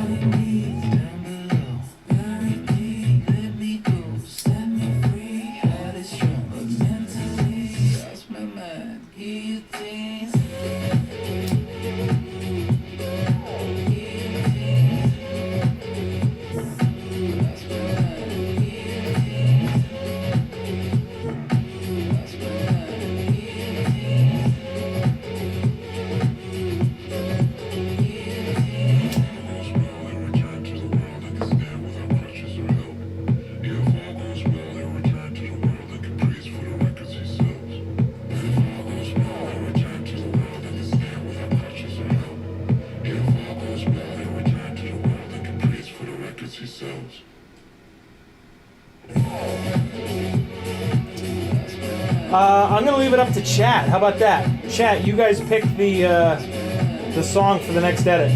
I'm gonna leave it up to chat. How about that? Chat, you guys pick the song for the next edit.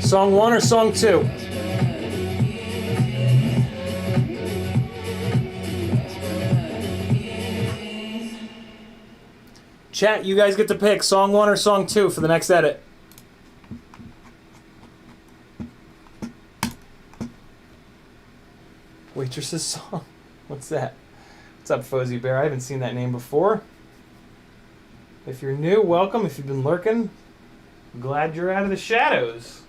Song 1 or song 2? Chat, you guys get to pick song 1 or song 2 for the next edit. Waitress's song? What's that? What's up, Fuzzy Bear? I haven't seen that name before. If you're new, welcome. If you've been lurking, glad you're out of the shadows.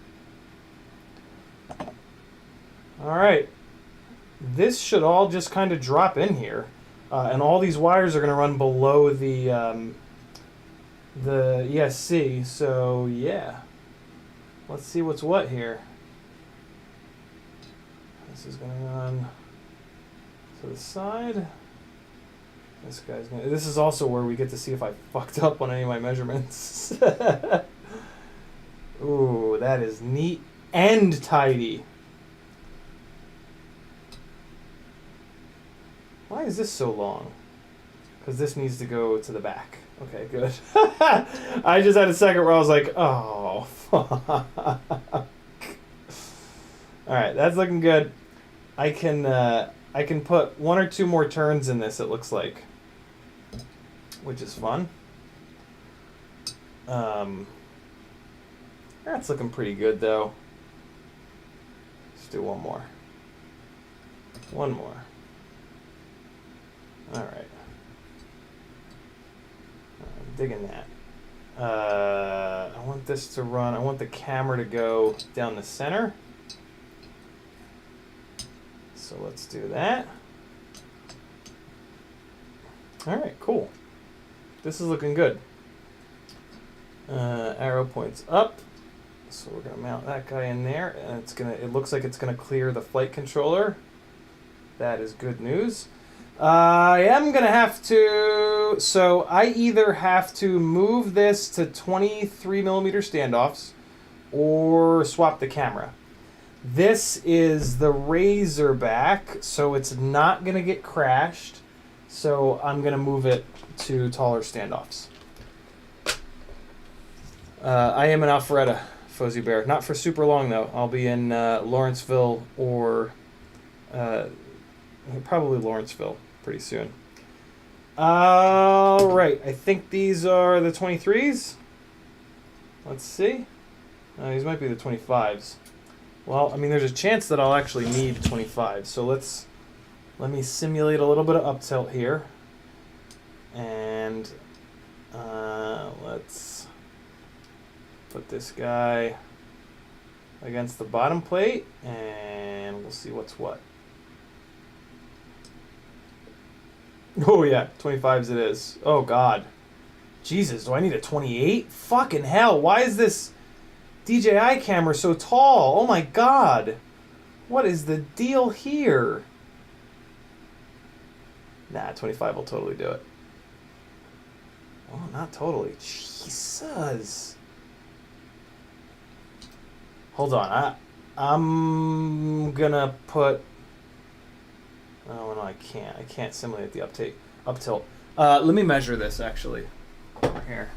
Alright. This should all just kind of drop in here. And all these wires are going to run below the ESC. So, yeah. Let's see what's what here. This is going to run to the side. This guy's gonna. This is also where we get to see if I fucked up on any of my measurements. Ooh, that is neat and tidy. Why is this so long? Because this needs to go to the back. Okay, good. I just had a second where I was like, oh, fuck. Alright, that's looking good. I can put 1 or 2 more turns in this, it looks like. Which is fun. That's looking pretty good, though. Let's do one more. One more. Alright. I'm digging that. I want this to run. I want the camera to go down the center. So let's do that. Alright, cool. This is looking good. Arrow points up. So we're gonna mount that guy in there, and it looks like it's gonna clear the flight controller. That is good news. I am gonna have to, so I either have to move this to 23mm standoffs or swap the camera. This is the Razorback, so it's not gonna get crashed. So I'm gonna move it to taller standoffs. I am in Alpharetta, Fuzzy Bear. Not for super long though. I'll be in Lawrenceville or probably Lawrenceville pretty soon. Alright, I think these are the 23s. Let's see. These might be the 25s. Well, I mean, there's a chance that I'll actually need 25s. So let me simulate a little bit of up tilt here. And let's put this guy against the bottom plate, and we'll see what's what. Oh yeah, 25s it is. Oh god. Jesus, do I need a 28? Fucking hell, why is this DJI camera so tall? Oh my god. What is the deal here? Nah, 25 will totally do it. Oh, not totally. Jesus. Hold on. I'm gonna put... Oh, no, I can't. I can't simulate the up tilt. Let me measure this, actually. Over here.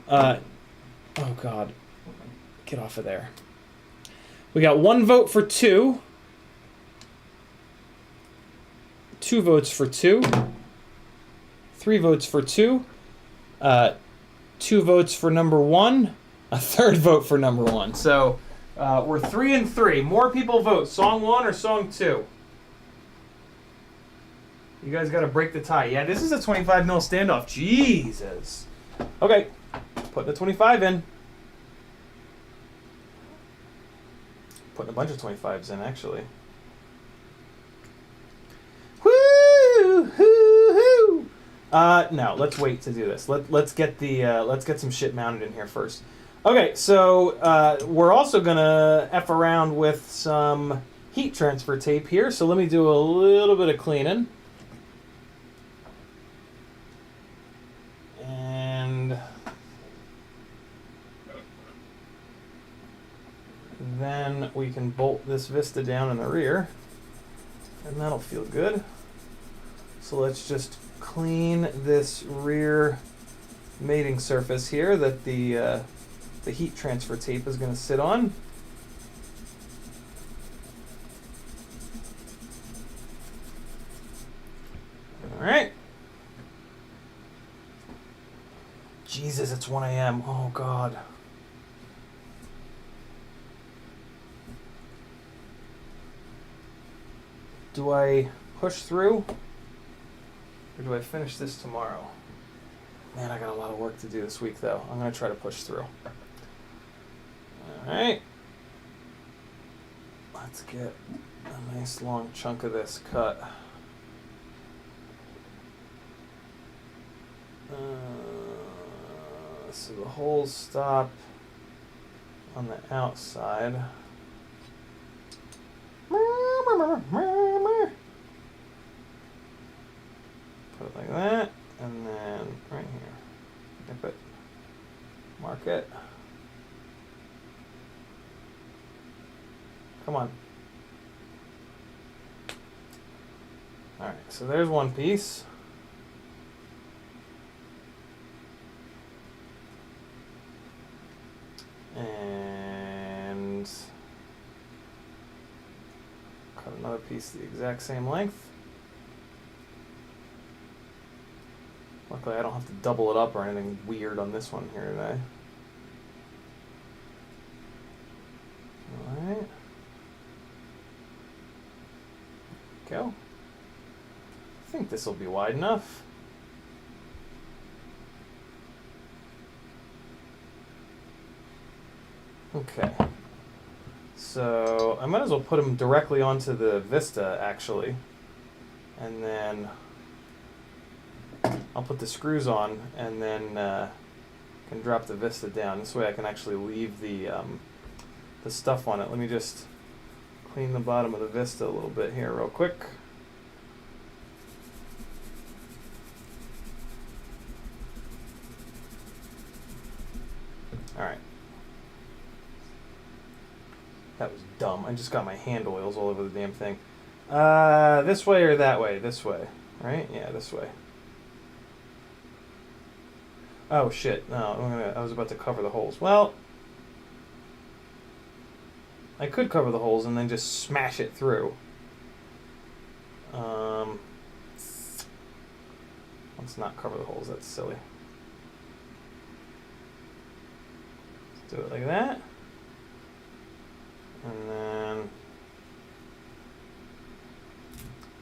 Oh, God. Get off of there. We got 1 vote for 2. 2 votes for 2. 3 votes for 2. 2 votes for number 1. A 3rd vote for number 1. So We're 3 and 3. More people vote. Song 1 or song 2? You guys got to break the tie. Yeah, this is a 25 mil standoff. Jesus. Okay, putting the 25 in. Putting a bunch of 25s in, actually. Woo! Hoo! Hoo! No, let's wait to do this. Let's get some shit mounted in here first. Okay, so we're also gonna F around with some heat transfer tape here. So let me do a little bit of cleaning. And then we can bolt this Vista down in the rear, and that'll feel good. So let's just clean this rear mating surface here that the heat transfer tape is going to sit on. All right. Jesus, it's 1 a.m. Oh, God. Do I push through? Or do I finish this tomorrow? Man, I got a lot of work to do this week, though. I'm going to try to push through. All right. Let's get a nice long chunk of this cut. So the holes stop on the outside. Put it like that, and then right here, nip it, mark it. Come on. All right, so there's one piece. And cut another piece the exact same length. Luckily I don't have to double it up or anything weird on this one here today. Alright. Go. I think this will be wide enough. Okay, so I might as well put them directly onto the Vista, actually, and then I'll put the screws on, and then can drop the Vista down. This way I can actually leave the stuff on it. Let me just clean the bottom of the Vista a little bit here real quick. All right. That was dumb. I just got my hand oils all over the damn thing. This way or that way? This way, right? Yeah, this way. Oh shit! No, I was about to cover the holes. Well, I could cover the holes and then just smash it through. Let's not cover the holes. That's silly. Let's do it like that. And then,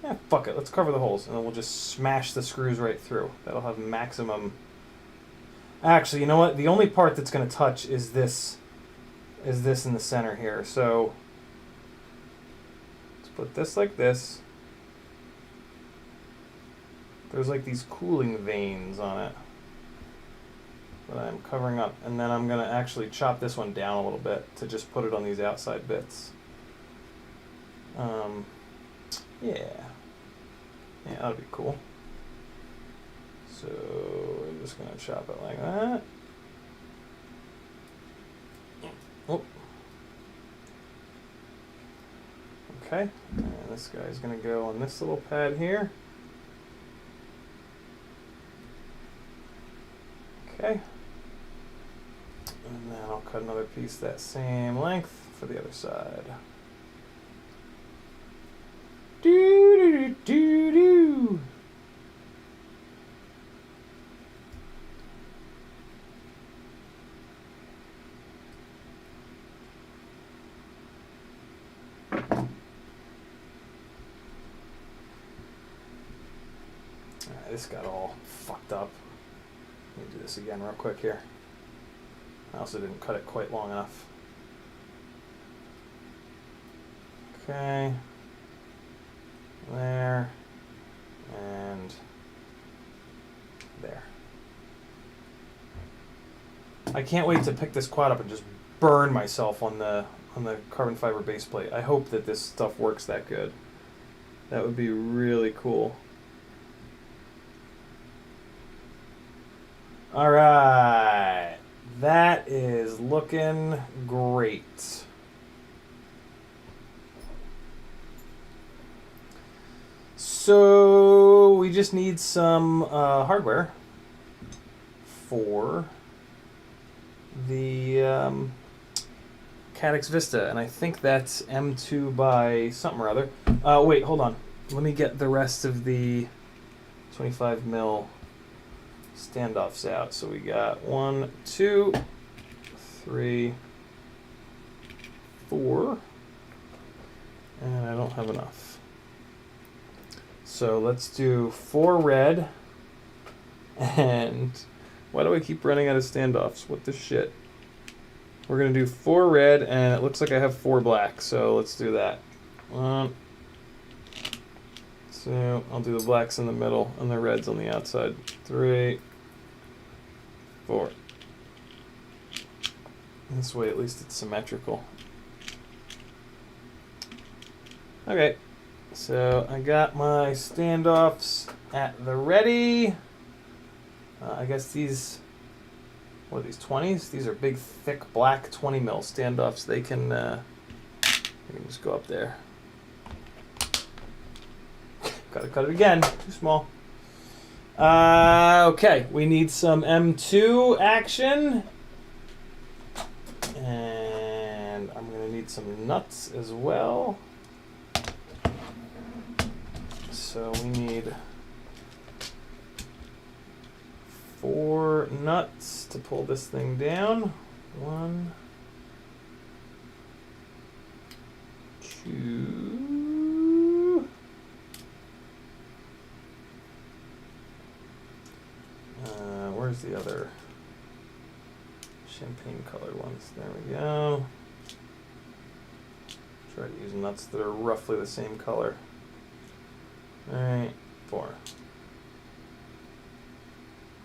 yeah, fuck it. Let's cover the holes, and then we'll just smash the screws right through. That'll have maximum. Actually, you know what? The only part that's going to touch is this in the center here. So let's put this like this. There's like these cooling veins on it that I'm covering up, and then I'm gonna actually chop this one down a little bit to just put it on these outside bits. Yeah, that'll be cool. So we're just gonna chop it like that. Oh. Okay, and this guy's gonna go on this little pad here. Okay. And then I'll cut another piece that same length for the other side. Do. this got all fucked up. Let me do this again real quick here. I also didn't cut it quite long enough. Okay. There. And there. I can't wait to pick this quad up and just burn myself on the carbon fiber base plate. I hope that this stuff works that good. That would be really cool. All right, that is looking great. So we just need some hardware for the Caddx Vista, and I think that's M2 by something or other. Wait, hold on. Let me get the rest of the 25 mil standoffs out. So we got 1, 2, 3, 4, and I don't have enough. So let's do 4 red, and why do I keep running out of standoffs? What the shit? We're gonna do 4 red, and it looks like I have 4 black, so let's do that. 1, 2, I'll do the blacks in the middle and the reds on the outside. 3, 4. This way at least it's symmetrical. Okay, so I got my standoffs at the ready. I guess these, what are these, 20s? These are big, thick, black 20 mil standoffs. They can just go up there. Gotta cut it again, too small. Okay, we need some M2 action. And I'm gonna need some nuts as well. So we need 4 nuts to pull this thing down. 1, 2. Where's the other champagne colored ones? There we go. Try to use nuts that are roughly the same color. Alright, 4.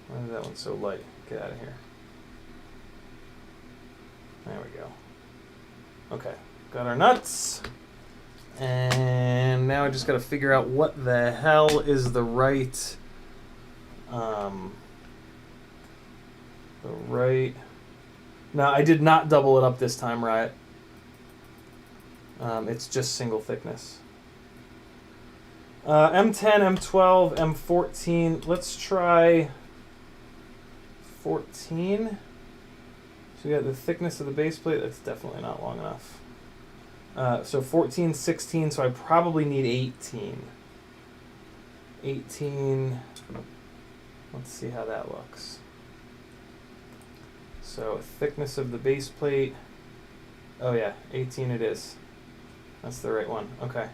Why is that one so light? Get out of here. There we go. Okay, got our nuts. And now I just got to figure out what the hell is the right... No, I did not double it up this time, right? It's just single thickness. M10, M12, M14. Let's try 14. So we got the thickness of the base plate. That's definitely not long enough. So 14, 16. So I probably need 18. 18. Let's see how that looks. So thickness of the base plate. Oh yeah, 18 it is. That's the right one. Okay.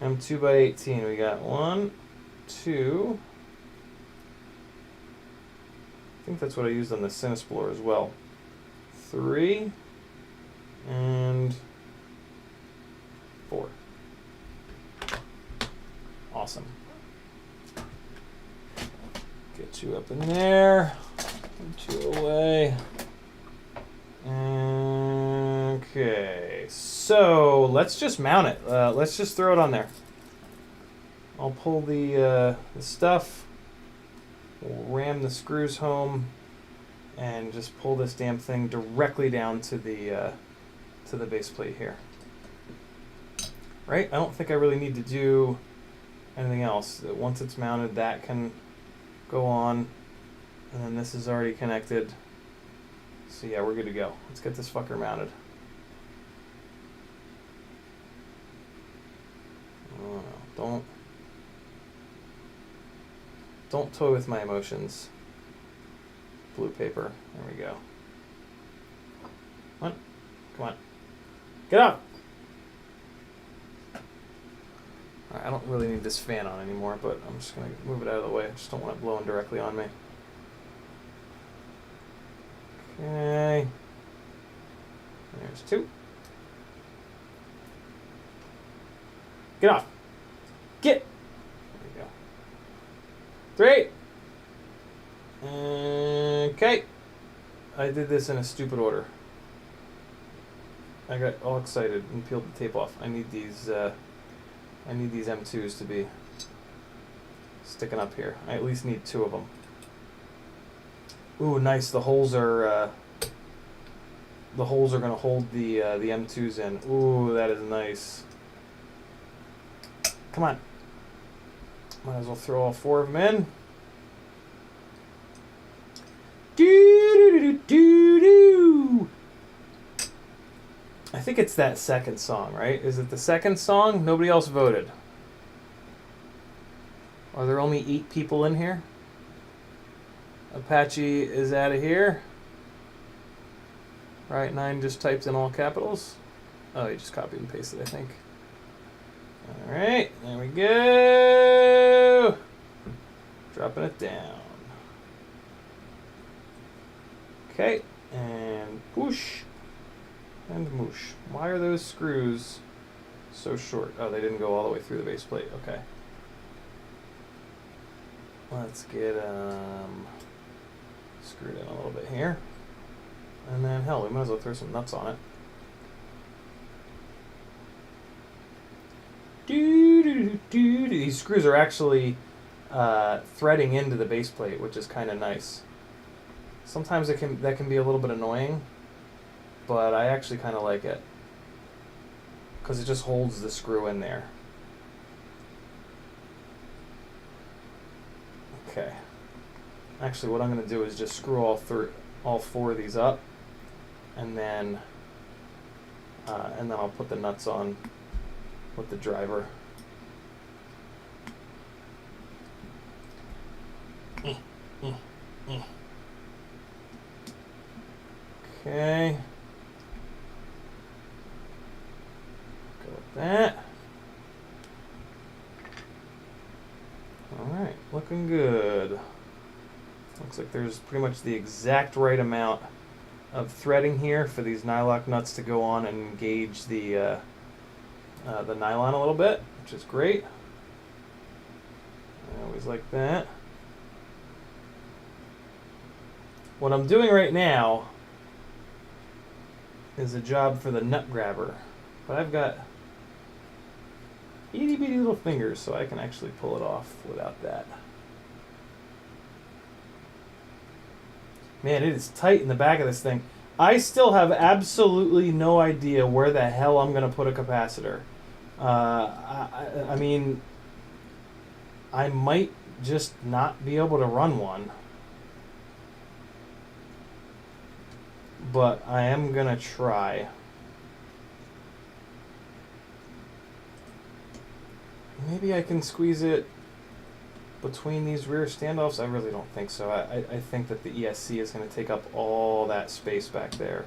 M2 by 18. We got 1, 2. I think that's what I used on the Cinesplorer as well. 3 and 4. Awesome. Get you up in there. Put you away. Okay, so let's just mount it. Let's just throw it on there. I'll pull the stuff. We'll ram the screws home, and just pull this damn thing directly down to the base plate here. Right? I don't think I really need to do anything else. Once it's mounted, that can go on, and then this is already connected. So yeah, we're good to go. Let's get this fucker mounted. Oh, no, don't toy with my emotions. Blue paper. There we go. Come on. Come on. Get up! Alright. Alright, I don't really need this fan on anymore, but I'm just going to move it out of the way. I just don't want it blowing directly on me. Okay. There's 2. Get off. Get. There we go. 3. Okay. I did this in a stupid order. I got all excited and peeled the tape off. I need these M2s to be sticking up here. I at least need 2 of them. Ooh, nice. The holes are going to hold the M2s in. Ooh, that is nice. Come on. Might as well throw all 4 of them in. Do-do-do-do-do-do. I think it's that second song, right? Is it the second song? Nobody else voted. Are there only 8 people in here? Apache is out of here. Right, 9 just typed in all capitals. Oh, he just copied and pasted, I think. Alright, there we go. Dropping it down. Okay, and push. And moosh. Why are those screws so short? Oh, they didn't go all the way through the base plate. Okay. Let's get screwed in a little bit here. And then, hell, we might as well throw some nuts on it. These screws are actually threading into the base plate, which is kind of nice. Sometimes that can be a little bit annoying, but I actually kind of like it because it just holds the screw in there. Okay. Actually, what I'm going to do is just screw all 4 of these up, and then I'll put the nuts on with the driver. Okay. Go with that. Alright, looking good. Looks like there's pretty much the exact right amount of threading here for these nylock nuts to go on and engage the nylon a little bit, which is great. I always like that. What I'm doing right now is a job for the nut grabber, but I've got itty bitty little fingers, so I can actually pull it off without that. Man, it is tight in the back of this thing. I still have absolutely no idea where the hell I'm going to put a capacitor. I mean, I might just not be able to run one. But I am going to try. Maybe I can squeeze it between these rear standoffs. I really don't think so. I think that the ESC is going to take up all that space back there.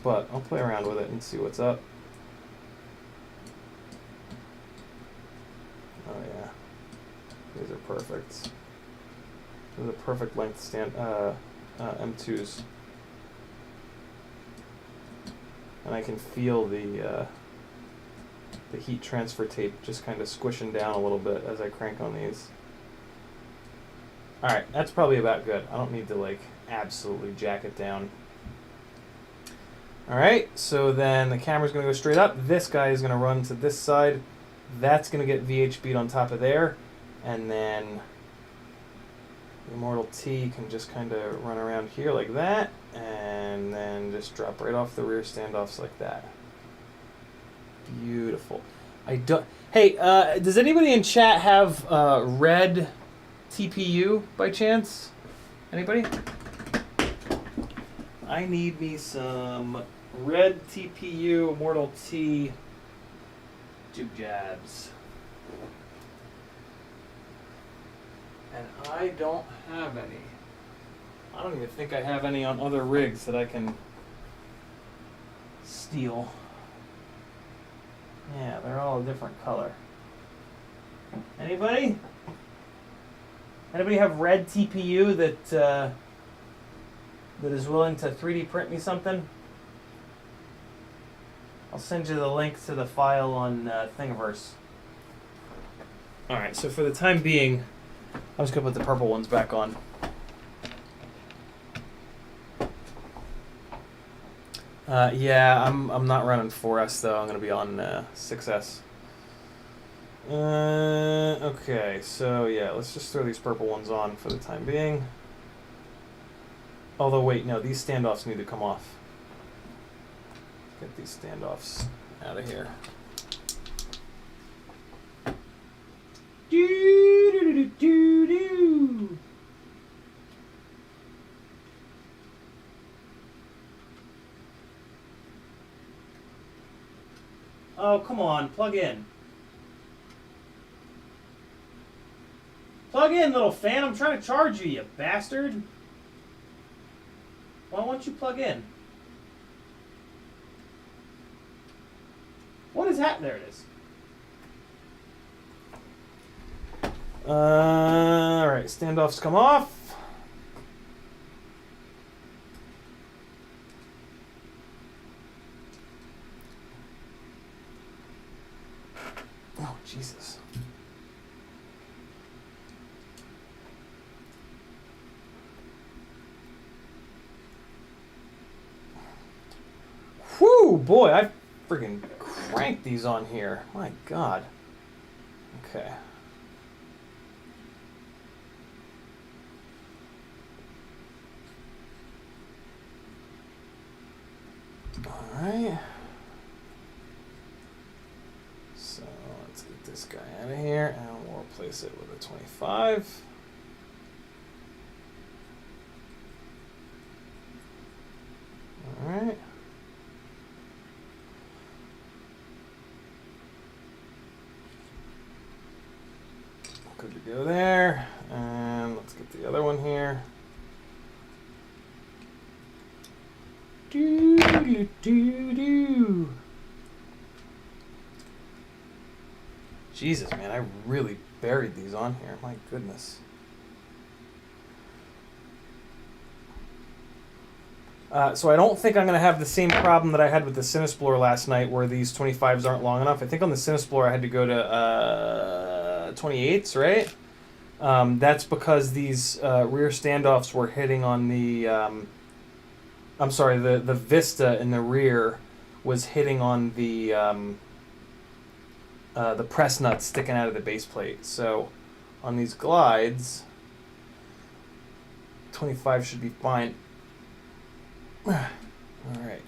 But I'll play around with it and see what's up. Oh yeah, these are perfect. These are perfect length M2s, and I can feel the heat transfer tape just kind of squishing down a little bit as I crank on these. Alright, that's probably about good. I don't need to like absolutely jack it down. Alright, so then the camera's going to go straight up. This guy is going to run to this side. That's going to get VHB'd on top of there. And then the Immortal T can just kind of run around here like that. And then just drop right off the rear standoffs like that. Beautiful. Hey, does anybody in chat have red TPU by chance? Anybody? I need me some red TPU Immortal T jib jabs. And I don't have any. I don't even think I have any on other rigs that I can steal. Yeah, they're all all a different color. Anybody? Anybody have red TPU that is willing to 3D print me something? I'll send you the link to the file on Thingiverse. Alright, so for the time being, I'm just going to put the purple ones back on. Yeah, I'm not running 4S though. I'm going to be on 6S. Okay, so yeah, let's just throw these purple ones on for the time being. Although, wait, no, these standoffs need to come off. Get these standoffs out of here. Do-do-do-do-do-do. Oh, come on, plug in. Plug in, little fan. I'm trying to charge you, you bastard. Why won't you plug in? What is that? There it is. Alright, standoffs come off. Oh, Jesus. Whew, boy, I freaking cranked these on here. My God. Okay. Alright. So let's get this guy out of here and we'll replace it with a 25. Alright. Good to go there. And let's get the other one here. Do do do do. Jesus, man, I really buried these on here. My goodness. So I don't think I'm going to have the same problem that I had with the Cinesplorer last night where these 25s aren't long enough. I think on the Cinesplorer I had to go to 28s, right? That's because these rear standoffs were hitting on the... I'm sorry, the Vista in the rear was hitting on the press nut sticking out of the base plate. So on these glides, 25 should be fine. All right,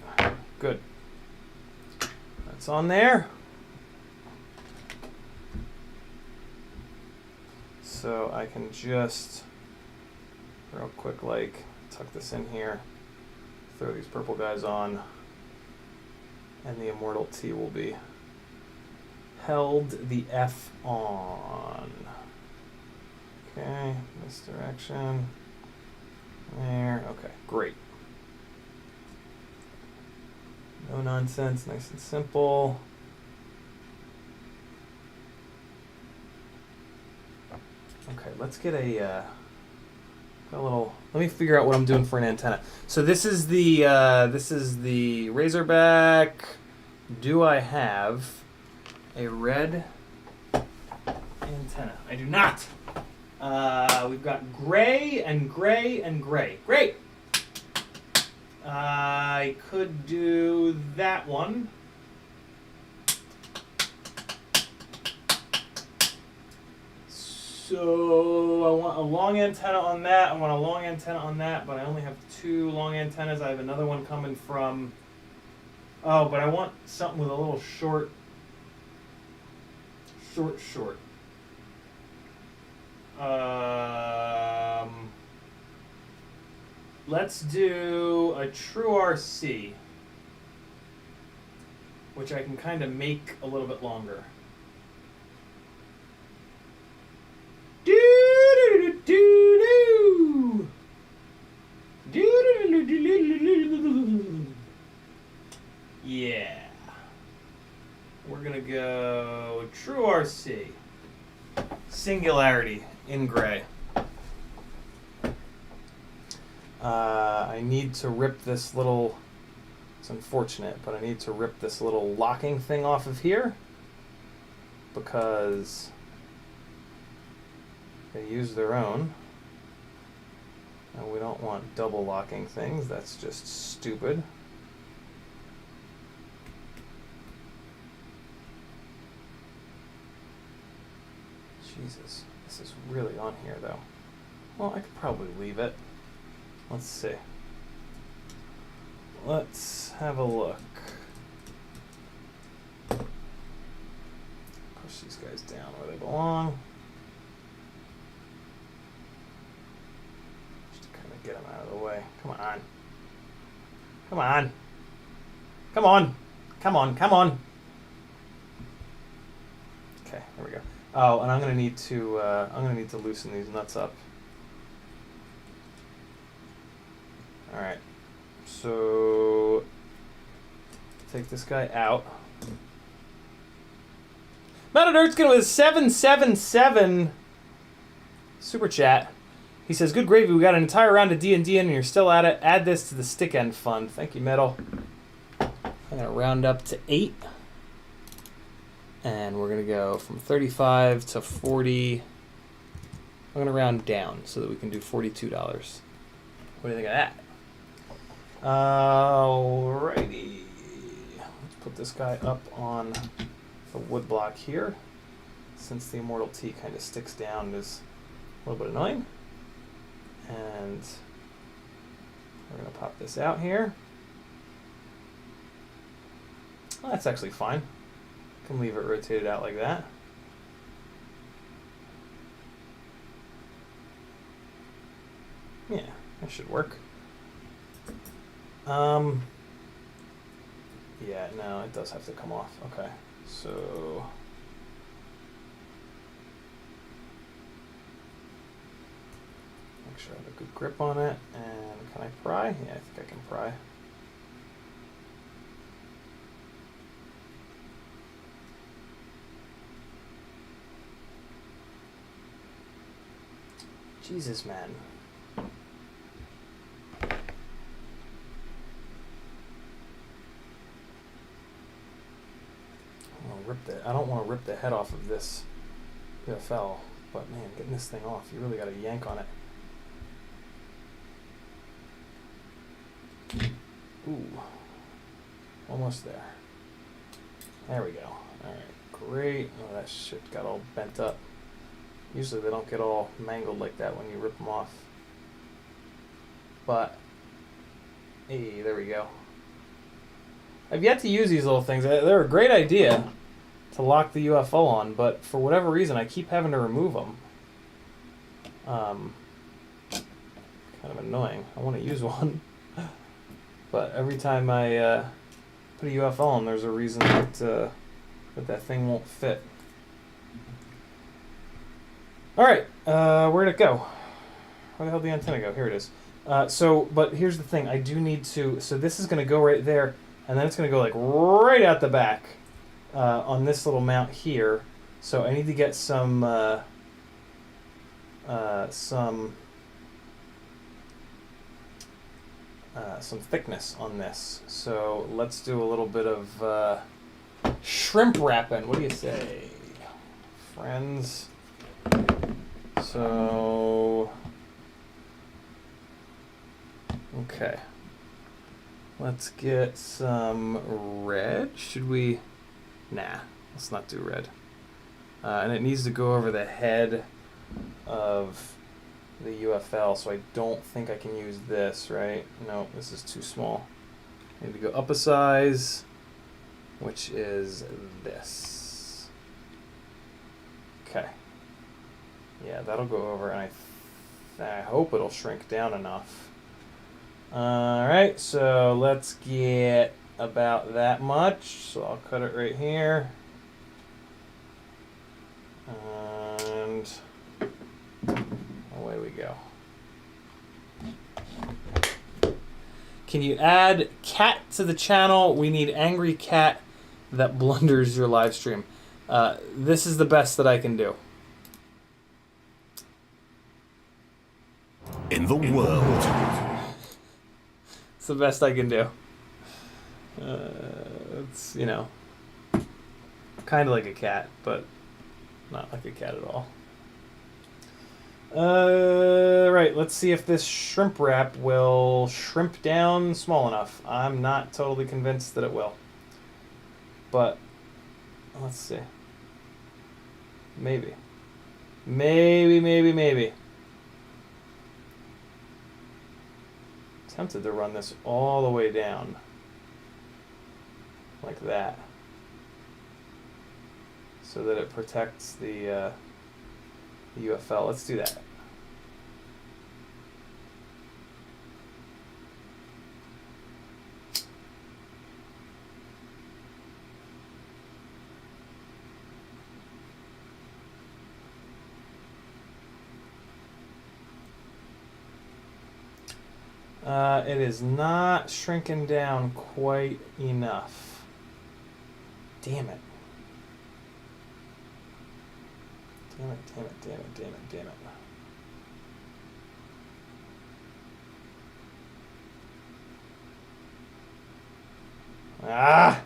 good. That's on there. So I can just real quick, like, tuck this in here, throw these purple guys on, and the Immortal T will be held the F on. Okay, misdirection. There, okay, great. No nonsense, nice and simple. Okay, let's get a little. Let me figure out what I'm doing for an antenna. So this is the Razorback. Do I have a red antenna? I do not. We've got gray and gray and gray. Great. I could do that one. So I want a long antenna on that. I want a long antenna on that, but I only have 2 long antennas. I have another one coming from... Oh, but I want something with a little short. Let's do a true RC, which I can kind of make a little bit longer. Yeah. we're gonna go True RC. Singularity in gray. I need to rip this little, it's unfortunate, but I need to rip this little locking thing off of here because they use their own. And we don't want double locking things, that's just stupid. Jesus, this is really on here though. Well, I could probably leave it. Let's see. Let's have a look. Push these guys down where they belong. Just to kind of get them out of the way. Come on. Come on. Come on. Come on. Come on. Okay, there we go. Oh, and I'm gonna need to loosen these nuts up. All right. So take this guy out. Mounted Ertskin with 777 super chat. He says, "Good gravy. We got an entire round of D&D in, and you're still at it. Add this to the stick end fund." Thank you, Metal. I'm gonna round up to 8, and we're gonna go from 35 to 40. I'm gonna round down so that we can do $42. What do you think of that? Alrighty. Let's put this guy up on the wood block here. Since the Immortal T kind of sticks down, is a little bit annoying. And we're going to pop this out here. Well, that's actually fine. Can leave it rotated out like that. Yeah, that should work. Yeah, no, it does have to come off. Okay, so make sure I have a good grip on it. And can I pry? Yeah, I think I can pry. Jesus, man. I don't want to rip the head off of this UFL, but man, getting this thing off, you really got to yank on it. Ooh, almost there. There we go. All right, great. Oh, that shit got all bent up. Usually they don't get all mangled like that when you rip them off. But, hey, there we go. I've yet to use these little things. They're a great idea to lock the UFO on, but for whatever reason I keep having to remove them. Kind of annoying. I want to use one, but every time I put a UFO on, there's a reason that that thing won't fit. All right, where'd it go? Where the hell did the antenna go? Here it is. But here's the thing. I do need to. So this is going to go right there, and then it's going to go like right out the back. On this little mount here, so I need to get some thickness on this. So let's do a little bit of shrimp wrapping. What do you say, friends? So okay, let's get some red. Should we? Nah, let's not do red. And it needs to go over the head of the UFL, so I don't think I can use this, right? No, this is too small. I need to go up a size, which is this. Okay. Yeah, that'll go over, and I hope it'll shrink down enough. Alright, so let's get about that much, so I'll cut it right here, and away we go. Can you add cat to the channel? We need Angry Cat that blunders your live stream. This is the best that I can do. In the world. It's the best I can do. It's, you know, kind of like a cat, but not like a cat at all. Right, let's see if this shrimp wrap will shrimp down small enough. I'm not totally convinced that it will. But, let's see. Maybe. Maybe. Tempted to run this all the way down. Like that. So that it protects the UFL. Let's do that. It is not shrinking down quite enough. Damn it. Damn it. Ah!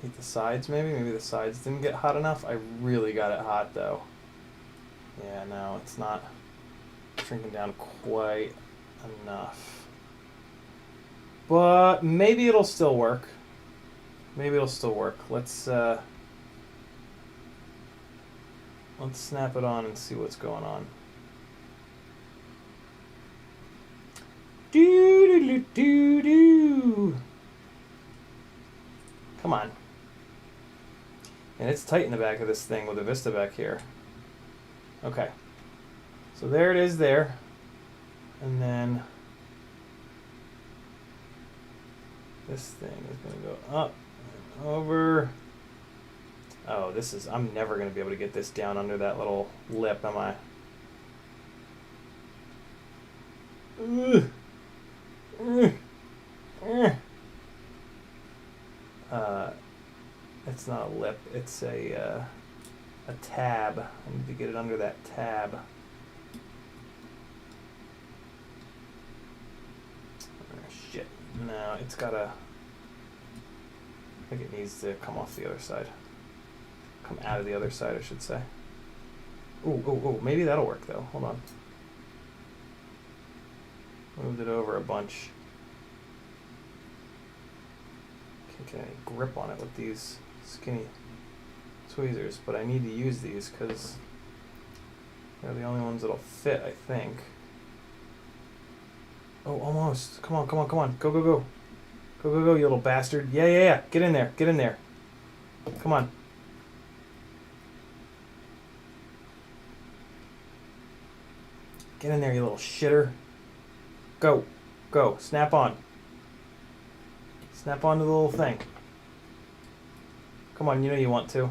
Hit the sides maybe? Maybe the sides didn't get hot enough? I really got it hot though. Yeah, no, it's not shrinking down quite enough. But maybe it'll still work. Let's snap it on and see what's going on. Do. Come on. And it's tight in the back of this thing with the Vista back here. Okay. So there it is there. And then this thing is going to go up and over. Oh, this is, I'm never going to be able to get this down under that little lip, am I? It's not a lip, it's a tab. I need to get it under that tab. Oh, shit. No, it's gotta, I think it needs to come off the other side. Come out of the other side, I should say. Ooh, maybe that'll work though. Hold on. Moved it over a bunch. Can't get any grip on it with these skinny tweezers, but I need to use these because they're the only ones that'll fit, I think. Oh, almost. Come on. Go, you little bastard. Yeah. Get in there. Come on. Get in there, you little shitter. Go. Snap on. Snap onto the little thing. Come on, you know you want to.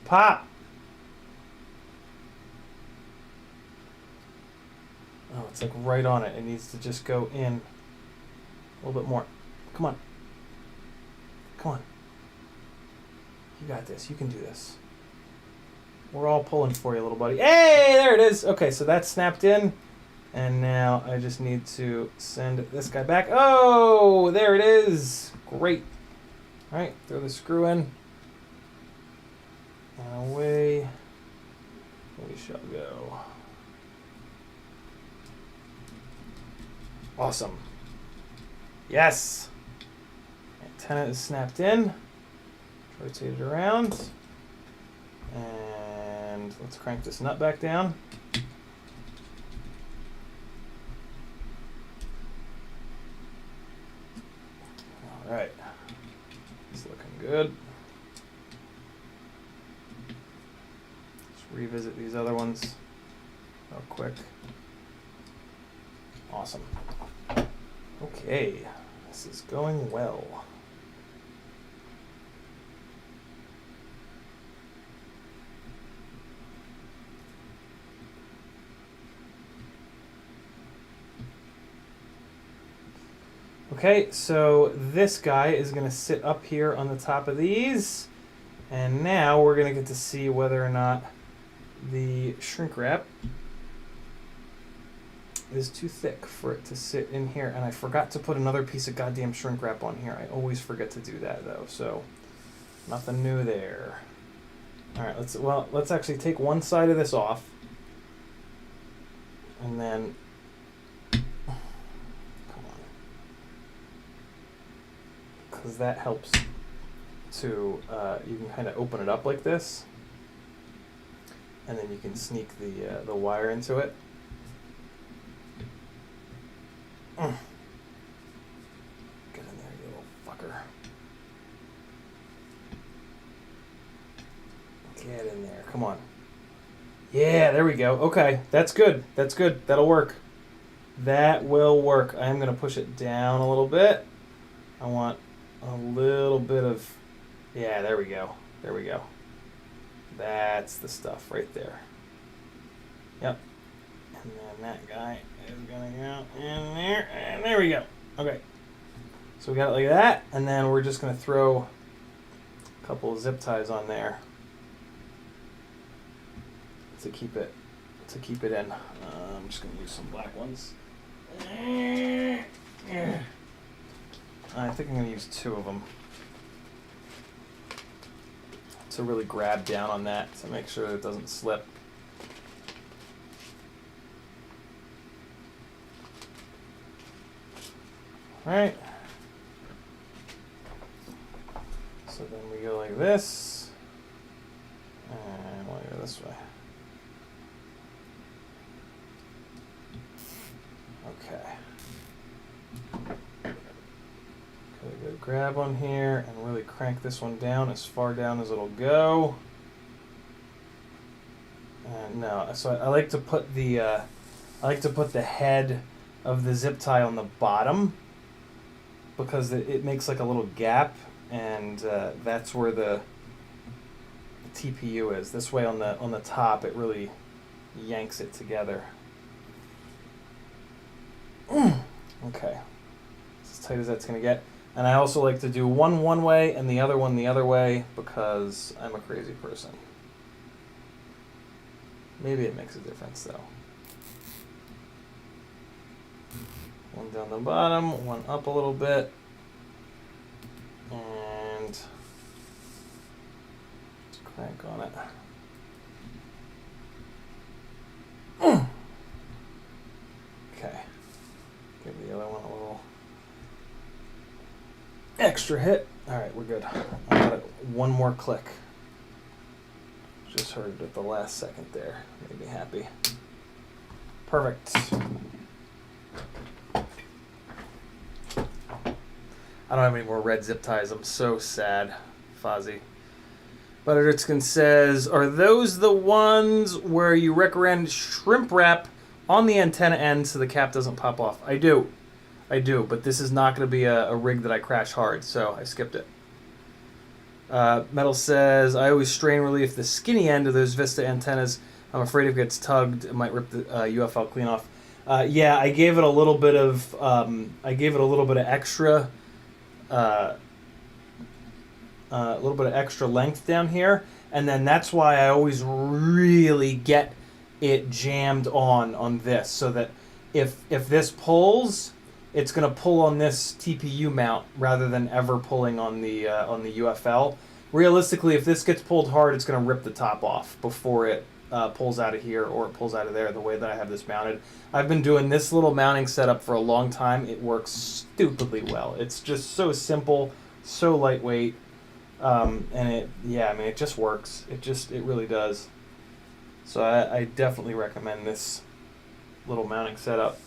Pop! Oh, it's like right on it. It needs to just go in a little bit more. Come on. You got this. You can do this. We're all pulling for you, little buddy. Hey, there it is. Okay, so that's snapped in. And now I just need to send this guy back. Oh, there it is. Great. All right, throw the screw in. And away we shall go. Awesome. Yes. Antenna is snapped in. Rotate it around. And let's crank this nut back down. All right. It's looking good. Let's revisit these other ones real quick. Awesome. Okay. This is going well. Okay, so this guy is going to sit up here on the top of these. And now we're going to get to see whether or not the shrink wrap is too thick for it to sit in here. And I forgot to put another piece of goddamn shrink wrap on here. I always forget to do that though, so nothing new there. All right, let's actually take one side of this off. And then because that helps to, you can kind of open it up like this, and then you can sneak the wire into it. Get in there, you little fucker. Get in there, come on. Yeah, there we go. Okay, that's good. That's good. That'll work. That will work. I'm going to push it down a little bit. I want a little bit of, yeah, there we go. There we go. That's the stuff right there. Yep. And then that guy is going to go in there. And there we go. Okay. So we got it like that. And then we're just going to throw a couple of zip ties on there to keep it in. I'm just going to use some black ones. I think I'm going to use 2 of them to really grab down on that to make sure that it doesn't slip. All right. So then we go like this, and we'll go this way. Okay. Good grab on here and really crank this one down as far down as it'll go. And no, so I like to put the head of the zip tie on the bottom because it makes like a little gap, and that's where the TPU is. This way on the top, it really yanks it together. Okay, as tight as that's gonna get. And I also like to do one way and the other one the other way because I'm a crazy person. Maybe it makes a difference though. One down the bottom, one up a little bit, and just crank on it. Okay, give the other one a little extra hit. All right, we're good. I got it. One more click. Just heard it at the last second there. Made me happy. Perfect. I don't have any more red zip ties. I'm so sad. Fozzie. Butteritskin says, are those the ones where you recommend shrimp wrap on the antenna end so the cap doesn't pop off? I do, but this is not going to be a rig that I crash hard, so I skipped it. Metal says, I always strain relief the skinny end of those Vista antennas. I'm afraid if it gets tugged, it might rip the UFL clean off. Yeah, I gave it a little bit of extra, a little bit of extra length down here, and then that's why I always really get it jammed on this, so that if this pulls, it's going to pull on this TPU mount rather than ever pulling on the UFL. Realistically, if this gets pulled hard, it's going to rip the top off before it pulls out of here or it pulls out of there, the way that I have this mounted. I've been doing this little mounting setup for a long time. It works stupidly well. It's just so simple, so lightweight, and it just works. It really does. So I definitely recommend this little mounting setup.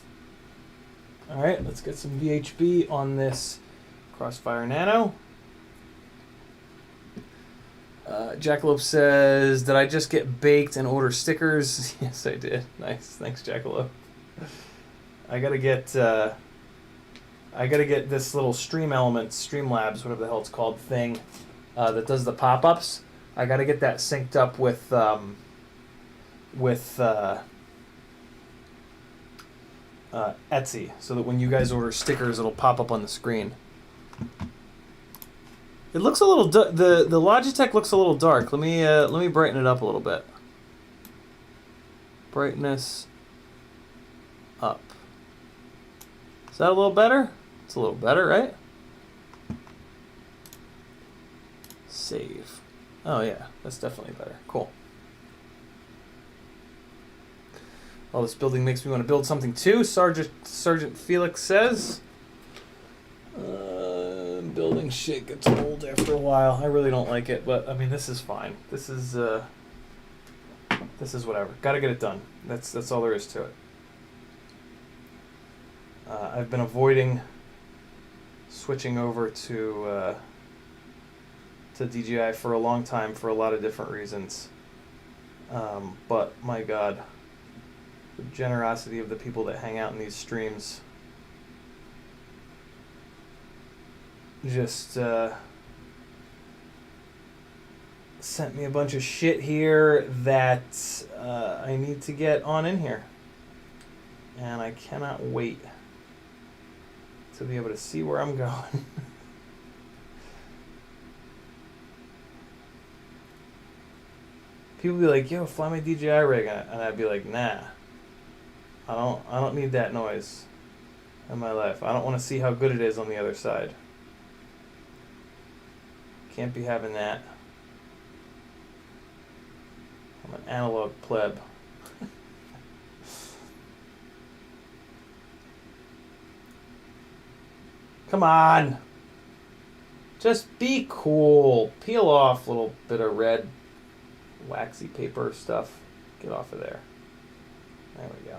All right, let's get some VHB on this Crossfire Nano. Jackalope says, did I just get baked and order stickers? Yes, I did. Nice. Thanks, Jackalope. I gotta get this little Streamlabs, whatever the hell it's called, thing that does the pop-ups. I gotta get that synced up with Etsy, so that when you guys order stickers, it'll pop up on the screen. It looks a little the Logitech looks a little dark. Let me brighten it up a little bit. Brightness up. Is that a little better? It's a little better, right? Save. Oh yeah, that's definitely better. Cool. Oh, this building makes me want to build something too, Sergeant Felix says. Building shit gets old after a while. I really don't like it, but I mean, this is fine. This is whatever. Gotta get it done. That's all there is to it. I've been avoiding switching over to DJI for a long time for a lot of different reasons. But my God, the generosity of the people that hang out in these streams just sent me a bunch of shit here that I need to get on in here. And I cannot wait to be able to see where I'm going. People be like, yo, fly my DJI rig, and I'd be like, nah. I don't need that noise in my life. I don't want to see how good it is on the other side. Can't be having that. I'm an analog pleb. Come on. Just be cool. Peel off a little bit of red waxy paper stuff. Get off of there. There we go.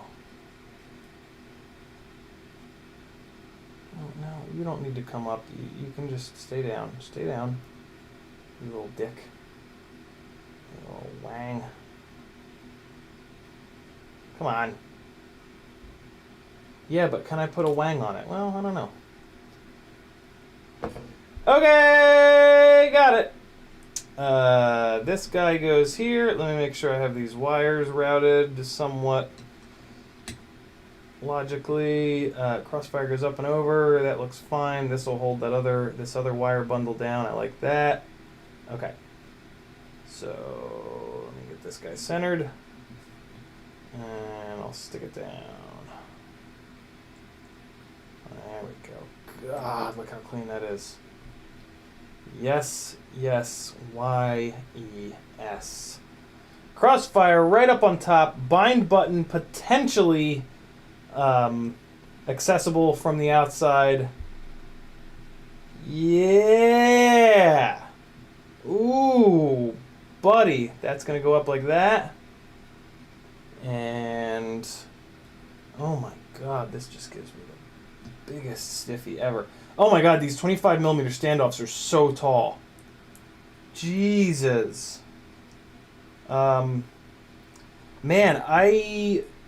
Oh, no, you don't need to come up. You can just stay down. Stay down. You little dick. You little wang. Come on. Yeah, but can I put a wang on it? Well, I don't know. Okay, got it. This guy goes here. Let me make sure I have these wires routed somewhat logically. Crossfire goes up and over. That looks fine. This will hold this other wire bundle down. I like that. Okay. So let me get this guy centered, and I'll stick it down. There we go. God, look how clean that is. Yes, yes, Y-E-S. Crossfire right up on top. Bind button potentially accessible from the outside. Yeah! Ooh, buddy. That's going to go up like that. And, oh my God, this just gives me the biggest stiffy ever. Oh my God, these 25mm standoffs are so tall. Jesus. Man,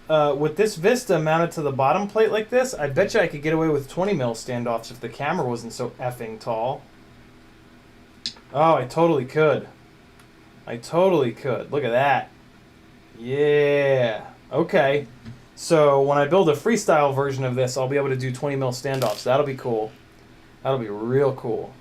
with this Vista mounted to the bottom plate like this, I bet you I could get away with 20mm standoffs if the camera wasn't so effing tall. Oh, I totally could. I totally could. Look at that. Yeah. Okay. So when I build a freestyle version of this, I'll be able to do 20mm standoffs. That'll be cool. That'll be real cool.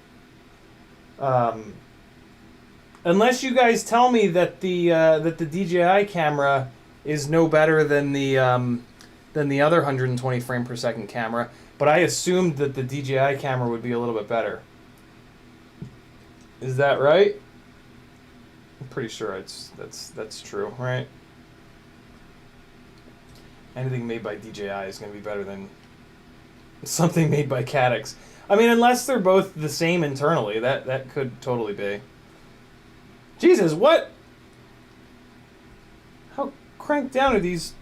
Unless you guys tell me that the DJI camera is no better than the other 120 frame per second camera, but I assumed that the DJI camera would be a little bit better. Is that right? I'm pretty sure that's true, right? Anything made by DJI is going to be better than something made by Caddx. I mean, unless they're both the same internally, that could totally be. Jesus, what? How cranked down are these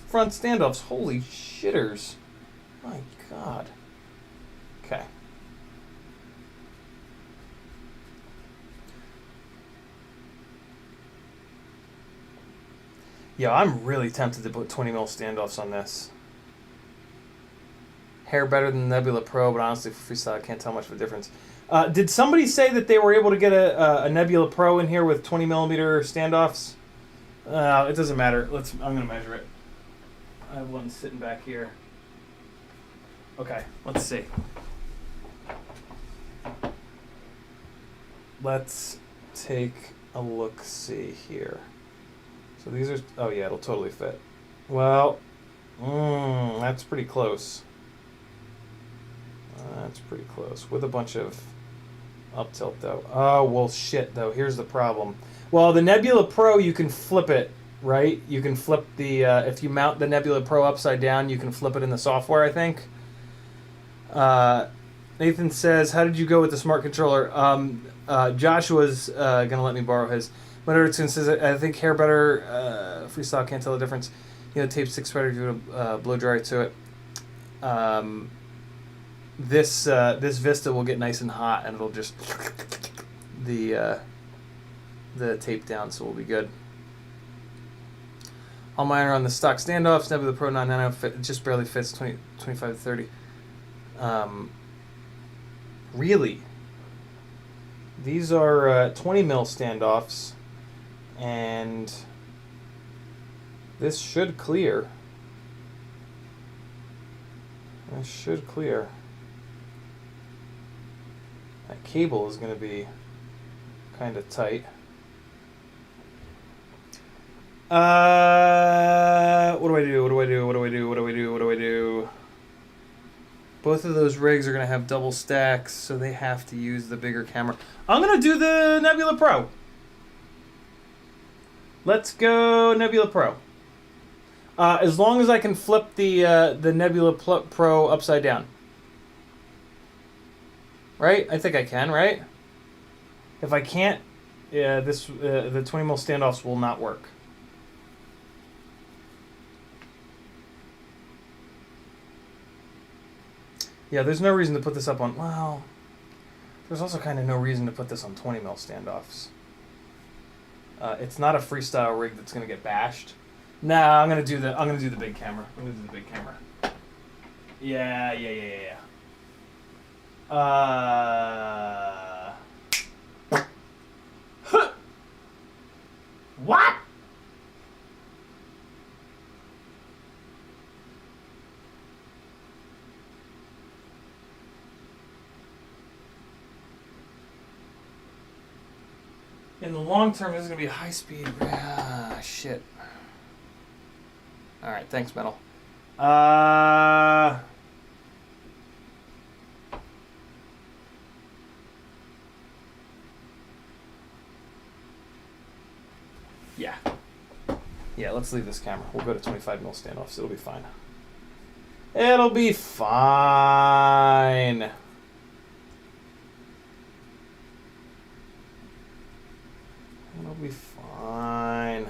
front standoffs? Holy shitters. My God. Okay. Yeah, I'm really tempted to put 20mm standoffs on this. Hair better than Nebula Pro, but honestly, for freestyle, I can't tell much of a difference. Did somebody say that they were able to get a Nebula Pro in here with 20mm standoffs? It doesn't matter. I'm gonna measure it. I have one sitting back here. Okay, let's see. Let's take a look-see here. So these are, oh yeah, it'll totally fit. Well, that's pretty close. That's pretty close. With a bunch of up tilt though. Oh, well shit though, here's the problem. Well, the Nebula Pro, you can flip it, right? You can flip the, if you mount the Nebula Pro upside down, you can flip it in the software, I think. Nathan says, how did you go with the smart controller? Joshua's going to let me borrow his. Mutterson says, I think hair better, freestyle, can't tell the difference. You know, tape sticks better if you do a blow dryer to it. This Vista will get nice and hot, and it'll just the tape down, so we'll be good. All mine are on the stock standoffs. Nebula Pro 990 just barely fits 25 to 30. Really? These are 20 mil standoffs, and this should clear. This should clear. That cable is going to be kind of tight. What do I do? What do I do? What do I do? What do I do? What do I do? Both of those rigs are going to have double stacks, so they have to use the bigger camera. I'm going to do the Nebula Pro. Let's go Nebula Pro. As long as I can flip the Nebula Pro upside down. Right? I think I can, right? If I can't, yeah, this the 20 mil standoffs will not work. Yeah, there's no reason to put this up on, well, there's also kind of no reason to put this on 20 mil standoffs. It's not a freestyle rig that's going to get bashed. Nah, I'm going to do the big camera. I'm going to do the big camera. Yeah. What? In the long term, this is going to be high speed. Ah, shit. All right, thanks, Metal. Yeah, let's leave this camera. We'll go to 25 mil standoffs. It'll be fine. It'll be fine. It'll be fine.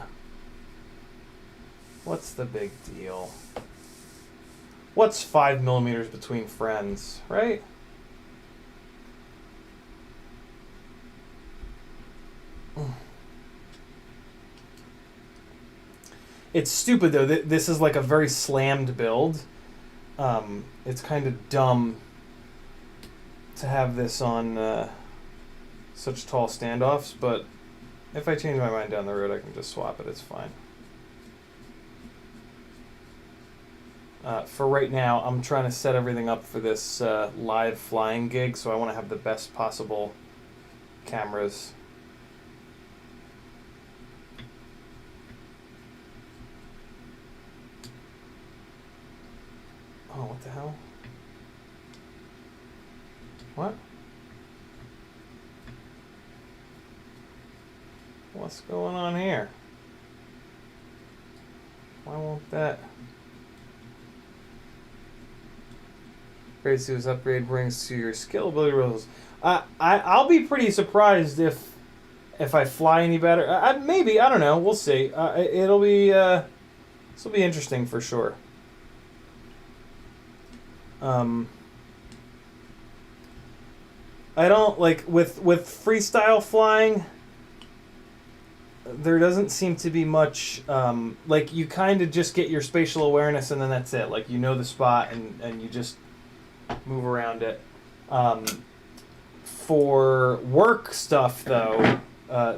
What's the big deal? What's 5 millimeters between friends, right? It's stupid though. This is like a very slammed build. It's kind of dumb to have this on such tall standoffs, but if I change my mind down the road, I can just swap it. It's fine. For right now, I'm trying to set everything up for this live flying gig, so I want to have the best possible cameras. Oh, what the hell? What? What's going on here? Why won't that? Great to see this upgrade brings to your skill ability rules. I'll be pretty surprised if I fly any better. Maybe, I don't know. We'll see. It'll be this will be interesting for sure. I don't like with freestyle flying. There doesn't seem to be much, like you kind of just get your spatial awareness and then that's it. Like you know the spot and you just move around it. For work stuff though,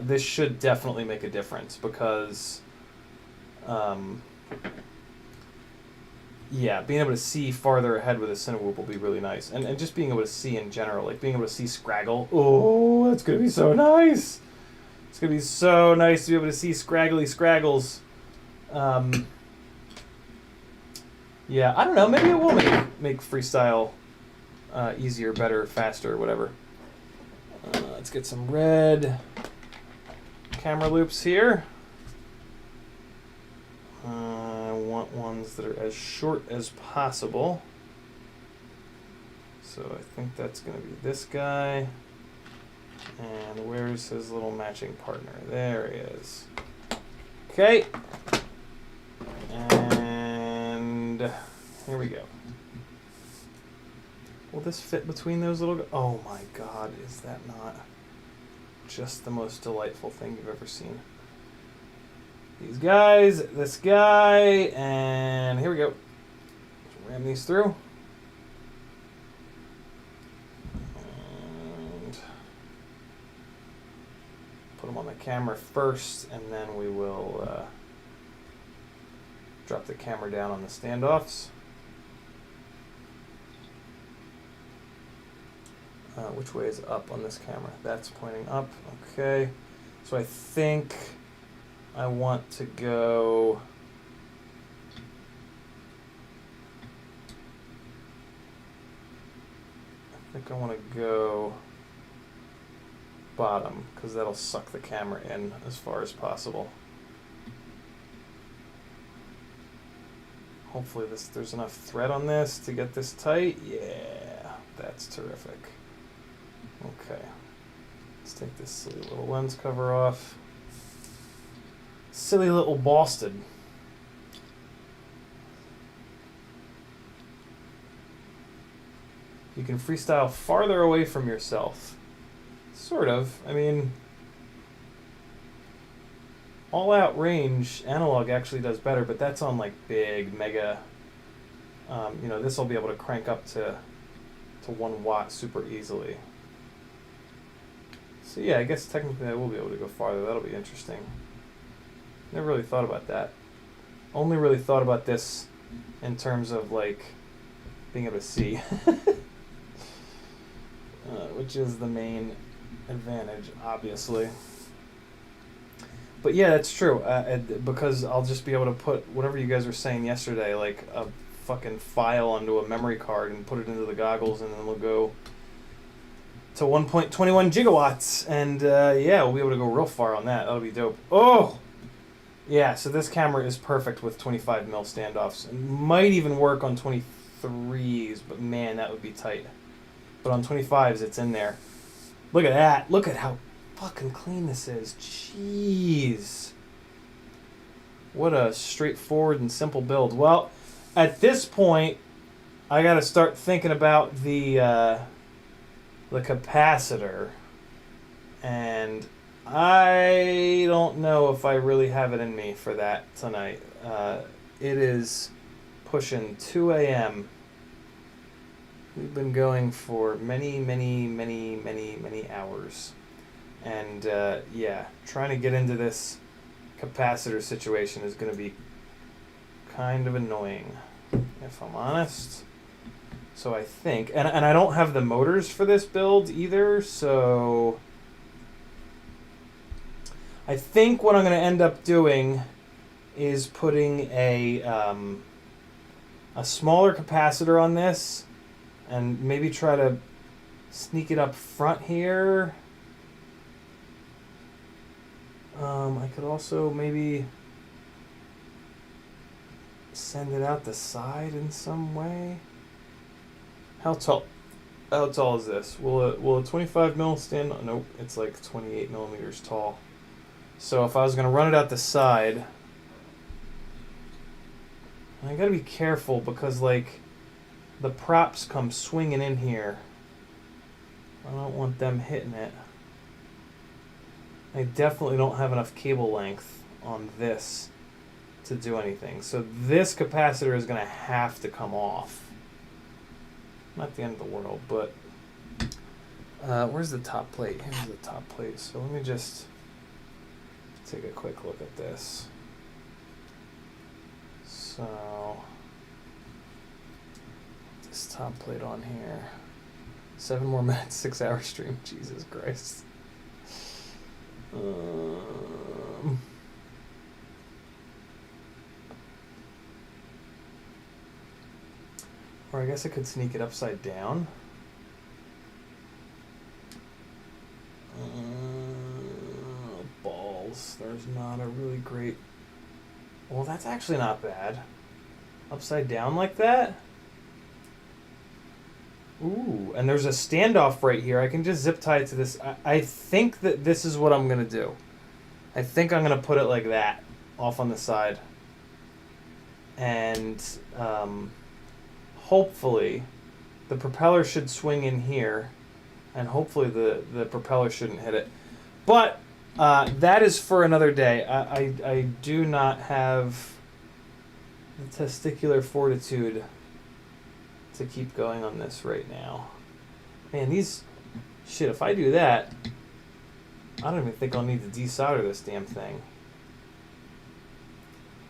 this should definitely make a difference because yeah, being able to see farther ahead with a Cinewhoop will be really nice. And just being able to see in general, like being able to see Scraggle. Oh, that's going to be so nice. It's going to be so nice to be able to see scraggly Scraggles. Yeah, I don't know. Maybe it will make freestyle easier, better, faster, whatever. Let's get some red camera loops here. I want ones that are as short as possible. So I think that's going to be this guy. And where's his little matching partner? There he is. Okay. And here we go. Will this fit between those little... Oh my god, is that not just the most delightful thing you've ever seen? These guys, this guy, and here we go. Let's ram these through. And put them on the camera first, and then we will drop the camera down on the standoffs. Which way is up on this camera? That's pointing up. Okay. So I think I want to go... I think I want to go bottom, because that'll suck the camera in as far as possible. Hopefully there's enough thread on this to get this tight. Yeah, that's terrific. Okay, let's take this silly little lens cover off. Silly little Boston. You can freestyle farther away from yourself. Sort of. I mean, all out range analog actually does better, but that's on like big, mega, you know, this will be able to crank up to 1 watt super easily. So yeah, I guess technically I will be able to go farther. That'll be interesting. Never really thought about that. Only really thought about this in terms of like being able to see, which is the main advantage, obviously. But yeah, that's true, because I'll just be able to put whatever you guys were saying yesterday, like a fucking file onto a memory card and put it into the goggles, and then we'll go to 1.21 gigawatts, and yeah, we'll be able to go real far on that. That'll be dope. Oh! Yeah, so this camera is perfect with 25mm standoffs. It might even work on 23s, but man, that would be tight. But on 25s, it's in there. Look at that. Look at how fucking clean this is. Jeez. What a straightforward and simple build. Well, at this point, I gotta start thinking about the capacitor, and I don't know if I really have it in me for that tonight. It is pushing 2 a.m. We've been going for many hours, and yeah, trying to get into this capacitor situation is going to be kind of annoying, if I'm honest. So I think, and I don't have the motors for this build either, so I think what I'm going to end up doing is putting a smaller capacitor on this, and maybe try to sneak it up front here. I could also maybe send it out the side in some way. How tall is this? Will a 25mm stand? Nope, it's like 28mm tall. So if I was going to run it out the side, I got to be careful because like the props come swinging in here. I don't want them hitting it. I definitely don't have enough cable length on this to do anything. So this capacitor is going to have to come off. Not the end of the world, but where's the top plate? Here's the top plate. So let me just take a quick look at this. So this top plate on here. 7 more minutes, 6-hour stream. Jesus Christ. Or I guess I could sneak it upside down. Balls. There's not a really great... Well, that's actually not bad. Upside down like that? Ooh, and there's a standoff right here. I can just zip tie it to this. I think that this is what I'm going to do. I think I'm going to put it like that, off on the side. And hopefully the propeller should swing in here. And hopefully the propeller shouldn't hit it. But that is for another day. I do not have the testicular fortitude to keep going on this right now. Man, these... Shit, if I do that, I don't even think I'll need to desolder this damn thing.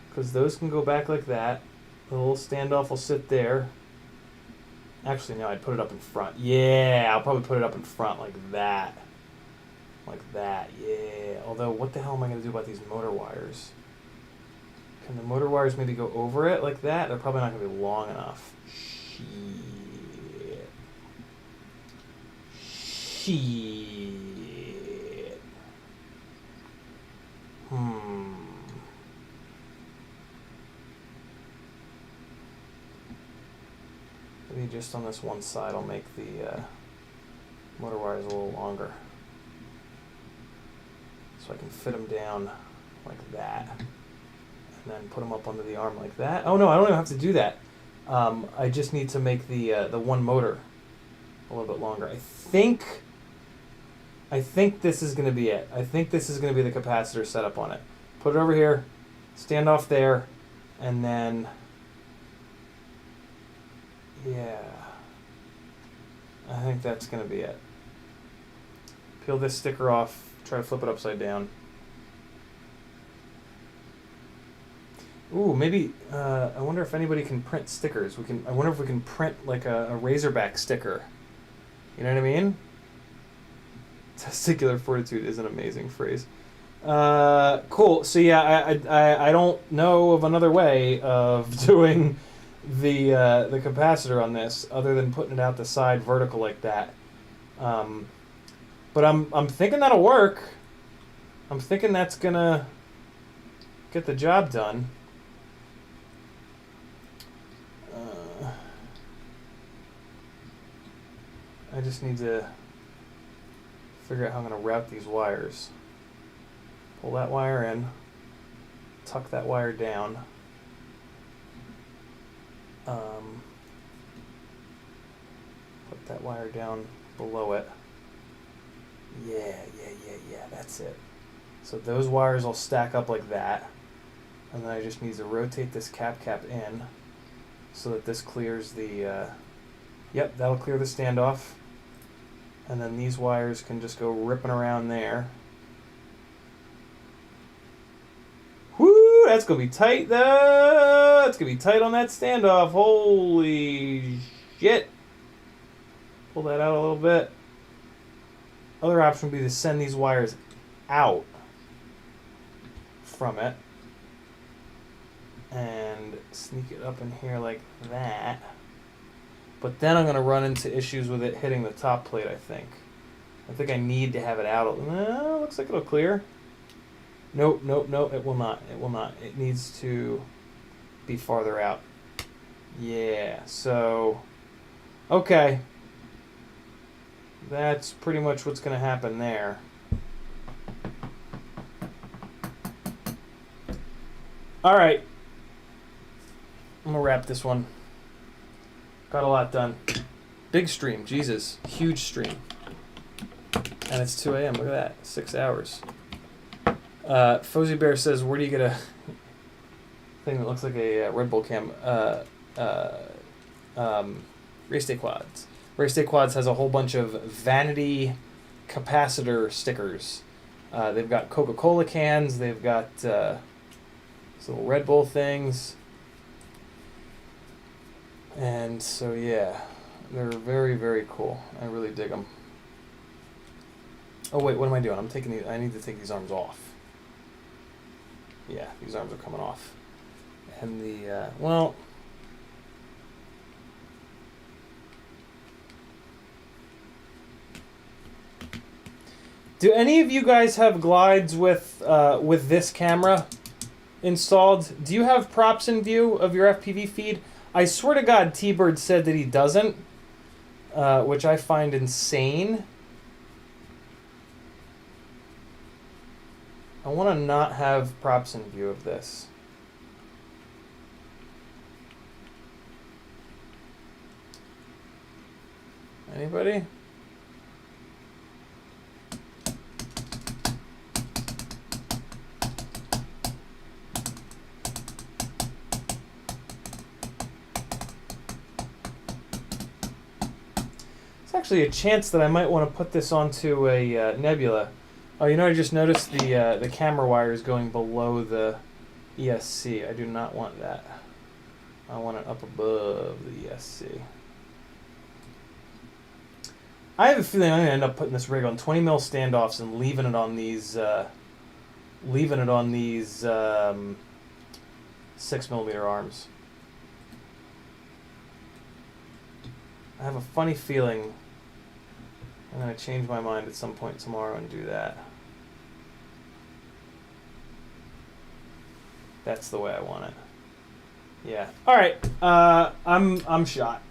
Because those can go back like that. The little standoff will sit there. Actually, no, I'd put it up in front. Yeah, I'll probably put it up in front like that. Like that, yeah. Although, what the hell am I going to do about these motor wires? Can the motor wires maybe go over it like that? They're probably not going to be long enough. Shit. Shit. Maybe just on this one side I'll make the motor wires a little longer. So I can fit them down like that. And then put them up under the arm like that. Oh no, I don't even have to do that. I just need to make the one motor a little bit longer. I think this is going to be it. I think this is going to be the capacitor setup on it. Put it over here, stand off there, and then, yeah, I think that's going to be it. Peel this sticker off, try to flip it upside down. Ooh, maybe, I wonder if anybody can print stickers. I wonder if we can print like a Razorback sticker. You know what I mean? Testicular fortitude is an amazing phrase. Cool. So yeah, I don't know of another way of doing the capacitor on this other than putting it out the side vertical like that. But I'm thinking that'll work. I'm thinking that's gonna get the job done. I just need to figure out how I'm going to route these wires. Pull that wire in, tuck that wire down. Put that wire down below it. Yeah, that's it. So those wires will stack up like that. And then I just need to rotate this cap in so that this clears the... Yep, that'll clear the standoff. And then these wires can just go ripping around there. Whoo! That's going to be tight, though! It's going to be tight on that standoff. Holy shit! Pull that out a little bit. Other option would be to send these wires out from it. And sneak it up in here like that. But then I'm going to run into issues with it hitting the top plate, I think. I think I need to have it out. Looks like it'll clear. Nope, it will not. It will not. It needs to be farther out. Yeah, so... Okay. That's pretty much what's going to happen there. Alright. I'm going to wrap this one. Got a lot done. Big stream, Jesus. Huge stream. And it's 2 a.m. Look at that. 6 hours. Fozzie Bear says, where do you get a thing that looks like a Red Bull cam? Race Day Quads. Race Day Quads has a whole bunch of vanity capacitor stickers. They've got Coca-Cola cans. They've got some Red Bull things. And so yeah, they're very, very cool. I really dig them. Oh wait, what am I doing? I'm taking these, I need to take these arms off. Yeah, these arms are coming off. And the, well, do any of you guys have glides with this camera installed? Do you have props in view of your FPV feed? I swear to God, T-Bird said that he doesn't, which I find insane. I want to not have props in view of this. Anybody? There's actually a chance that I might want to put this onto a nebula. Oh, you know, I just noticed the camera wire is going below the ESC. I do not want that. I want it up above the ESC. I have a feeling I'm gonna end up putting this rig on 20 mil standoffs and leaving it on these 6mm arms. I have a funny feeling I'm gonna change my mind at some point tomorrow and do that. That's the way I want it. Yeah. All right. I'm shot.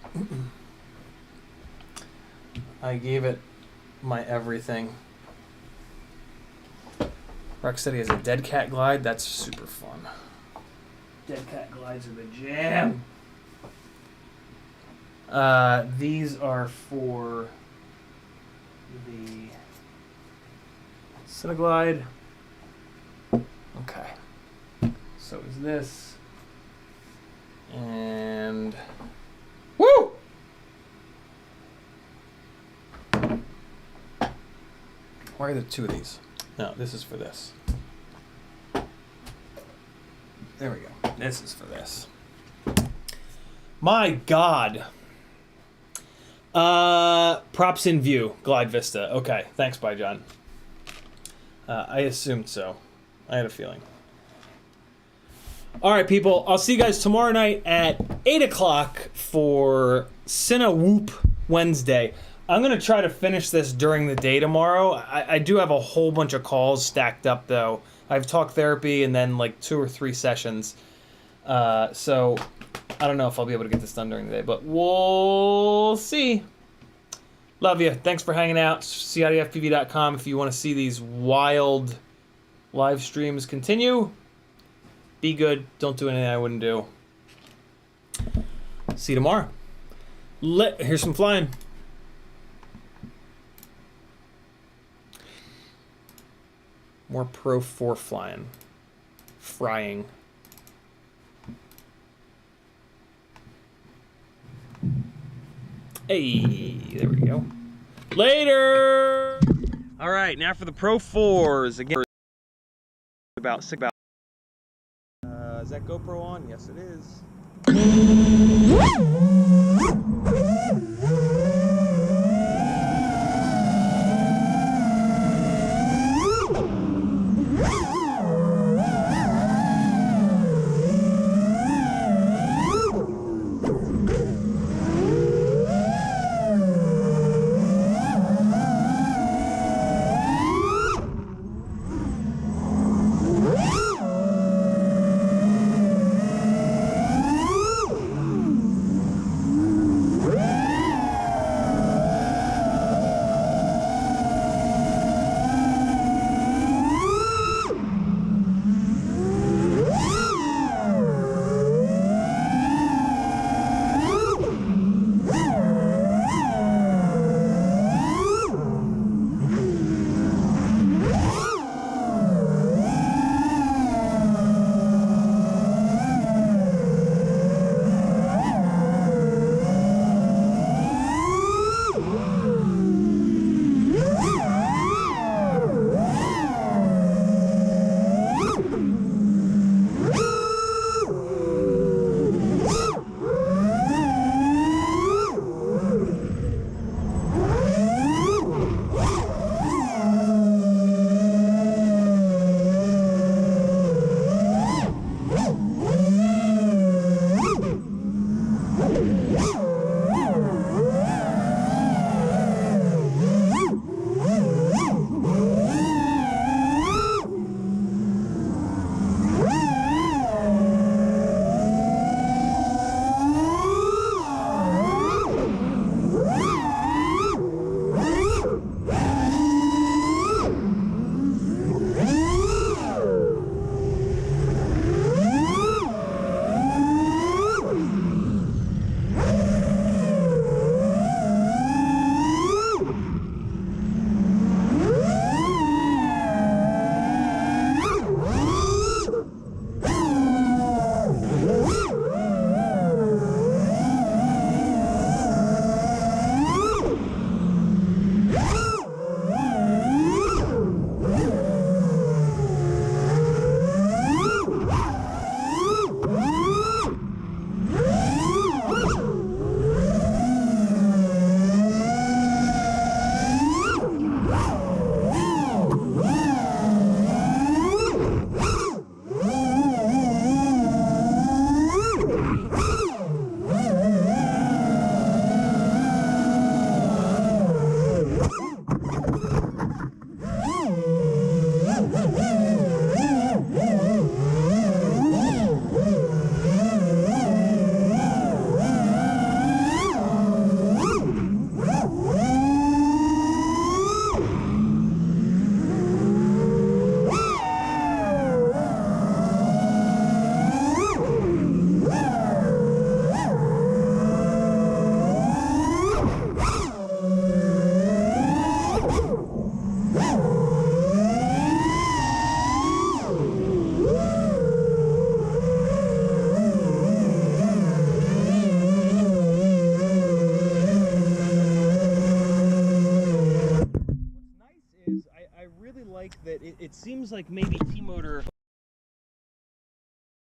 I gave it my everything. Rocksteady has a dead cat glide. That's super fun. Dead cat glides are the jam. These are for the Cineglide. Okay. So is this. And woo! Why are there two of these? No, this is for this. There we go. This is for this. My God. Props in view. Glide Vista. Okay. Thanks, bye, John. I assumed so. I had a feeling. All right, people. I'll see you guys tomorrow night at 8 o'clock for Cine Whoop Wednesday. I'm going to try to finish this during the day tomorrow. I do have a whole bunch of calls stacked up, though. I have talk therapy and then like 2 or 3 sessions. So I don't know if I'll be able to get this done during the day, but we'll see. Love you. Thanks for hanging out. CiottiFPV.com if you want to see these wild live streams continue. Be good. Don't do anything I wouldn't do. See you tomorrow. Here's some flying. More Pro 4 flying. Frying. Hey, there we go. Later! All right, now for the Pro 4s. Again, about is that GoPro on? Yes, it is. like that it seems like maybe T-Motor